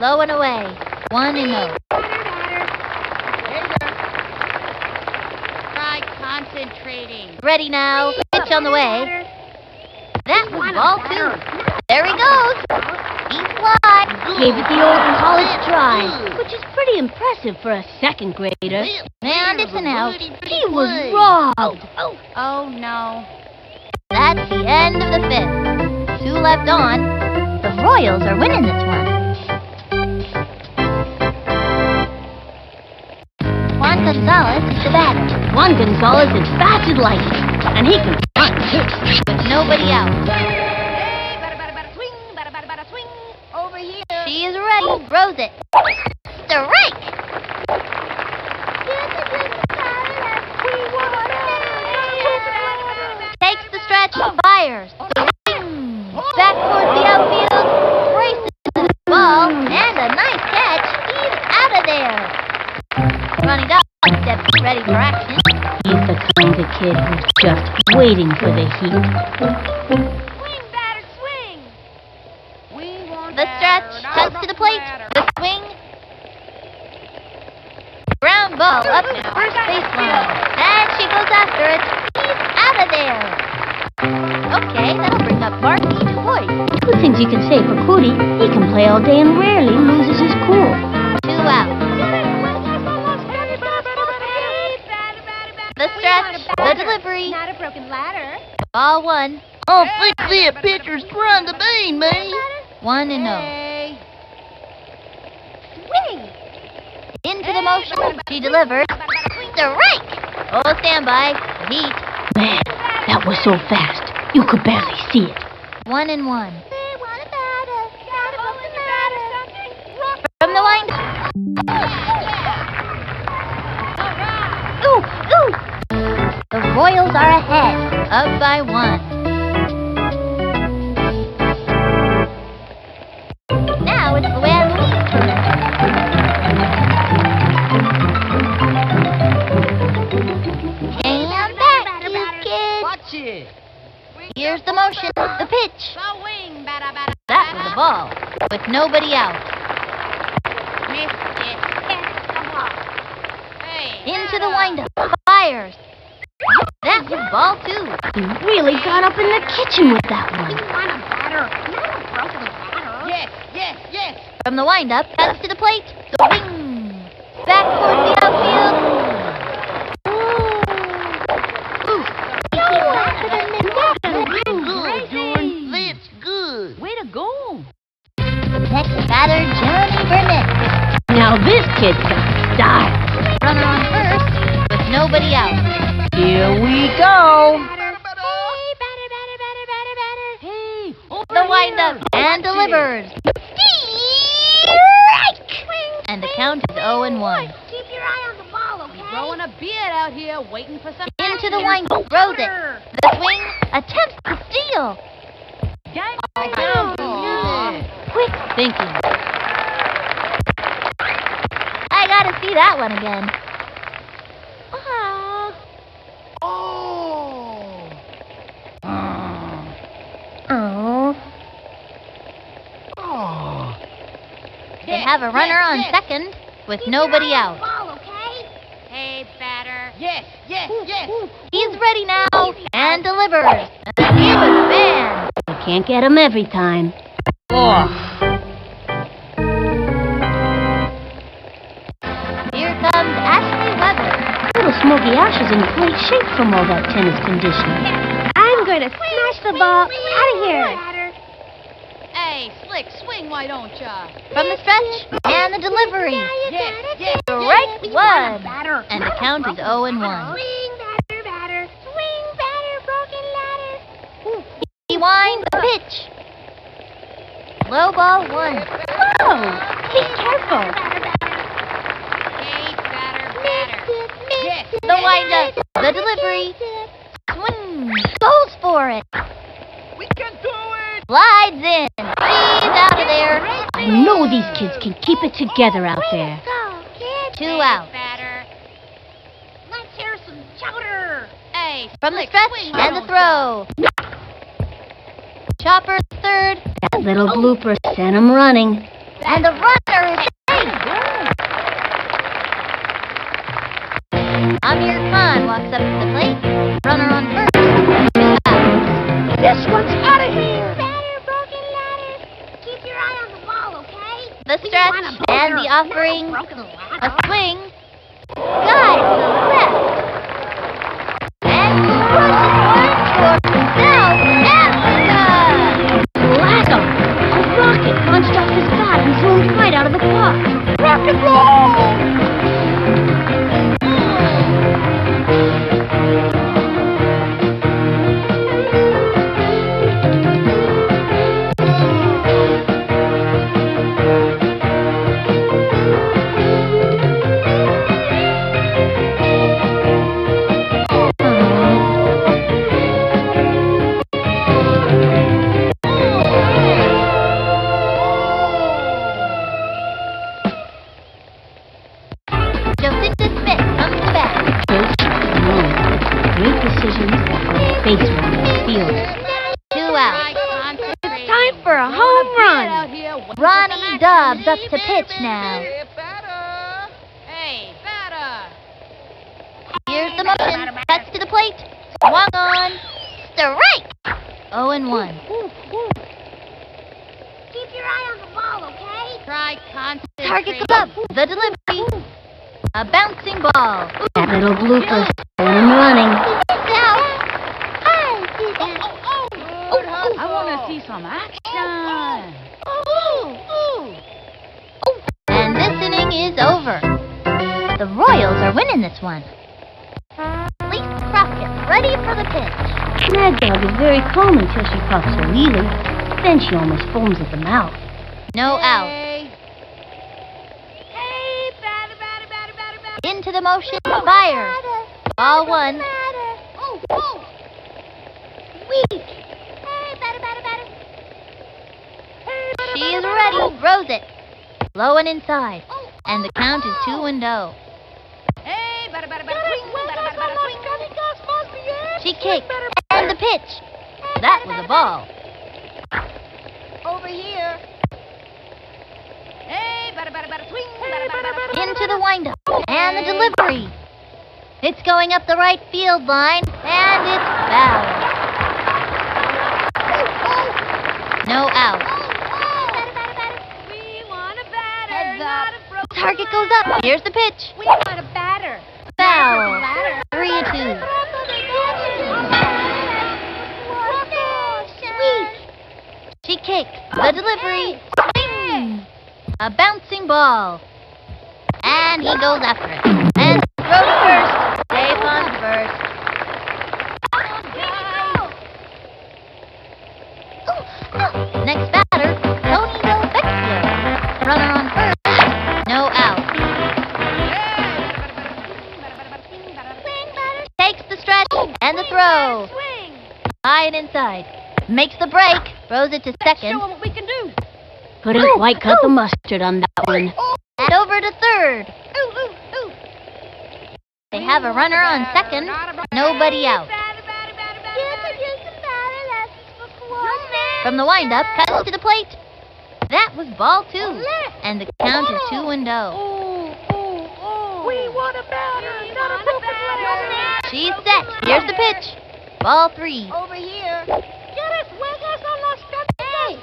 Low and away. 1-0. Try concentrating. Ready now. Pitch on the way. That was ball 2. There he goes. He flies. Gave it the old college try, which is pretty impressive for a second grader. And it's an out. He was robbed. Oh no. That's the end of the 5th. 2 left on. The Royals are winning this one. Juan Gonzalez is the batter. Juan Gonzalez is fast as lightning, and he can run too. With nobody out. Hey, batter, swing, batter, swing. Over here. She is ready. Throws it. Strike! Takes the stretch. Fires. Swing. Back towards the outfield. Races the ball. And a nice catch. He's out of there. Running up. Steps ready for action. He's the kind of kid who's just waiting for the heat. Swing, batter, swing. We want The stretch. Cuts to the plate. The swing. Ground ball up to first baseline. And she goes after it. He's out of there. Okay, that'll bring up Marky DuBois. Good things you can say for Cootie. He can play all day and rarely loses his cool. 2 outs. The stretch, the delivery. Not a broken ladder. Ball 1. Oh, fix that pitcher's trying to bean me. 1-0. Swing. Into the motion. She delivers. Strike! Oh, standby. Heat. Man, that was so fast. You could barely see it. 1-1. From the wind. Ooh, ooh. The Royals are ahead. Up by 1. Now it's Luann Lee's turn. And back, you kids. Watch it. Here's the motion, the pitch. Swing, batter, That was a ball, with nobody out. Missed it. Catch the ball. Hey. Into the windup, fires. That was ball 2. He really got up in the kitchen with that one. You want a batter, not a broken ladder. Yes, yes, yes. From the windup, cuts to the plate. Swing. Back towards the outfield. Ooh. Good, Jordan. That's good. Way to go. Next batter, Johnny Burnett. Now this kid's got style. Runner on first, with nobody out. Here we go. Hey, The windup and delivers. Strike! And the count is 0-1. Keep your eye on the ball, okay? We're growing a beard out here, waiting for some Into the windup, throws it. The swing, attempts to steal. Quick thinking. I gotta see that one again. Oh. They have a runner on second with nobody out. Hey, batter. Yes, yes, yes. He's ready now and delivers. And the game is banned. You can't get him every time. Oh. Here comes Ashley Weber. Little Smoky Ash is in great shape from all that tennis conditioning. I'm going to smash the ball out of here. Hey, Slick, swing, why don't ya? From the stretch and the delivery. Yes, yes. Strike 1. And the count is 0-1. Swing, batter, broken ladder. He winds the pitch. Low ball 1. Whoa! Be careful. Hey, batter, batter. Yes. The windup, the delivery. Swing. Goes for it. We can do it. Slides in. He's out of there. I know these kids can keep it together out there. 2 outs. Batter. Let's hear some chowder. Hey, From the Slick, stretch swing, why and the don't throw. Chopper third. That little blooper sent him running. And the runner is safe. Amir Khan walks up to the plate. Runner on first. 2 outs. This one's out of here. Batter, broken ladder. Keep your eye on the ball, okay? The stretch and the offering. broken A ladder. swing. Guide to the left. And he rushes one toward South Africa. Blast off! A rocket launched off the sky and zoomed right out of the park. Rock and roll! field. 2 out. It's time for a home run. Ronnie Dobbs up to pitch now. Hey, batter. Here's the motion. Cuts to the plate. Swung on. Strike! 0-1. Keep your eye on the ball, okay? Try concentrating. Target goes up. The delivery. A bouncing ball. That little blooper. I'm running. I want to see some action. And this inning is over. The Royals are winning this one. Lisa Crockett ready for the pitch. Mad Dog is very calm until she puffs her wheelie. Then she almost foams at the mouth. No out. Hey, batter. Into the motion. Fire. Ball 1. Weak. She is ready. Throws it. Low and inside. And the count is 2-0. Hey, batter. She kicked. And the pitch. That was a ball. Over here. Hey, batter, swing. Into the windup. And the delivery. It's going up the right field line. And it's foul. No out. We want a batter, not a broken Target goes up. Here's the pitch. We want a batter. Foul. 3-2. She kicked. The delivery. Swing. A bouncing ball. And he goes after it. And throw to first. Safe on first. Next batter, Tony Delvecchio. Runner on first. No out. Takes the stretch and the throw. High and inside. Makes the break. Throws it to second. Show 'em what we can do. Couldn't quite cut the mustard on that one. And over to third. They have a runner on second. Nobody out. From the windup, cuts to the plate. That was ball 2. And the count is 2-0. We want a batter, not a broken letter. She's set. Here's the pitch. Ball 3. Over here. Hey, we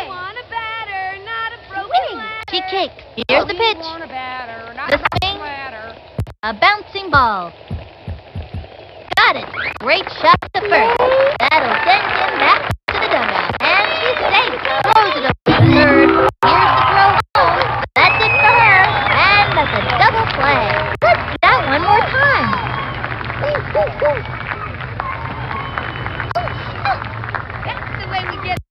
want a batter, not a broken letter. She kicks. Here's the pitch. Want a batter, not The a broken swing. letter. A bouncing ball. Got it. Great shot to first. That'll send him back to the dugout. And she's safe. Throws it over to third. Here's the throw home. That's it for her. And that's a double play. Let's do that one more time. That's the way we get it.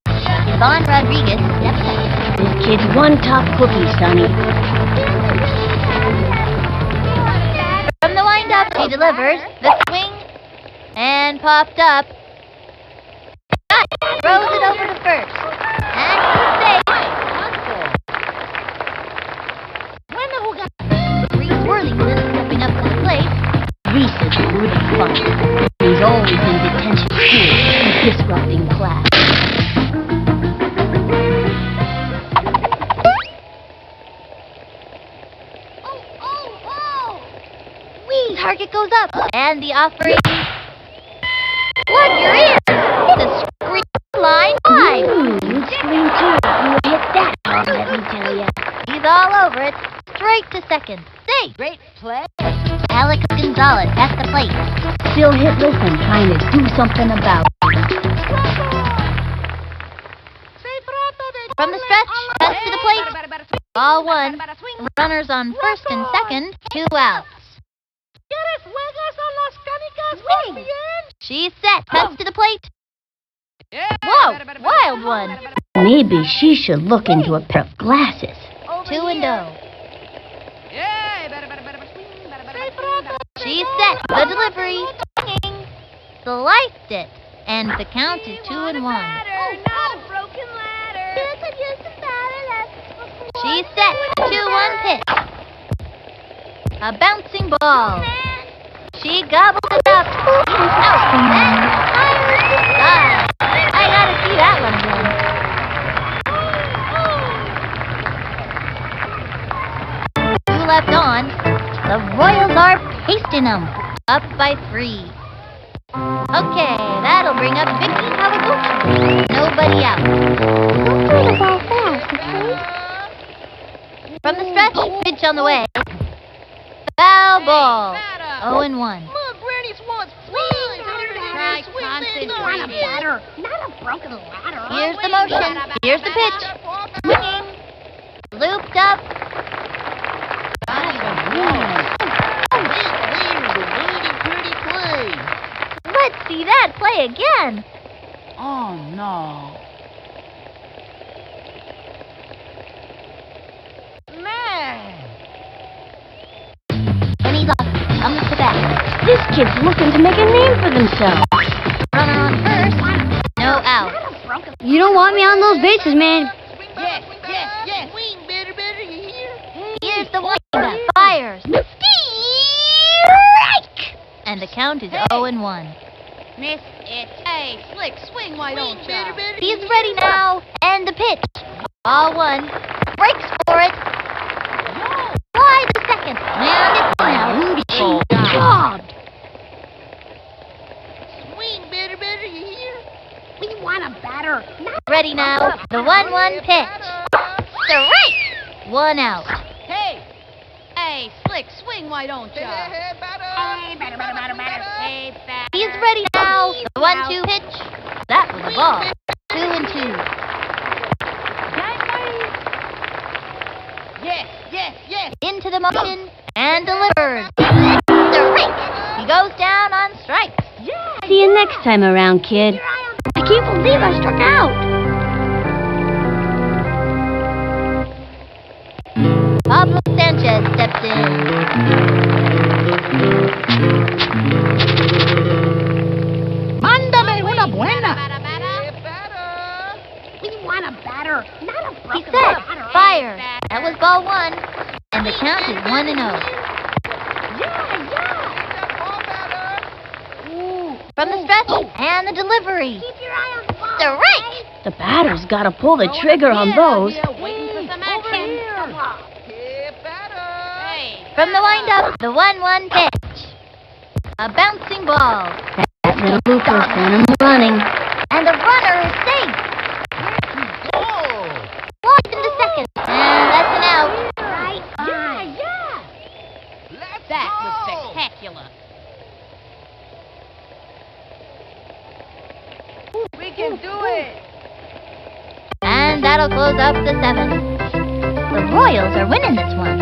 Yvonne Rodriguez steps in. This kid's one top cookie, Sonny. From the windup, she delivers the swing and popped up. Got it. Throws it over to first. And he's safe. Reese Worthington stepping up to the plate. Reese is really fun. He's always in detention school and disrupting class. Target goes up. And the offering. Plug your ears. It's a screen line 5. You'd scream too if you hit that, let me tell ya. He's all over it. Straight to second. Safe. Great play. Alex Gonzalez at the plate. Still hitless and trying to do something about it. From the stretch, cuts to the plate. Ball 1. Runners on first and second. 2 outs. She's set. Cuts to the plate. Whoa, wild one. Maybe she should look into a pair of glasses. 2-0. She's set. The delivery. Swinging. Sliced it. And the count is 2-1. She's set. The 2-1 pitch. A bouncing ball. She gobbles it up. Out. And fires the pasting them. Up by 3. Okay, that'll bring up Vicky Kawaguchi. Nobody out. Don't throw the ball fast, okay? From the stretch, pitch on the way. Foul ball. 0-1. Look, Granny's wants flies. Try concentrating. Want a batter, not a broken ladder. Here's the motion. Here's the pitch. Swinging. Looped up. Let's see that play again. Oh, no. Man. Benny's up. Comes to bat. This kid's looking to make a name for themselves. Runner on first. No out. You don't want me on those bases, man. Yes. Swing, better, you hear? Here's the windup. Fires. Strike! And the count is 0-1. Miss it. Hey, Slick, swing, why don't ya? He's ready now. And the pitch. Ball 1. Breaks for it. Fly to second. And it's now. Beautiful job. Swing, better, you hear? We want a batter, not Ready now. The 1-1 pitch. Strike! 1 out. Hey, Slick, swing, why don't ya? Hey, batter. Hey, batter. He's ready now. The 1-2 pitch. That was a ball. 2-2. Yes. Into the motion and delivered. Strike! He goes down on strikes. See you next time around, kid. I can't believe I struck out. Pablo Sanchez steps in. Mándame una buena. We want a batter, not a He broken set. ladder. Fire. That was ball 1. And the count is 1-0. From the stretch and the delivery. Keep your eye on the ball. Strike! The batter's got to pull the trigger on those. Waiting for some action. From the windup, the 1-1 pitch. A bouncing ball. That little looper sent him running. And the runner is safe. Flies into second. And that's an out. Right on. That was spectacular. We can do it. And that'll close up the 7th. The Royals are winning this one.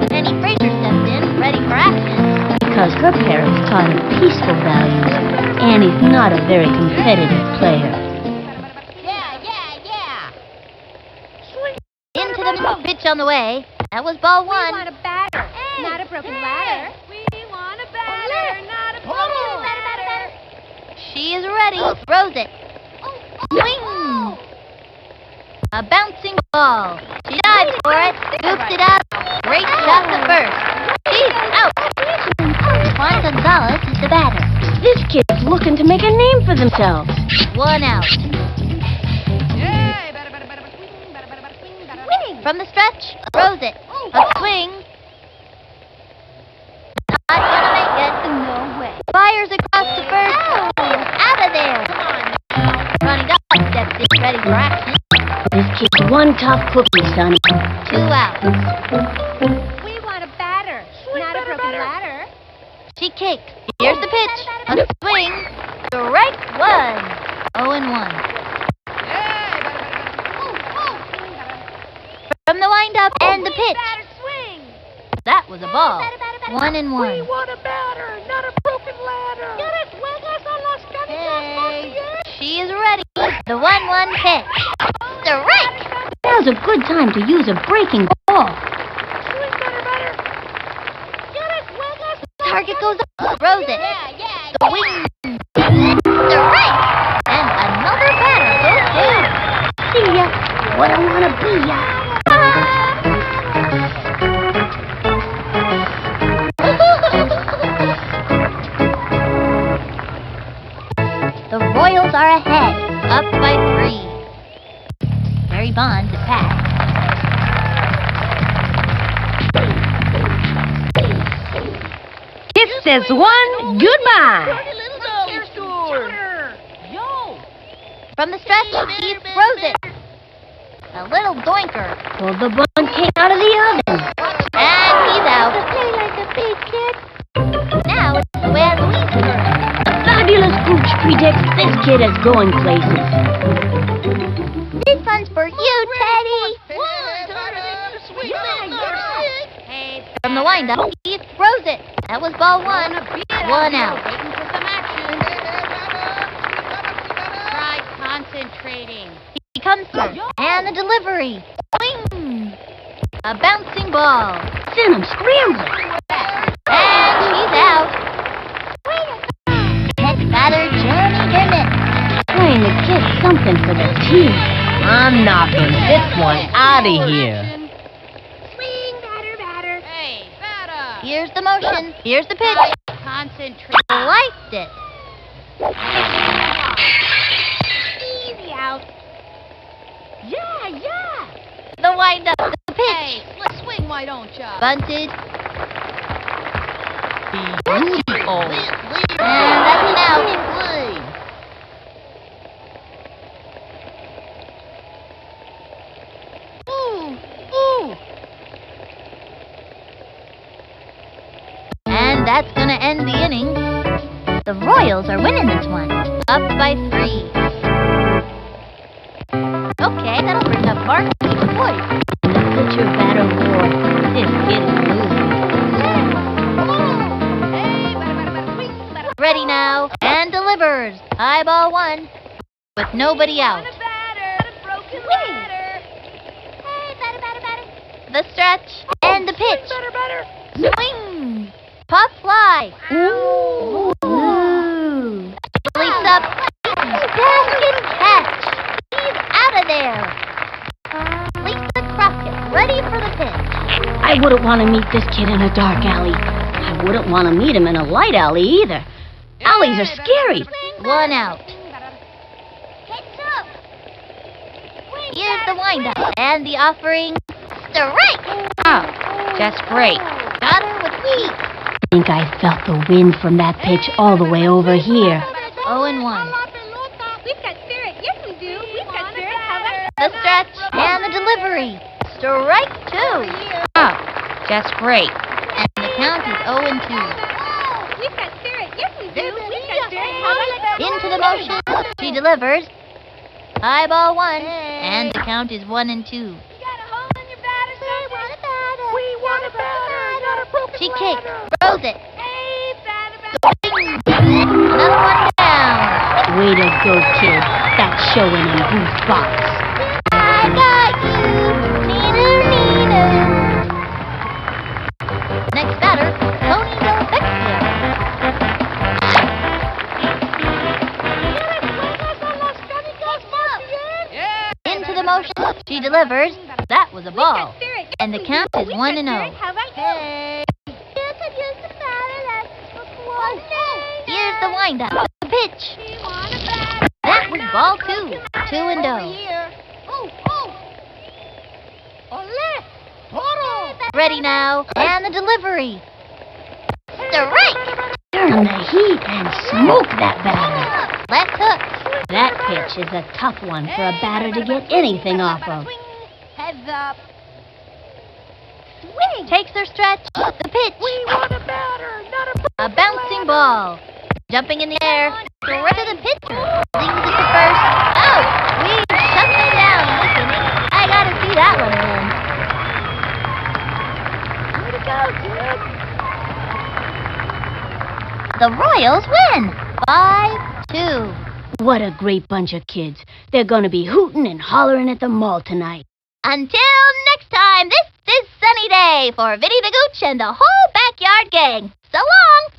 Penny Fraser steps in, ready for action. Because her parents taught her peaceful values. Annie's not a very competitive player. Into the pitch on the way. That was ball 1. We want a batter, not a broken ladder. We want a batter, not a broken ladder. She is ready. Throws it. Swing! A bouncing ball. She dives for it. Scoops it up. Great shot to first. She's out. Juan Gonzalez is the batter. This kid's looking to make a name for themselves. 1 out. From the stretch, throws it. A swing. Not gonna make it. No way. Fires across the first. Out of there. Ronnie Dog steps in, ready for action. This kid's one tough cookie, son. 2 outs. We want a batter, not a broken ladder. She kicks. Here's the pitch. A swing. Strike 1. 0-1. From the windup and the pitch. That was a ball. 1-1. We want a batter, not a broken ladder. Hey, she is ready. The 1-1 pitch. Strike! Now's a good time to use a breaking ball. Target goes up. Throws it. The wing. Strike! And another batter goes down. See ya. What I wanna be ya. The Royals are ahead, up by 3. Barry Bonds at bat. This is one goodbye. Yo! From the stretch, he throws it. A little doinker. Pull the bun cake out of the oven. And he's out. Play like a big kid. Now it's the way of Louise's turn. The fabulous Gooch predicts this kid is going places. This one's for you, Teddy. Hey, From the windup, he throws it. That was ball one. One out. waiting for some action. Try concentrating. He comes through. And the delivery. Swing. A bouncing ball. Send him scrambling. And she's out. Next batter, Jeremy Dermott. Trying to get something for the team. I'm knocking this one out of here. Swing, batter. Hey, batter. Here's the motion. Here's the pitch. Concentrate. Liked it. Easy out. Yeah. The windup. The pitch. Hey, let's swing, why don't ya? Bunted. Beautiful. And that's an out. Ooh. And that's gonna end the inning. The Royals are winning this one. Up by 3. Okay, that'll bring up Mark Boyd. The pitcher batter war. This kid is losing. Hey, batter. Ready now, and delivers. High ball 1, with nobody out. Broken ladder. The stretch, and the pitch. Swing. Pop fly. Ooh. Leaps up. Basket catch. He's out of there. Lisa Crockett, ready for the pitch. I wouldn't want to meet this kid in a dark alley. I wouldn't want to meet him in a light alley either. Alleys are scary. 1 out. Here's the windup and the offering. Strike! Oh, just great. Got her with heat. I think I felt the wind from that pitch all the way over here. 0-1. We've got spirit. Yes, we do. We've got spirit. How about The stretch and the delivery. Strike 2. Oh, just great. And the count is 0-2. We've got spirit. Yes, we do. We've got spirit. How about Into the motion. She delivers. High ball 1. And the count is 1-2. She kicks, throws it. Another one down. Way to go, kid. That's showing in Booth Box. I got you, Nina. Next batter, Tony Beckfield. Into the motion, she delivers. That was a ball. And the count is 1-0. Hey. Here's the windup. The pitch. That was ball 2. 2-0. Ready now. And the delivery. Strike! Turn the heat and smoke that batter. Left hook. That pitch is a tough one for a batter to get anything off of. Heads up. Swing. Takes her stretch. The pitch. We want a batter, not a A bouncing ball. Jumping in the air. Right to the pitcher. Leaves it to first. Oh! We shut them down in this inning. I gotta see that one again. Way to go, kid. The Royals win. 5-2. What a great bunch of kids. They're gonna be hooting and hollering at the mall tonight. Until next time, this is Sunny Day for Vinny the Gooch and the whole Backyard Gang. So long!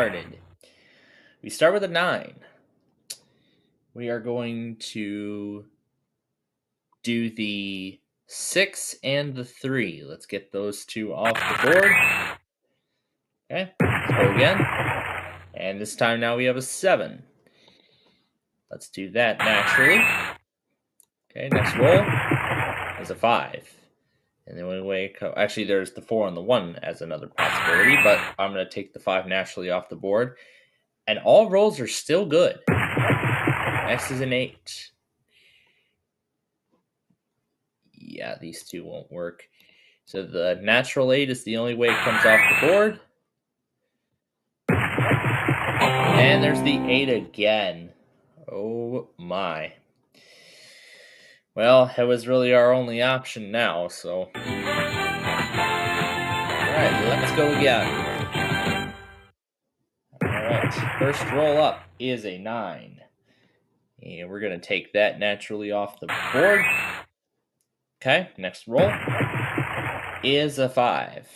started. We start with a 9. We are going to do the 6 and the 3. Let's get those two off the board. Okay, let's go again. And this time now we have a 7. Let's do that naturally. Okay, next roll is a 5. And then we wake up. Actually, there's the 4 and the 1 as another possibility, but I'm going to take the 5 naturally off the board. And all rolls are still good. Next is an 8. Yeah, these two won't work. So the natural 8 is the only way it comes off the board. And there's the 8 again. Oh my. Well, it was really our only option now, so. Alright, let's go again. Alright, first roll up is a 9. And we're going to take that naturally off the board. Okay, next roll is a 5.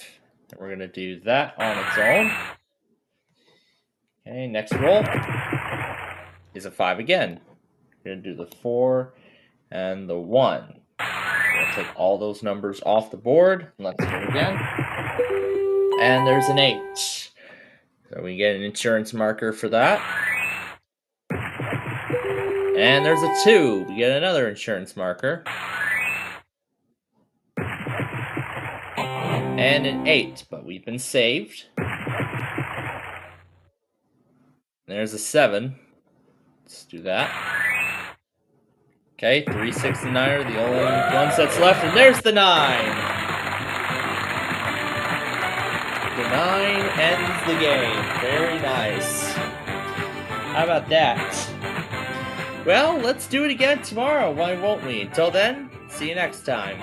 And we're going to do that on its own. Okay, next roll is a 5 again. We're going to do the 4 and the 1. We'll take all those numbers off the board. Let's go again. And there's an 8. So we get an insurance marker for that. And there's a 2. We get another insurance marker. And an 8, but we've been saved. There's a 7. Let's do that. Okay, 3, 6, and 9 are the only ones that's left, and there's the 9! The 9 ends the game. Very nice. How about that? Well, let's do it again tomorrow, why won't we? Until then, see you next time.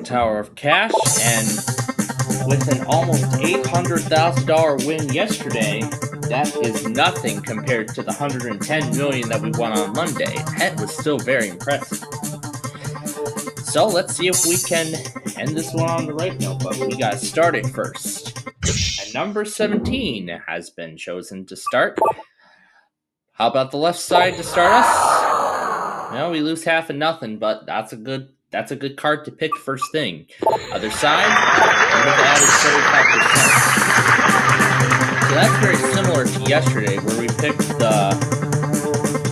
tower of cash, and with an almost $800,000 win yesterday, that is nothing compared to the $110 million that we won on Monday. That was still very impressive. So let's see if we can end this one on the right note, but we got started first. And number 17 has been chosen to start. How about the left side to start us? Well, we lose 50-0, but that's a good card to pick first thing. Other side, we would have added 75%. So that's very similar to yesterday, where we picked the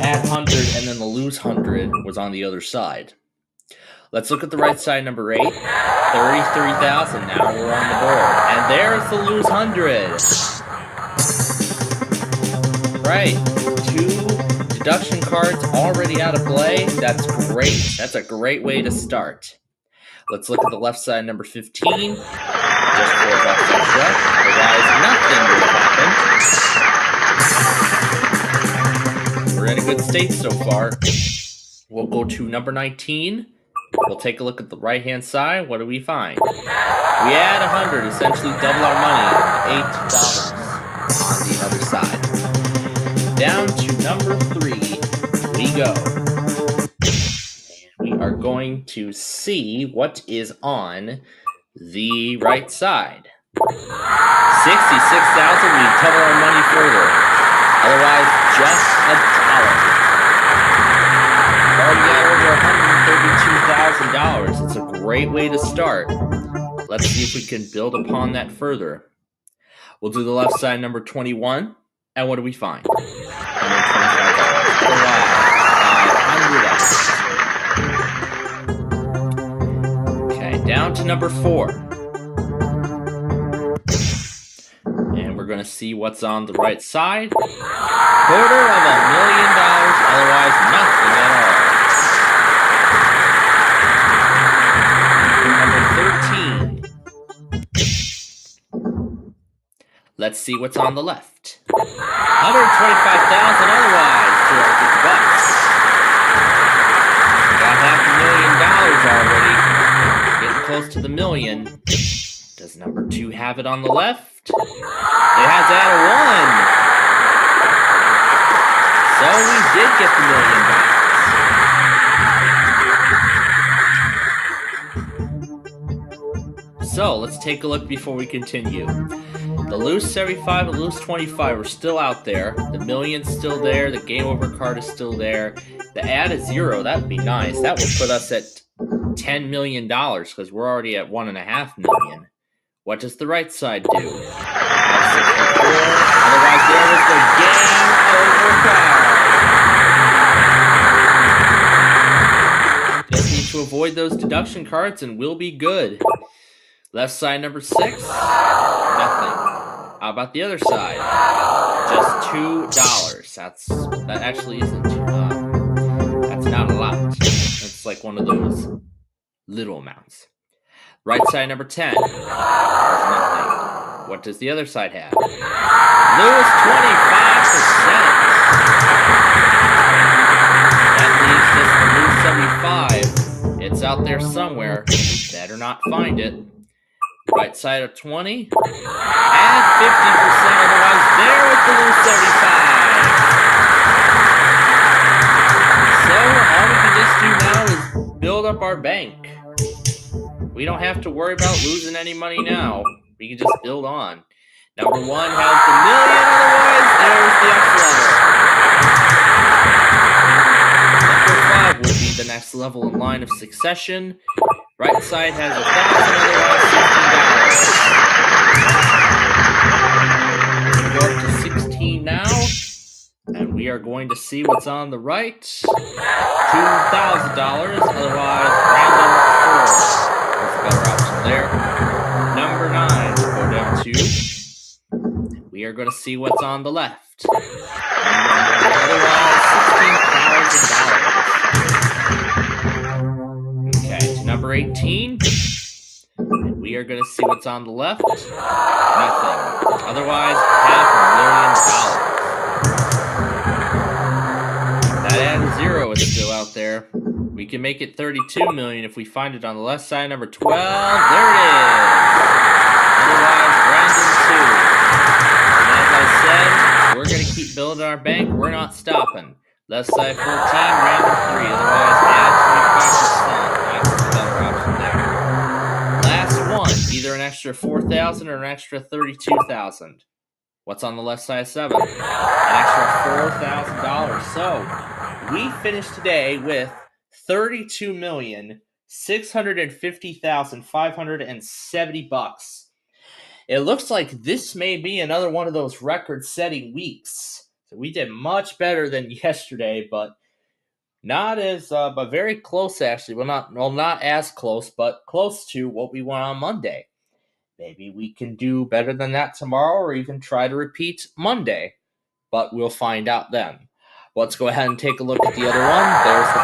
add 100 and then the lose 100 was on the other side. Let's look at the right side, number 8. 33,000. Now we're on the board. And there's the lose 100. Right. 2 deduction cards already out of play. That's great. That's a great way to start. Let's look at the left side, number 15. Just $4 extra. Otherwise, nothing would have happened. We're in a good state so far. We'll go to number 19. We'll take a look at the right-hand side. What do we find? We add 100, essentially double our money, $8 on the other side. Down to number 3 we go. And we are going to see what is on the right side. 66,000, we double our money further. Otherwise, just $1. Already got over $132,000. It's a great way to start. Let's see if we can build upon that further. We'll do the left side, number 21. And what do we find? $125. Okay, down to number 4. And we're going to see what's on the right side. $250,000, otherwise nothing at all. Let's see what's on the left. $125,000, otherwise $200. Got $500,000 already. Getting close to the million. Does number 2 have it on the left? It has added 1. So we did get the $1 million. So let's take a look before we continue. The loose 75 and loose 25 are still out there. The million's still there. The game over card is still there. The add is 0. That would be nice. That would put us at $10 million because we're already at $1.5 million. What does the right side do? Add 64. Otherwise, there was the game over card. Just need to avoid those deduction cards and we'll be good. Left side, number 6. Nothing. How about the other side? Just $2. That actually isn't. That's not a lot. It's like one of those little amounts. Right side, number 10. There's nothing. What does the other side have? Lose 25%. That leaves just the lose 75. It's out there somewhere. Better not find it. Right side of 20. Add 50%, otherwise there with the lose 75. So all we can just do now is build up our bank. We don't have to worry about losing any money now. We can just build on. Number 1 has the million, otherwise there's the next level. Number 5 would be the next level in line of succession. Right side has 1,000, otherwise $16. We're going to go up to 16 now. And we are going to see what's on the right. $2,000, otherwise random 4. That's a better option there. Number 9, we'll go down to. We are going to see what's on the left. Otherwise $16,000. Number 18, and we are going to see what's on the left. Nothing. Otherwise, $500,000. That add 0 is still out there. We We can make it 32 million if we find it on the left side, number 12. There it is. Otherwise, Brandon 2. And as I said, we're going to keep building our bank. We're not stopping. Left side 14, random 3. Otherwise, add 25%. That's the better option there. Last one, either an extra 4,000 or an extra 32,000. What's on the left side 7? An extra $4,000. So we finished today with $32,650,570. It looks like this may be another one of those record-setting weeks. So we did much better than yesterday, but not as, but very close actually. Well, not as close, but close to what we won on Monday. Maybe we can do better than that tomorrow, or even try to repeat Monday. But we'll find out then. Let's go ahead and take a look at the other one. There's the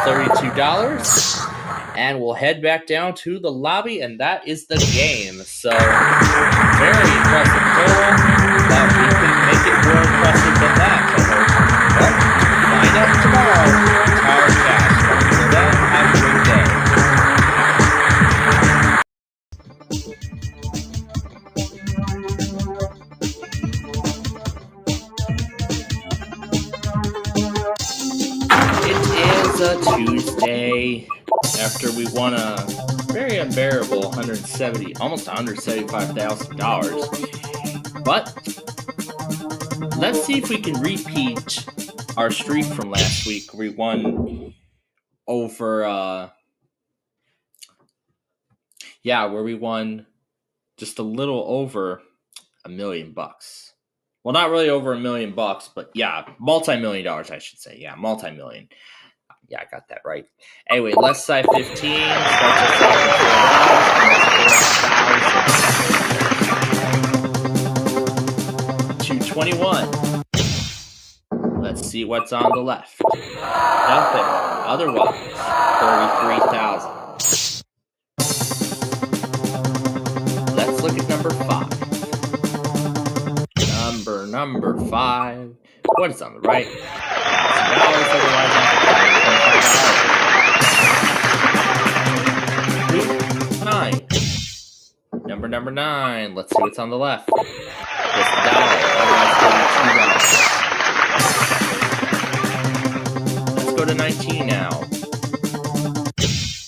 $32. And we'll head back down to the lobby, and that is the game. So, very impressive total. But we can make it more impressive than that, I hope. Well, find out tomorrow. Tower Cash. Until then, have a great day. Tuesday, after we won a very unbearable almost $175,000. But let's see if we can repeat our streak from last week. We won over, where we won just a little over $1 million. Well, not really over $1 million, but yeah, multi-million dollars, I should say. Yeah, multi-million. Yeah, I got that right. Anyway, left side 15 starts us off with 221. Let's see what's on the left. Nothing. Otherwise, 33,000. Let's look at number 5. Number 5. What is on the right? $1,000. Otherwise, on the Number 9. Let's see what's on the left. Just $1. Otherwise, $32. Let's go to 19 now.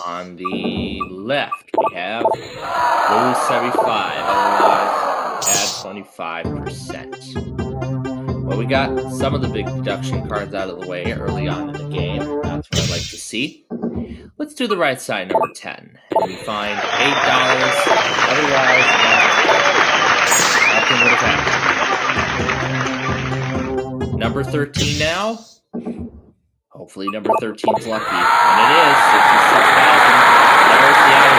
On the left, we have lose 75. Otherwise, add 25%. Well, we got some of the big deduction cards out of the way early on in the game. That's what I like to see. Let's do the right side, number 10. And we find $8. Otherwise, nothing would have happened. Number 13 now. Hopefully number 13 is lucky. And it is. 66,000. There's the outer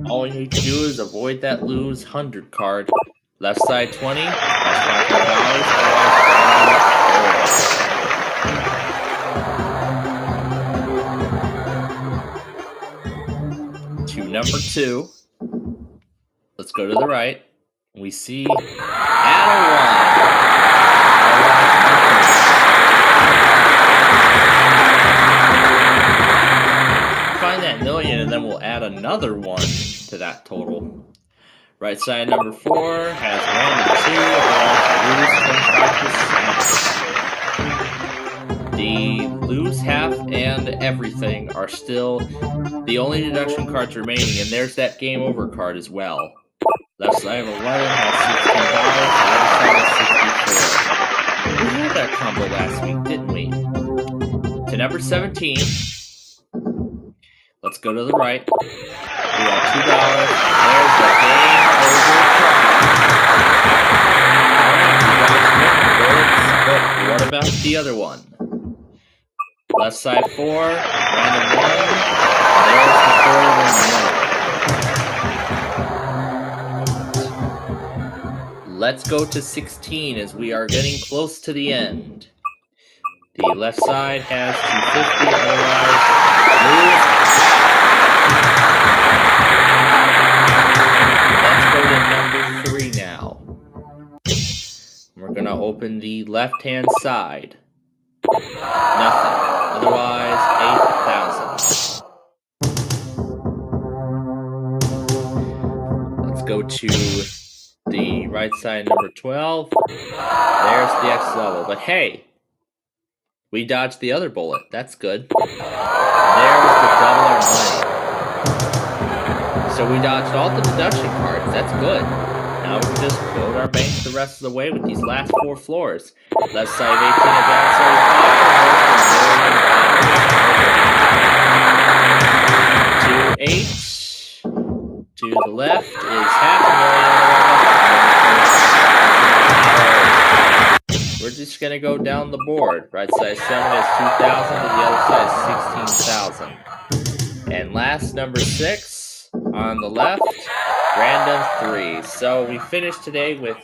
zero. All you need to do is avoid that lose 100 card. Left side 20. That's $500. To number 2. Let's go to the right. We see add a 1. Find that million, and then we'll add another 1 to that total. Right side number 4 has random 2, the lose half and everything are still the only deduction cards remaining, and there's that game over card as well. Left side of 11 has $16, the other side is 64. We had that combo last week, didn't we? To number 17. Let's go to the right. We got $2. There's the game over card. But what about the other one? Left side 4, random 1. There's the $4. Let's go to 16 as we are getting close to the end. The left side has 250, otherwise lose. Let's go to number 3 now. We're We're gonna open the left-hand side. Nothing. Otherwise, 8,000. Let's go to the right side, number 12. There's the X level. But hey, we dodged the other bullet. That's good. There's the double our money. So we dodged all the deduction cards. That's good. Now we can just build our bank the rest of the way with these last 4 floors. Left side of 18 and downside 5. 2 8. To the left is $500,000. We're just gonna go down the board. Right side 7 is 2,000, and the other side is 16,000. And last, number 6 on the left, random 3. So we finished today with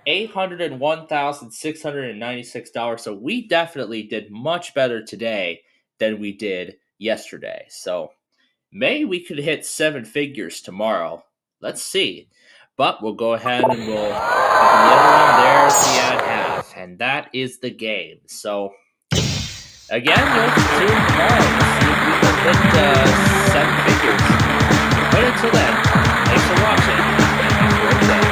$801,696. So we definitely did much better today than we did yesterday. So maybe we could hit 7 figures tomorrow. Let's see. But we'll go ahead and we'll open the other one. There's the add half. And that is the game. So again, we'll tune tomorrow. Let's see if we can hit 7 figures. But until then, thanks for watching. And have a great day.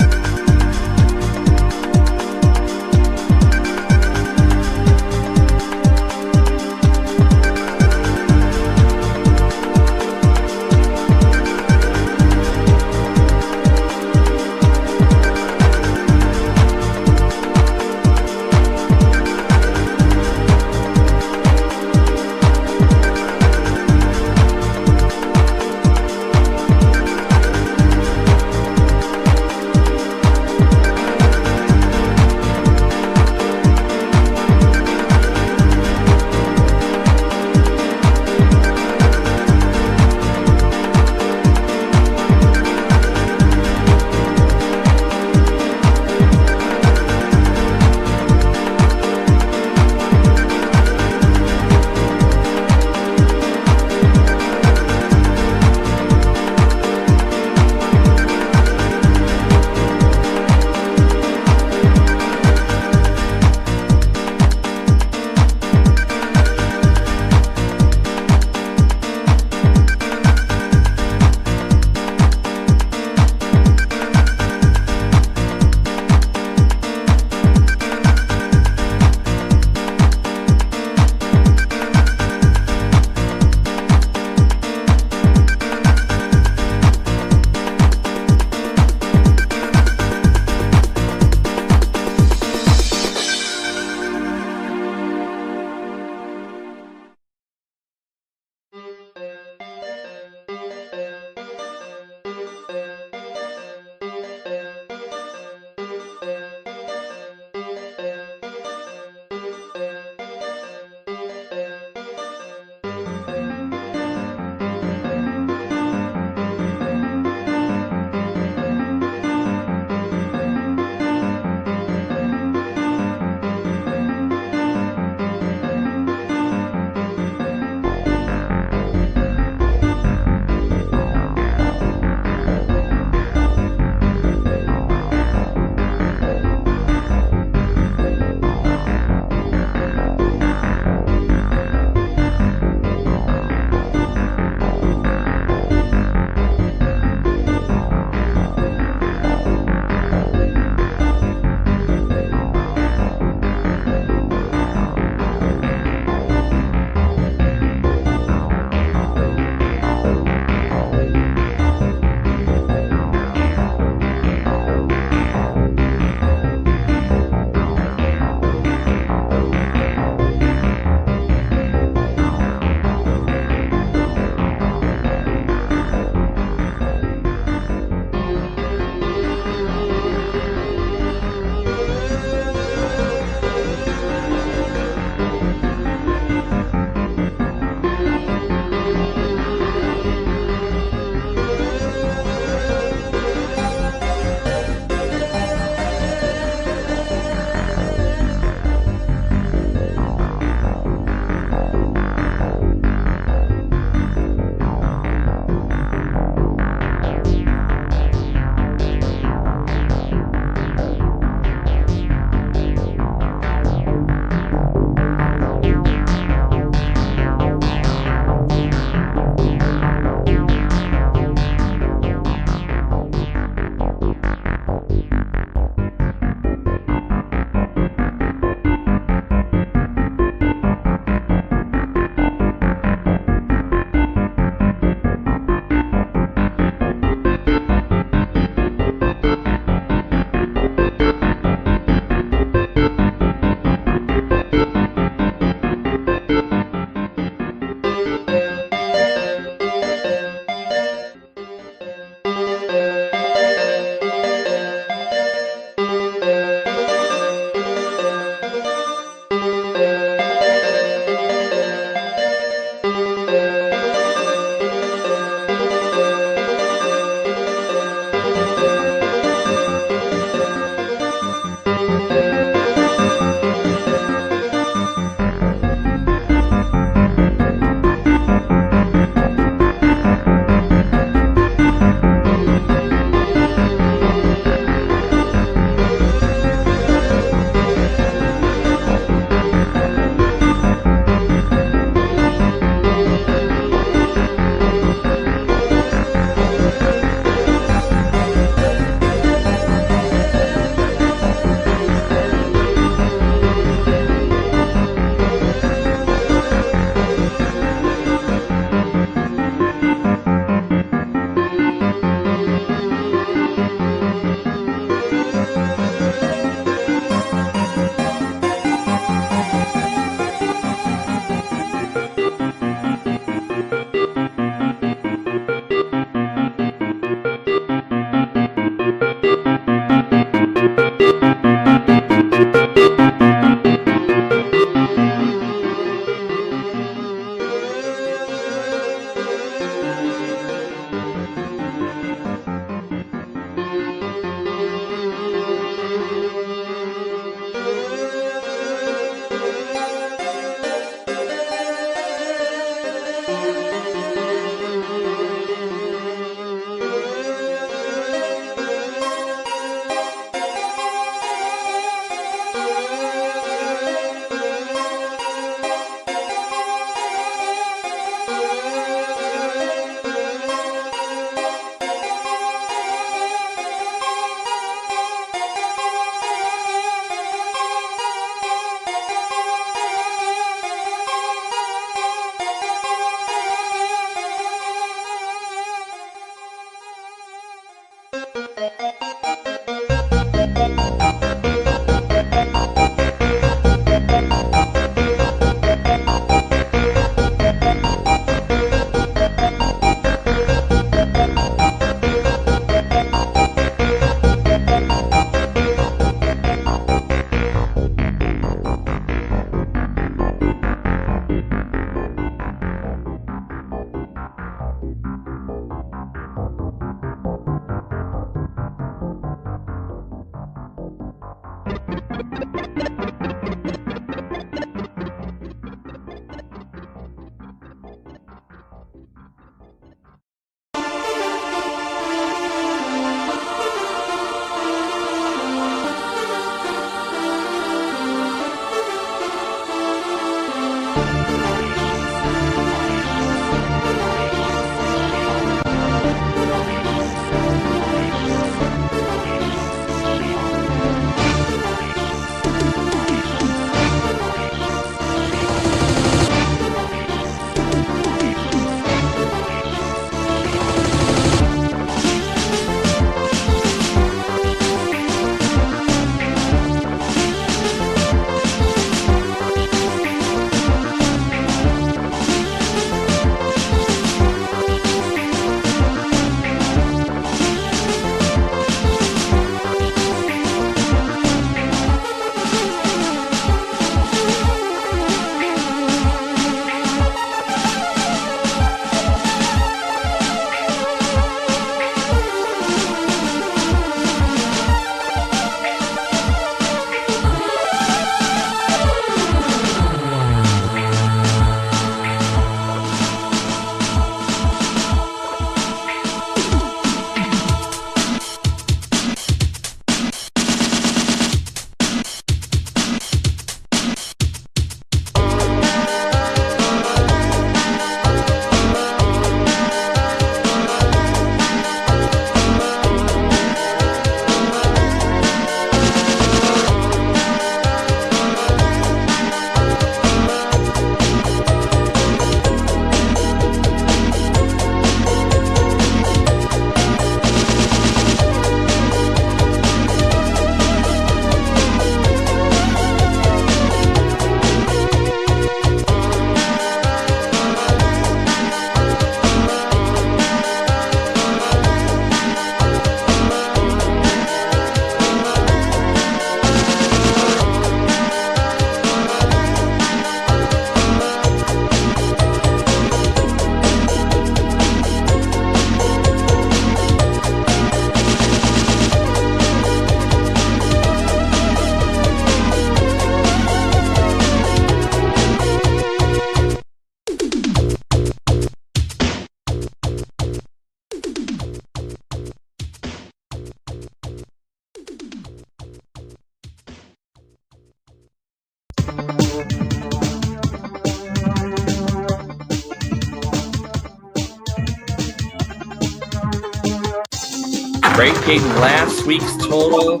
breaking last week's total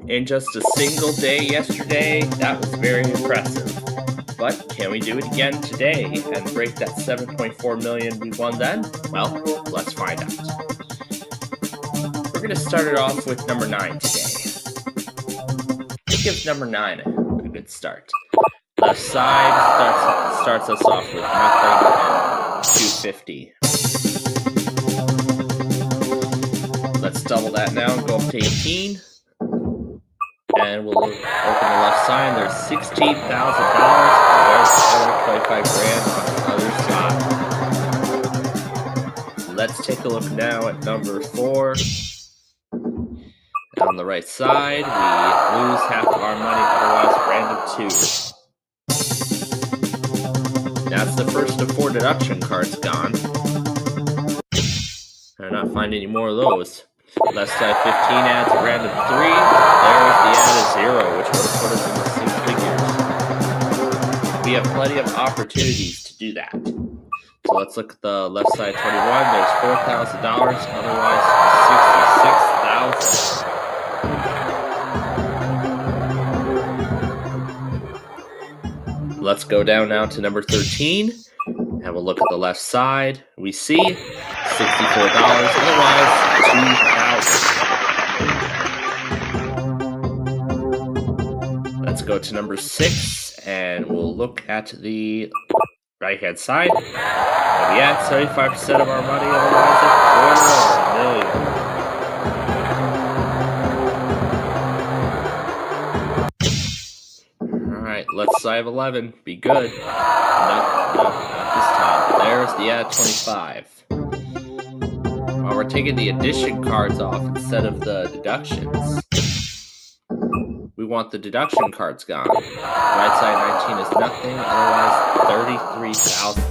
in just a single day yesterday. That was very impressive. But can we do it again today and break that 7.4 million we won then? Well, let's find out. We're going to start it off with number 9 today. Let's give number 9 a good start. Left side starts us off with nothing and 250. Let's double that now and go up to 18. And we'll open the left side. There's $16,000. There's another 25 grand on the other side. Let's take a look now at number 4. On the right side, we lose half of our money, otherwise random 2. That's the first of 4 deduction cards gone. I'm not finding any more of those. Left side 15 adds a random 3. There's the add of 0, which would have put us in the 6 figures. We have plenty of opportunities to do that. So let's look at the left side 21. There's $4,000, otherwise $66,000. Let's go down now to number 13. And we'll look at the left side. We see $64, otherwise $2,000. Let's go to number 6, and we'll look at the right-hand side. We'll be at 75% of our money, otherwise $250,000. Alright, left side of 11. Be good. Nope, not this time. There's the add 25. While we're taking the addition cards off instead of the deductions, we want the deduction cards gone. Right side 19 is nothing, otherwise 33,000.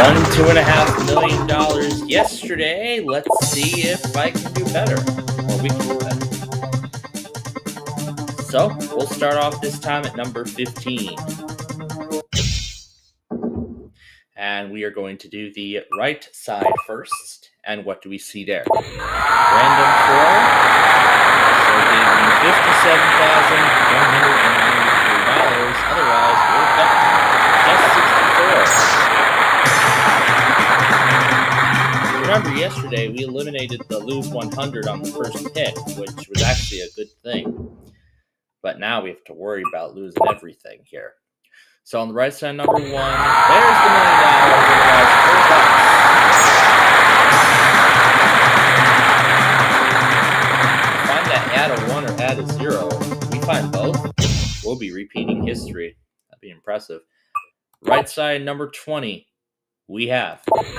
won $2.5 million yesterday. Let's see if I can do better, or we can do better. So we'll start off this time at number 15. And we are going to do the right side first. And what do we see there? Random 4. So it gave me $57,193. Otherwise, we would have gotten just 64. Remember, yesterday we eliminated the lose 100 on the first pick, which was actually a good thing. But now we have to worry about losing everything here. So on the right side, number 1, there's the $1 million. Otherwise, $4. Find that add a 1 or add a 0. If we find both, we'll be repeating history. That'd be impressive. Right side, number 20, we have $500,000.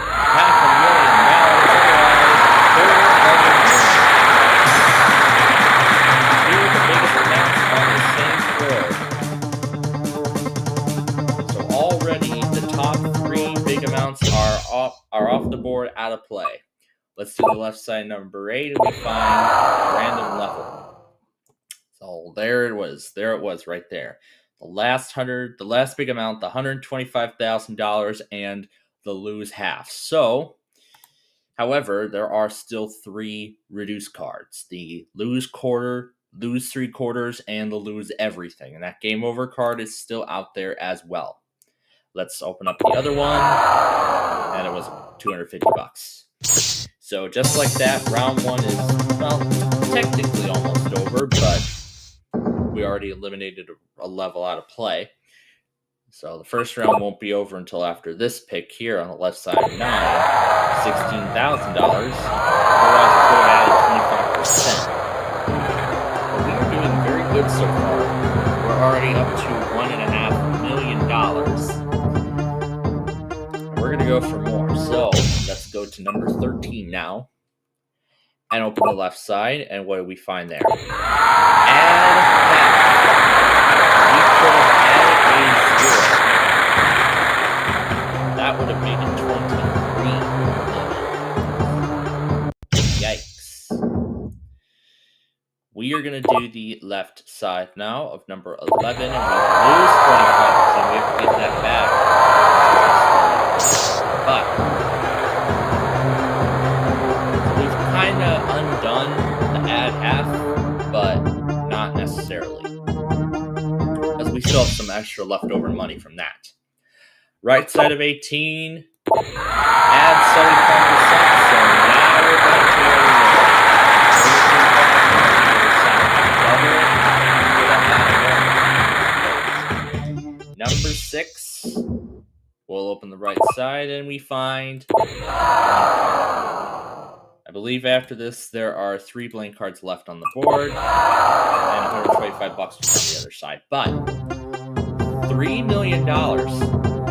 Are off the board, out of play. Let's do the left side, number 8, and we find random level. So there it was. There it was right there. The last big amount, the $125,000, and the lose half. So, however, there are still 3 reduced cards. The lose quarter, lose 3/4, and the lose everything. And that game over card is still out there as well. Let's open up the other one, and it was $250. So just like that, round 1 is, well, technically almost over, but we already eliminated a level out of play. So the first round won't be over until after this pick here on the left side of 9, $16,000. Otherwise, we could have added 25%. But we are doing very good so far. We're already up to $1.5 million. We're going to go for more. So let's go to number 13 now and open the left side. And what do we find there? Add half. We could have added a 0. That would have made it 23 million. Yikes. We are going to do the left side now of number 11. And we lose 25%. We have to get that back. But we've kind of undone the add half, but not necessarily, because we still have some extra leftover money from that. Right side of 18, add 75%, so now we're back to where we were. Number 6. We'll open the right side and we find I believe after this there are 3 blank cards left on the board and $125 on the other side. But $3 million,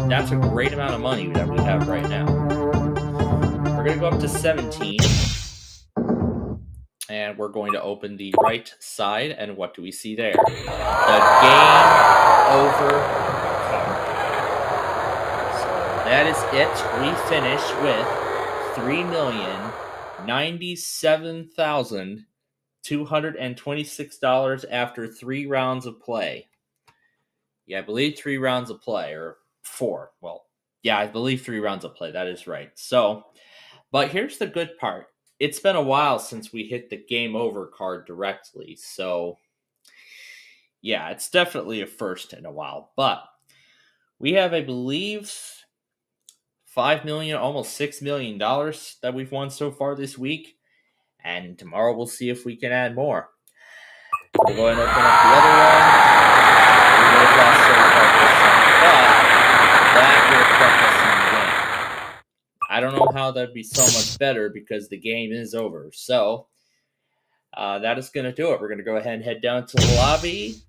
that's a great amount of money that we have right now. We're going to go up to 17 and we're going to open the right side, and what do we see there? The game over. That is it. We finish with $3,097,226 after 3 rounds of play. Yeah, I believe 3 rounds of play, or 4. Well, yeah, I believe 3 rounds of play. That is right. So, but here's the good part. It's been a while since we hit the game over card directly. So, yeah, it's definitely a first in a while. But we have, I believe, $5 million, almost $6 million that we've won so far this week. And tomorrow we'll see if we can add more. We'll go ahead and open up the other one. We would have lost 35%, but that would have kept us in the game. I don't know how that'd be so much better because the game is over. So that is going to do it. We're going to go ahead and head down to the lobby.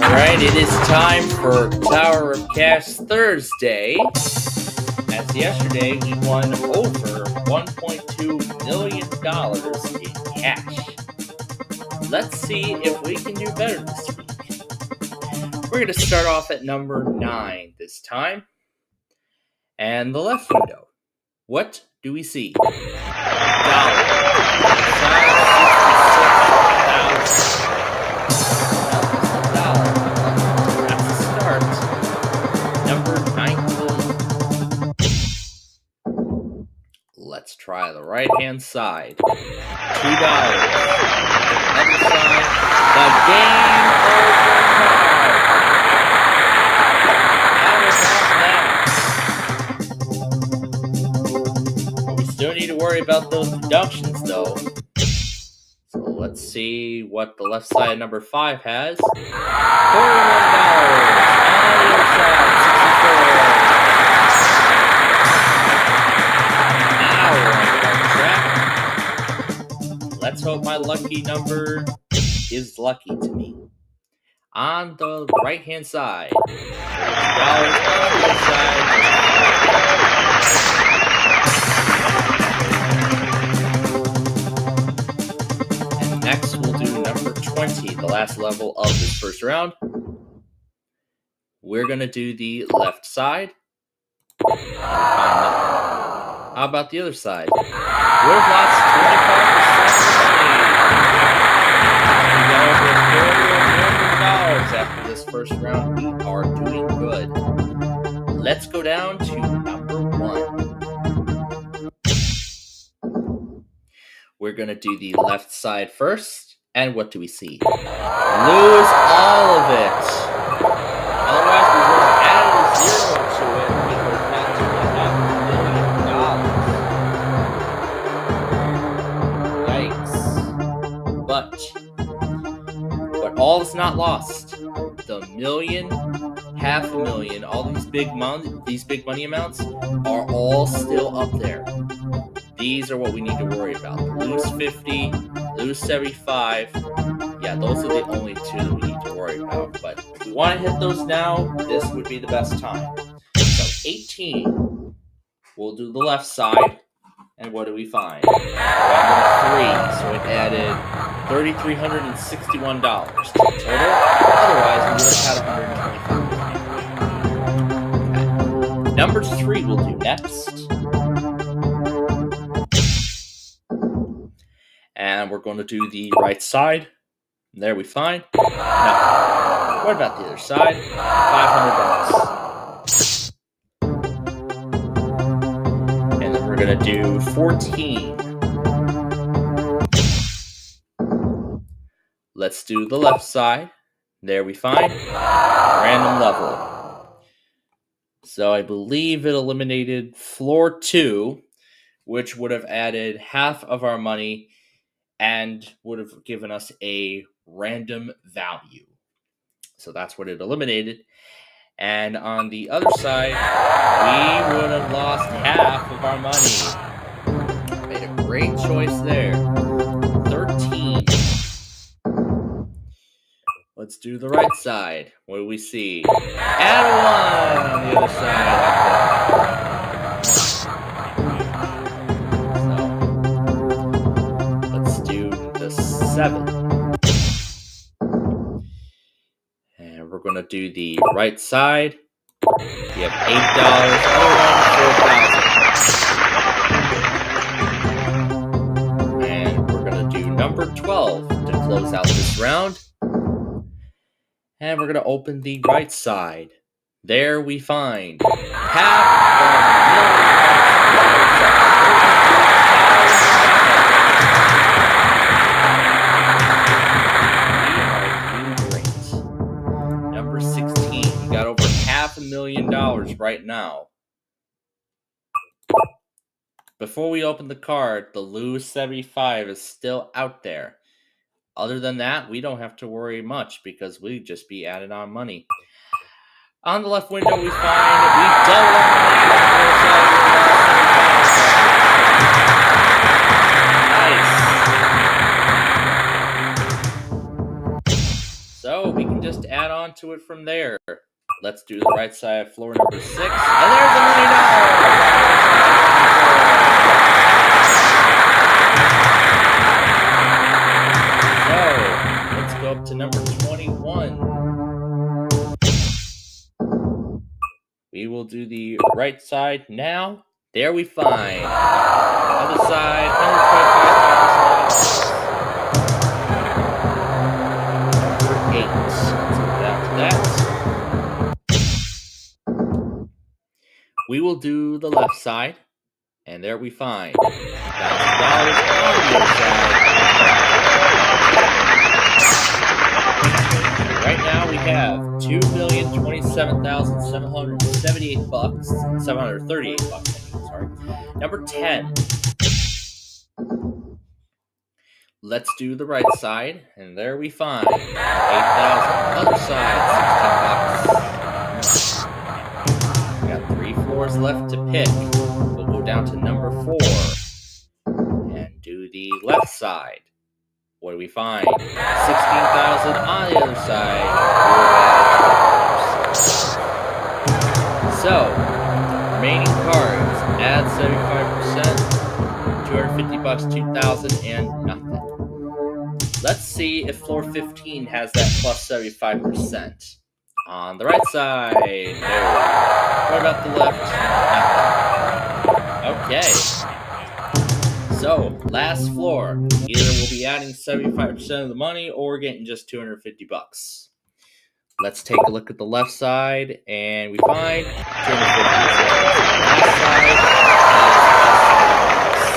Alright, it is time for Tower of Cash Thursday. As yesterday, we won over $1.2 million in cash. Let's see if we can do better this week. We're going to start off at number 9 this time. And the left window. What do we see? Let's try the right-hand side. $2. Other side. The game over. We still need to worry about those deductions, though. So let's see what the left side of number 5 has. $41. On the other side, $64. Let's hope my lucky number is lucky to me. On the right-hand side, $30 on the other side. And next, we'll do number 20, the last level of this first round. We're going to do the left side. How about the other side? Would have lost 25%. After this first round. We are doing good. Let's go down to number 1. We're going to do the left side first. And what do we see? Lose all of it. Otherwise, we would have added a 0 to it. We would have had $2.5 million. Yikes. But all is not lost. The million, $500,000, all these big money amounts are all still up there. These are what we need to worry about. Lose 50, lose 75. Yeah, those are the only two that we need to worry about. But if we want to hit those now, this would be the best time. So 18. We'll do the left side. And what do we find? Random 3. So it added $3,361 to the total. Otherwise, we would have had $125. Okay. Number 3 we'll do next. And we're going to do the right side. There we find nothing. What about the other side? $500. And then we're going to do 14. Let's do the left side. There we find random level. So I believe it eliminated floor 2, which would have added half of our money and would have given us a random value. So that's what it eliminated. And on the other side, we would have lost half of our money. Made a great choice there. 13. Let's do the right side. What do we see? Add a 1 on the other side. So, let's do the 7. And we're going to do the right side. We have $8. Other one, $4,000. And we're going to do number 12 to close out this round. And we're going to open the right side. There we find half $1 million. Number 16. We got over $500,000 right now. Before we open the card, the lose 75 is still out there. Other than that, we don't have to worry much because we'd just be adding on money. On the left window, we find we double our money. Nice. So we can just add on to it from there. Let's do the right side of floor number 6. And there's $1 million. Up to number 21. We will do the right side now. There we find other side, $125,000. 8. Let's go back to that. We will do the left side, and there we find $1,000 on the other side. Right now we have $2,027,738. Sorry. Number 10. Let's do the right side, and there we find $8,000. Other side, $16. We got 3 floors left to pick. We'll go down to number 4 and do the left side. What do we find? $16,000 on the other side. So, remaining cards, add 75%, $250, 2,000, and nothing. Let's see if floor 15 has that plus 75%. On the right side, no. What about the left? Nothing. Okay. So, last floor. Either we'll be adding 75% of the money or getting just $250. Let's take a look at the left side, and we find $250.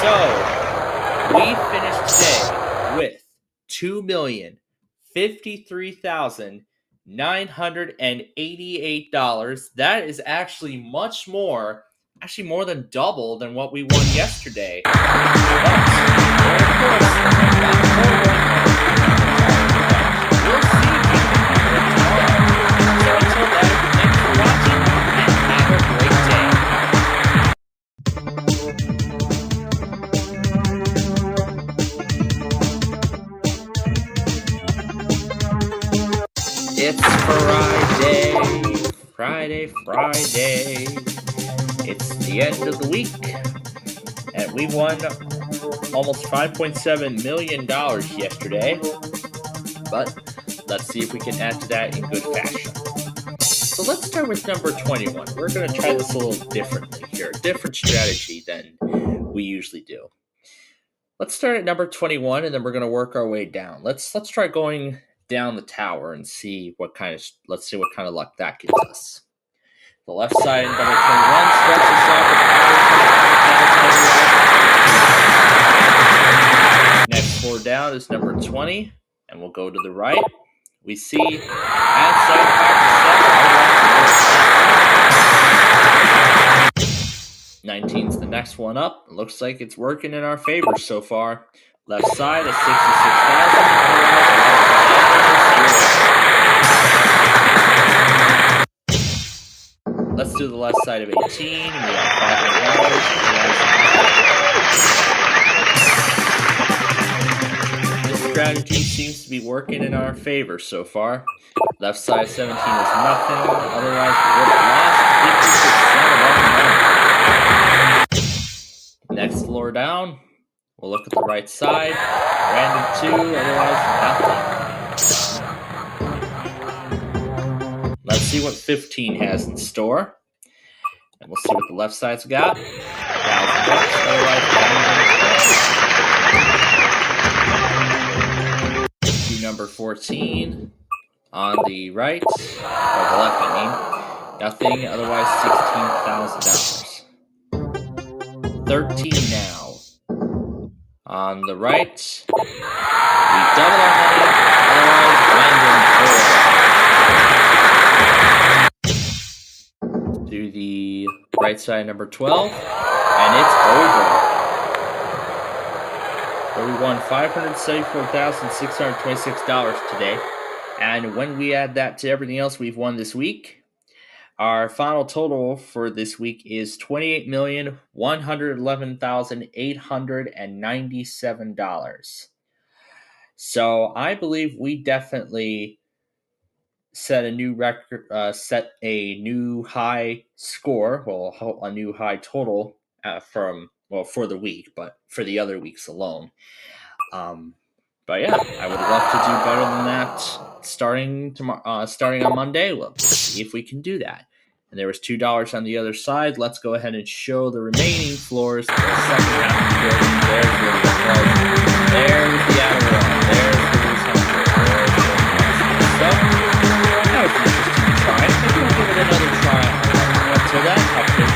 So, we finished today with $2,053,988. That is actually much more. Actually, more than double than what we won yesterday. But, of course, we'll see tomorrow. So until then, thanks for watching, and have a great day. It's Friday. Friday. It's the end of the week, and we won almost $5.7 million yesterday. But let's see if we can add to that in good fashion. So let's start with number 21. We're going to try this a little differently here, a different strategy than we usually do. Let's start at number 21, and then we're going to work our way down. Let's try going down the tower and see what kind of luck that gives us. The left side, number 21, starts us off with next floor down is number 20, and we'll go to the right. We see outside 19's the next one up. It looks like it's working in our favor so far. Left side is 66,000. Let's do the left side of 18. We have $500. This strategy seems to be working in our favor so far. Left side 17 is nothing. Otherwise, we would have lost 56,000. Next floor down, we'll look at the right side. Random 2, otherwise nothing. Let's see what 15 has in store. And we'll see what the left side's got. $1,000, otherwise to number 14 on the right, or the left, I mean. Nothing, otherwise $16,000. 13 now. On the right, we double our money, otherwise random 4. To the right side, number 12, and it's over. So we won $574,626 today, and when we add that to everything else we've won this week, our final total for this week is $28,111,897. So I believe we definitely set a new record, set a new high score, well, a new high total for the week, but for the other weeks alone. But yeah, I would love to do better than that starting on Monday. We'll see if we can do that. And there was $2 on the other side. Let's go ahead and show the remaining floors. The second half of the building. There's where the was. There's the outer wall. There's the loose hundred. There's the so that was an interesting try. Maybe we'll give it another try. Until then, have a good week.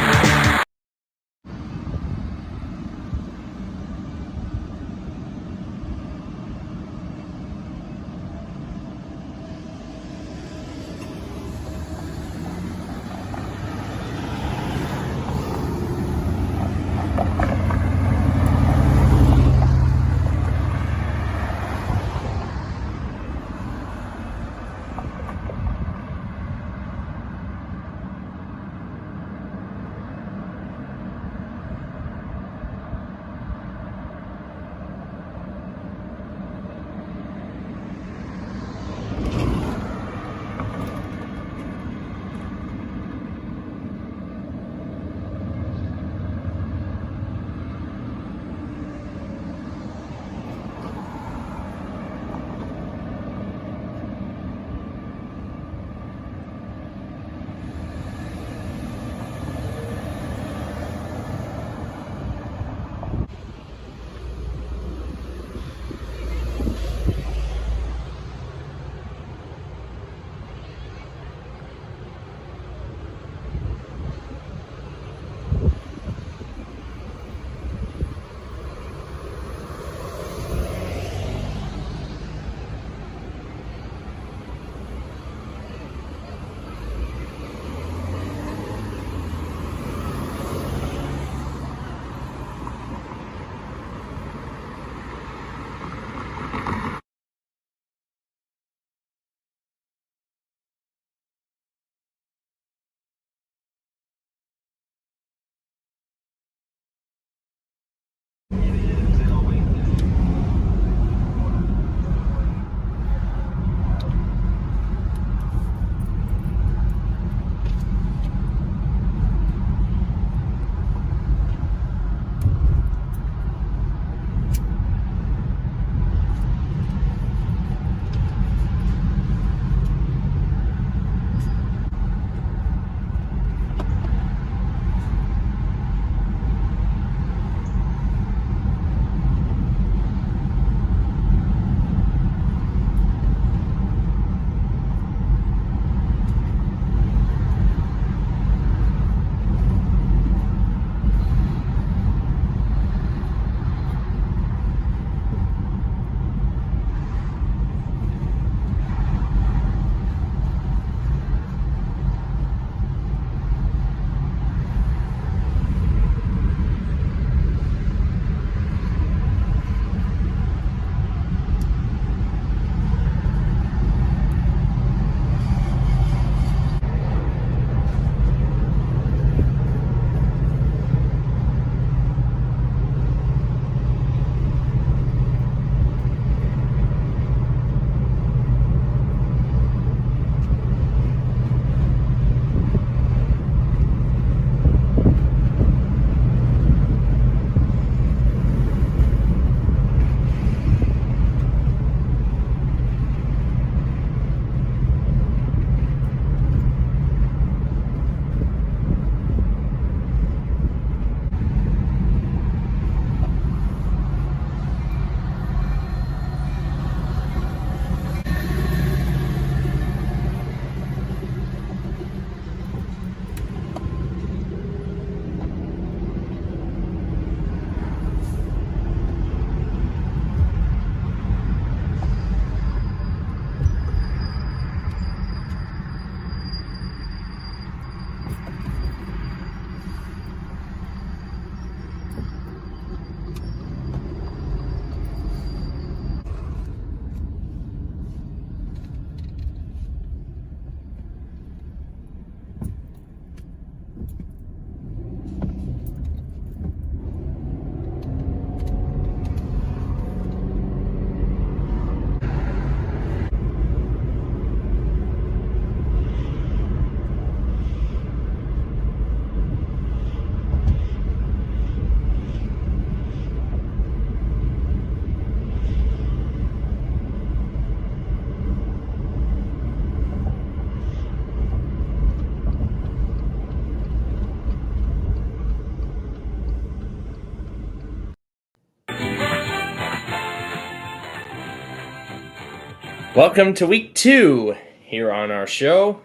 Welcome to week 2 here on our show.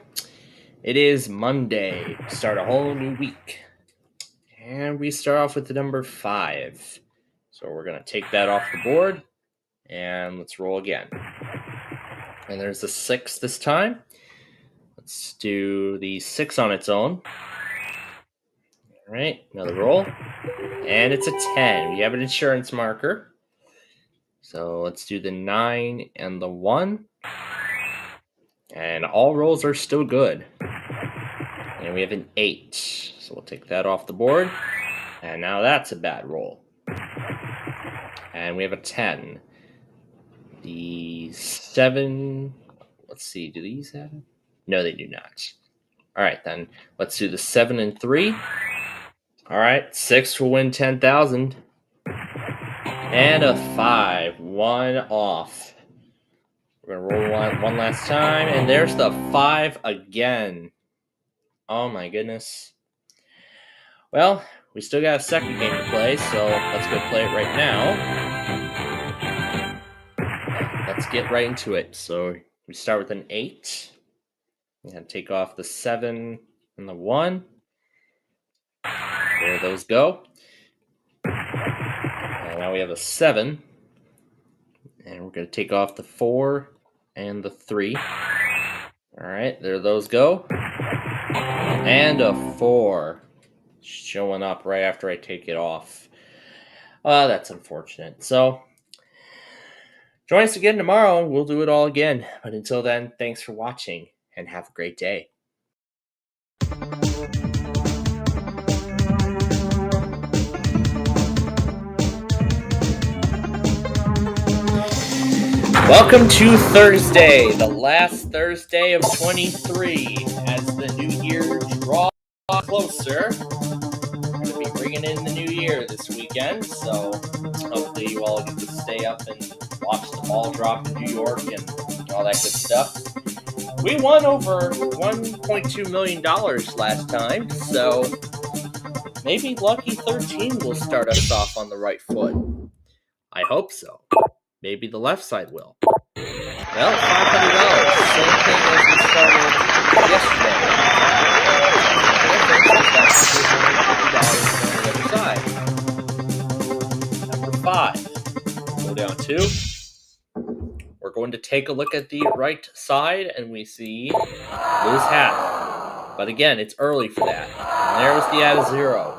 It is Monday. We start a whole new week. And we start off with the number 5. So we're going to take that off the board. And let's roll again. And there's the 6 this time. Let's do the 6 on its own. All right, another roll. And it's a 10. We have an insurance marker. So let's do the 9 and the 1. And all rolls are still good. And we have an 8. So we'll take that off the board. And now that's a bad roll. And we have a 10. The 7. Let's see, do these have it? No, they do not. All right, then. Let's do the 7 and 3. All right, 6 will win 10,000. And a 5. 1 off. We're going to roll one last time. And there's the 5 again. Oh, my goodness. Well, we still got a second game to play, so let's go play it right now. Let's get right into it. So we start with an 8. We're going to take off the 7 and the 1. There those go. And now we have a 7. And we're going to take off the 4 and the 3. All right, there those go. And a 4. Showing up right after I take it off. That's unfortunate. So, join us again tomorrow and we'll do it all again. But until then, thanks for watching and have a great day. Welcome to Thursday, the last Thursday of 23, as the new year draws closer. We're going to be bringing in the new year this weekend, so hopefully you all get to stay up and watch the ball drop in New York and all that good stuff. We won over $1.2 million last time, so maybe Lucky 13 will start us off on the right foot. I hope so. Maybe the left side will. Well, $500. Same thing as we started yesterday. $250 on the other side. Number 5. Go down 2. We're going to take a look at the right side, and we see lose half. But again, it's early for that. And there was the add a 0.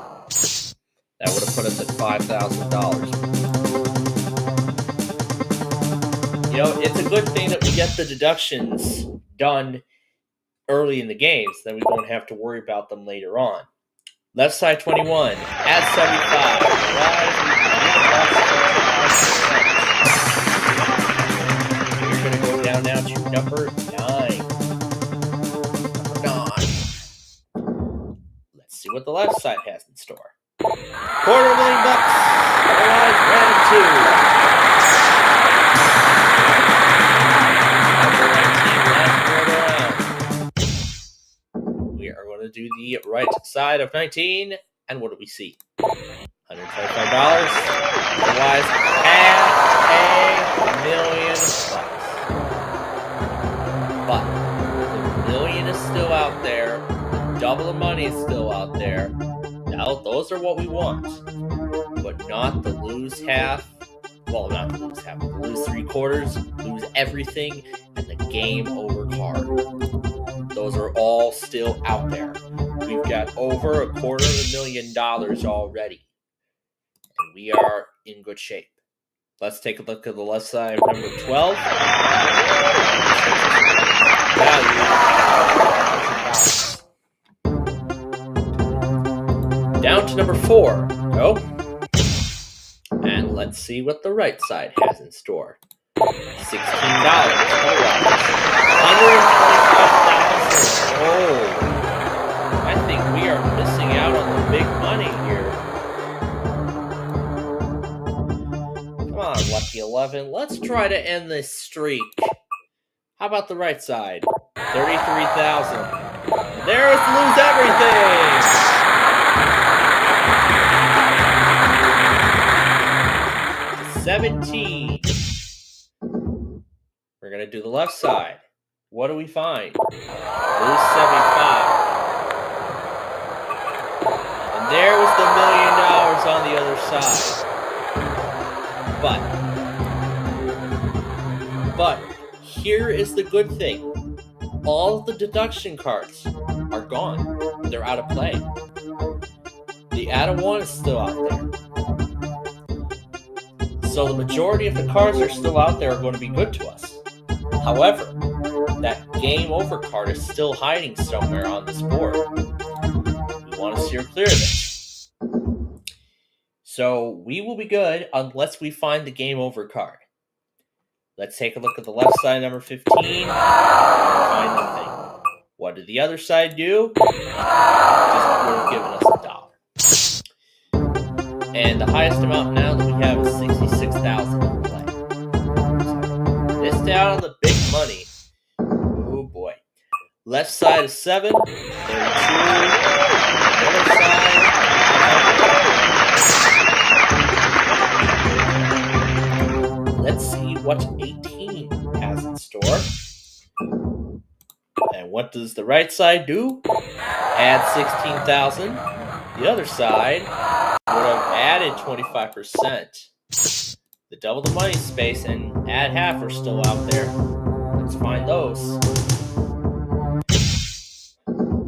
That would have put us at $5,000. You know, it's a good thing that we get the deductions done early in the games, then we won't have to worry about them later on. Left side 21, add 75. We're going to go down now to number 9. Number 9. Let's see what the left side has in store. $250,000. Otherwise, round 2. We are going to do the right side of 19, and what do we see? $125. Otherwise, $500,000. But the million is still out there. The double the money is still out there. Now, those are what we want, but not the lose half. Well, not the lose half, but the lose 3/4, lose everything, and the game over card. Those are all still out there. We've got over $250,000 already. And we are in good shape. Let's take a look at the left side of number 12. Down to number 4. Go. And let's see what the right side has in store. $16. $125,000. Oh, I think we are missing out on the big money here. Come on, Lucky 11. Let's try to end this streak. How about the right side? $33,000. There's lose everything. 17. We're going to to do the left side. What do we find? Lose 75. And there was the $1 million on the other side. But here is the good thing. All of the deduction cards are gone. They're out of play. The add of one is still out there. So the majority of the cards that are still out there are going to be good to us. However, that game over card is still hiding somewhere on this board. We want to steer clear of it. So we will be good unless we find the game over card. Let's take a look at the left side, number 15. Find nothing. What did the other side do? Just would have given us $1. And the highest amount now that we have is $66,000 in play. This down on the big money. Oh boy. Left side is 7. 32. The other side. Let's see what 18 has in store. And what does the right side do? Add 16,000. The other side would have added 25%. The double the money space and add half are still out there. Let's find those.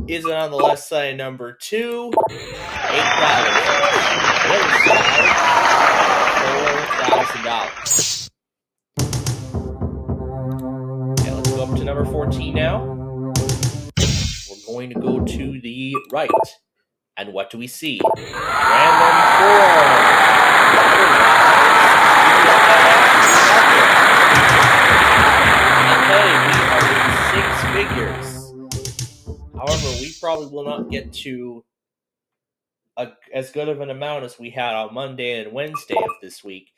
Is it on the left side, number 2? $8. The other side, $4,000. Okay, let's go up to number 14 now. We're going to go to the right. And what do we see? Random 4. Okay, we are in 6 figures. However, we probably will not get to as good of an amount as we had on Monday and Wednesday of this week.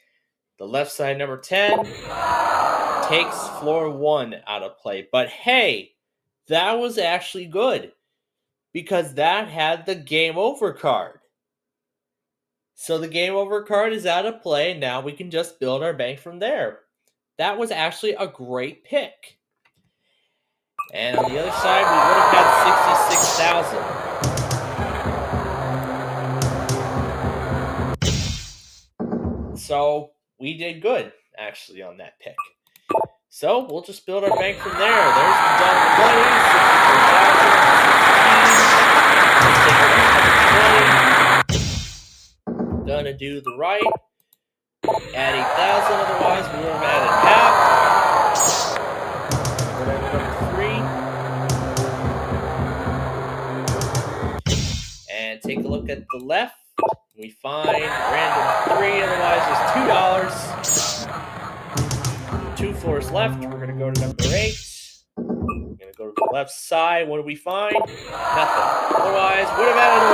The left side, number 10, takes floor 1 out of play. But hey, that was actually good, because that had the game over card. So the game over card is out of play, and now we can just build our bank from there. That was actually a great pick. And on the other side, we would have had 66,000. So we did good, actually, on that pick. So we'll just build our bank from there. There's the double money, 64,000. Gonna do the right. Add 8,000, otherwise we would have added half. Number 3. And take a look at the left. We find random 3, otherwise just $2. 2 floors left. We're going to go to number 8. We're going to go to the left side. What do we find? Nothing. Otherwise, would have added 1.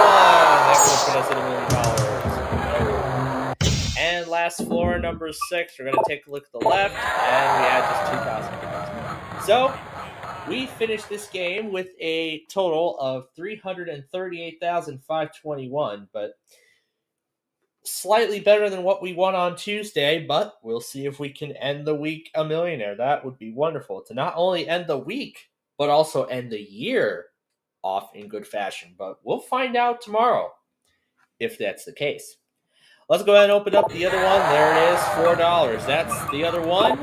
That would have put us at $1 million. No. And last floor, number 6. We're going to take a look at the left, and we add just $2,000. So we finished this game with a total of $338,521, but slightly better than what we won on Tuesday, but we'll see if we can end the week a millionaire. That would be wonderful to not only end the week, but also end the year off in good fashion. But we'll find out tomorrow if that's the case. Let's go ahead and open up the other one. There it is, $4. That's the other one.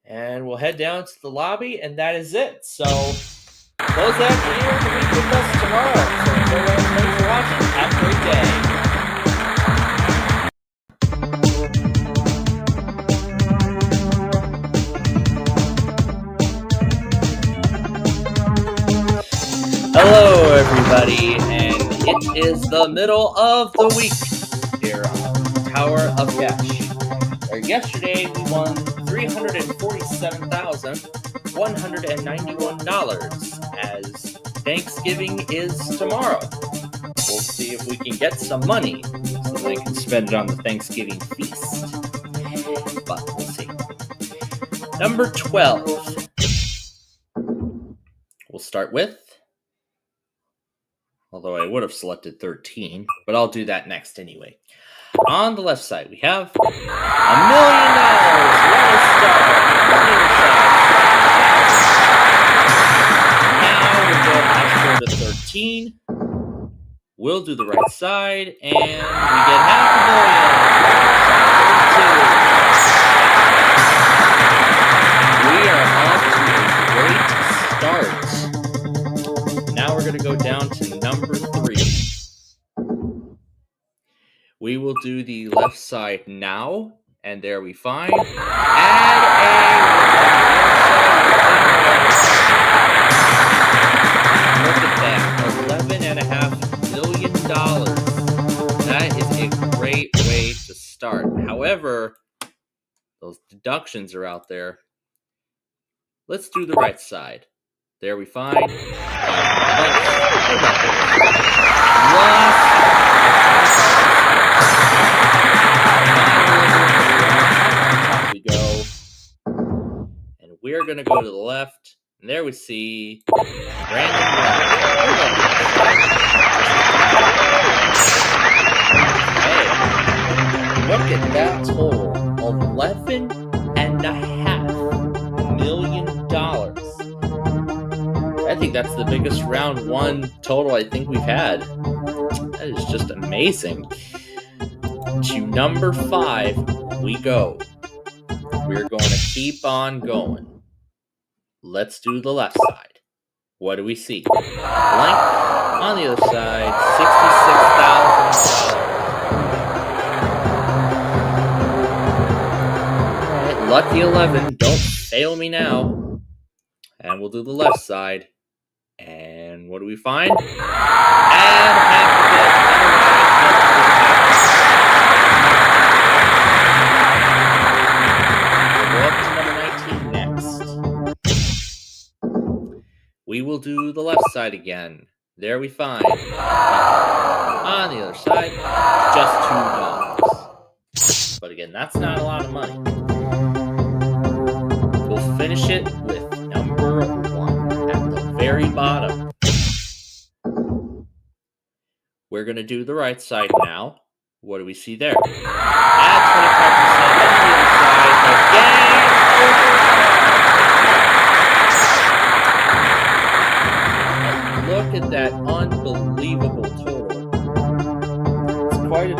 And we'll head down to the lobby, and that is it. So close that here and week with us tomorrow. So everyone, thanks for watching. Have a great day. Hello, everybody, and it is the middle of the week here on Tower of Cash. Yesterday, we won $347,191 as Thanksgiving is tomorrow. We'll see if we can get some money so they can spend it on the Thanksgiving feast. But we'll see. Number 12. We'll start with, although I would have selected 13, but I'll do that next anyway. On the left side, we have $1 million. What a star. 19. We'll do the right side, and we get $500,000. We are off to a great start. Now we're going to go down to number 3. We will do the left side now, and there we find add a look at that, $11.5 million. That is a great way to start. However, those deductions are out there. Let's do the right side. There we find $500. We go, and we're going to go to the left, and there we see random one. Hey, look at that total, $11.5 million. I think that's the biggest round 1 total I think we've had. That is just amazing. To number 5 we go. We're going to keep on going. Let's do the left side. What do we see? Blank on the other side, $66,000. All right, lucky 11. Don't fail me now. And we'll do the left side. And what do we find? Add half of it. We will do the left side again. There we find on the other side, just $2. But again, that's not a lot of money. We'll finish it with number 1 at the very bottom. We're going to do the right side now. What do we see there? Add 25% on the other side again. Look at that unbelievable total. It's quite a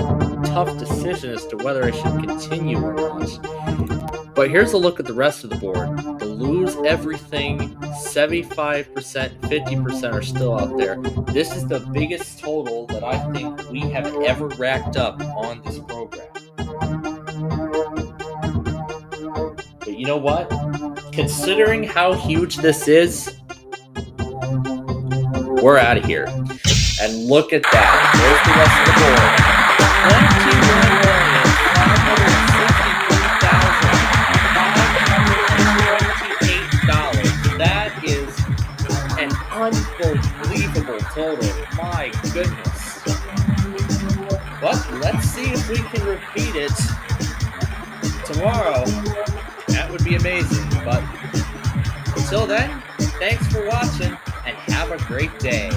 tough decision as to whether I should continue or not. But here's a look at the rest of the board. The lose everything, 75%, 50% are still out there. This is the biggest total that I think we have ever racked up on this program. But you know what? Considering how huge this is, we're out of here. And look at that. There's the rest of the board. $21,528,528. That is an unbelievable total. My goodness. But let's see if we can repeat it tomorrow. That would be amazing. But until then, thanks for watching and have a great day.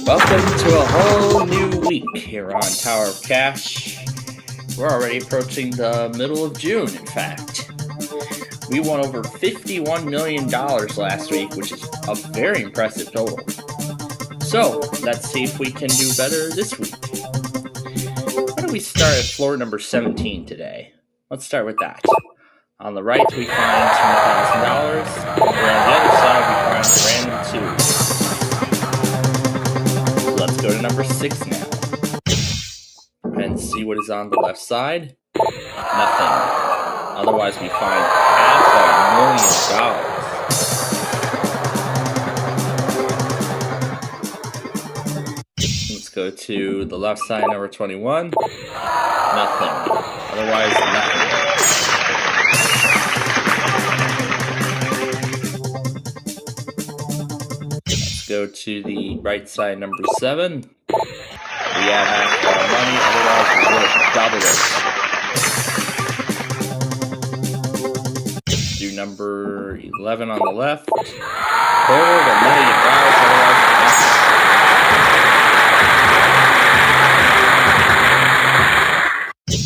Welcome to a whole new week here on Tower of Cash. We're already approaching the middle of June, in fact. We won over $51 million last week, which is a very impressive total. So, let's see if we can do better this week. Why don't we start at floor number 17 today? Let's start with that. On the right, we find $2,000. Or on the other side, we find random 2. Let's go to number 6 now. And see what is on the left side. Nothing. Otherwise, we find $500,000. Let's go to the left side, number 21. Nothing. Otherwise, nothing. Let's go to the right side, number 7. We add half our money, otherwise we will double it. Do number 11 on the left. $250,000, otherwise nothing.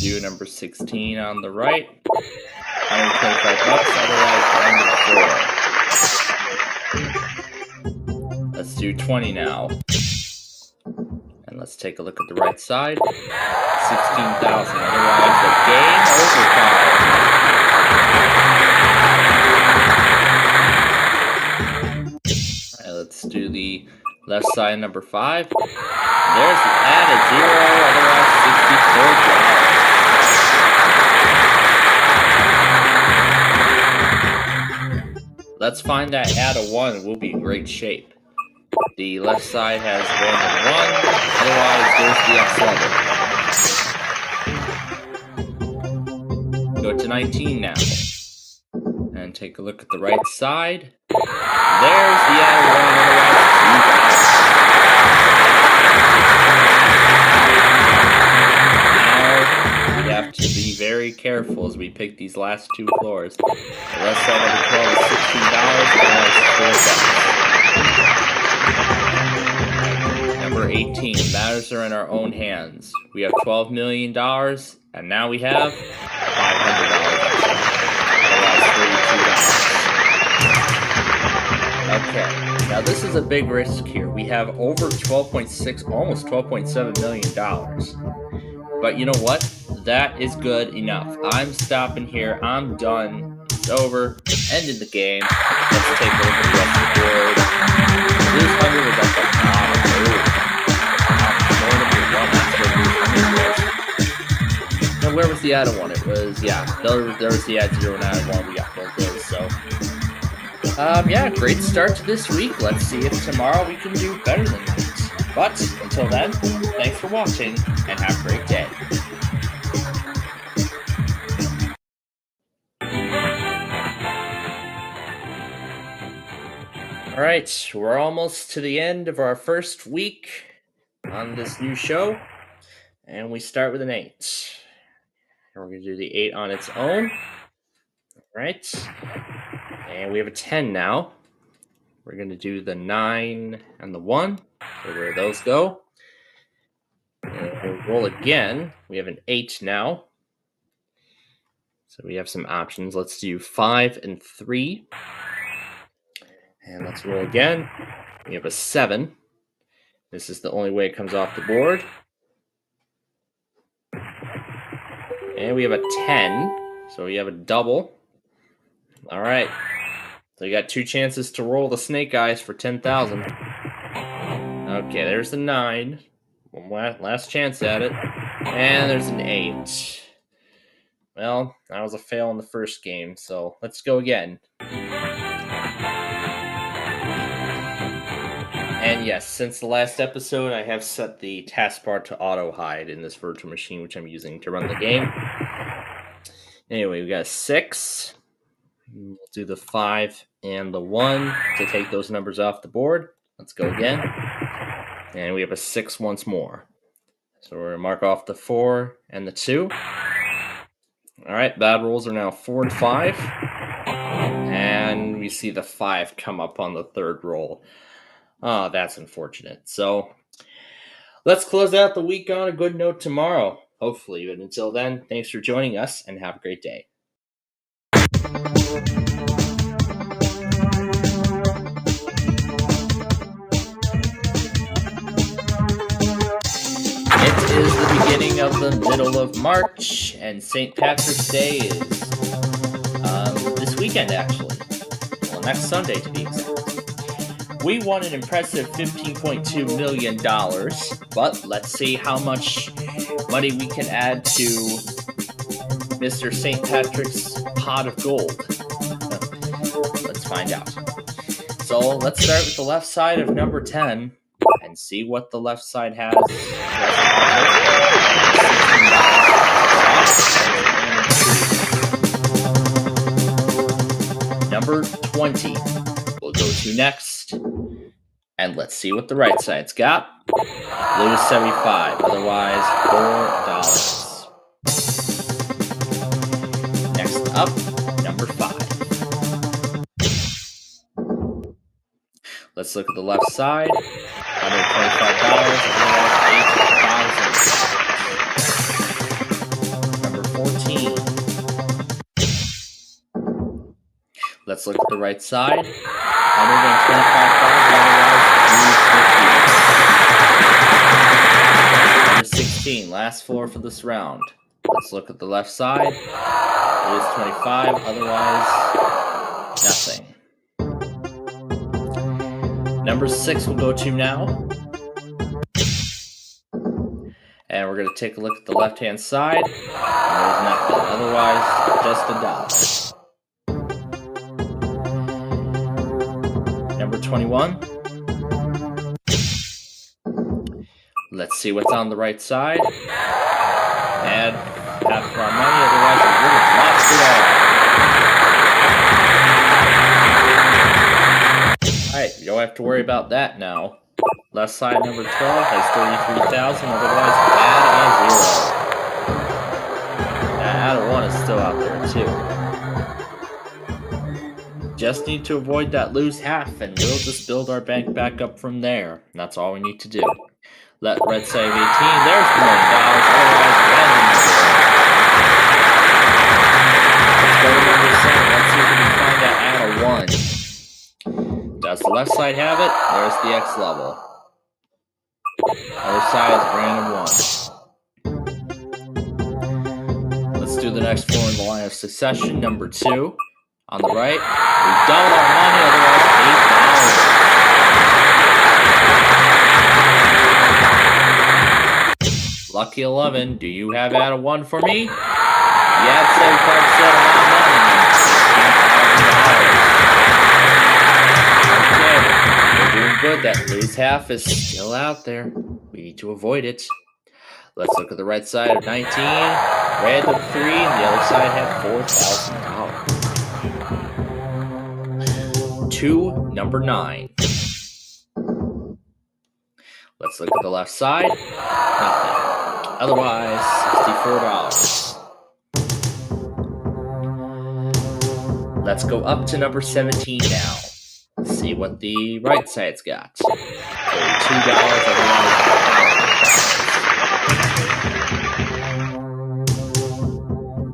Do number 16 on the right. $125, otherwise under 4. Let's do 20 now. And let's take a look at the right side. 16,000, otherwise the game overtime. Alright, let's do the left side, number 5. There's the added 0, otherwise $64. Let's find that add a 1. We'll be in great shape. The left side has random 1, otherwise there's the X level. Go to 19 now. And take a look at the right side. There's the added 1, otherwise $2. Now we have to be very careful as we pick these last 2 floors. The left side of the 12 is $16, otherwise $4. Number 18, matters are in our own hands. We have $12 million, and now we have $500 extra. Okay, now this is a big risk here. We have over 12.6, almost $12.7 million. But you know what? That is good enough. I'm stopping here. I'm done. It's over. Ended the game. Let's take a look at the rest of the board. Lose Hunger was at the bottom. Now, where was the added 1? It was, yeah, there was the add 0 and add 1. We got both those, so. Yeah, great start to this week. Let's see if tomorrow we can do better than this. But until then, thanks for watching and have a great day. All right, we're almost to the end of our first week on this new show, and we start with an 8. And we're going to do the 8 on its own. All right. And we have a 10 now. We're going to do the 9 and the 1. So where those go. And we'll roll again. We have an 8 now. So we have some options. Let's do 5 and 3. And let's roll again. We have a 7. This is the only way it comes off the board. And we have a 10. So we have a double. All right. So you got 2 chances to roll the snake eyes for 10,000. Okay, there's the 9. One last chance at it. And there's an 8. Well, that was a fail in the first game, so let's go again. And yes, since the last episode, I have set the taskbar to auto-hide in this virtual machine, which I'm using to run the game. Anyway, we got a 6. We'll do the 5 and the 1 to take those numbers off the board. Let's go again. And we have a 6 once more. So we're going to mark off the 4 and the 2. All right, bad rolls are now 4 and 5. And we see the 5 come up on the 3rd roll. Oh, that's unfortunate. So let's close out the week on a good note tomorrow, hopefully. But until then, thanks for joining us and have a great day. It is the beginning of the middle of March, and St. Patrick's Day is this weekend, actually. Well, next Sunday, to be exact. We won an impressive $15.2 million, but let's see how much money we can add to Mr. St. Patrick's pot of gold. Let's find out. So let's start with the left side of number 10 and see what the left side has. Number 20 we'll go to next. And let's see what the right side's got. Blue is 75, otherwise $4. Next up, number 5. Let's look at the left side. $125, otherwise $8,000. Number Let's look at the right side. 125,000, otherwise 350. Number 16, last floor for this round. Let's look at the left side. Lose 25, otherwise nothing. Number 6 will go to now. And we're going to take a look at the left-hand side. And there's nothing. Otherwise, just $1. Number 21. Let's see what's on the right side. And half of our money, otherwise we would have lost it all. Alright, you don't have to worry about that now. Left side, number 12, has 33,000, otherwise add a 0. Add a 1 is still out there, too. Just need to avoid that lose half, and we'll just build our bank back up from there. That's all we need to do. Let red save 18, there's $1 million, otherwise random. Let's go to number 7, let's see if we can find that add a 1. Does the left side have it? There's the X level. Other side is random 1. Let's do the next floor in the line of succession. Number 2. On the right. We've doubled our money, otherwise $8. Lucky 11. Do you have add a 1 for me? Yeah, it's 75% of my money. Good, that lose half is still out there. We need to avoid it. Let's look at the right side of 19. Random 3, and the other side had $4,000. To number 9. Let's look at the left side. Nothing. Otherwise, $64. Let's go up to number 17 now. See what the right side's got. $2, otherwise.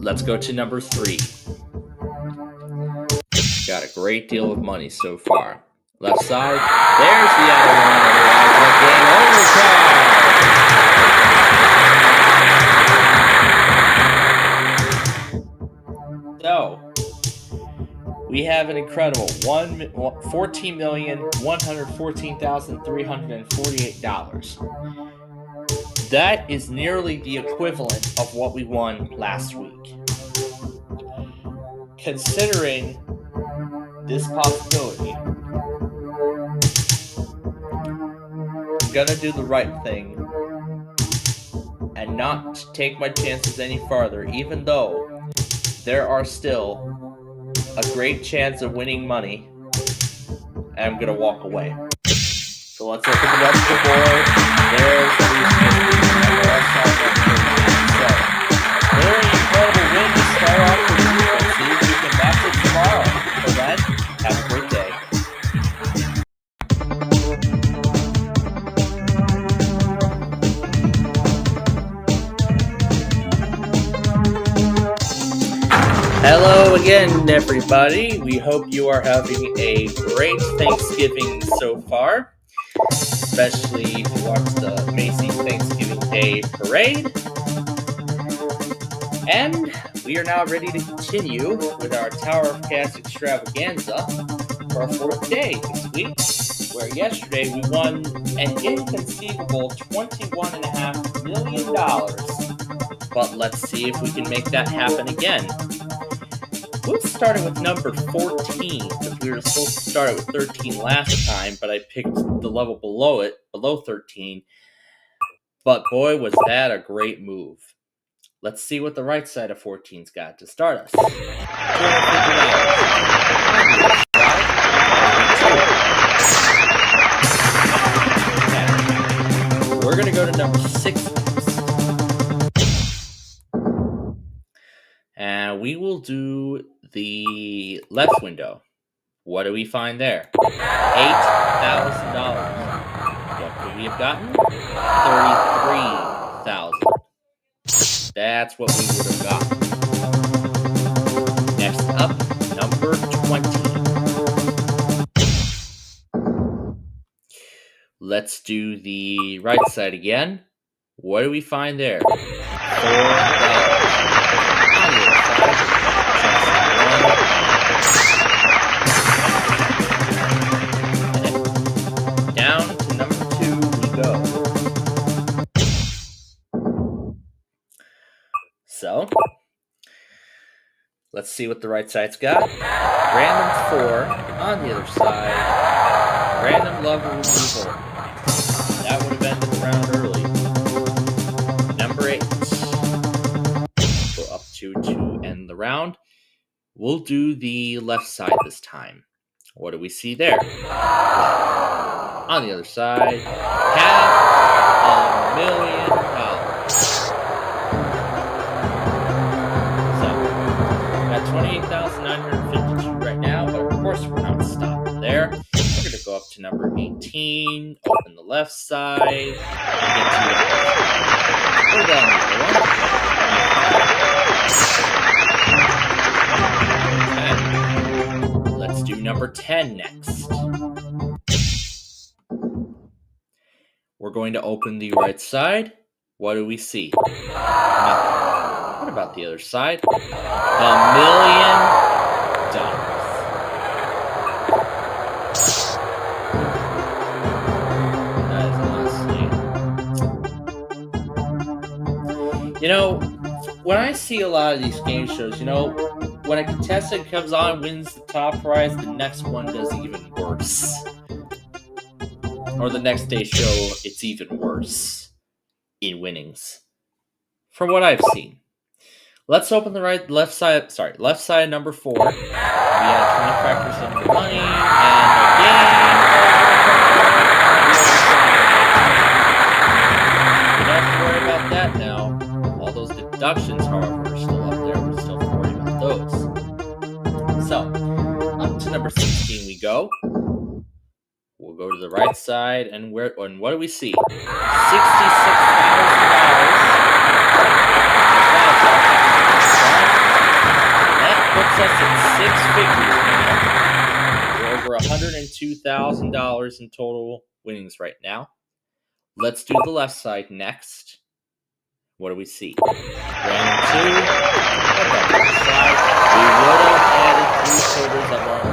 Let's go to number 3. Got a great deal of money so far. Left side, there's the other one, otherwise the game overtime. So, we have an incredible $14,114,348. That is nearly the equivalent of what we won last week. Considering this possibility, I'm gonna do the right thing and not take my chances any farther, even though there are still a great chance of winning money, and I'm gonna walk away. So let's look at the rest of the board. There's the very incredible win to start off the week. Let's see if we can match it tomorrow. Until then, have a great day. Hello again, everybody. We hope you are having a great Thanksgiving so far, especially if you watch the Macy's Thanksgiving Day Parade. And we are now ready to continue with our Tower of Cash extravaganza for our 4th day this week, where yesterday we won an inconceivable $21.5 million. But let's see if we can make that happen again. We'll start it with number 14, because we were supposed to start it with 13 last time, but I picked the level below it, below 13. But boy, was that a great move. Let's see what the right side of 14's got to start us. We're going to go to number 6 next. And we will do the left window. What do we find there? $8,000. What could we have gotten? $33,000. That's what we would have gotten. Next up, number 20. do the right side again. What do we find there? $4. On the other side, just $1. Down to number 2 we go. So, let's see what the right side's got. Random 4 on the other side. Random love removal. That would have ended the round early. Number 8. Go up to end the round. We'll do the left side this time. What do we see there? Left. On the other side, $500,000. So, got 28,952 right now, but of course we're not stopping there. We're going to go up to number 18, open the left side, and get $2. Go down the other one. Let's do number 10 next. We're going to open the right side. What do we see? Nothing. What about the other side? $1 million. That is honestly... You know, when I see a lot of these game shows, when a contestant comes on and wins the top prize, the next one does even worse. Or the next day's show, it's even worse in winnings. From what I've seen. Let's open the left side number 4. We have 25% of the money, and again, we don't have to worry about that now. All those deductions, however, are still up there. We still have to worry about those. So, up to number 16 we go. We'll go to the right side, and what do we see? $66,000. That puts us at 6 figures now. We're over $102,000 in total winnings right now. Let's do the left side next. What do we see? Random 2. What about the other side? We would have added 3 quarters of our own.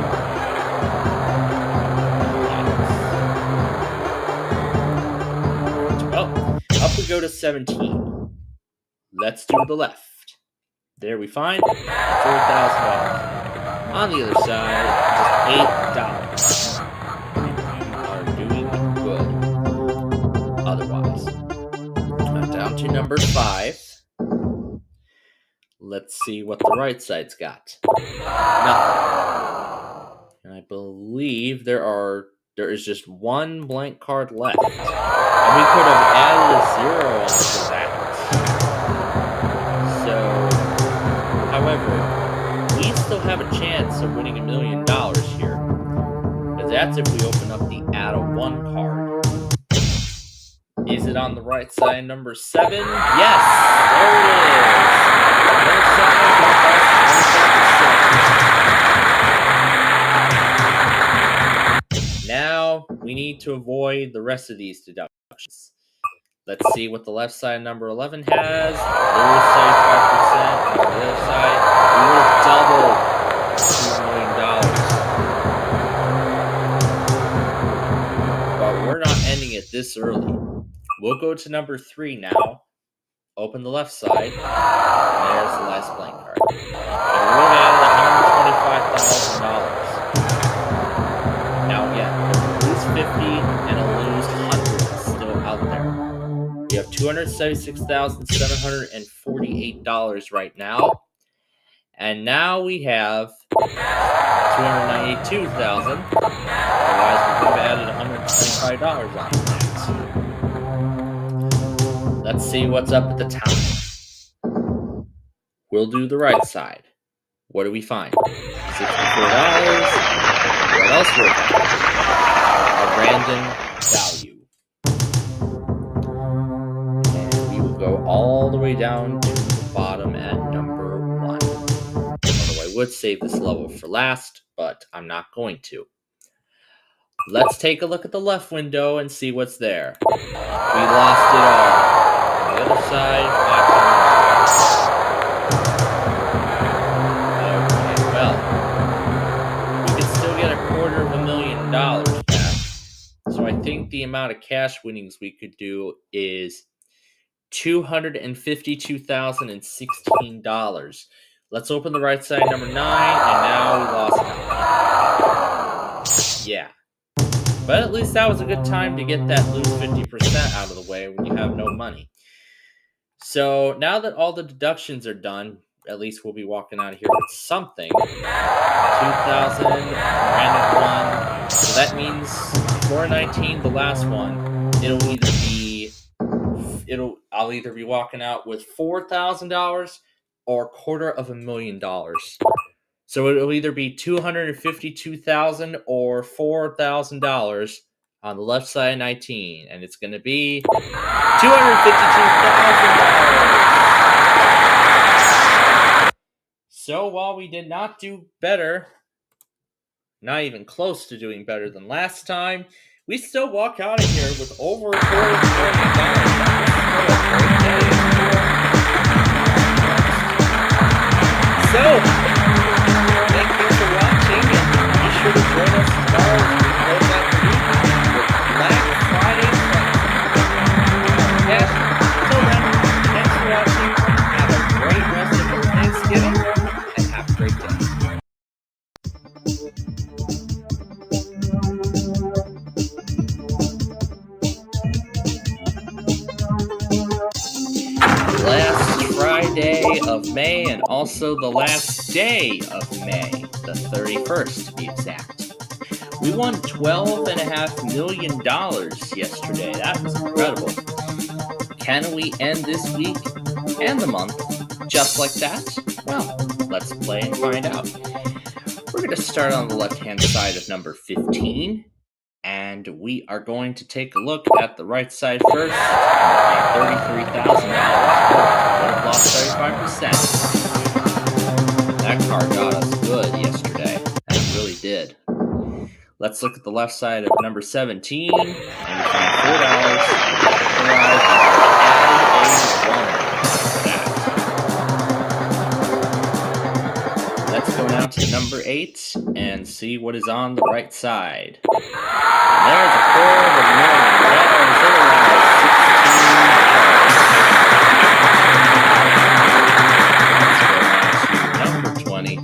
Up we go to 17. Let's do the left. There we find $4,000. On the other side, just $8. We are doing good. Otherwise. Down to number 5. Let's see what the right side's got. Nothing. And I believe there is just one blank card left. And we could have added a 0 onto that. So, however, we still have a chance of winning $1 million here. Because that's if we open up the add a 1 card. Is it on the right side, number 7? Yes! There it is! The other side got us 25%. Now, we need to avoid the rest of these deductions. Let's see what the left side, number 11, has. Lose 75%. On the other side, we will double $2 million. But we're not ending it this early. We'll go to number 3 now. Open the left side. And there's the last blank card. And we would have added $125,000. Now again, lose 50 and a lose 100 still out there. We have $276,748 right now. And now we have $292,000. Otherwise, we would have added $125 on that. Let's see what's up at the top. We'll do the right side. What do we find? $64. What else would have happened? A random value. And we will go all the way down to the bottom at number 1. Although I would save this level for last, but I'm not going to. Let's take a look at the left window and see what's there. We lost it all. On the other side, okay, well, we could still get $250,000 back. So I think the amount of cash winnings we could do is $252,016. Let's open the right side, number 9, and now we lost it. Yeah. But at least that was a good time to get that lose 50% out of the way when you have no money. So now that all the deductions are done, at least we'll be walking out of here with something. 2,000, random one. So that means 419, the last one, I'll either be walking out with $4,000 or $250,000. So it'll either be $252,000 or $4,000 on the left side of 19, and it's going to be $252,000. So while we did not do better, not even close to doing better than last time, we still walk out of here with over $4,000. So, thank you for watching, and be sure to join us tomorrow as we close out the week with Black Friday Yes, until then, thanks for watching, have a great rest of your Thanksgiving, and have a great day. Last Friday of May, and also the last day of May, the 31st to be exact. We won $12.5 million yesterday. That was incredible. Can we end this week and the month just like that? Well, let's play and find out. We're going to start on the left-hand side of number 15. And we are going to take a look at the right side first. $33,000. Would have lost 35%. That card got us good yesterday. That really did. Let's look at the left side of number 17. And we find $4. Let's go now to number 8 and see what is on the right side. And there's a $250,000. Number 20.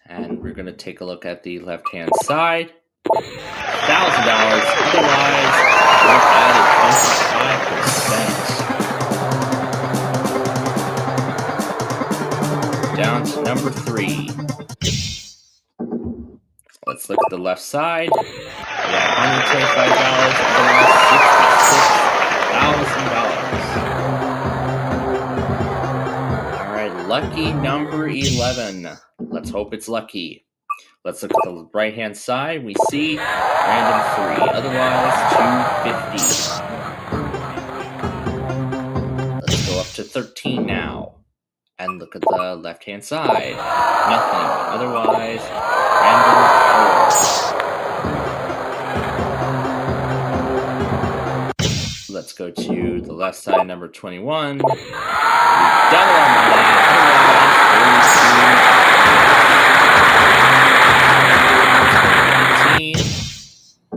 And we're going to take a look at the left-hand side. $1,000. Otherwise, we're added 25%. Down to number 3. Let's look at the left side. We have $125, $66,000. All right, lucky number 11. Let's hope it's lucky. Let's look at the right-hand side. We see random 3, otherwise $250. Let's go up to 13 now. And look at the left-hand side. Nothing, otherwise random 4. Let's go to the left side, number 21. We double our money, otherwise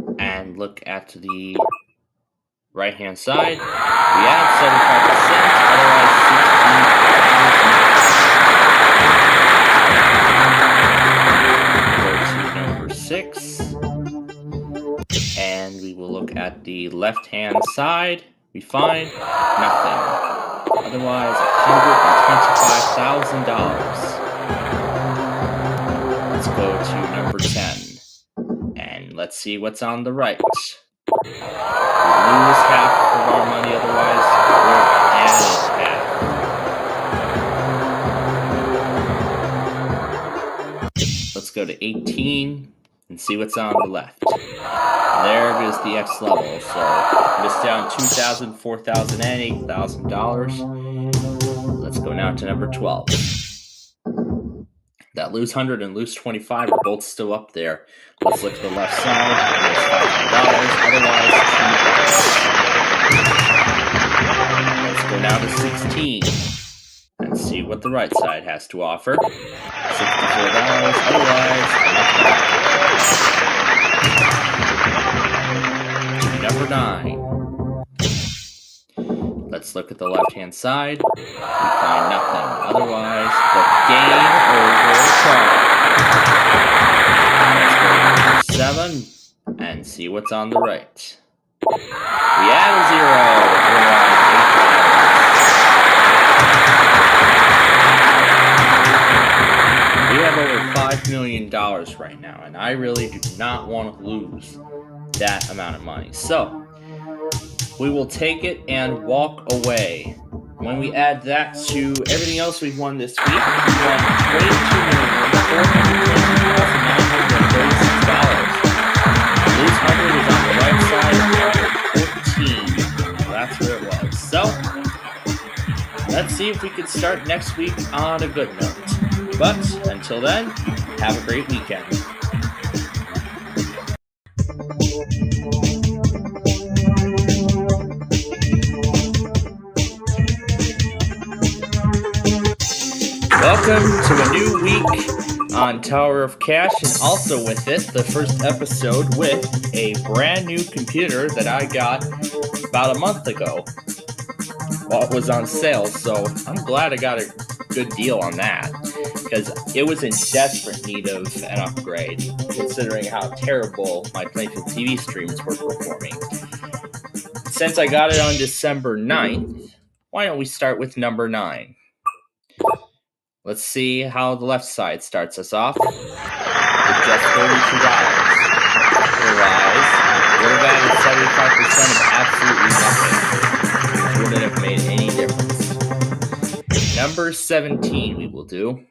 19. And look at the right-hand side. We add 75%, otherwise 16. 6, and we will look at the left-hand side. We find nothing. Otherwise, $125,000. Let's go to number 10, and let's see what's on the right. We lose half of our money, otherwise we're added half. Let's go to 18 and see what's on the left. There is the X level. So just down $2,000, $4,000, and $8,000. Let's go now to number 12. That lose 100 and lose 25 are both still up there. Let's look at the left side. There's $500. Otherwise, $2. Let's go now to 16 and see what the right side has to offer. $64. Otherwise, nothing. Number 9. Let's look at the left-hand side. We find nothing. Otherwise, the game over card. Let's go to 7 and see what's on the right. We add a 0. Otherwise, $8. We have over $5 million right now, and I really do not want to lose that amount of money. So, we will take it and walk away. When we add that to everything else we've won this week, we won $22,420,936. Lose 100 is on the right side, 14. That's where it was. So, let's see if we can start next week on a good note. But, until then, have a great weekend. Welcome to a new week on Tower of Cash, and also with it, the first episode with a brand new computer that I got about a month ago. Well, it was on sale, so I'm glad I got a good deal on that, because it was in desperate need of an upgrade, considering how terrible my Plainfield TV streams were performing. Since I got it on December 9th, why don't we start with number 9? Let's see how the left side starts us off with just $32. Otherwise, would have added 75% of absolutely nothing, which wouldn't have made any difference. Number 17 we will do.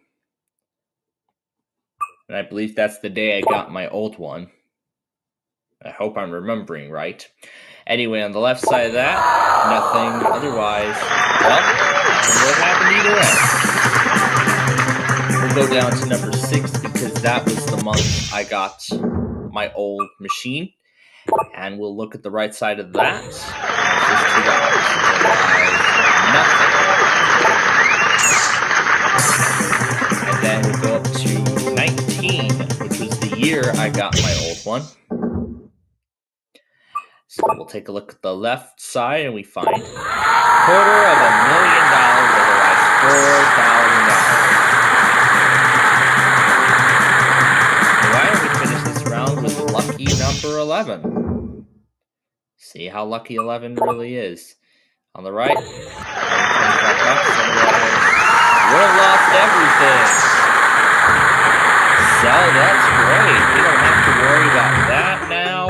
And I believe that's the day I got my old one. I hope I'm remembering right. Anyway, on the left side of that, nothing. Otherwise, well, nothing would happen either way. We'll go down to number 6 because that was the month I got my old machine. And we'll look at the right side of that. That's just $2. And then we'll go up to 19, which was the year I got my old one. So we'll take a look at the left side and we find $250,000, otherwise $4,000. Why don't we finish this round with lucky number 11? See how lucky 11 really is. On the right, $125, otherwise would have lost everything. So that's great. We don't have to worry about that now.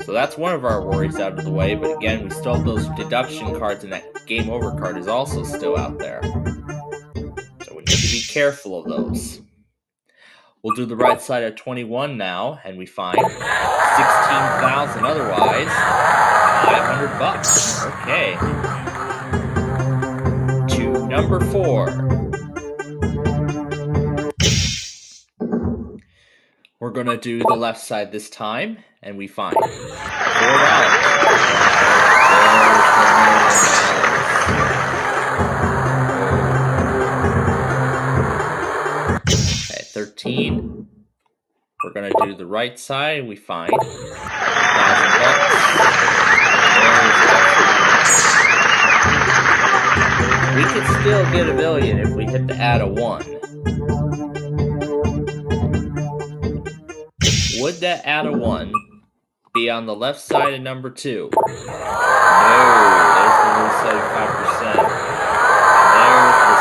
So that's one of our worries out of the way, but again, we still have those deduction cards, and that game over card is also still out there. So we need to be careful of those. We'll do the right side of 21 now, and we find $16,000, otherwise $500. Okay. To number 4. We're going to do the left side this time, and we find $4. Okay, 13. We're going to do the right side, and we find $1,000. We could still get $1 million if we hit the add a 1. Would that add a 1 be on the left side of number 2? No, there's the little 75%. There's the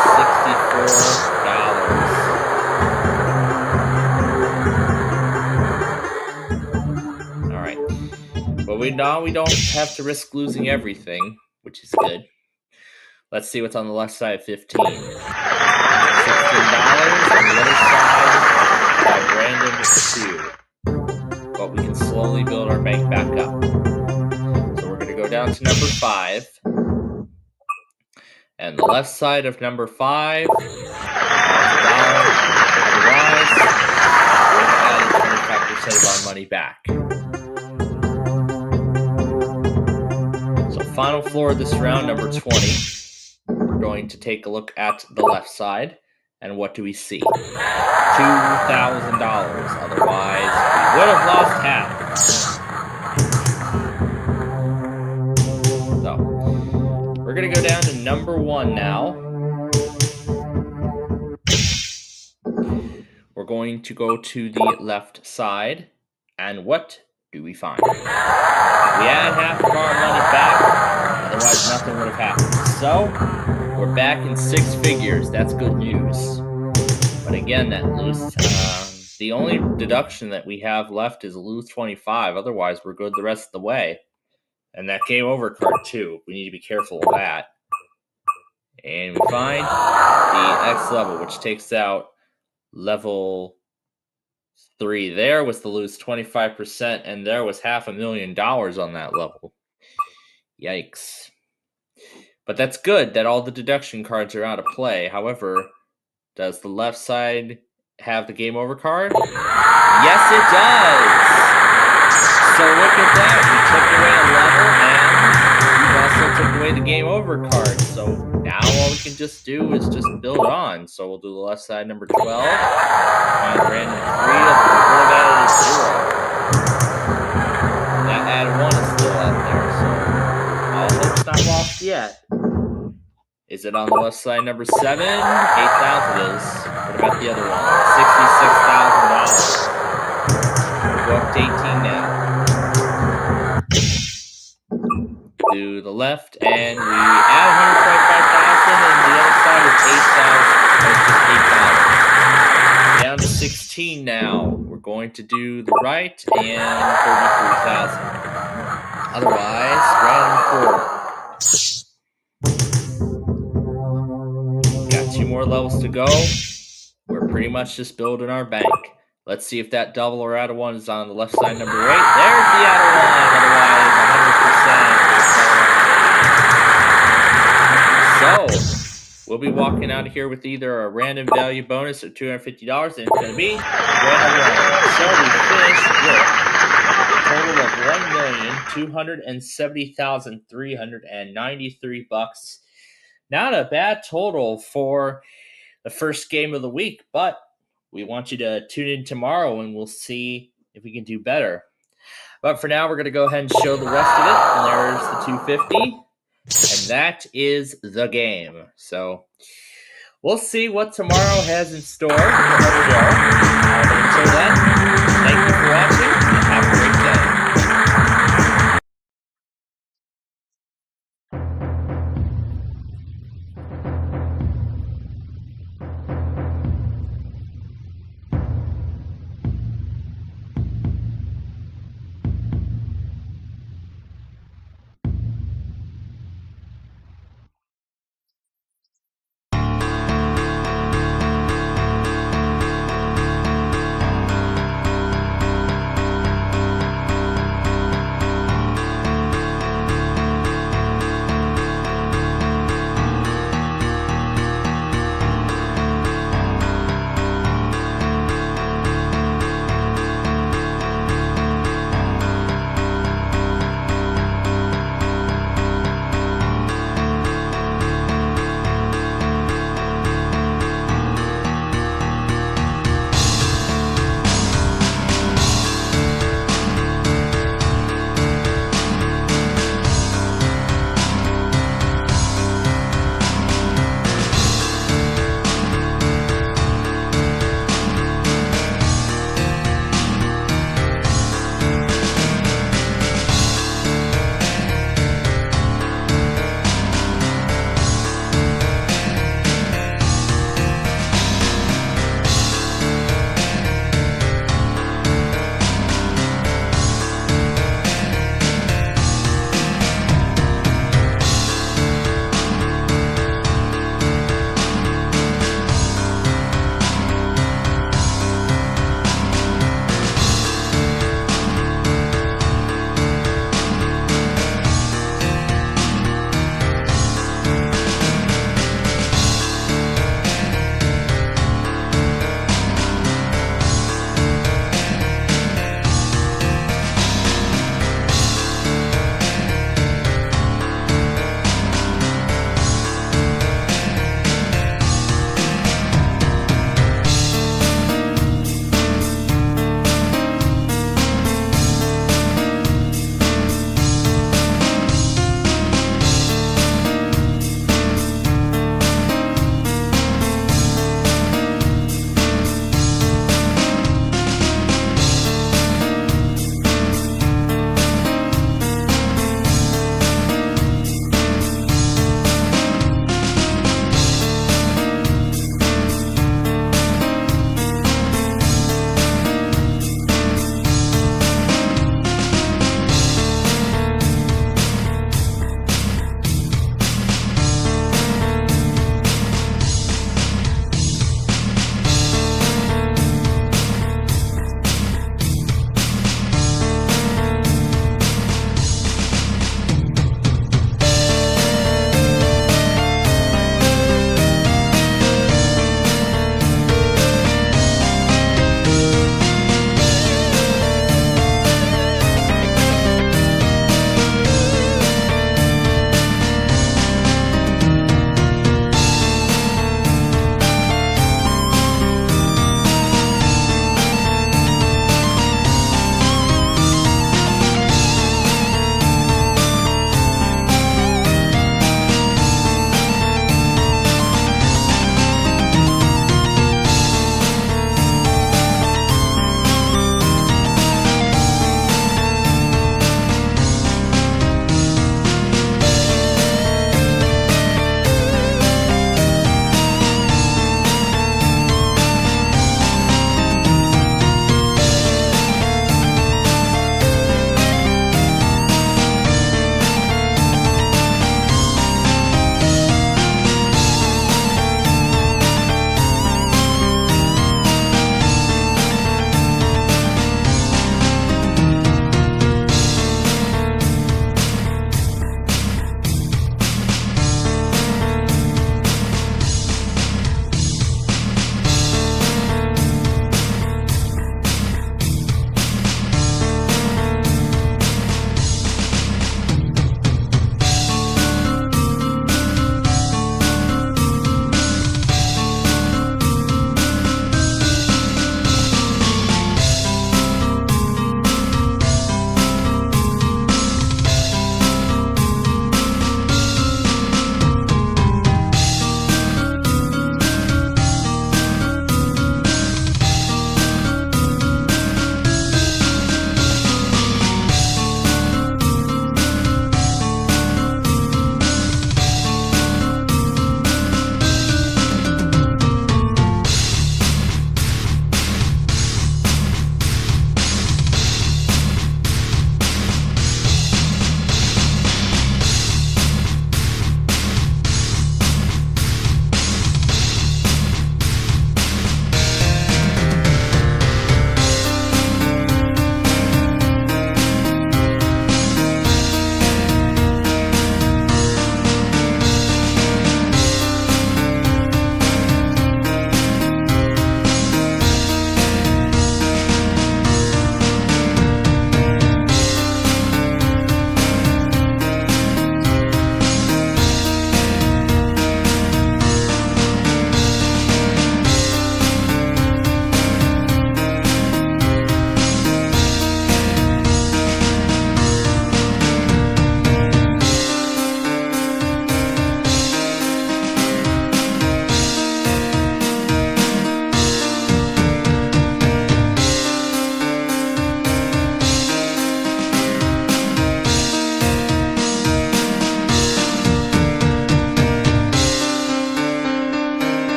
$64. Alright. But we don't have to risk losing everything, which is good. Let's see what's on the left side of 15. $16 on the other side by Brandon 2. But we can slowly build our bank back up. So we're going to go down to number 5. And the left side of number 5 Otherwise, we're adding 25% of our money back. So final floor of this round, number 20. We're going to take a look at the left side. And what do we see? $2,000. Otherwise, we would have lost half. So, we're going to go down to number 1 now. We're going to go to the left side. And what do we find? We add half of our money back. Otherwise, nothing would have happened. So, we're back in 6 figures. That's good news. But again, that lose, the only deduction that we have left is lose 25. Otherwise, we're good the rest of the way. And that game over card too. We need to be careful of that. And we find the X level, which takes out level 3. There was to lose 25%, and there was $500,000 on that level. Yikes. But that's good that all the deduction cards are out of play. However, does the left side have the game over card? Yes, it does! So look at that. We took away a level, and we also took away the game over card. So now all we can just do is just build on. So we'll do the left side, number 12. Find random 3. What about it is 0. That add 1 is still out there. So all hope's not lost yet. Is it on the left side, number 7? 8,000 is. What about the other one? $66,000. We'll go up to 18 now. To the left, and we add 125,000, and the other side is 8,000. It's just 8,000. Down to 16 now. We're going to do the right and 33,000. Otherwise, random 4. Got 2 more levels to go. We're pretty much just building our bank. Let's see if that double or out of 1 is on the left side, number 8. There's the out of 1. Otherwise, 100%. So, we'll be walking out of here with either a random value bonus of $250, and it's going to be random 1. So, we finished with a total of $1,270,393. Not a bad total for the first game of the week, but we want you to tune in tomorrow and we'll see if we can do better. But for now, we're going to go ahead and show the rest of it. And there's the 250. And that is the game. So we'll see what tomorrow has in store. Until then, thank you for watching and have a great day.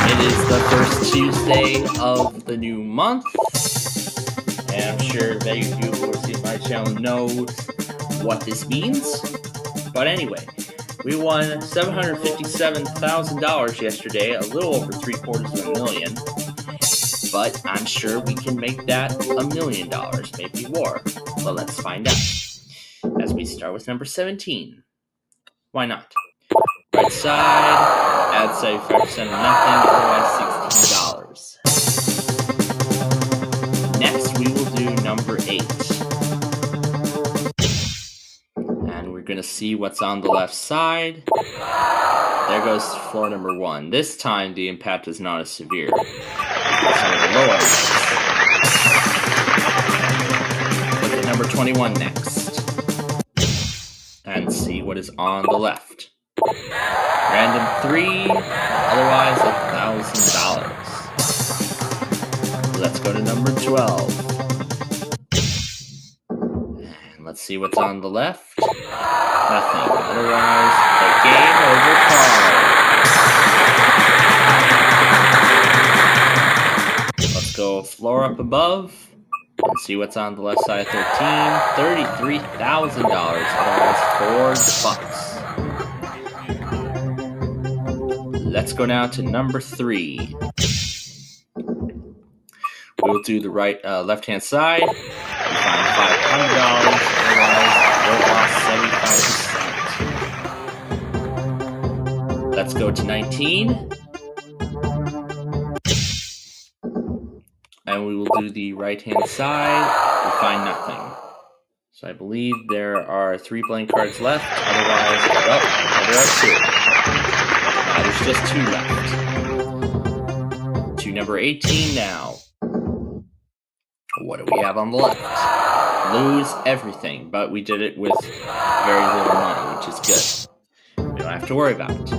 It is the first Tuesday of the new month, and I'm sure many of you who see my channel knows what this means. But anyway, we won $757,000 yesterday, a little over $750,000. But I'm sure we can make that $1 million, maybe more. Well, let's find out. As we start with number 17. Why not? Right side, add 75% of nothing, otherwise $16. Next, we will do number 8. And we're going to see what's on the left side. There goes floor number 1. This time, the impact is not as severe. Some of the lower ones. Look at number 21 next. And see what is on the left. Random 3, otherwise $1,000. Let's go to number 12. And let's see what's on the left. Nothing. Otherwise, the game over card. Let's go floor up above. And see what's on the left side. 13. $33,000. Otherwise, $4. Let's go now to number 3. We'll do the left-hand side. We find $500. Otherwise, we'll lost 75%. Let's go to 19. And we will do the right-hand side. We find nothing. So I believe there are 3 blank cards left. Otherwise, well, there are 2. There's just 2 left. To number 18 now. What do we have on the left? Lose everything, but we did it with very little money, which is good. We don't have to worry about it.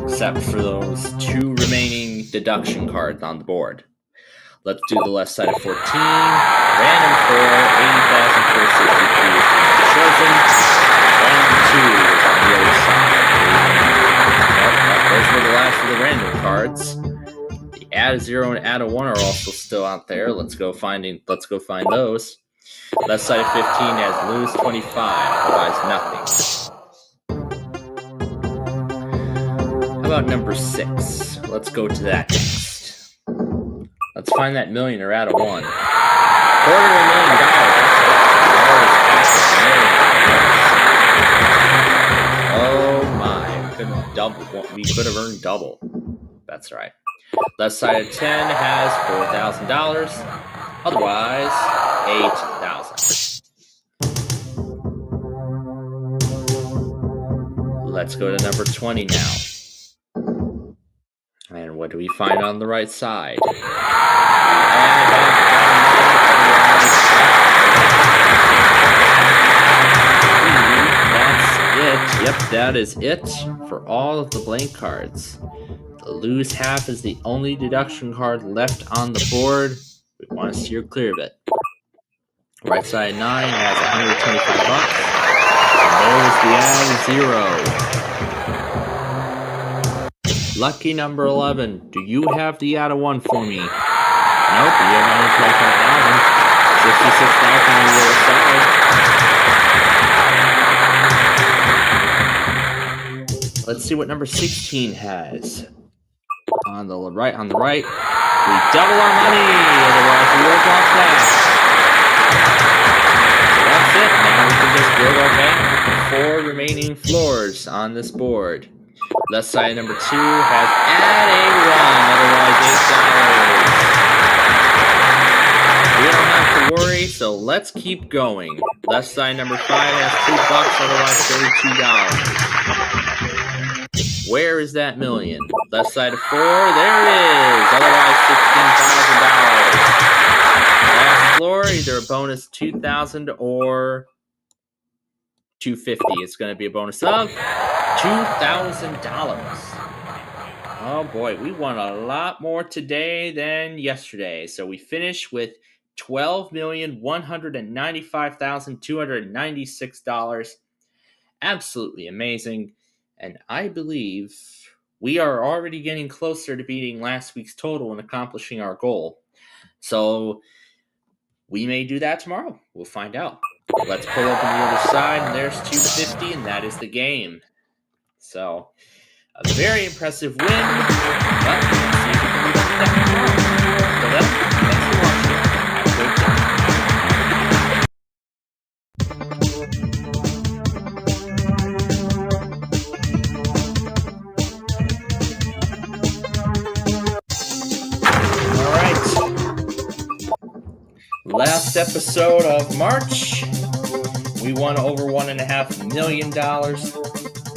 Except for those 2 remaining deduction cards on the board. Let's do the left side of 14. Random 4, $80,463 is chosen. Random 2 is on the other side. Those were the last of the random cards. The add a 0 and add a 1 are also still out there. Let's go find those. Left side of 15 has lose 25, otherwise nothing. How about number 6? Let's go to that next. Let's find that million or add a 1. $250,000. Oh my, we could have earned double. That's right. Left side of 10 has $4,000. Otherwise, $8,000. Let's go to number 20 now. And what do we find on the right side? That's it. Yep, that is it for all of the blank cards. The lose half is the only deduction card left on the board. We want to steer clear of it. Right side 9 has $125. And there's the add 0. Lucky number 11. Do you have the add a 1 for me? Nope, you have $125,000. $66,000 on the other side. Let's see what number 16 has. On the right, we double our money. Otherwise, we will drop that. So that's it. Now we can just build our bank with the 4 remaining floors on this board. Left side number 2 has add a 1, otherwise $8. We don't have to worry, so let's keep going. Left side number 5 has $2, otherwise $32. Where is that million? Left side of 4, there it is, otherwise $16,000. Last floor, either a bonus 2,000 or 250. It's going to be a bonus of $2,000. Oh boy, we won a lot more today than yesterday. So we finish with $12,195,296. Absolutely amazing. And I believe we are already getting closer to beating last week's total and accomplishing our goal. So we may do that tomorrow. We'll find out. Let's pull open the other side, and there's 250, and that is the game. So a very impressive win. But let's see if we can repeat that tomorrow. So then, thanks for watching. Have a great day. Last episode of March, we won over $1.5 million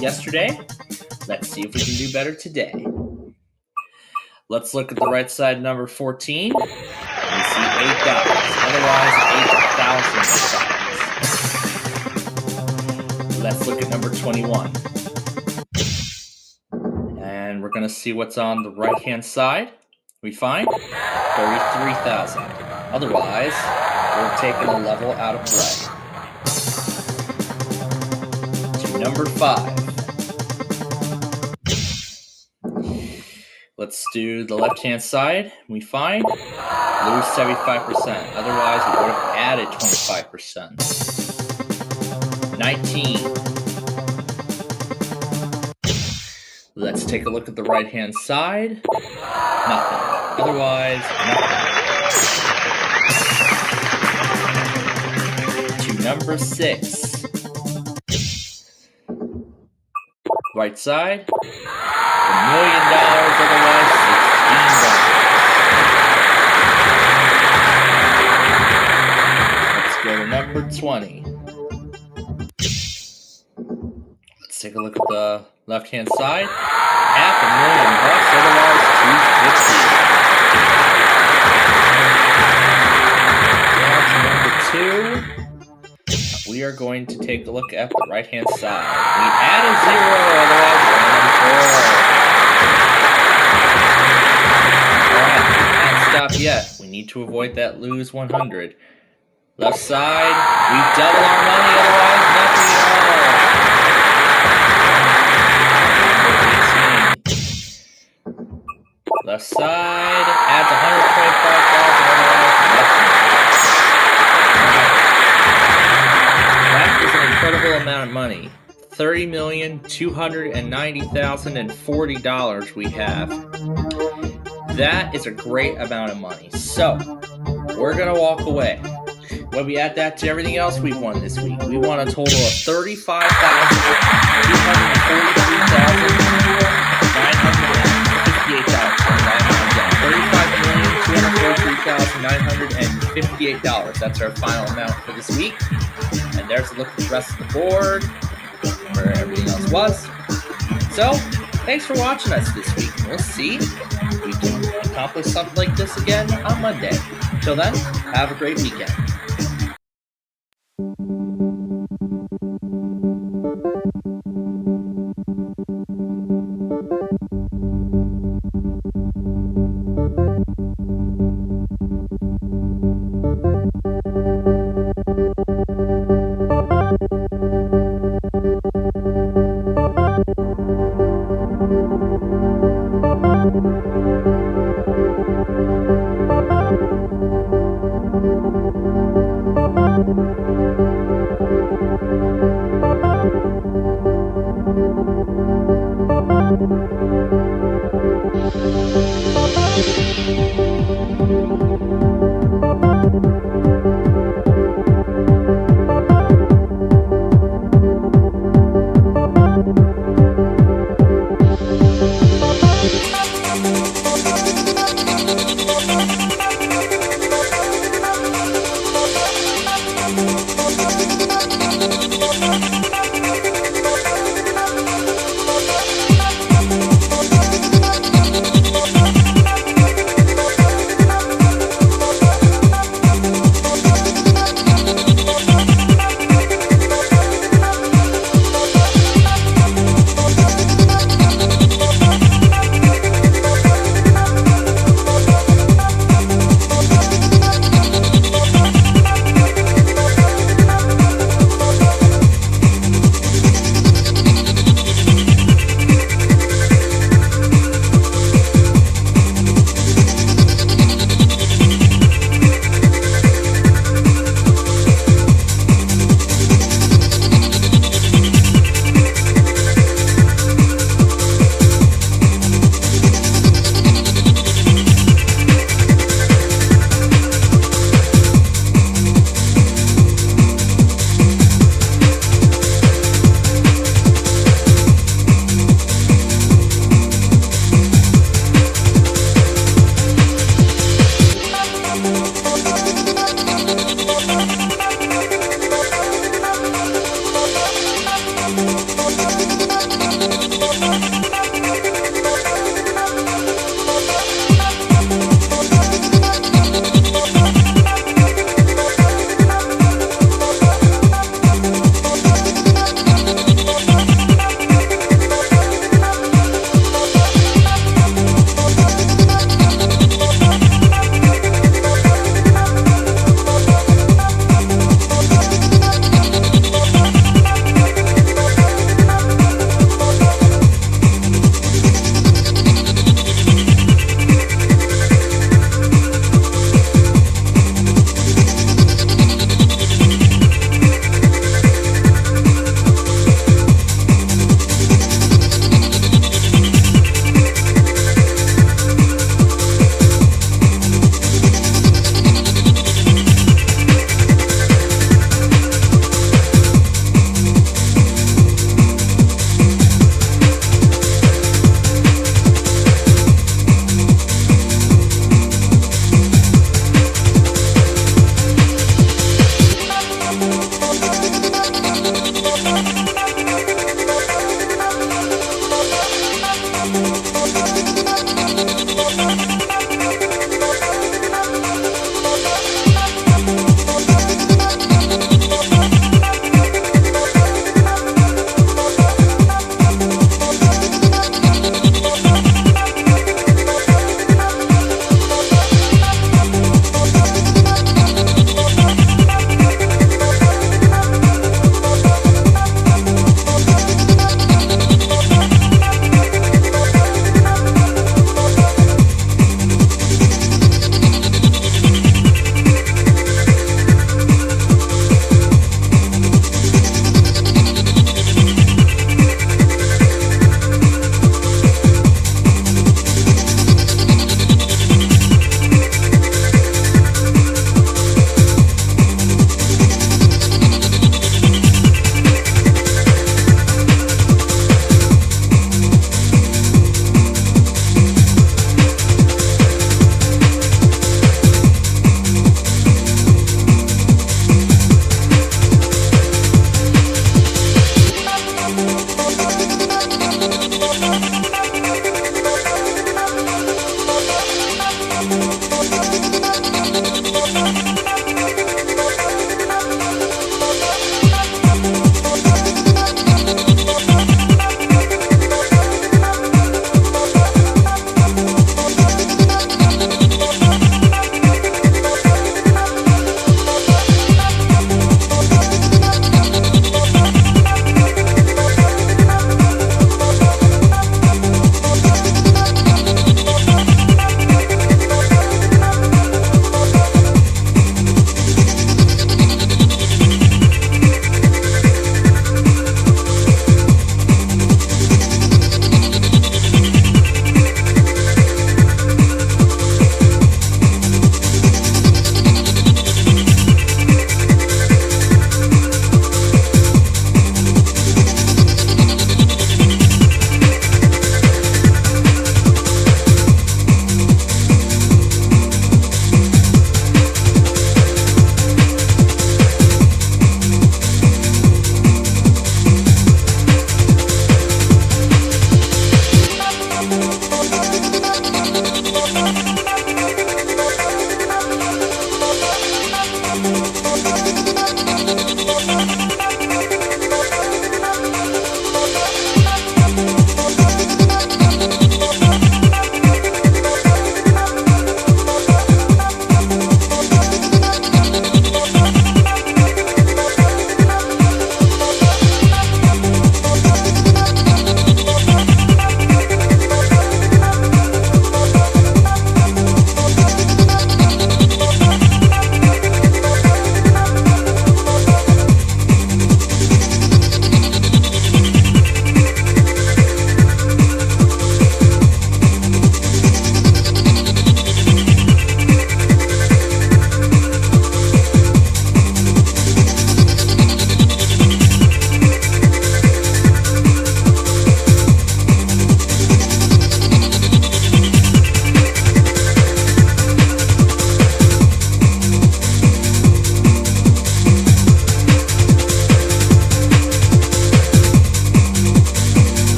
yesterday. Let's see if we can do better today. Let's look at the right side, number 14. We see $8. Otherwise, $8,000. Let's look at number 21. And we're going to see what's on the right-hand side. We find 33,000. Otherwise, we're taking a level out of play. To number 5. Let's do the left-hand side. We find lose 75%. Otherwise, we would have added 25%. 19. Let's take a look at the right-hand side. Nothing. Otherwise, nothing. To number 6. Right side. $1 million. Otherwise, $16. Let's go to number 20. Let's take a look at the left-hand side. $500,000. Otherwise, $250. Down to number 2. We are going to take a look at the right-hand side. We add a 0, otherwise 1 4. Alright, we can't stop yet. We need to avoid that lose 100. Left side, we double our money, otherwise nothing at all. Left side, adds 125,000, otherwise nothing. That is an incredible amount of money. $30,290,040 we have. That is a great amount of money. So, we're going to walk away. When we add that to everything else we've won this week, we won a total of $35,243,958. That's our final amount for this week. And there's a look at the rest of the board, where everything else was. So, thanks for watching us this week. We'll see if we can accomplish something like this again on Monday. Till then, have a great weekend.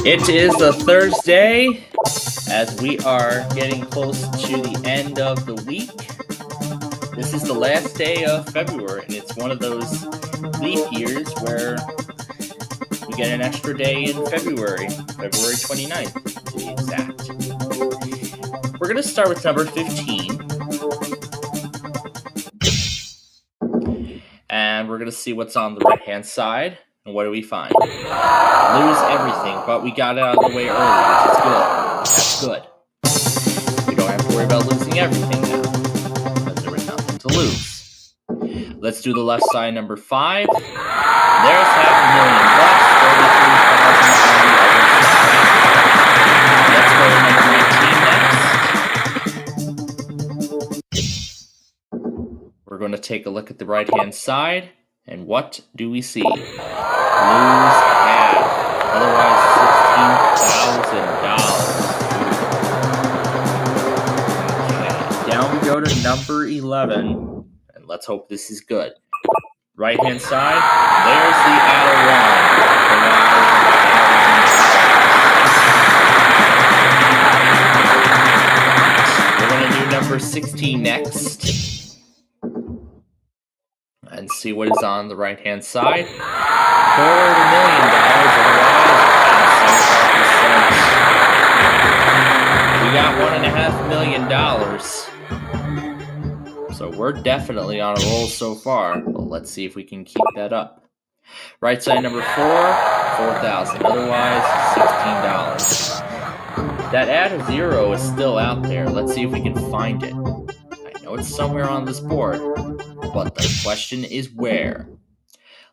It is a Thursday, as we are getting close to the end of the week. This is the last day of February, and it's one of those leap years where we get an extra day in February 29th to be exact. We're going to start with number 15. And we're going to see what's on the right-hand side. And what do we find? Lose everything, but we got it out of the way early, which is good. That's good. We don't have to worry about losing everything now, because there was nothing to lose. Let's do the left side, number 5. There's $500,000, $33,000 on the other side. Let's go to number 19 next. We're going to take a look at the right-hand side, and what do we see? Lose half, otherwise $16,000. Okay, down we go to number 11, and let's hope this is good. Right-hand side, there's the adder one. We're going to do number 16 next. And see what is on the right-hand side. $250,000, we got $1.5 million. So we're definitely on a roll so far. But let's see if we can keep that up. Right side number 4, $4,000. Otherwise, $16. That add 0 is still out there. Let's see if we can find it. I know it's somewhere on this board, but the question is where.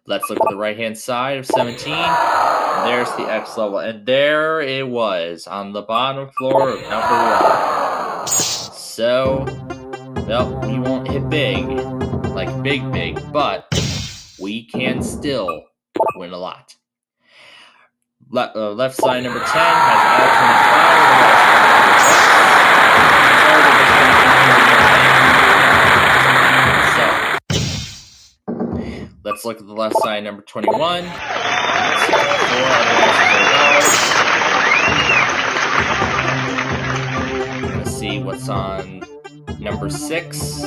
Let's look at the right-hand side of 17. And there's the X level. And there it was on the bottom floor of number 1. So, well, we won't hit big, like big, but we can still win a lot. Left side number 10 has $25. Let's look at the left side, number 21. Let's see what's on number 6.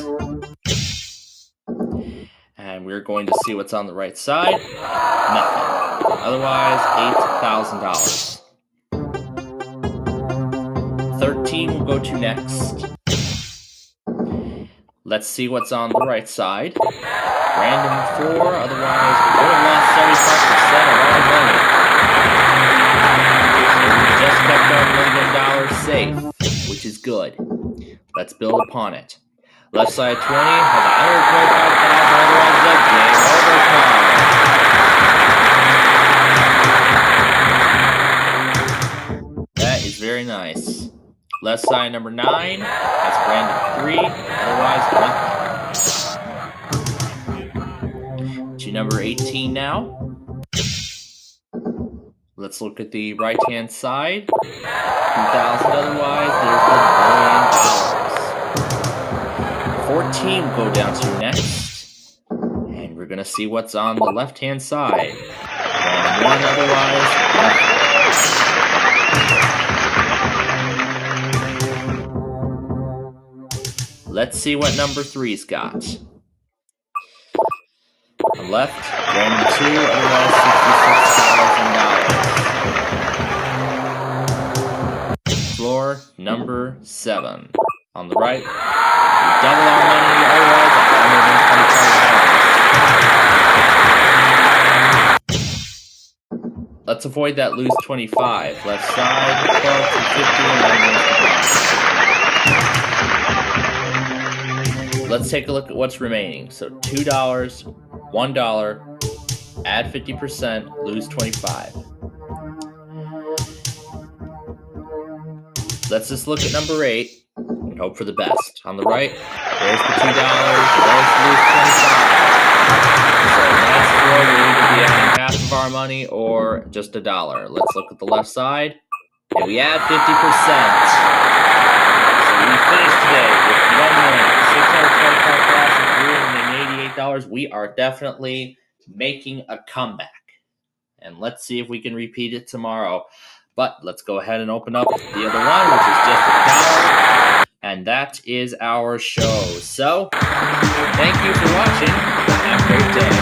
And we're going to see what's on the right side. Nothing. Otherwise, $8,000. 13 will go to next. Let's see what's on the right side. Random 4, otherwise we would have lost 75% of our money. So we just kept our $1 million safe, which is good. Let's build upon it. Left side 20 has $125,000, otherwise the game over. That is very nice. Left side number 9 has random 3, otherwise nothing. To number 18 now. Let's look at the right-hand side. 2,000 otherwise, there's $1 million. 14 will go down to next. And we're going to see what's on the left-hand side. And 1 otherwise, nothing. Let's see what number 3's got. On left, random 2, otherwise $66,000. Floor number 7. On the right, we double our money, otherwise $125. Let's avoid that lose 25. Left side, 12 to 50, and let's take a look at what's remaining. So $2, $1, add 50%, lose 25. Let's just look at number 8 and hope for the best. On the right, there's the $2, there's the lose 25. So that's for we'll either be adding half of our money or just $1. Let's look at the left side, and we add 50%. So we finished today with 1,625,388. We are definitely making a comeback. And let's see if we can repeat it tomorrow. But let's go ahead and open up the other one, which is just $1. And that is our show. So, thank you for watching. Have a great day.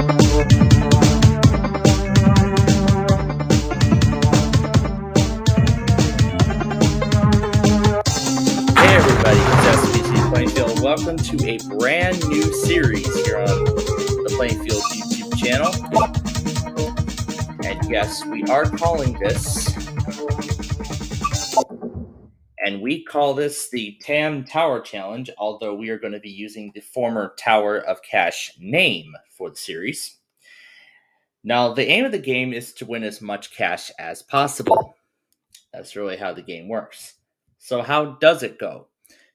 Hey everybody, it's SPCPlainfield. Welcome to a brand new series here on the Plainfield YouTube channel. And yes, we are calling this, and we call this the TAM Tower Challenge, although we are going to be using the former Tower of Cash name for the series. Now, the aim of the game is to win as much cash as possible. That's really how the game works. So how does it go?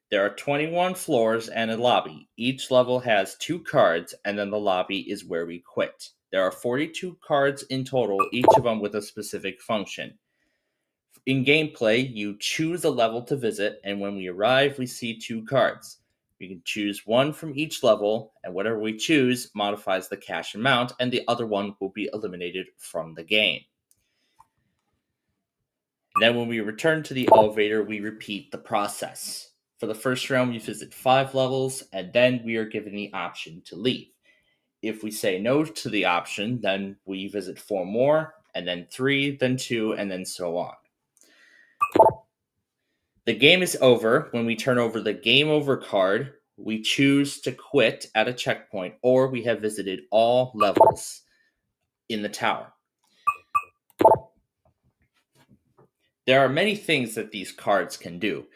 There are 21 floors and a lobby. Each level has 2 cards, and then the lobby is where we quit. There are 42 cards in total, each of them with a specific function. In gameplay, you choose a level to visit, and when we arrive, we see 2 cards. We can choose one from each level, and whatever we choose modifies the cash amount, and the other one will be eliminated from the game. And then when we return to the elevator, we repeat the process. For the first round, we visit 5 levels, and then we are given the option to leave. If we say no to the option, then we visit 4 more, and then 3, then 2, and then so on. The game is over when we turn over the Game Over card. We choose to quit at a checkpoint, or we have visited all levels in the tower. There are many things that these cards can do.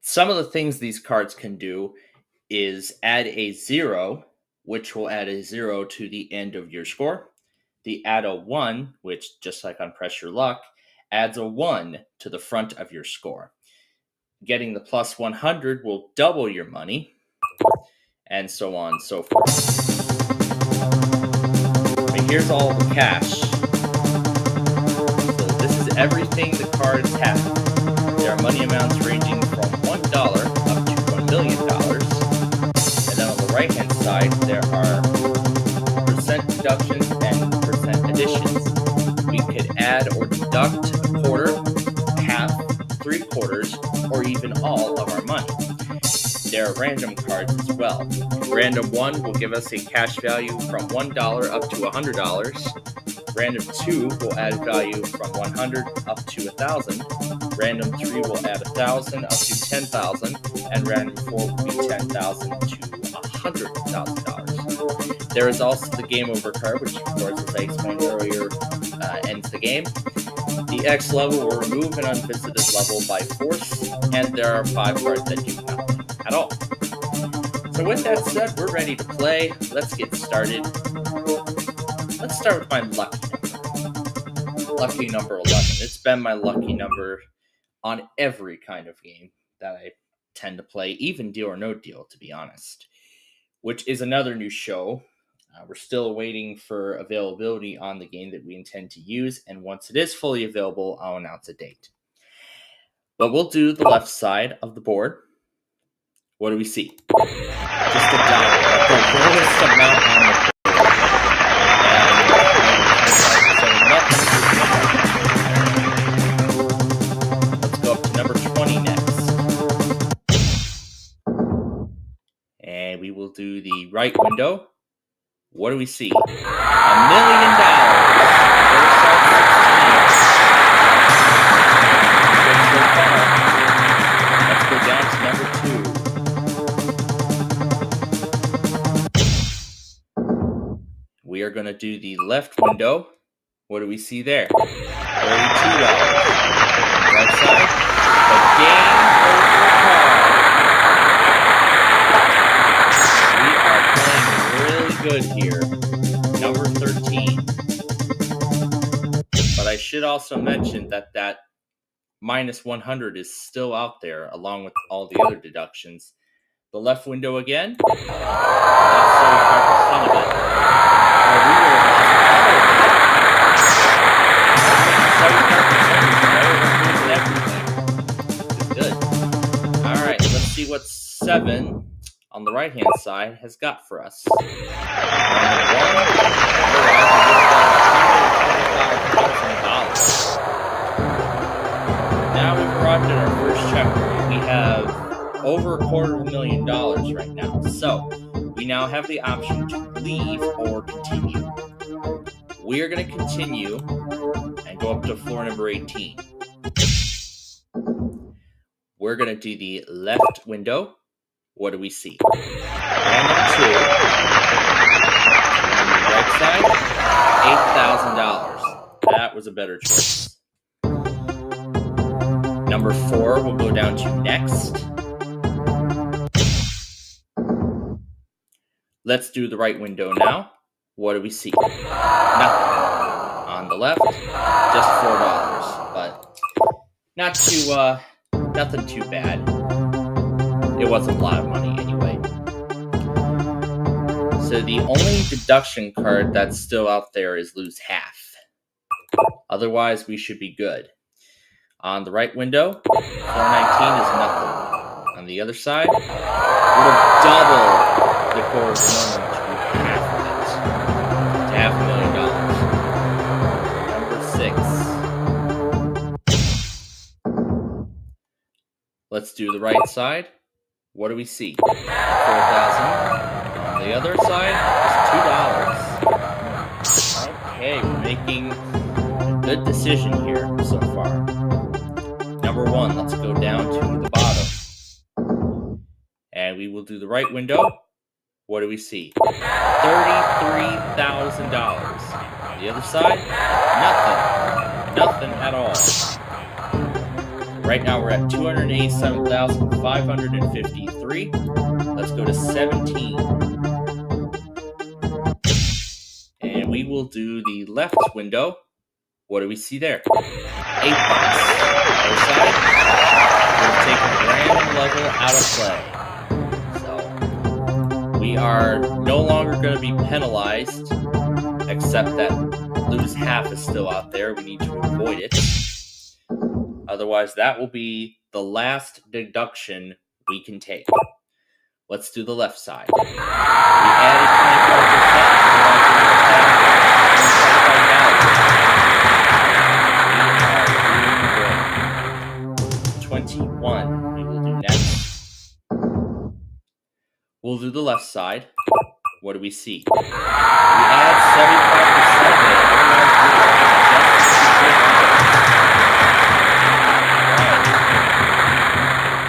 Some of the things these cards can do is add a 0, which will add a 0 to the end of your score. The add a 1, which, just like on Press Your Luck, adds a 1 to the front of your score. Getting the plus 100 will double your money, and so on and so forth. But here's all the cash. So this is everything the cards have. There are money amounts ranging from $1 up to $1 million. And then on the right-hand side, there are percent deductions and percent additions. We could add or deduct a quarter, half, 3/4, or even all of our money. There are random cards as well. Random 1 will give us a cash value from $1 up to $100. Random 2 will add value from 100 up to 1,000. Random 3 will add 1,000 up to 10,000, and random 4 will be 10,000 to $100,000. There is also the Game Over card, which, of course, as I explained earlier, ends the game. The X level will remove an unvisited level by force, and there are 5 cards that do nothing at all. So with that said, we're ready to play. Let's get started. Let's start with my lucky number. Lucky number 11. It's been my lucky number on every kind of game that I tend to play, even Deal or No Deal, to be honest, which is another new show. We're still waiting for availability on the game that we intend to use, and once it is fully available, I'll announce a date. But we'll do the left side of the board. What do we see? Just a dollar, the lowest amount on the board. Let's go up to number 20 next. And we will do the right window. What do we see? $1 million. Let's go down to number 2. We are going to do the left window. What do we see there? $32. Right side. The Game Over card. We are playing really good here. Number 13. But I should also mention that minus 100 is still out there, along with all the other deductions. The left window again. That's 75% of it. We will have Good. All right, let's see what 7 on the right-hand side has got for us. Now we've arrived at our first checkpoint. We have over $250,000 right now. So we now have the option to leave or continue. We are going to continue and go up to floor number 18. We're going to do the left window. What do we see? Random 2. On the right side, $8,000. That was a better choice. Number 4 will go down to next. Let's do the right window now. What do we see? Nothing. On the left, just $4. But not too, nothing too bad. It wasn't a lot of money anyway. So the only deduction card that's still out there is lose half. Otherwise, we should be good. On the right window, 419 is nothing. On the other side, would have doubled the core of the moment to half of it. To $500,000. Number 6. Let's do the right side. What do we see? 4,000. On the other side, just $2. Okay, we're making a good decision here so far. Number 1, let's go down to the bottom. And we will do the right window. What do we see? $33,000. On the other side, nothing. Nothing at all. Right now we're at $287,553. Let's go to 17. And we will do the left window. What do we see there? $8. Other side, we'll take a random level out of play. So we are no longer going to be penalized, except that lose half is still out there. We need to avoid it. Otherwise, that will be the last deduction we can take. Let's do the left side. We added 25%. 21. We will do next. We'll do the left side. What do we see? We add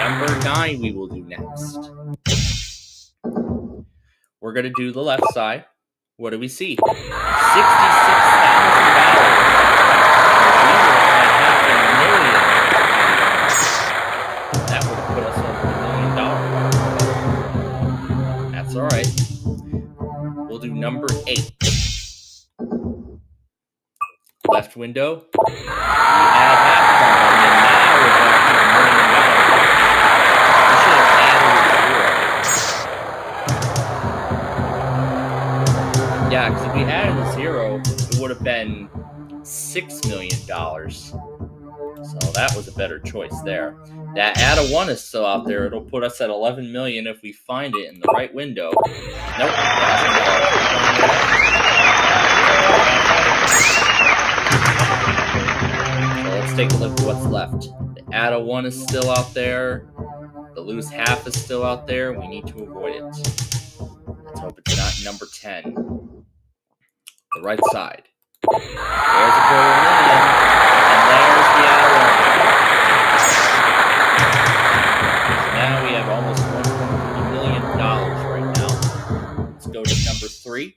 75%. Number 9 we will do next. We're going to do the left side. What do we see? $66,000. That would have put us over $1 million. That's all right. We'll do number 8. Left window. We add half of our money, and now we're back to $1 million. We should have added a 0. Yeah, because if we added a 0, it would have been $6 million. So that was a better choice there. That add a 1 is still out there. It'll put us at $11 million if we find it in the right window. Nope, $1,000. So let's take a look at what's left. The add a 1 is still out there. The lose half is still out there. We need to avoid it. Let's hope it's not number 10. The right side. There's a $250,000. And there's the add a 1. So now we have almost $1 million right now. Let's go to number 3.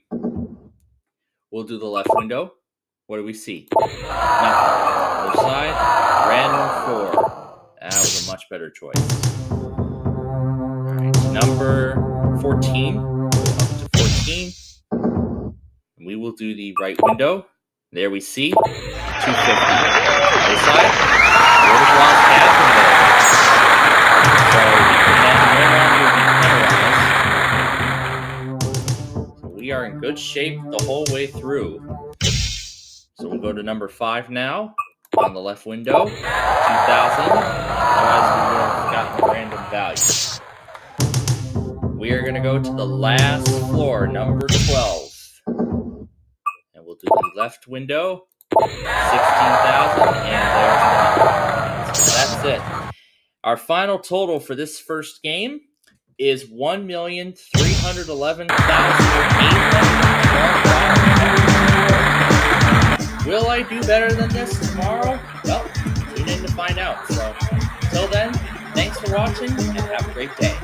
We'll do the left window. What do we see? Nothing. Other side, random 4. That was a much better choice. Alright, number 14. Up to 14. We will do the right window. There we see $250. Other side, we would have lost half of it. So we can then no longer be penalized. So we are in good shape the whole way through. So we'll go to number 5 now. On the left window, 2,000. Otherwise, we would have gotten a random value. We are going to go to the last floor, number 12. And we'll do the left window, 16,000, and there's the number. So that's it. Our final total for this first game is $1,311,812. Will I do better than this tomorrow? Well, tune in to find out. So, until then, thanks for watching and have a great day.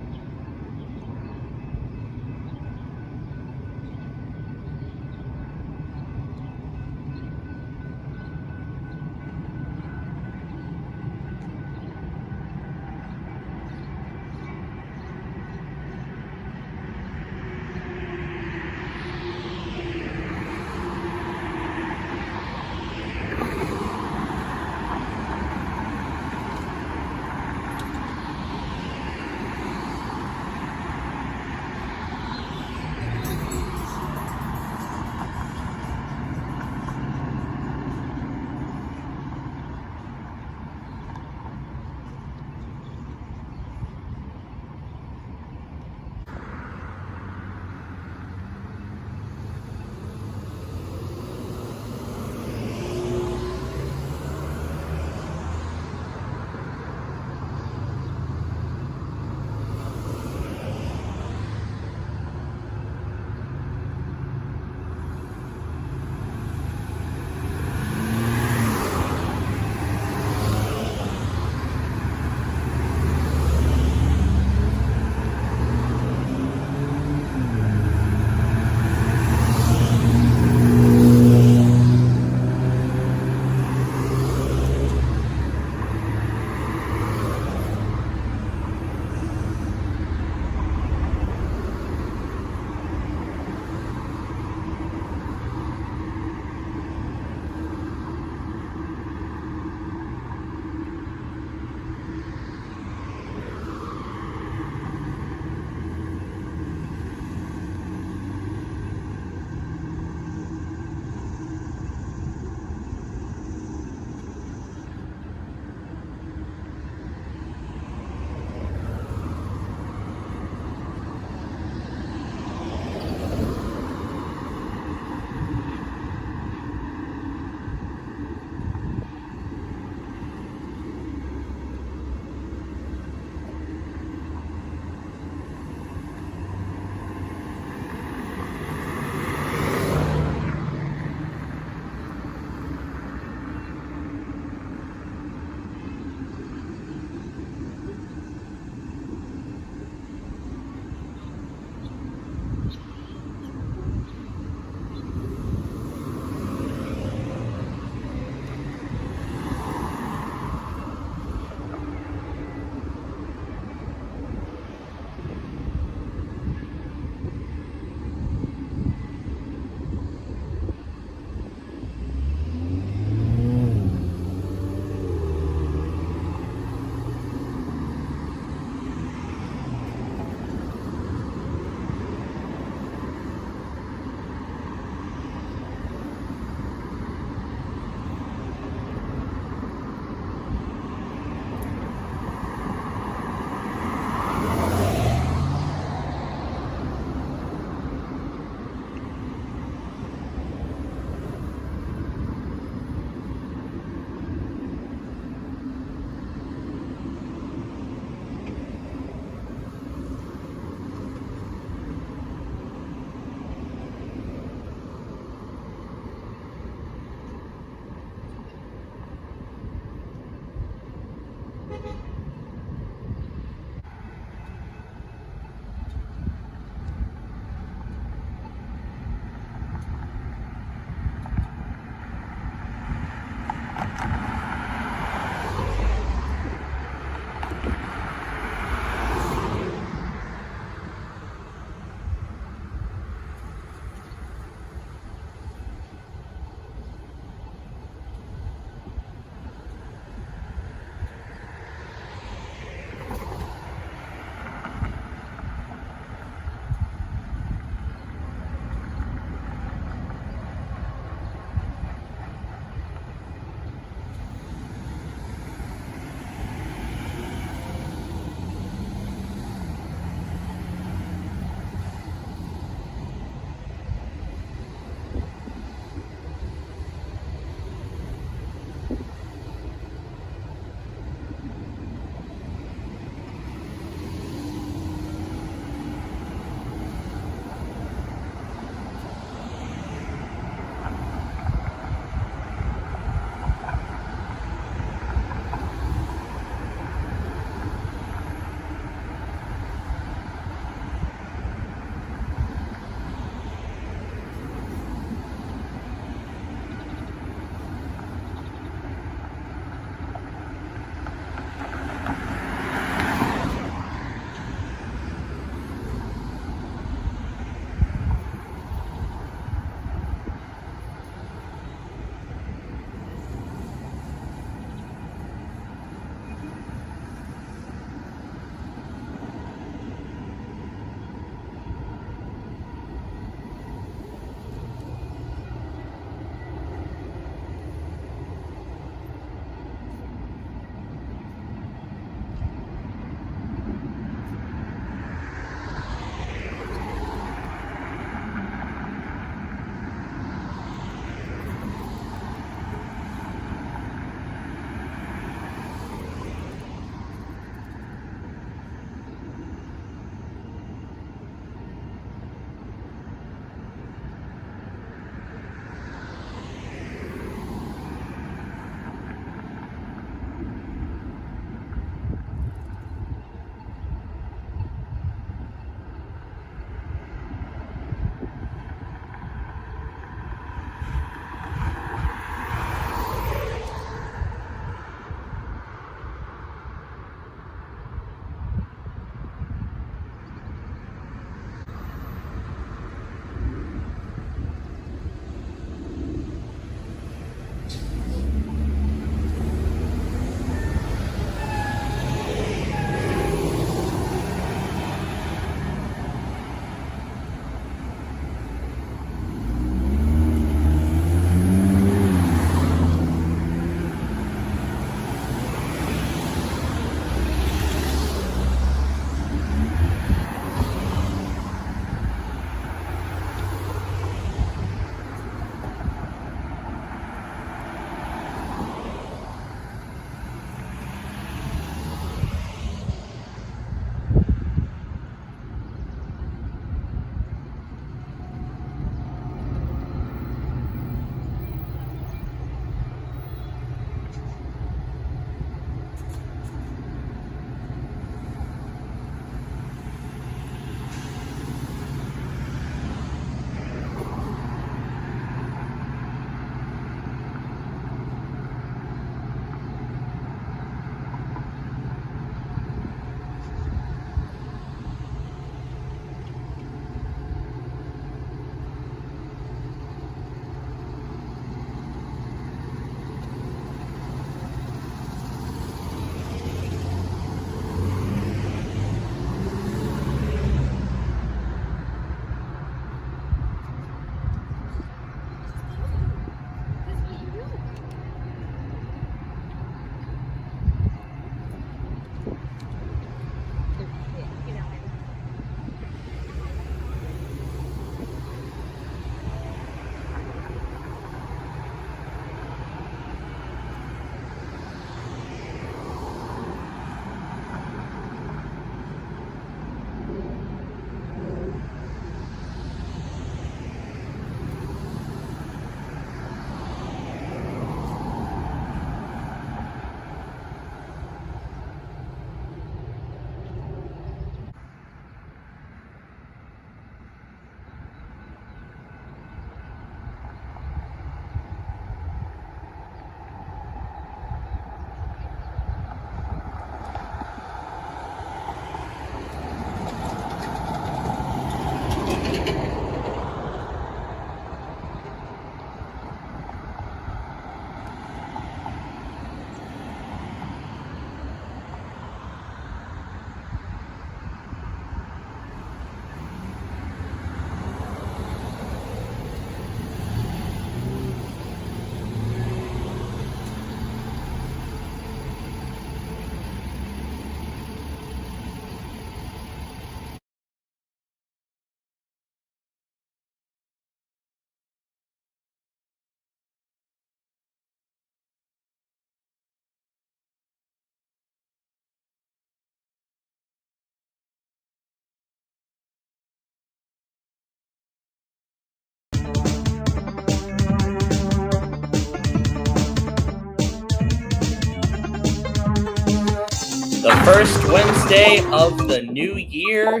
The first Wednesday of the new year.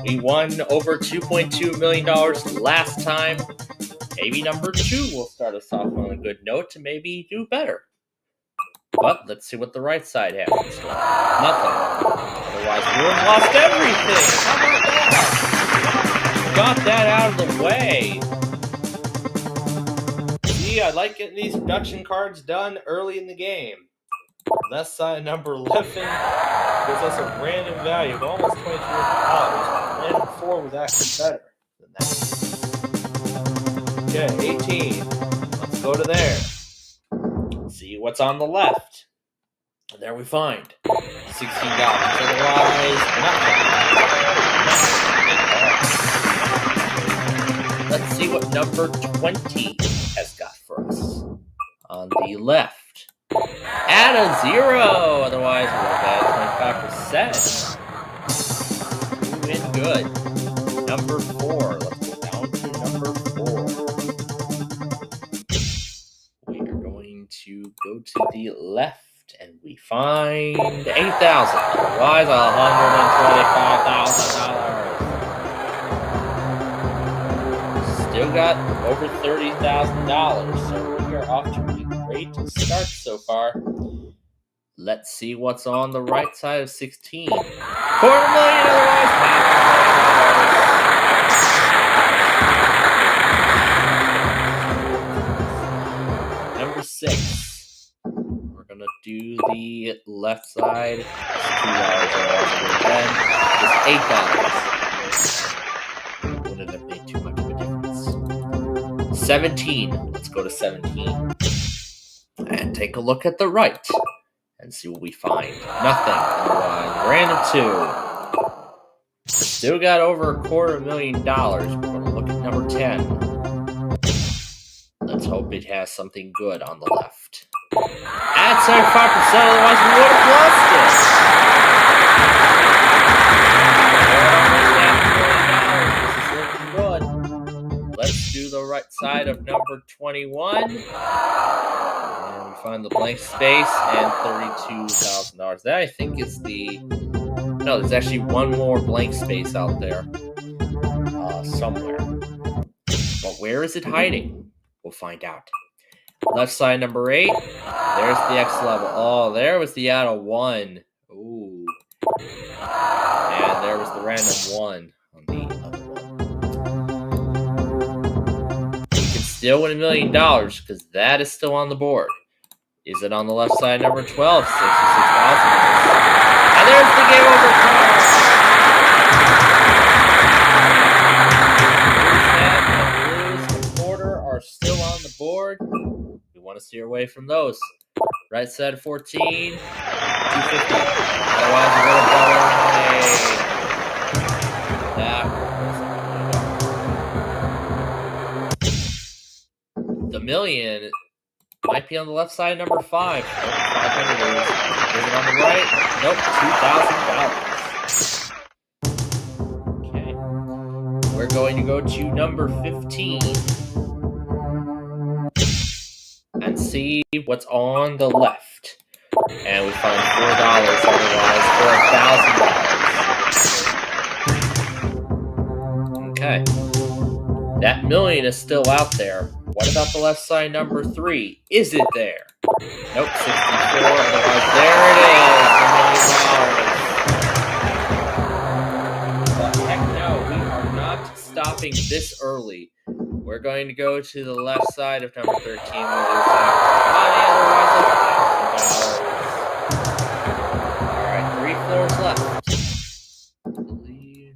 We won over $2.2 million last time. Maybe number 2 will start us off on a good note to maybe do better. But let's see what the right side has in store. Nothing. Otherwise, we would have lost everything. How about that? Got that out of the way. See, I like getting these production cards done early in the game. Left side number 11 gives us a random value of almost $22. Random 4 was actually better than that. Okay, 18. Let's go to there. See what's on the left. And there we find $16. Otherwise, nothing. Let's see what number 20 has got for us. On the left. Add a 0. Otherwise, we would have had 25%. Doing good. Number 4. Let's go down to number 4. We are going to go to the left. And we find $8,000. Otherwise, $125,000. Still got over $30,000. So we are off to a great start so far. Let's see what's on the right side of 16. $250,000. Otherwise, $500,000. Number 6. Gonna do the left side. It's $2. $8. Wouldn't have made too much of a difference. 17. Let's go to 17 and take a look at the right and see what we find. Nothing. Otherwise, random 2. Still got over $250,000. We're gonna look at number 10. Let's hope it has something good on the left. At 75%, otherwise we would have lost it. This is looking good. Let's do the right side of number 21. And we find the blank space and $32,000. That I think is the... No, there's actually one more blank space out there. Somewhere. But where is it hiding? We'll find out. Left side number 8. There's the X level. Oh, there was the out of 1. Ooh. And there was the random 1 on the other one. We can still win $1 million because that is still on the board. Is it on the left side number 12? $66,000. And there's the game over card. Still on the board. We want to steer away from those. Right side 14, $250. Otherwise, we're going to blow away. That the million might be on the left side, number 5. Nope, 500 is it on the right? Nope, $2,000. Okay. We're going to go to number 15. And see what's on the left. And we find $4, otherwise $4,000. Okay. That million is still out there. What about the left side number 3? Is it there? Nope, 64, otherwise there it is, $1 million. But heck no, we are not stopping this early. We're going to go to the left side of number 13. We'll lose money, otherwise $1,000. Alright, 3 floors left.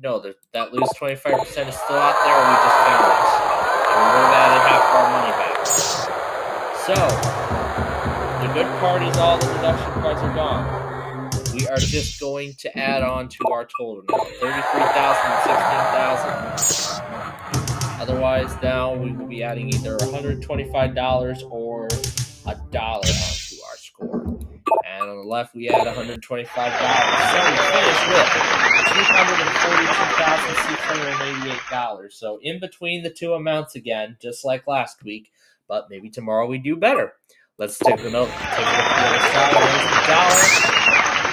No, that lose 25% is still out there, and we just found it. And we would have added half of our money back. So, the good part is all the deduction cards are gone. We are just going to add on to our total now. $33,000 and $16,000. Otherwise, now we will be adding either $125 or $1 onto our score. And on the left, we add $125. So we finish with $242,688. So in between the two amounts again, just like last week. But maybe tomorrow we do better. Let's take a look at the other side. There's the dollar.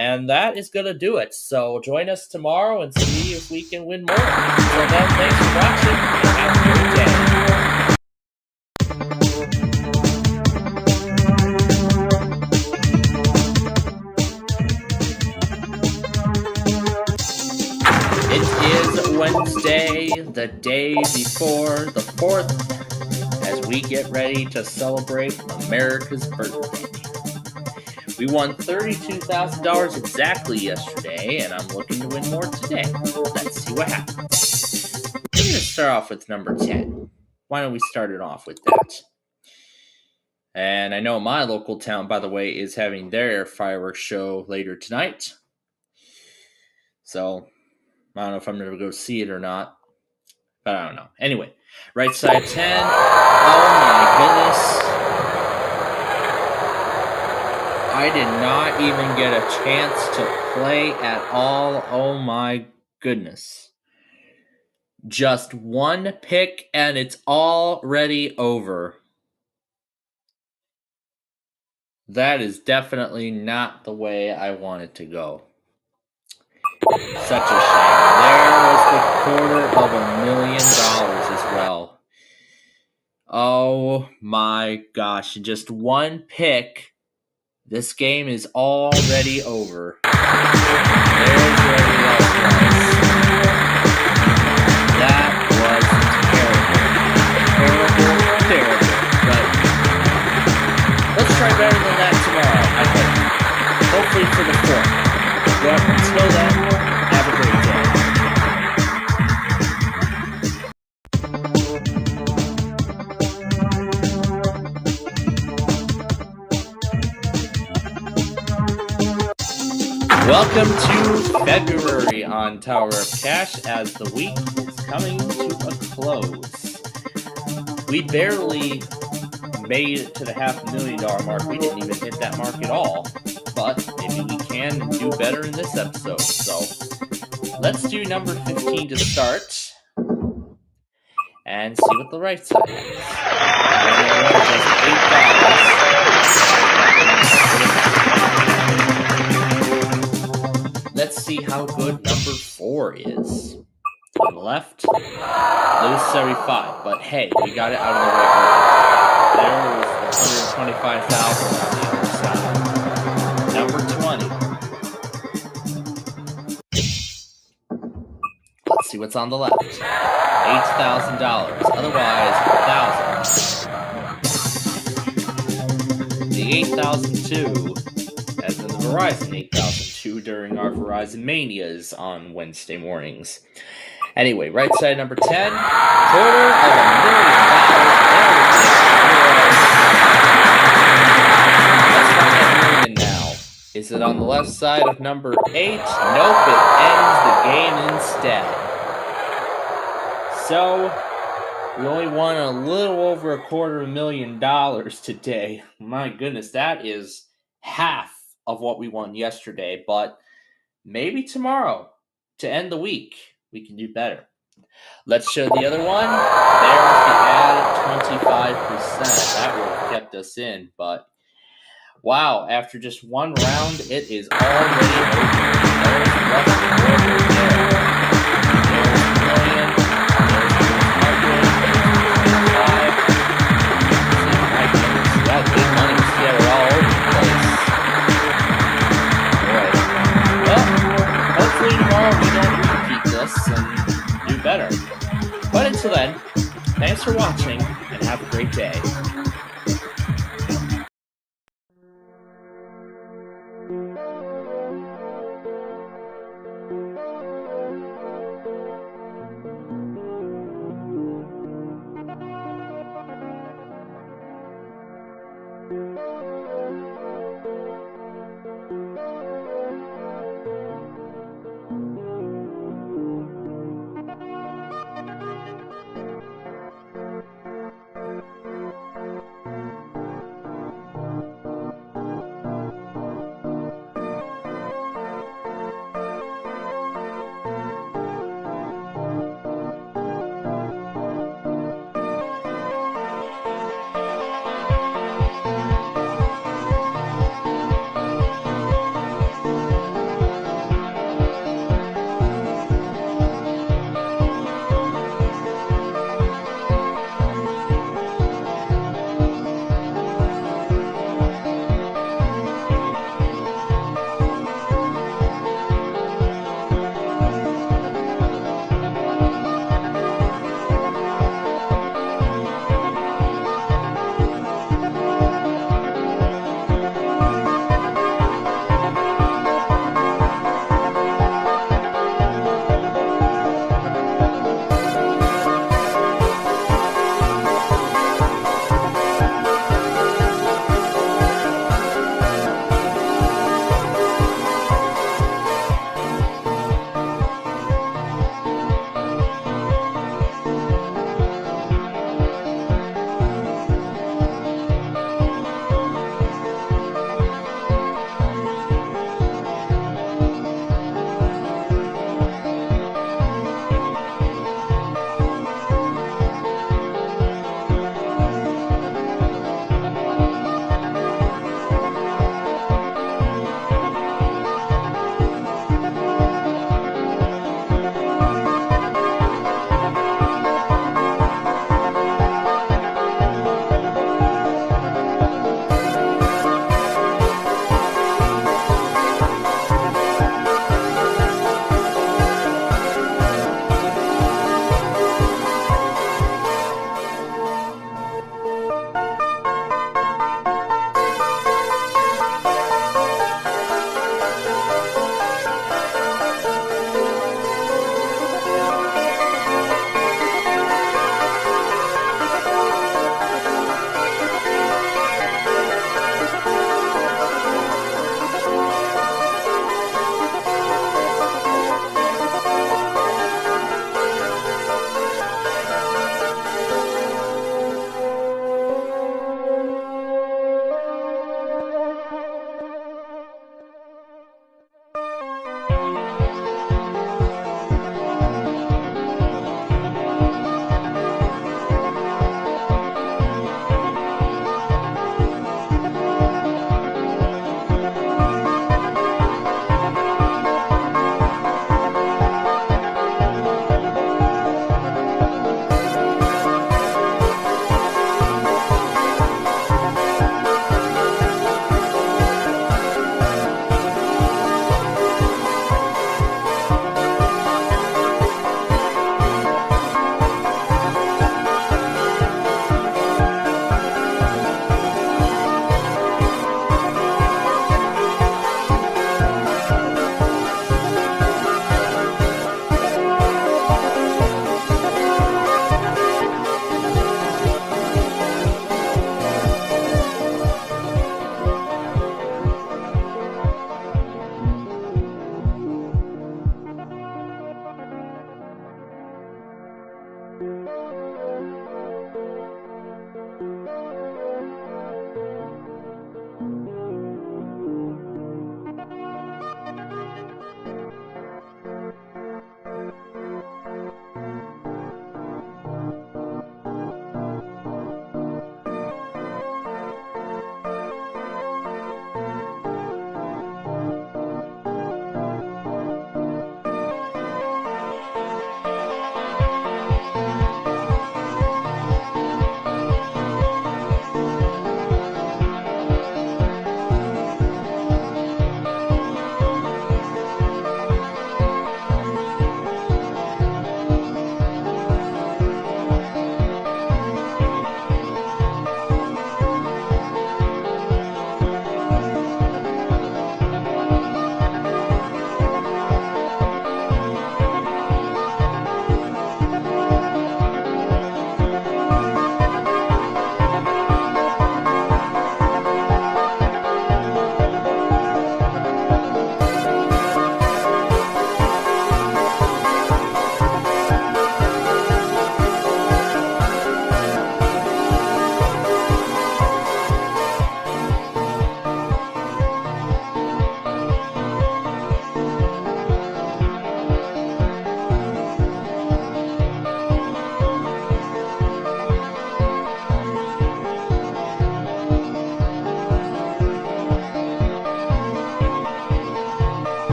And that is going to do it. So join us tomorrow and see if we can win more. Until then, thanks for watching and have a great day. It is Wednesday, the day before the 4th, as we get ready to celebrate America's birthday. We won $32,000 exactly yesterday, and I'm looking to win more today. Let's see what happens. We're going to start off with number 10. Why don't we start it off with that? And I know my local town, by the way, is having their fireworks show later tonight. So, I don't know if I'm going to go see it or not. But I don't know. Anyway, right side 10. Oh my goodness. I did not even get a chance to play at all. Oh my goodness. Just one pick and it's already over. That is definitely not the way I want it to go. Such a shame. There was the $250,000 as well. Oh my gosh. Just one pick. This game is already over. There's where everything else was. That was terrible. But let's try better than that tomorrow, I think. Hopefully for the 4th. But until then, have a great day. Welcome to February on Tower of Cash as the week is coming to a close. We barely made it to the $500,000 mark. We didn't even hit that mark at all. But maybe we can do better in this episode. So let's do number 15 to start. And see what the right side is. Let's see how good number 4 is. On the left, lose 75, but hey, we got it out of the way early. There was the $125,000 on the other side. Number 20. Let's see what's on the left. $8,000, otherwise $1,000. The 8,002, as in the Verizon 8,002 during our Verizon Manias on Wednesday mornings. Anyway, right side number 10, $250,000. Let's find that million now. Is it on the left side of number 8? Nope, it ends the game instead. So, we only won a little over $250,000 today. My goodness, that is half of what we won yesterday, but maybe tomorrow, to end the week, we can do better. Let's show the other one. There's the added 25%. That would have kept us in, but wow, after just one round, it is already over. There's the rest of the board right there. There's the million. There's the 100. There's the 25. That big money was together all over the place. Boy. Well, hopefully tomorrow we don't repeat this and do better. But until then, thanks for watching and have a great day.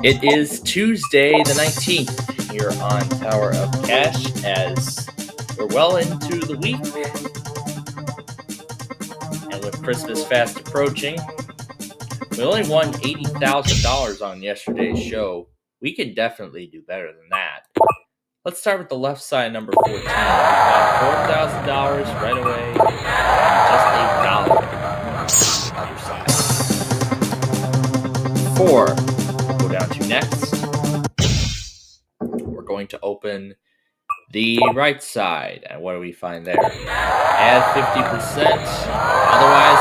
It is Tuesday the 19th here on Tower of Cash as we're well into the week. And with Christmas fast approaching, we only won $80,000 on yesterday's show. We can definitely do better than that. Let's start with the left side, number 14. We found $4,000 right away and just $8 on the other side. 4. Go down to next. We're going to open the right side. And what do we find there? Add 50%. Otherwise,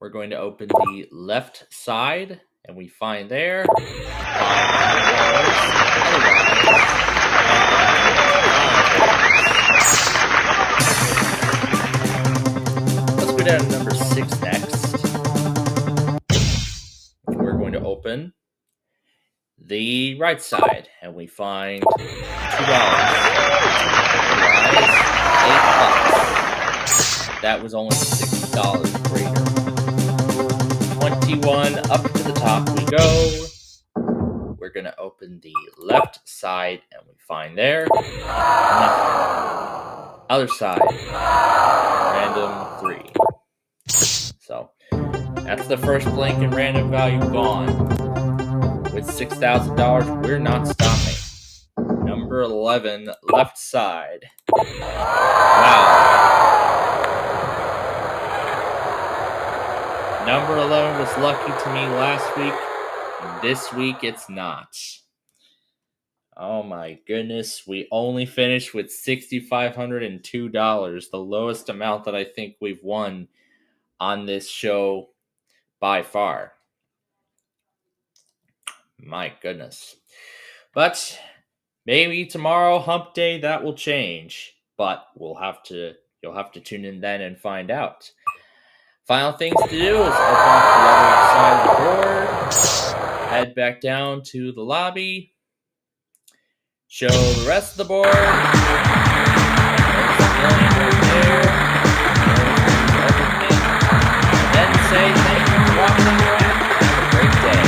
we're going to open the left side, and we find there let's go down to number 6 next. We're going to open the right side, and we find $2. $8. That was only $6 greater. 21 up to the top we go. We're gonna open the left side, and we find there nothing. Other side, random 3. So that's the first blank and random value gone. With $6,000, we're not stopping. Number 11, left side. Wow. Number 11 was lucky to me last week. This week, it's not. Oh my goodness. We only finished with $6,502, the lowest amount that I think we've won on this show by far. My goodness. But maybe tomorrow, hump day, that will change. But you'll have to tune in then and find out. Final things to do is open up the other side of the board, head back down to the lobby, show the rest of the board, and then say thank you for watching. Have a great day.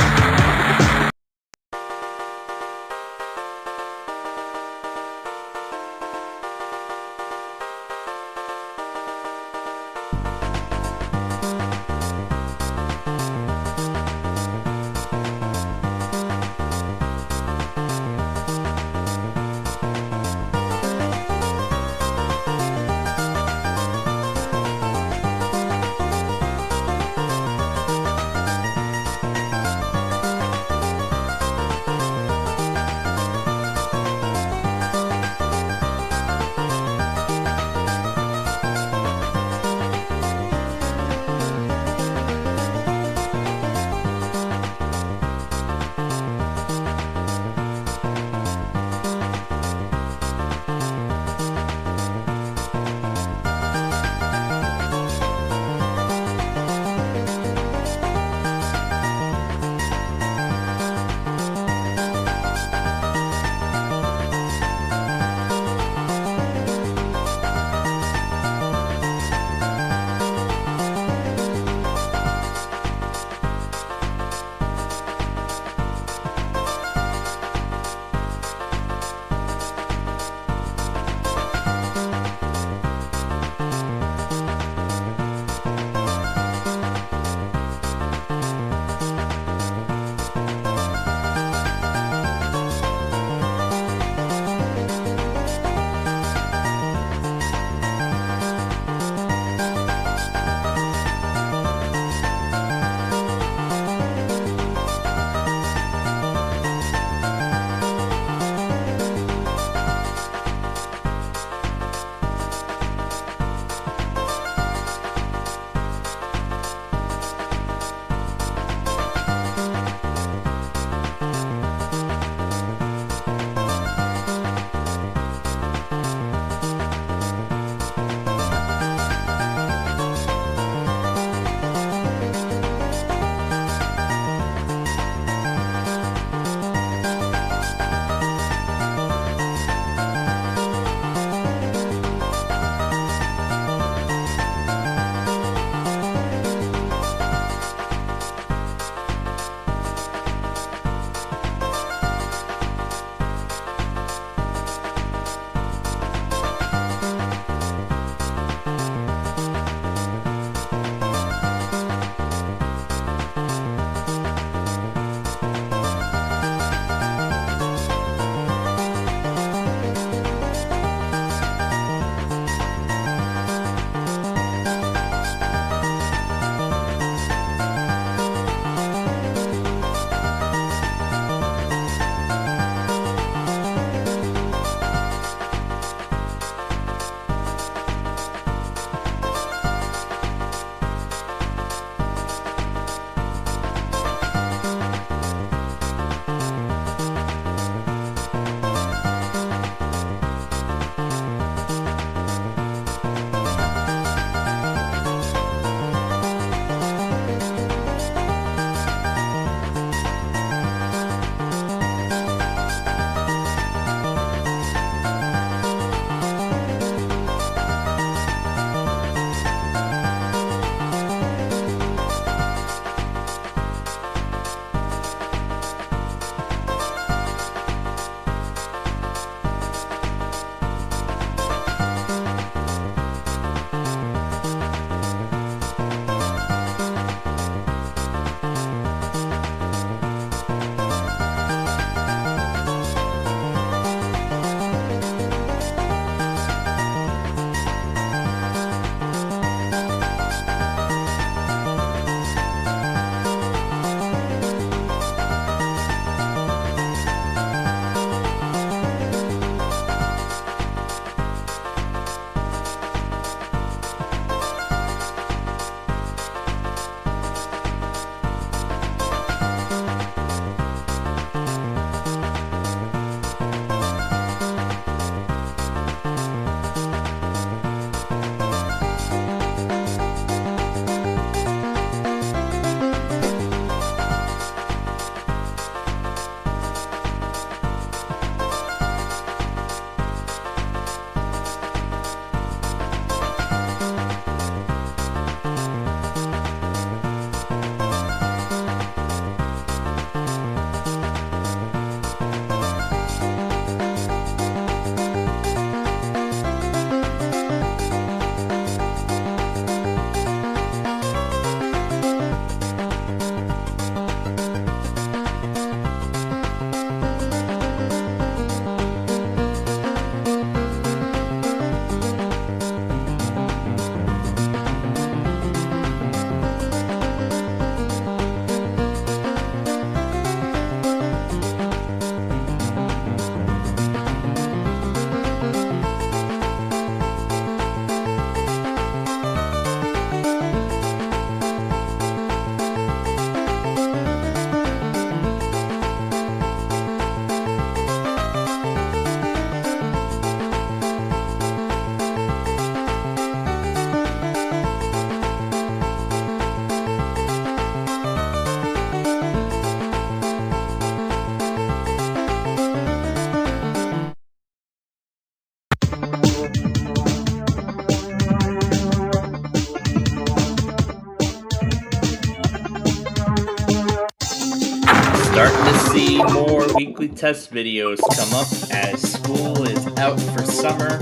Starting to see more weekly test videos come up as school is out for summer.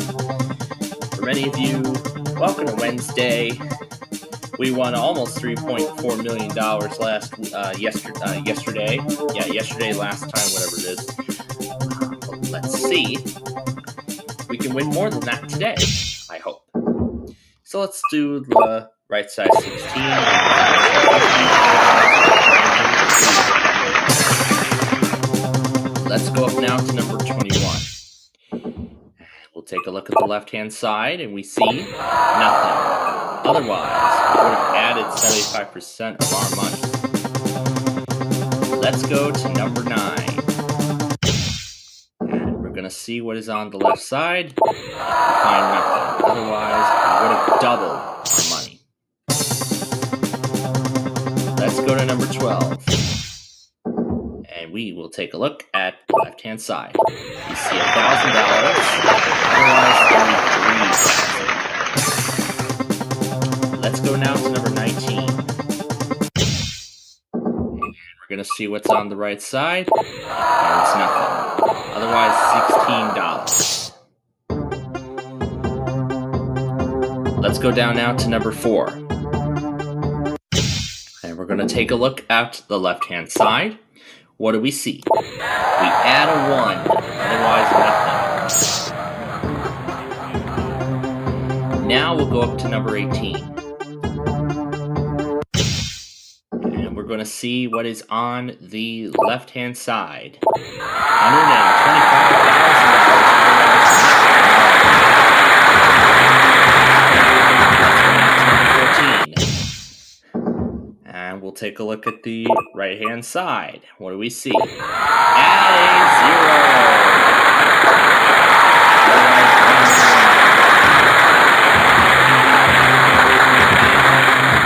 For many of you, welcome to Wednesday. We won almost $3.4 million yesterday. Yeah, yesterday, last time, whatever it is. Let's see. We can win more than that today, I hope. So let's do the right side 16. Let's go up now to number 21. We'll take a look at the left-hand side, and we see nothing. Otherwise, we would have added 75% of our money. Let's go to number 9. And we're going to see what is on the left side. Find nothing. Otherwise, we would have doubled our money. Let's go to number 12. And we will take a look at the left-hand side. We see $1,000. Otherwise, $3,000. Let's go now to number 19. And we're going to see what's on the right side. And it's nothing. Otherwise, $16. Let's go down now to number 4. And we're going to take a look at the left-hand side. What do we see? We add a 1. Otherwise, nothing. Now we'll go up to number 18. And we're going to see what is on the left-hand side. And we'll take a look at the right-hand side. What do we see? Add a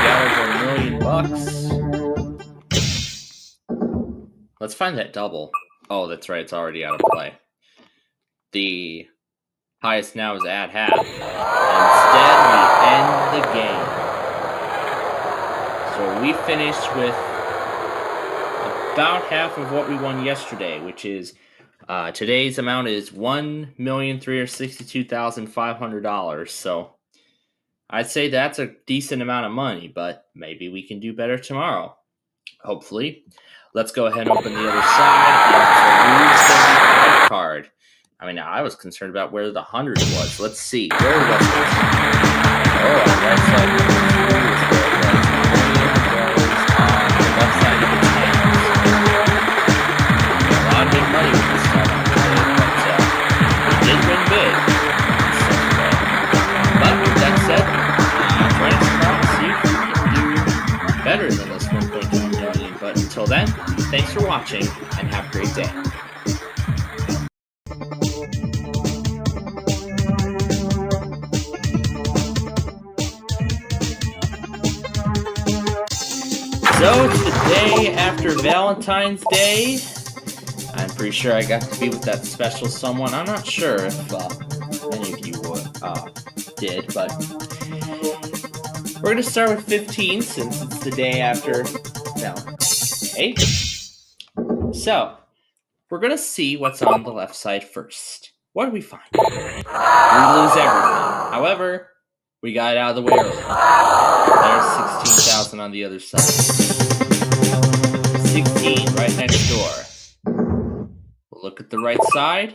0. $1 million. Let's find that double. Oh, that's right. It's already out of play. The highest now is add half. Instead, we end the game. So we finished with about half of what we won yesterday, which is today's amount is $1,362,500. So I'd say that's a decent amount of money, but maybe we can do better tomorrow. Hopefully. Let's go ahead and open the other side. It's a 75 card. I mean, I was concerned about where the 100 was. Let's see. Where was it? Oh, on the right side. Money with this stuff, but we did win big. But with that said, trying to see if we can do better than this 1.2 million. But until then, thanks for watching and have a great day. So it's the day after Valentine's Day. I'm pretty sure I got to be with that special someone. I'm not sure if many of you did, but we're going to start with 15 since it's the day after Valentine's Day. So, we're going to see what's on the left side first. What do we find? We lose everything. However, we got it out of the way early. There's 16,000 on the other side. 16 right next door. Look at the right side.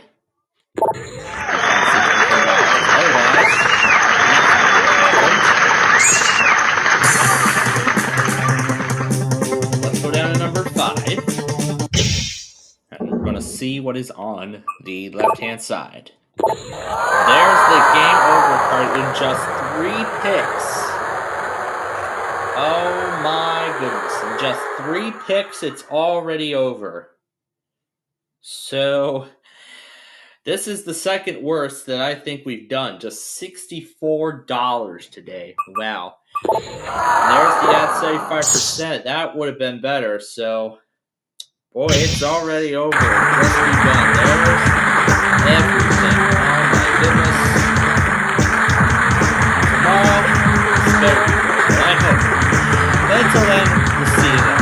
Otherwise, let's go down to number 5. And we're going to see what is on the left-hand side. There's the game over card in just 3 picks. Oh my goodness. In just 3 picks, it's already over. So, this is the second worst that I think we've done. Just $64 today. Wow. And there's the ad 75%. That would have been better. So, boy, it's already over. Just begun. There's everything. Oh my goodness. Tomorrow, it's better be good. I hope. But until then, we'll see you then.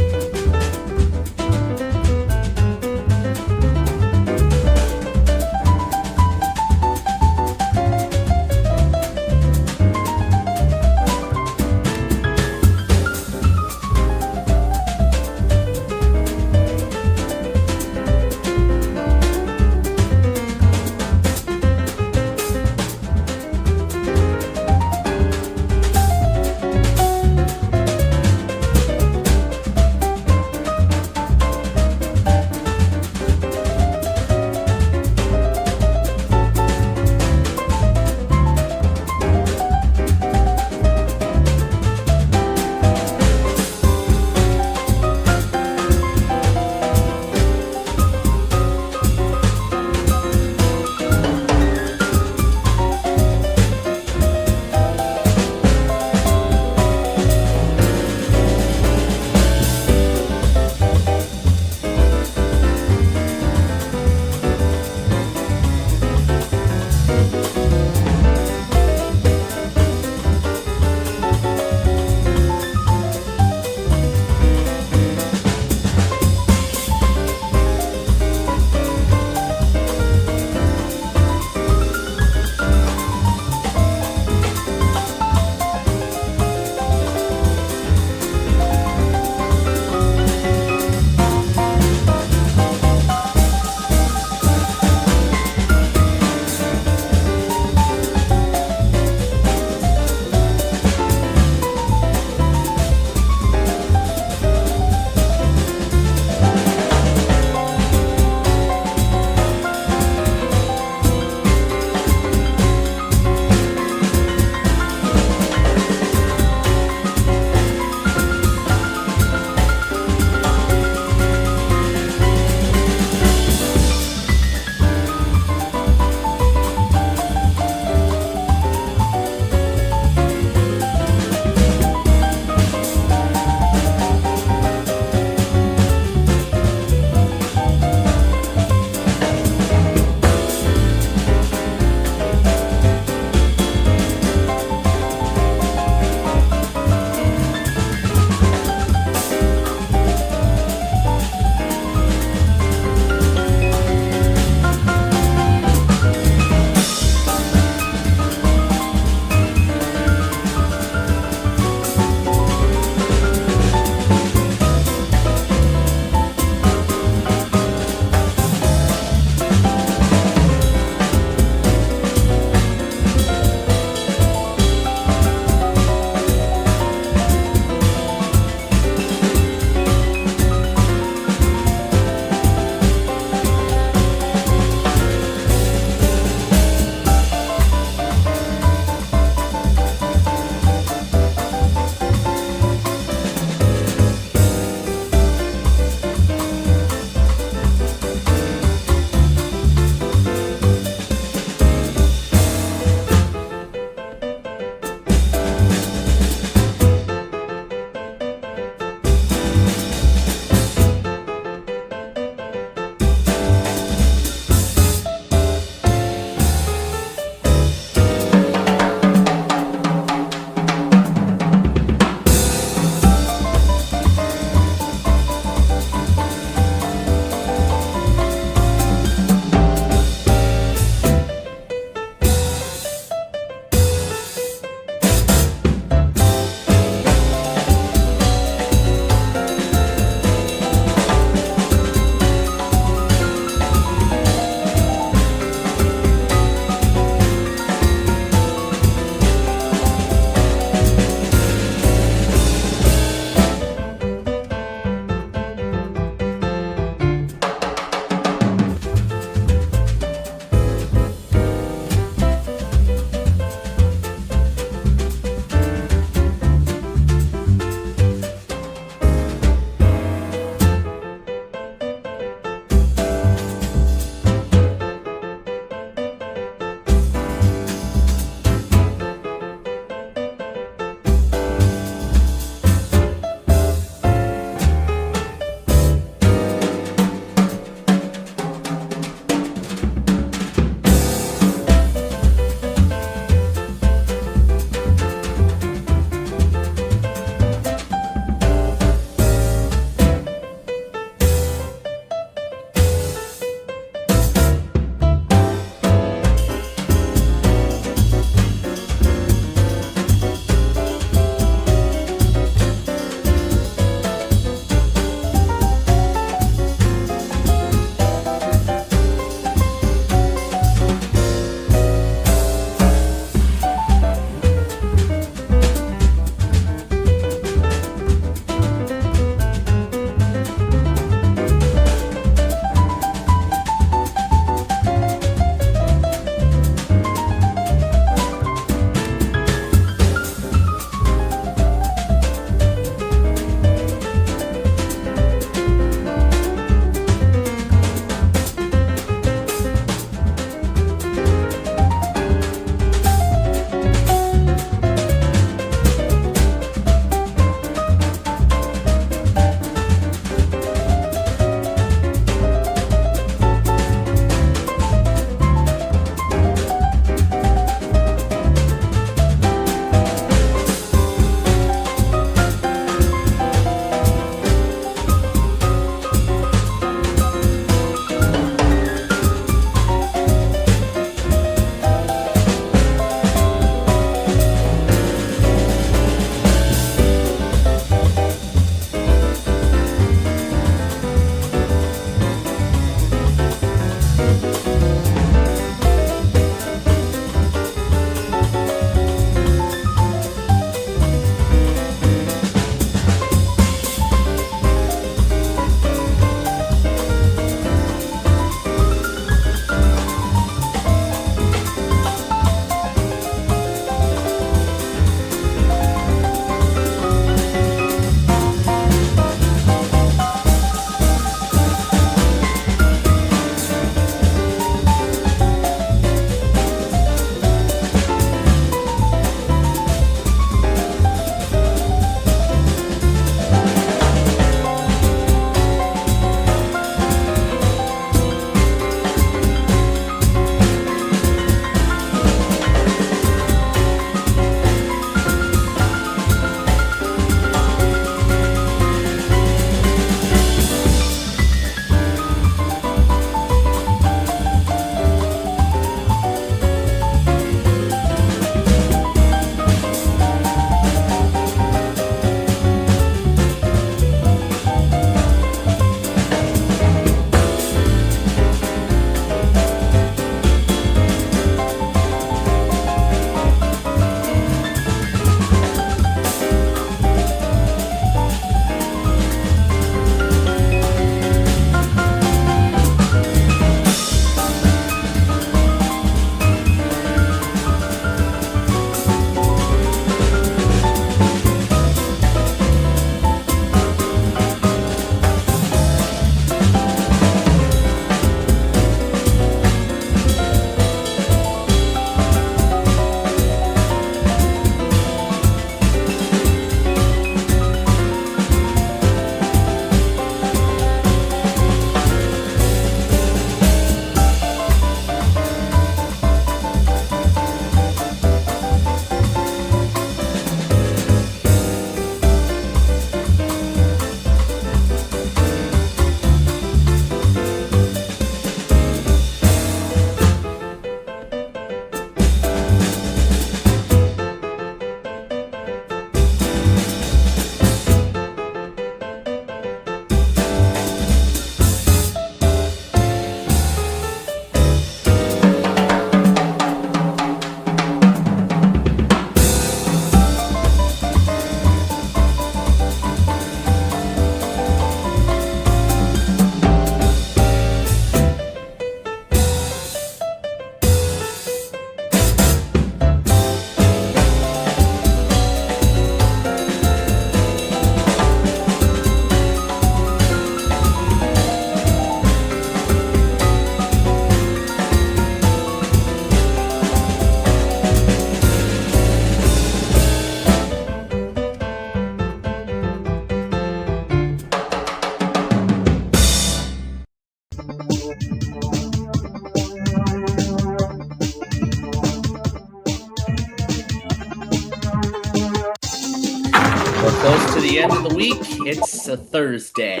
We're close to the end of the week. It's a Thursday.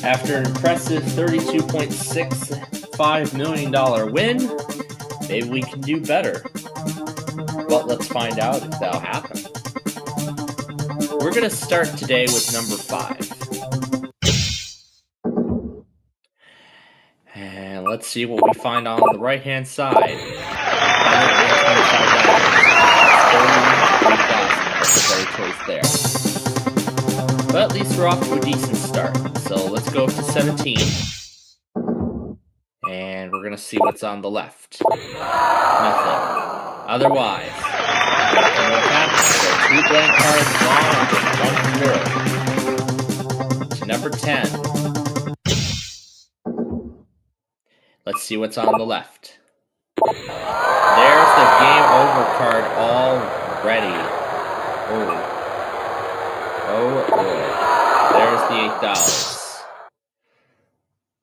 After an impressive $32.65 million win, maybe we can do better. Well, let's find out if that'll happen. We're going to start today with number 5. And let's see what we find on the right-hand side. $125. Better choice there. But at least we're off to a decent start. So let's go up to 17. And we're going to see what's on the left. Nothing. Otherwise, nothing would happen. So 2 blank cards gone and just 1 floor. To number 10. Let's see what's on the left. There's the game over card already. Oh boy. There's the $8.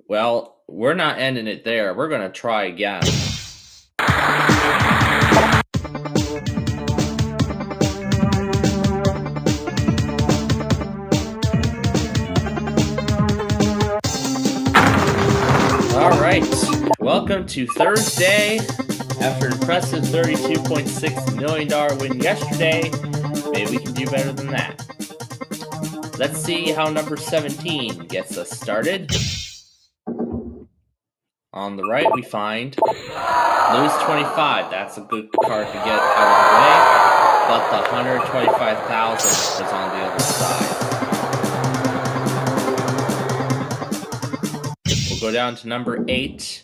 Well, we're not ending it there. We're going to try again. Alright, welcome to Thursday. After an impressive $32.6 million win yesterday, maybe we can do better than that. Let's see how number 17 gets us started. On the right, we find lose 25. That's a good card to get out of the way. But the 125,000 is on the other side. We'll go down to number 8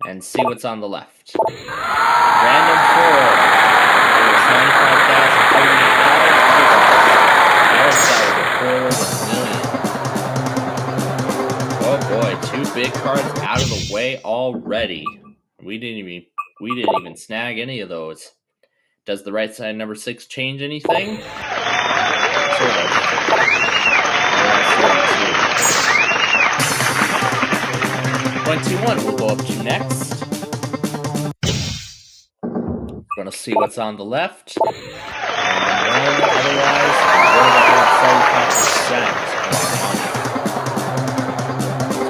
and see what's on the left. Random 4. There's $95,000. Oh boy, 2 big cards out of the way already. We didn't even snag any of those. Does the right side number 6 change anything? Sort of. 0.21 we'll go up to next. We're gonna see what's on the left. And then 1, otherwise, we're going to 75% of our money.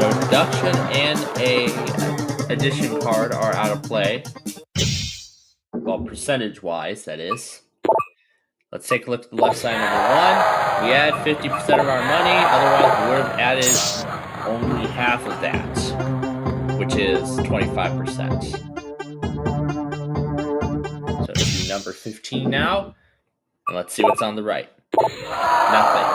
So deduction and a addition card are out of play. Well, percentage-wise, that is. Let's take a look at the left side, number 1. We add 50% of our money, otherwise we would have added only half of that, which is 25%. So to number 15 now, and let's see what's on the right. Nothing.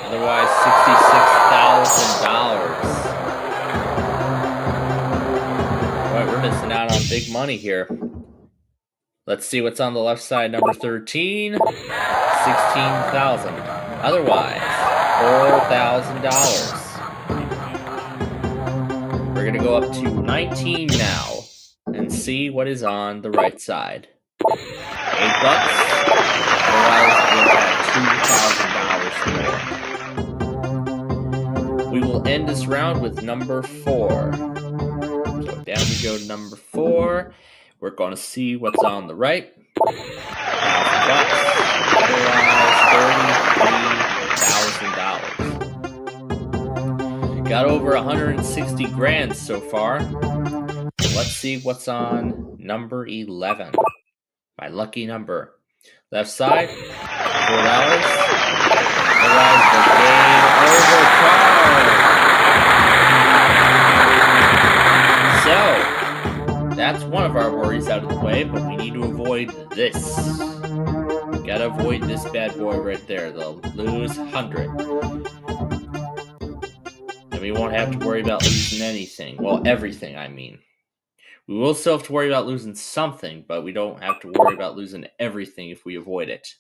Otherwise, $66,000. Boy, we're missing out on big money here. Let's see what's on the left side, number 13. 16,000. Otherwise, $4,000. We're going to go up to 19 now and see what is on the right side. $8. Otherwise, we'll have $2,000 more. We will end this round with number 4. So down we go to number 4. We're going to see what's on the right. $1,000. Otherwise, $33,000. Got over 160 grand so far. Let's see what's on number 11. My lucky number. Left side, $4. Otherwise, the game over card. So, that's one of our worries out of the way, but we need to avoid this. Gotta avoid this bad boy right there. They'll lose 100. And we won't have to worry about losing anything. Well, everything, I mean. We will still have to worry about losing something, but we don't have to worry about losing everything if we avoid it.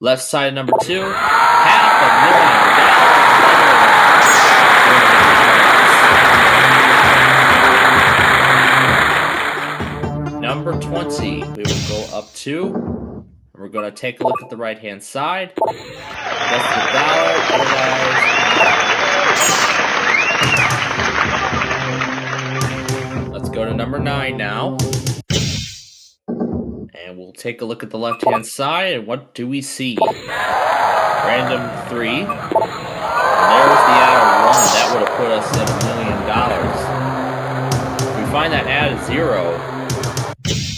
Left side, number 2. $500,000. Number 20, we will go up to. And we're going to take a look at the right-hand side. That's the dollar. Let's go to number 9 now. And we'll take a look at the left-hand side, and what do we see? Random 3. And there was the add of 1. That would have put us at $1 million. If we find that add of 0,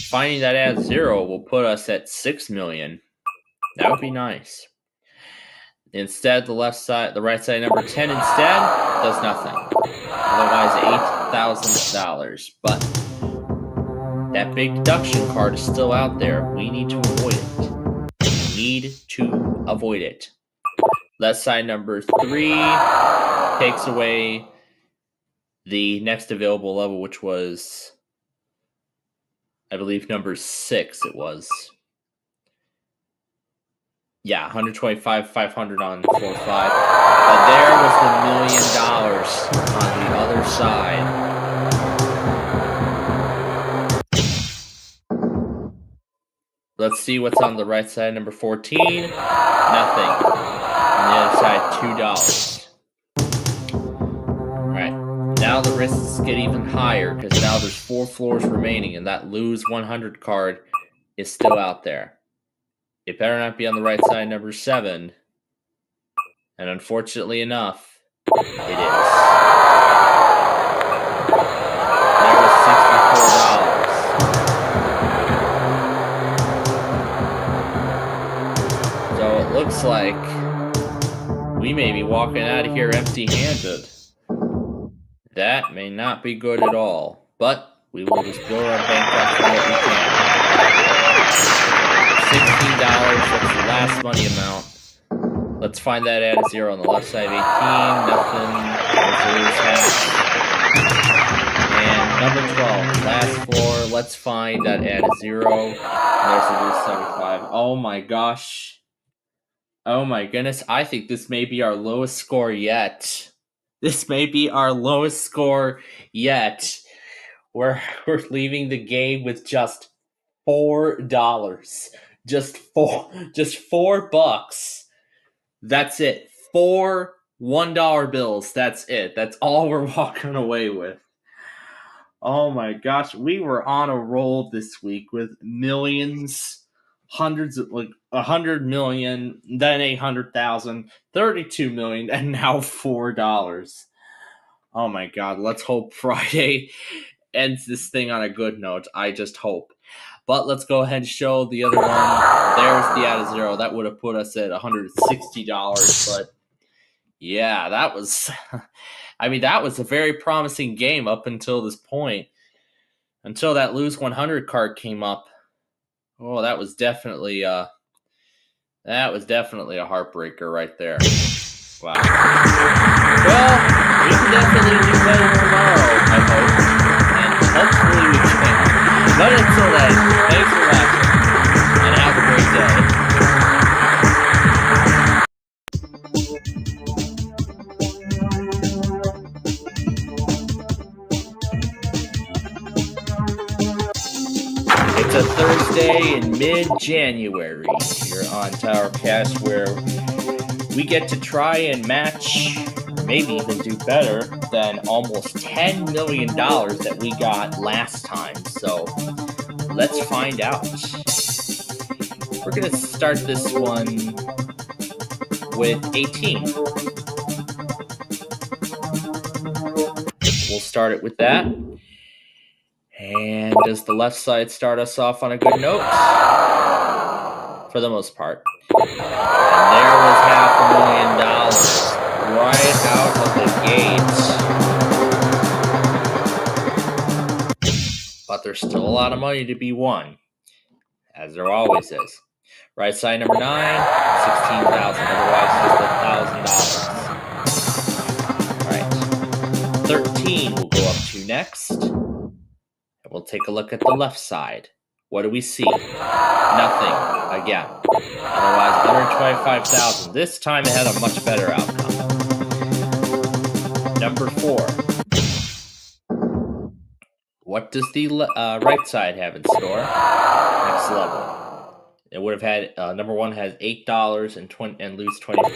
finding that add of 0 will put us at $6 million. That would be nice. Instead, the right side number 10 instead does nothing. Otherwise, $8,000. But that big deduction card is still out there. We need to avoid it. Left side number 3 takes away the next available level, which was, I believe, number 6 it was. Yeah, 125, 500 on 4-5. But there was the $1 million on the other side. Let's see what's on the right side, number 14. Nothing. On the other side, $2. Alright, now the risks get even higher because now there's 4 floors remaining and that lose 100 card is still out there. It better not be on the right side, number 7. And unfortunately enough, it is. There was $64. So it looks like we may be walking out of here empty-handed. That may not be good at all. But we will just build our bank up for what we can. $16, that's the last money amount. Let's find that add a 0 on the left side of 18, nothing, and number 12, last floor, let's find that add a 0, and there's a lose 75. Oh my gosh. Oh my goodness, I think this may be our lowest score yet. We're leaving the game with just $4. Just $4. That's it. 4 $1 bills. That's it. That's all we're walking away with. Oh my gosh, we were on a roll this week with millions, hundreds of, like 100 million, then 800,000, 32 million, and now $4. Oh my god, let's hope Friday ends this thing on a good note. I just hope. But let's go ahead and show the other one. There's the add a 0. That would have put us at $160. But yeah, that was, that was a very promising game up until this point. Until that lose 100 card came up. Oh, that was definitely a heartbreaker right there. Wow. Well, we can definitely do better tomorrow, I hope. And hopefully we can. But until then, thanks for watching, and have a great day. It's a Thursday in mid-January here on TowerCast, where we get to try and match, maybe even do better than almost $10 million that we got last time. So let's find out. We're going to start this one with 18. We'll start it with that. And does the left side start us off on a good note? For the most part. And there was $500,000 right out of the gate. But there's still a lot of money to be won, as there always is. Right side number 9, $16,000. Otherwise, just $1,000. All right. 13 will go up to next. And we'll take a look at the left side. What do we see? Nothing. Again. Otherwise, $125,000. This time it had a much better outcome. Number 4. What does the right side have in store? Next level. It would have had, number 1 has $8 and lose 25%. And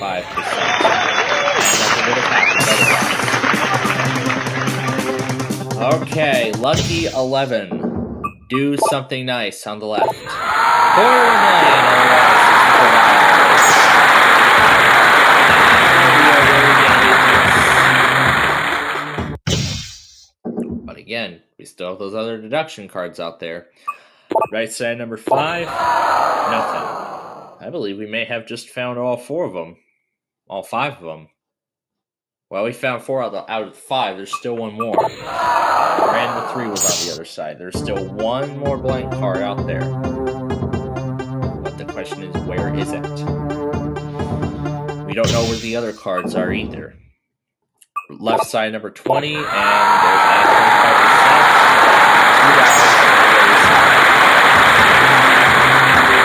nothing would have happened otherwise. Okay, lucky 11. do something nice on the left. $250,000. But again, we still have those other deduction cards out there. Right side number 5, nothing. I believe we may have just found all 4 of them. All 5 of them. Well, we found 4 out of 5. There's still one more. Random 3 was on the other side. There's still one more blank card out there. But the question is, where is it? We don't know where the other cards are either. Left side number 20, and there's $2,000.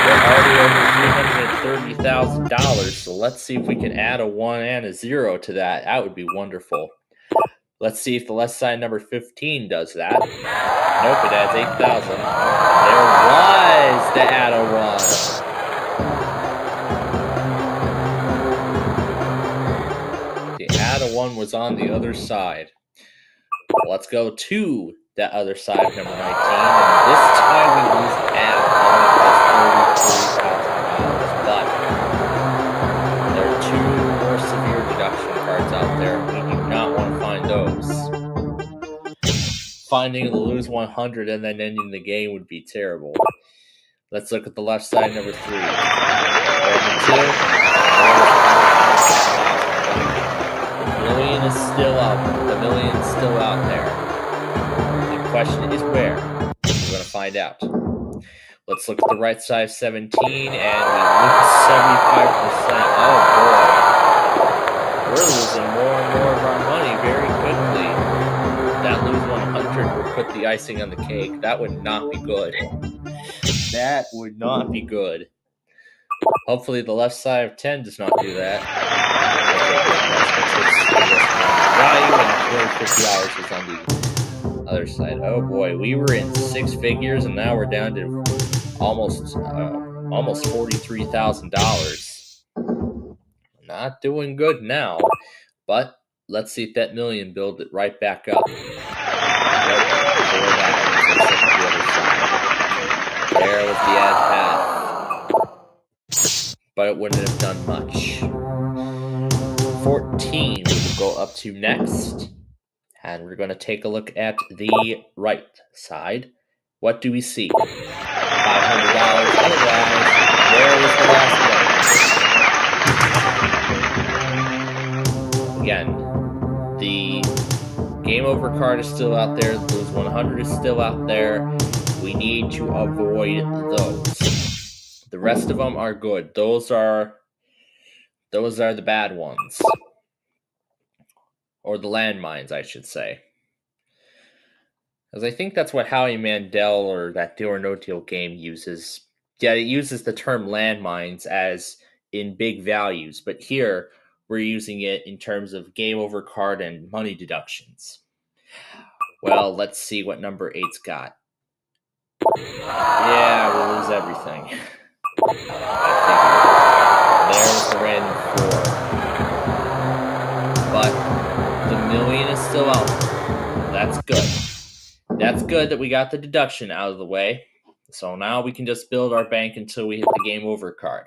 We're already over $330,000, so let's see if we can add a 1 and a 0 to that. That would be wonderful. Let's see if the left side number 15 does that. Nope, it adds 8,000. There was the add a 1. The add a 1 was on the other side. Let's go to that other side of number 19, and this time we lose at $33,000. But there are 2 more severe deduction cards out there. We do not want to find those. Finding the lose 100 and then ending the game would be terrible. Let's look at the left side, number 3. The million is still out. The million is still out there. The question is where? We're going to find out. Let's look at the right side, 17, and we lose 75%. Oh boy. We're losing more and more of our money very quickly. That lose 100 would put the icing on the cake. That would not be good. That would not be good. Hopefully the left side of 10 does not do that. Okay, $250 was on the other side. Oh boy, we were in 6 figures and now we're down to almost $43,000. Not doing good now, but let's see if that million builds it right back up. There was the ad path, but it wouldn't have done much. 14 we will go up to next, and we're going to take a look at the right side. What do we see? $500. Otherwise, there was the last one. Again, the game over card is still out there. The lose 100 is still out there. We need to avoid those. The rest of them are good. Those are the bad ones. Or the landmines, I should say. Because I think that's what Howie Mandel or that Deal or No Deal game uses. Yeah, it uses the term landmines as in big values, but here we're using it in terms of game over card and money deductions. Well, let's see what number 8's got. Yeah, we'll lose everything. There's the random 4. But the million is still out. That's good. That's good that we got the deduction out of the way. So now we can just build our bank until we hit the game over card.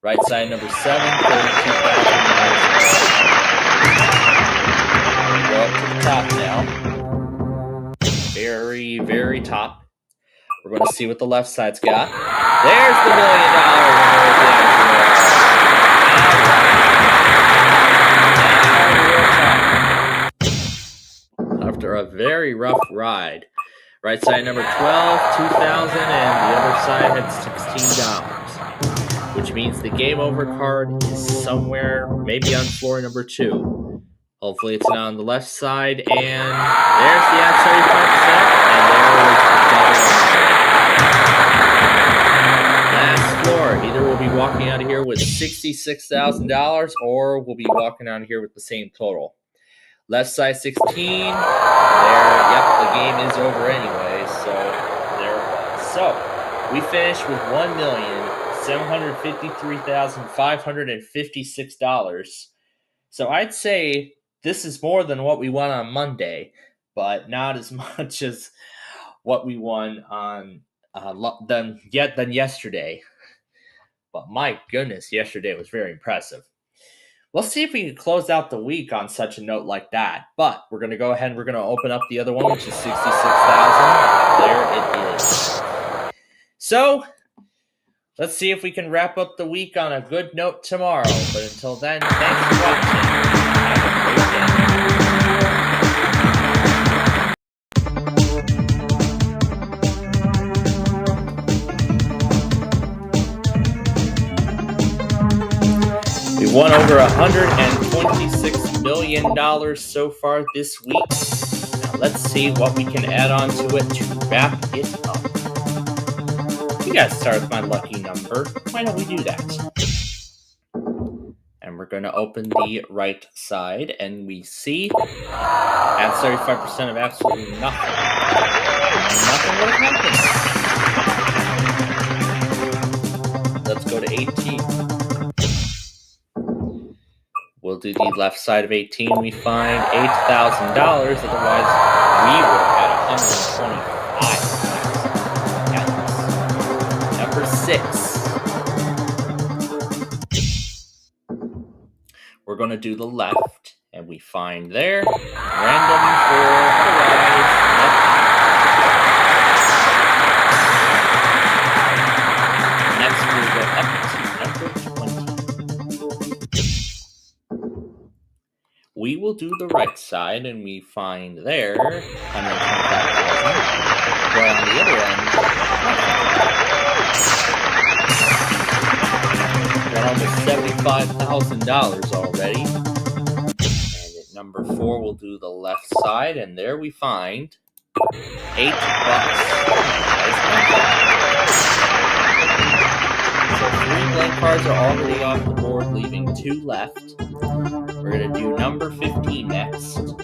Right side number 7, $32,000. Go up to the top now. Very, very top. We're going to see what the left side's got. There's the $1 million. After a very rough ride. Right side number 12, $2,000, and the other side had $16. Which means the game over card is somewhere, maybe on floor number 2. Hopefully it's not on the left side, and there's the at 75%, and there is the last floor. Either we'll be walking out of here with $66,000, or we'll be walking out of here with the same total. Left side 16, there, yep, the game is over anyway, so there it was. So, we finished with $1,753,556. So I'd say this is more than what we won on Monday, but not as much as what we won on than yesterday. But my goodness, yesterday was very impressive. Let's see if we can close out the week on such a note like that. But we're going to go ahead and we're going to open up the other one, which is 66,000. There it is. So, let's see if we can wrap up the week on a good note tomorrow. But until then, thanks for watching. Have a great day. We won over $126 million so far this week. Now let's see what we can add on to it to wrap it up. We gotta start with my lucky number. Why don't we do that? And we're gonna open the right side, and we see at 35% of absolutely nothing. And nothing would have happened. Let's go to 18. We'll do the left side of 18. We find $8,000. Otherwise, we would have had $125,000. Number 6. We're going to do the left, and we find there random 4. Otherwise, next we'll go up to number 20. We will do the right side, and we find there $125,000. But on the other end, got almost $75,000 already. And at number 4, we'll do the left side, and there we find $8. So 3 blank cards are already off the board, leaving 2 left. We're going to do number 15 next. And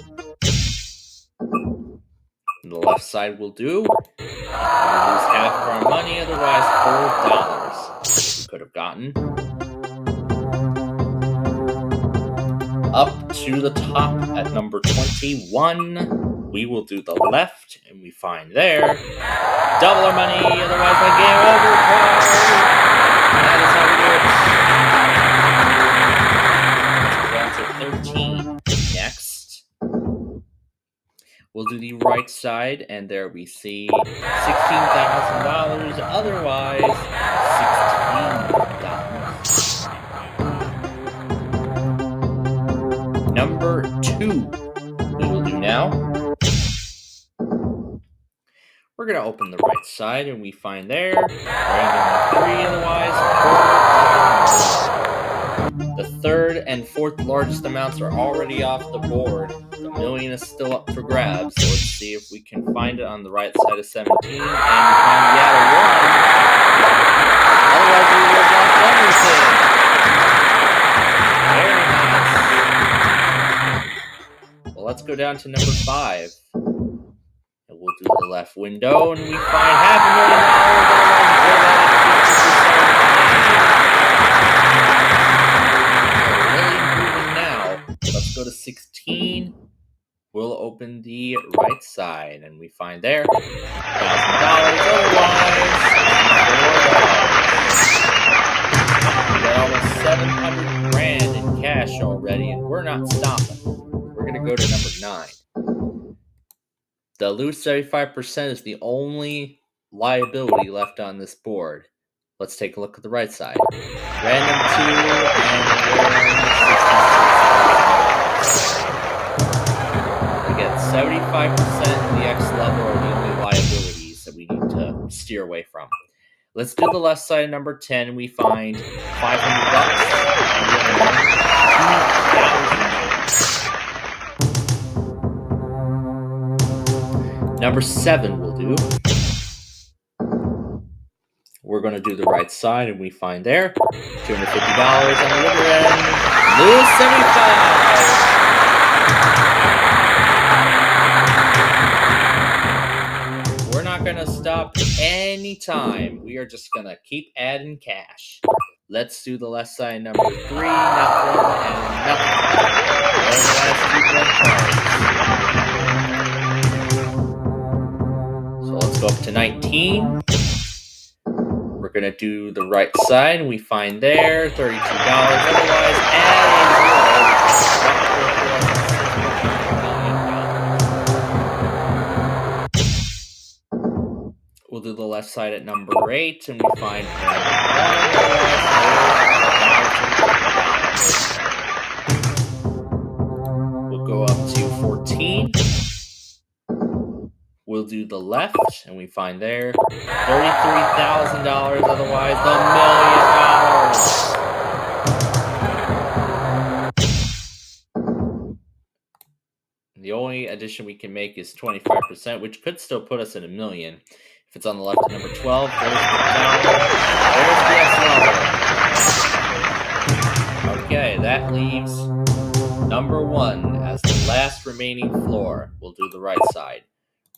the left side will do. We'll lose half of our money, otherwise $4 we could have gotten. Up to the top at number 21. We will do the left, and we find there double our money, otherwise my game over. That is how we do it. 13 next. We'll do the right side, and there we see $16,000, otherwise $16. Number 2 we will do now. We're going to open the right side, and we find there random 3, otherwise $4. The third and fourth largest amounts are already off the board. The million is still up for grabs, so let's see if we can find it on the right side of 17, and we find the outer 1. Otherwise, we would have lost everything. Very nice. Well, let's go down to number 5. And we'll do the left window, and we find $500,000. Let's go to 16. We'll open the right side, and we find there $1,000. Otherwise, $4. We got almost $700,000 in cash already, and we're not stopping. We're gonna go to number 9. The lose 75% is the only liability left on this board. Let's take a look at the right side. Random 2 and again, 75% in the X level are the only liabilities that we need to steer away from. Let's do the left side, number 10. We find $500. Number 7 will do. We're going to do the right side, and we find there $250 on the other end. Lose 75. We're not going to stop anytime. We are just going to keep adding cash. Let's do the left side, number 3. Nothing and nothing. There's the last 2 blank cards. go up to 19. We're going to do the right side. We find there $32. Otherwise, add a zero. We'll do the left side at number 8, and we find we'll go up to 14. We'll do the left, and we find there $33,000. Otherwise, the $1 million. The only addition we can make is 25%, which could still put us at $1 million. If it's on the left at number 12, there's the down. There's the S level. Okay, that leaves number 1 as the last remaining floor. We'll do the right side.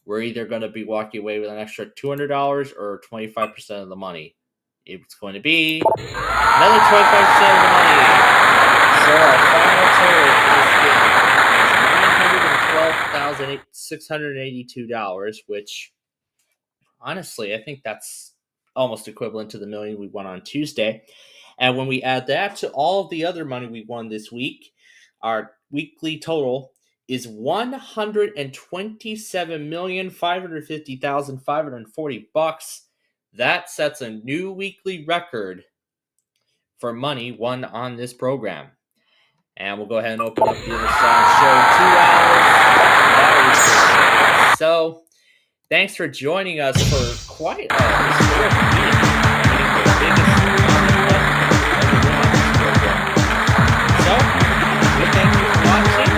We're either going to be walking away with an extra $200 or 25% of the money. It's going to be another 25% of the money. So our final total for this game is $912,682, which honestly, I think that's almost equivalent to the $1 million we won on Tuesday. And when we add that to all of the other money we won this week, our weekly total is $127,550,540. That sets a new weekly record for money won on this program. And we'll go ahead and open up the other side show 2 hours. So, thanks for joining us for quite a historic week. So, we thank you for watching.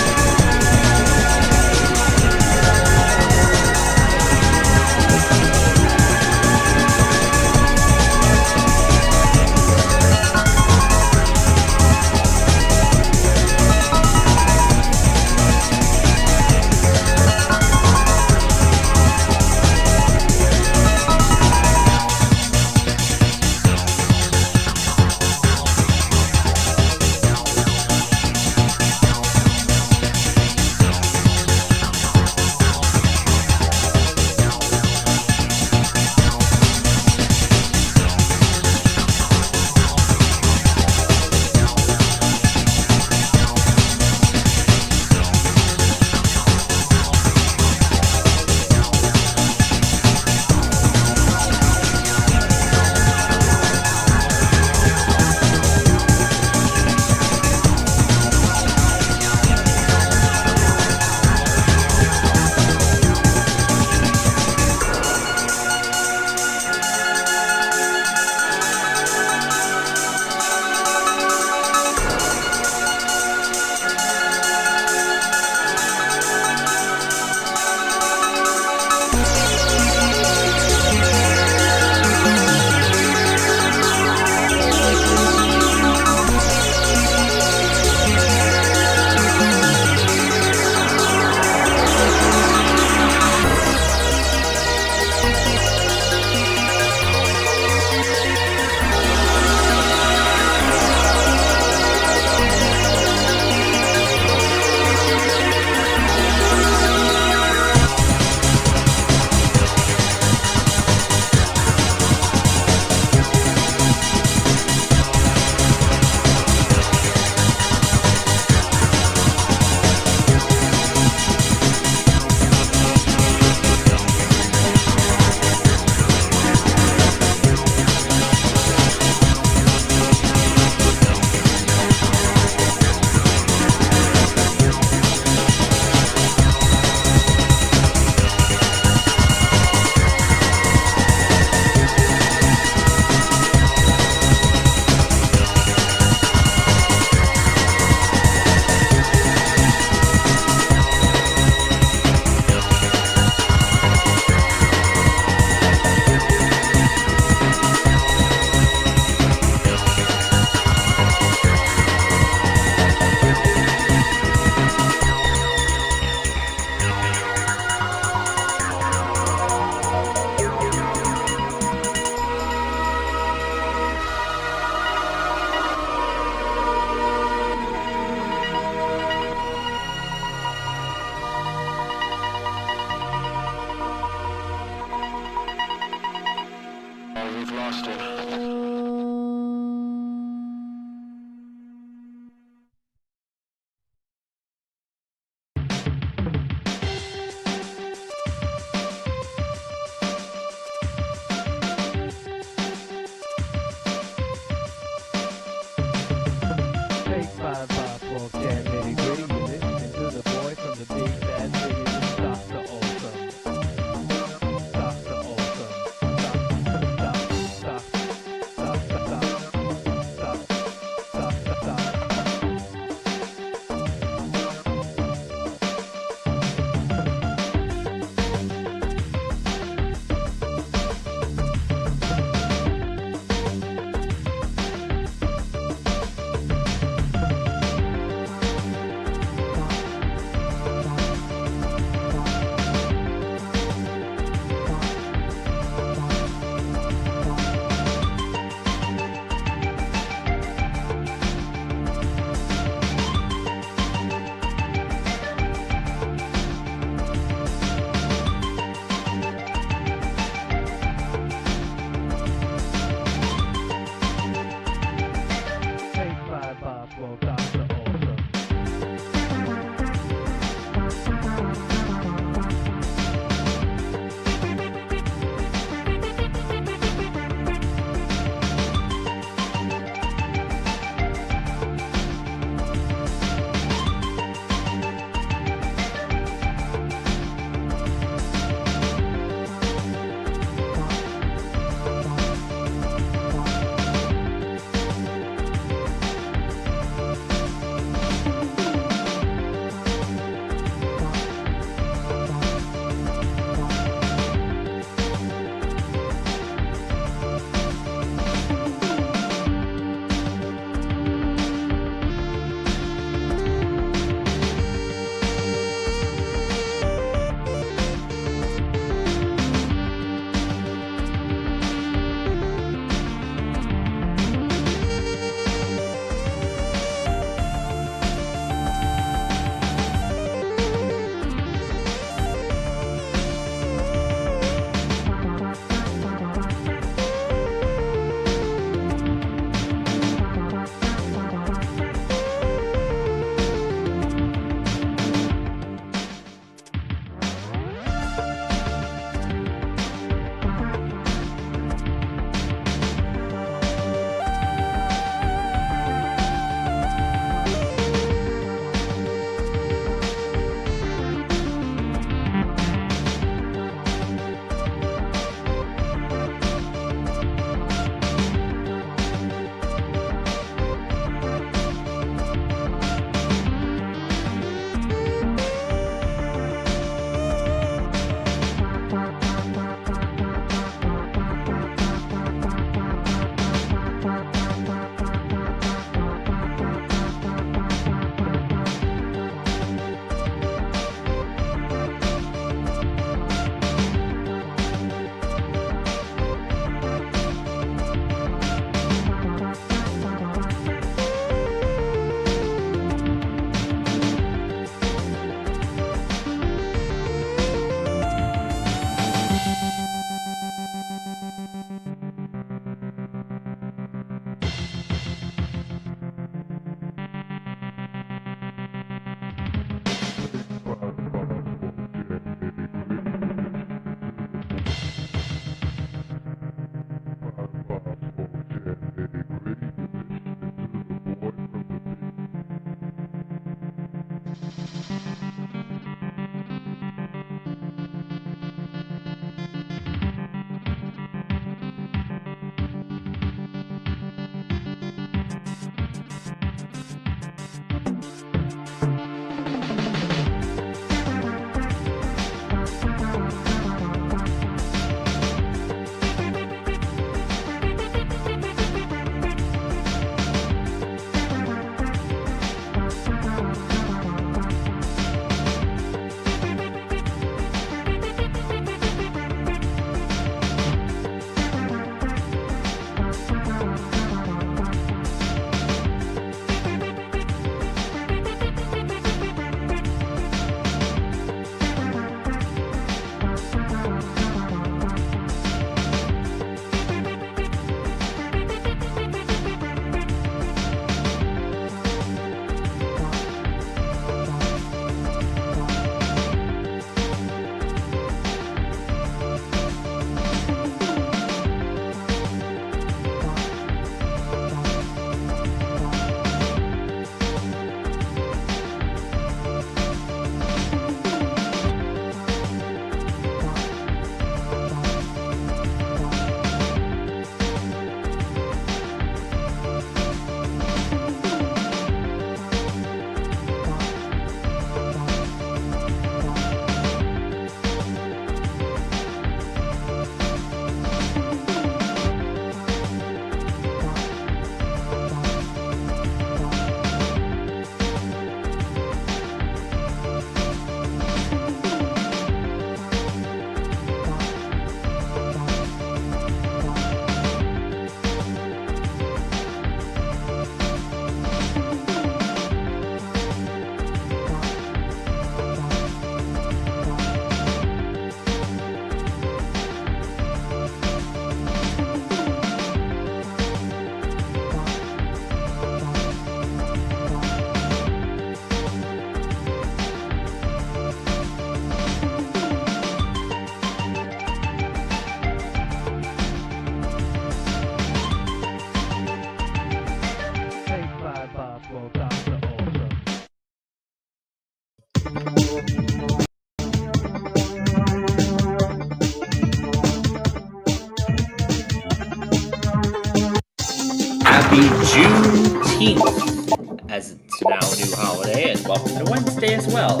Happy Juneteenth, as it's now a new holiday, and welcome to Wednesday as well.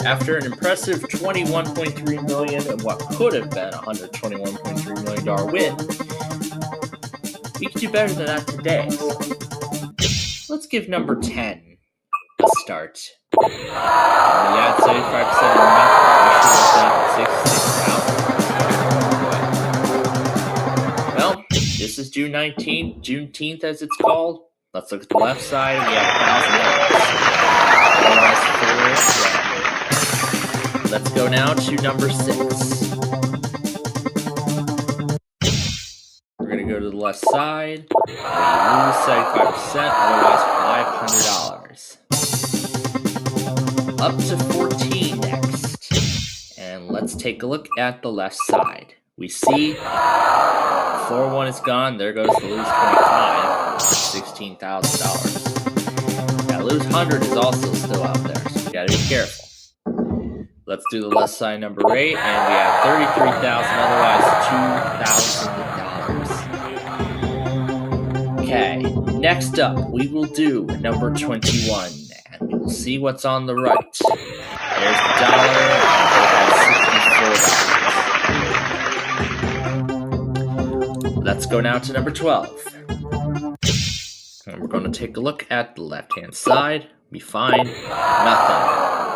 After an impressive $21.3 million and what could have been a $121.3 million win, we can do better than that today. Let's give number 10 a start. We had 75% of the $66,000. Well, this is June 19th, Juneteenth as it's called. Let's look at the left side. We have $1,000. Let's go now to number 6. We're going to go to the left side. We lose 75%, otherwise $500. Up to 14 next. And let's take a look at the left side. We see floor 1 is gone. There goes the lose 25, $16,000. Now lose 100 is also still out there, so you gotta be careful. Let's do the left side number 8, and we have $33,000, otherwise $2,000. Okay, next up we will do number 21, and we will see what's on the right. There's the dollar, and it has $64. Let's go now to number 12. And we're going to take a look at the left-hand side. We find nothing.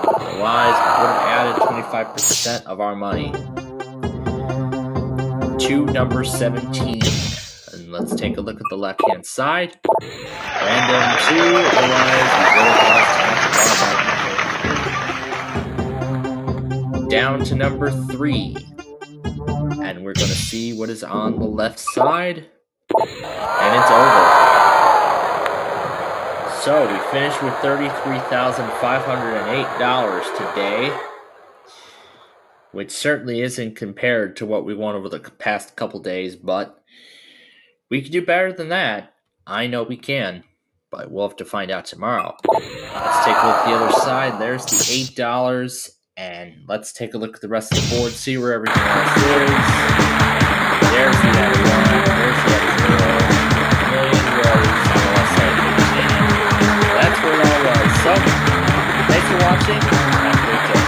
Otherwise, we would have added 25% of our money to number 17. And let's take a look at the left-hand side. Random 2, otherwise we would have lost half of our money. Down to number 3. And we're going to see what is on the left side. And it's over. So we finished with $33,508 today, which certainly isn't compared to what we won over the past couple days, but we can do better than that. I know we can, but we'll have to find out tomorrow. Let's take a look at the other side. There's the $8, and let's take a look at the rest of the board, see where everything else is. There's the other 1, there's the other 0, million rows on the left side of the team. That's where it all was. So, thanks for watching. Have a great day.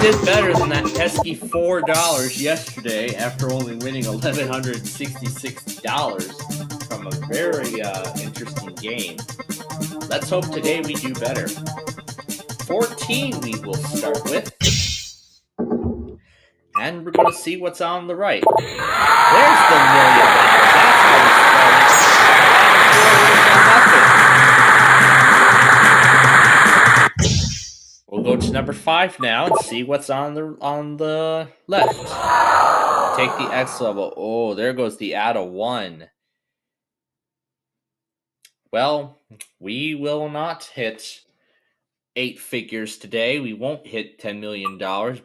did better than that pesky $4 yesterday after only winning $1,166 from a very interesting game. Let's hope today we do better. 14 we will start with. And we're going to see what's on the right. There's the $1 million. That's how we started. We'll go to number 5 now and see what's on the left. Take the X level. Oh, there goes the add a 1. Well, we will not hit 8 figures today. We won't hit $10 million, but number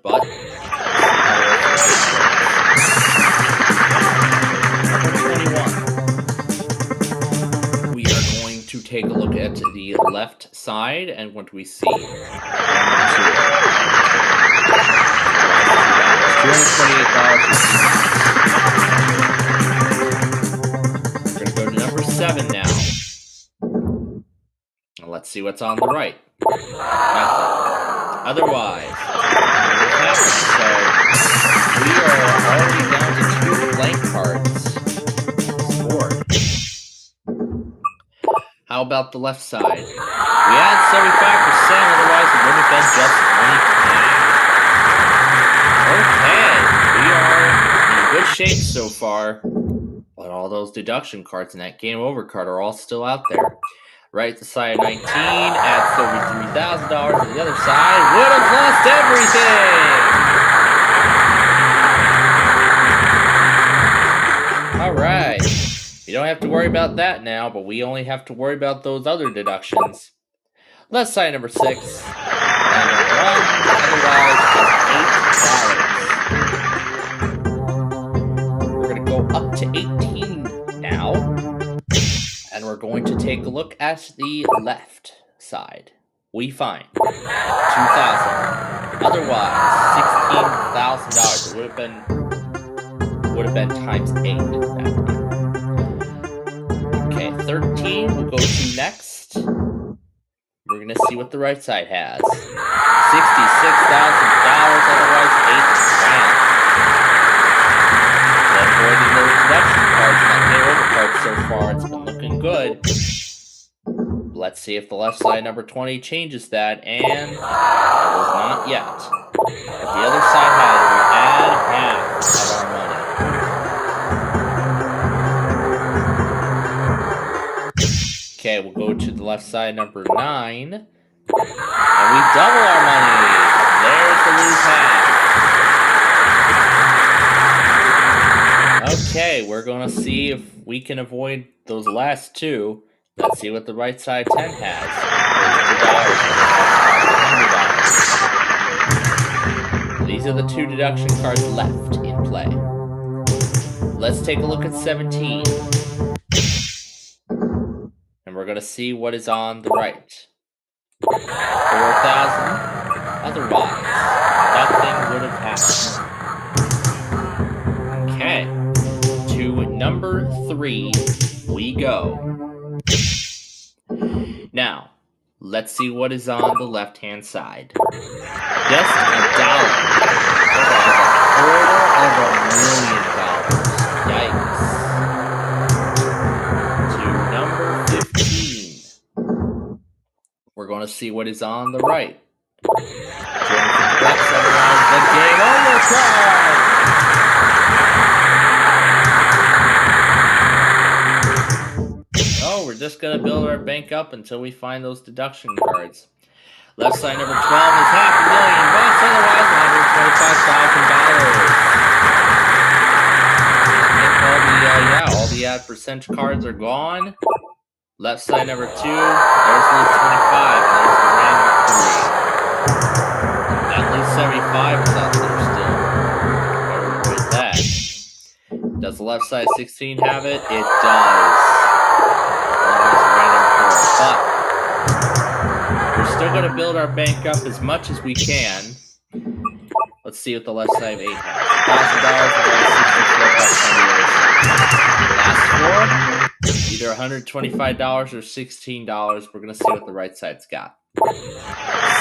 21. We are going to take a look at the left side, and what do we see? $228. We're going to go to number 7 now. Let's see what's on the right. Nothing. Otherwise, so we are already down to 2 blank cards scored. How about the left side? We had 75%, otherwise it would have been just 20%. Okay, we are in good shape so far, but all those deduction cards and that game over card are all still out there. Right side 19 adds $33,000. On the other side would have lost everything. All right. You don't have to worry about that now, but we only have to worry about those other deductions. Left side number 6. And $1. Otherwise, $8. We're going to go up to 18 now. And we're going to take a look at the left side. We find $2,000. Otherwise, $16,000. It would have been times 8 at that time. Okay, 13 we'll go to next. We're gonna see what the right side has. $66,000. Otherwise, $8,000. Avoiding those deduction cards and that game over cards so far. It's been looking good. Let's see if the left side number 20 changes that, and it was not yet. But the other side has we add half of our money. Okay, we'll go to the left side number 9, and we double our money. There's the lose half. Okay, we're going to see if we can avoid those last 2. Let's see what the right side 10 has. $2. These are the 2 deduction cards left in play. Let's take a look at 17. And we're going to see what is on the right. 4,000. Otherwise, nothing would have happened. Okay. To number 3 we go. Now, let's see what is on the left-hand side. Just $1. $250,000. Yikes. To number 15. We're going to see what is on the right. $250, otherwise the game over card. Oh, we're just going to build our bank up until we find those deduction cards. Left side number 12 is $500,000, otherwise $125,000. All the add percentage cards are gone. Left side number 2, there's loose 25, and there's the random 3. That loose 75 is out there still. Better avoid that. Does the left side 16 have it? It does. But we're still going to build our bank up as much as we can. Let's see what the left side of 8 has. $1,000 and $64. Last 4, either $125 or $16. We're going to see what the right side's got. $16.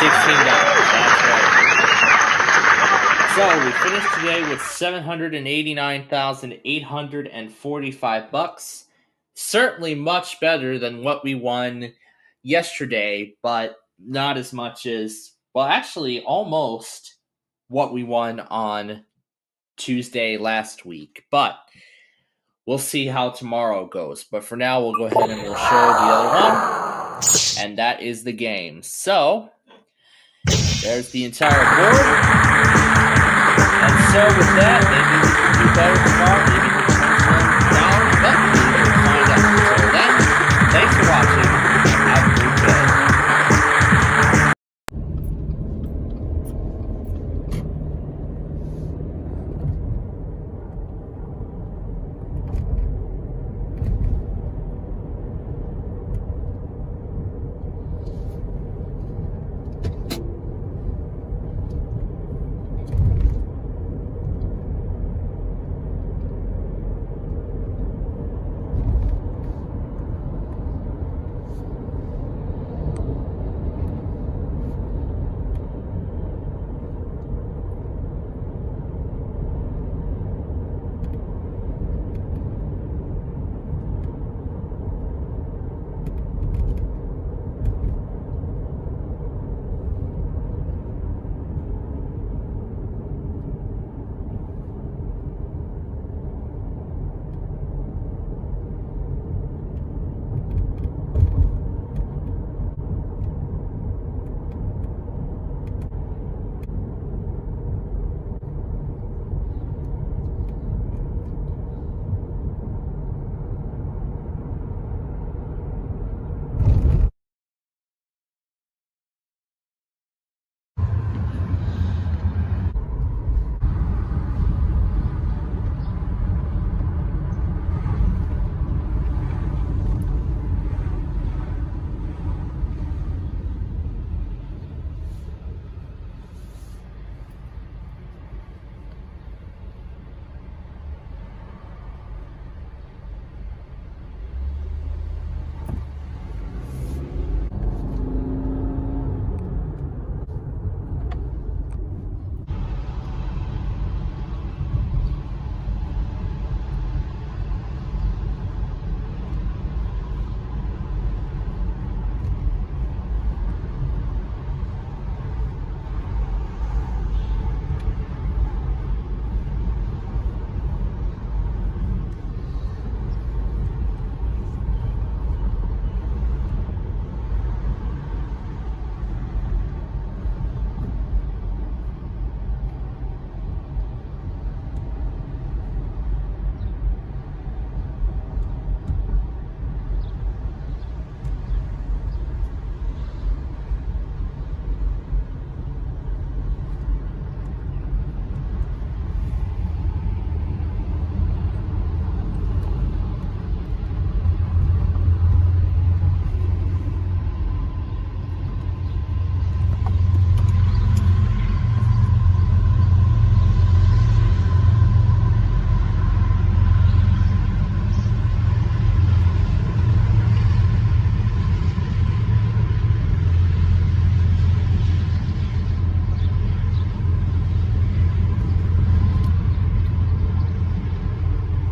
That's right. So we finished today with $789,845. Certainly much better than what we won yesterday, but not as much as, well, actually almost what we won on Tuesday last week. But we'll see how tomorrow goes. But for now, we'll go ahead and we'll show the other one. And that is the game. So there's the entire board. And so with that, maybe we can do better tomorrow.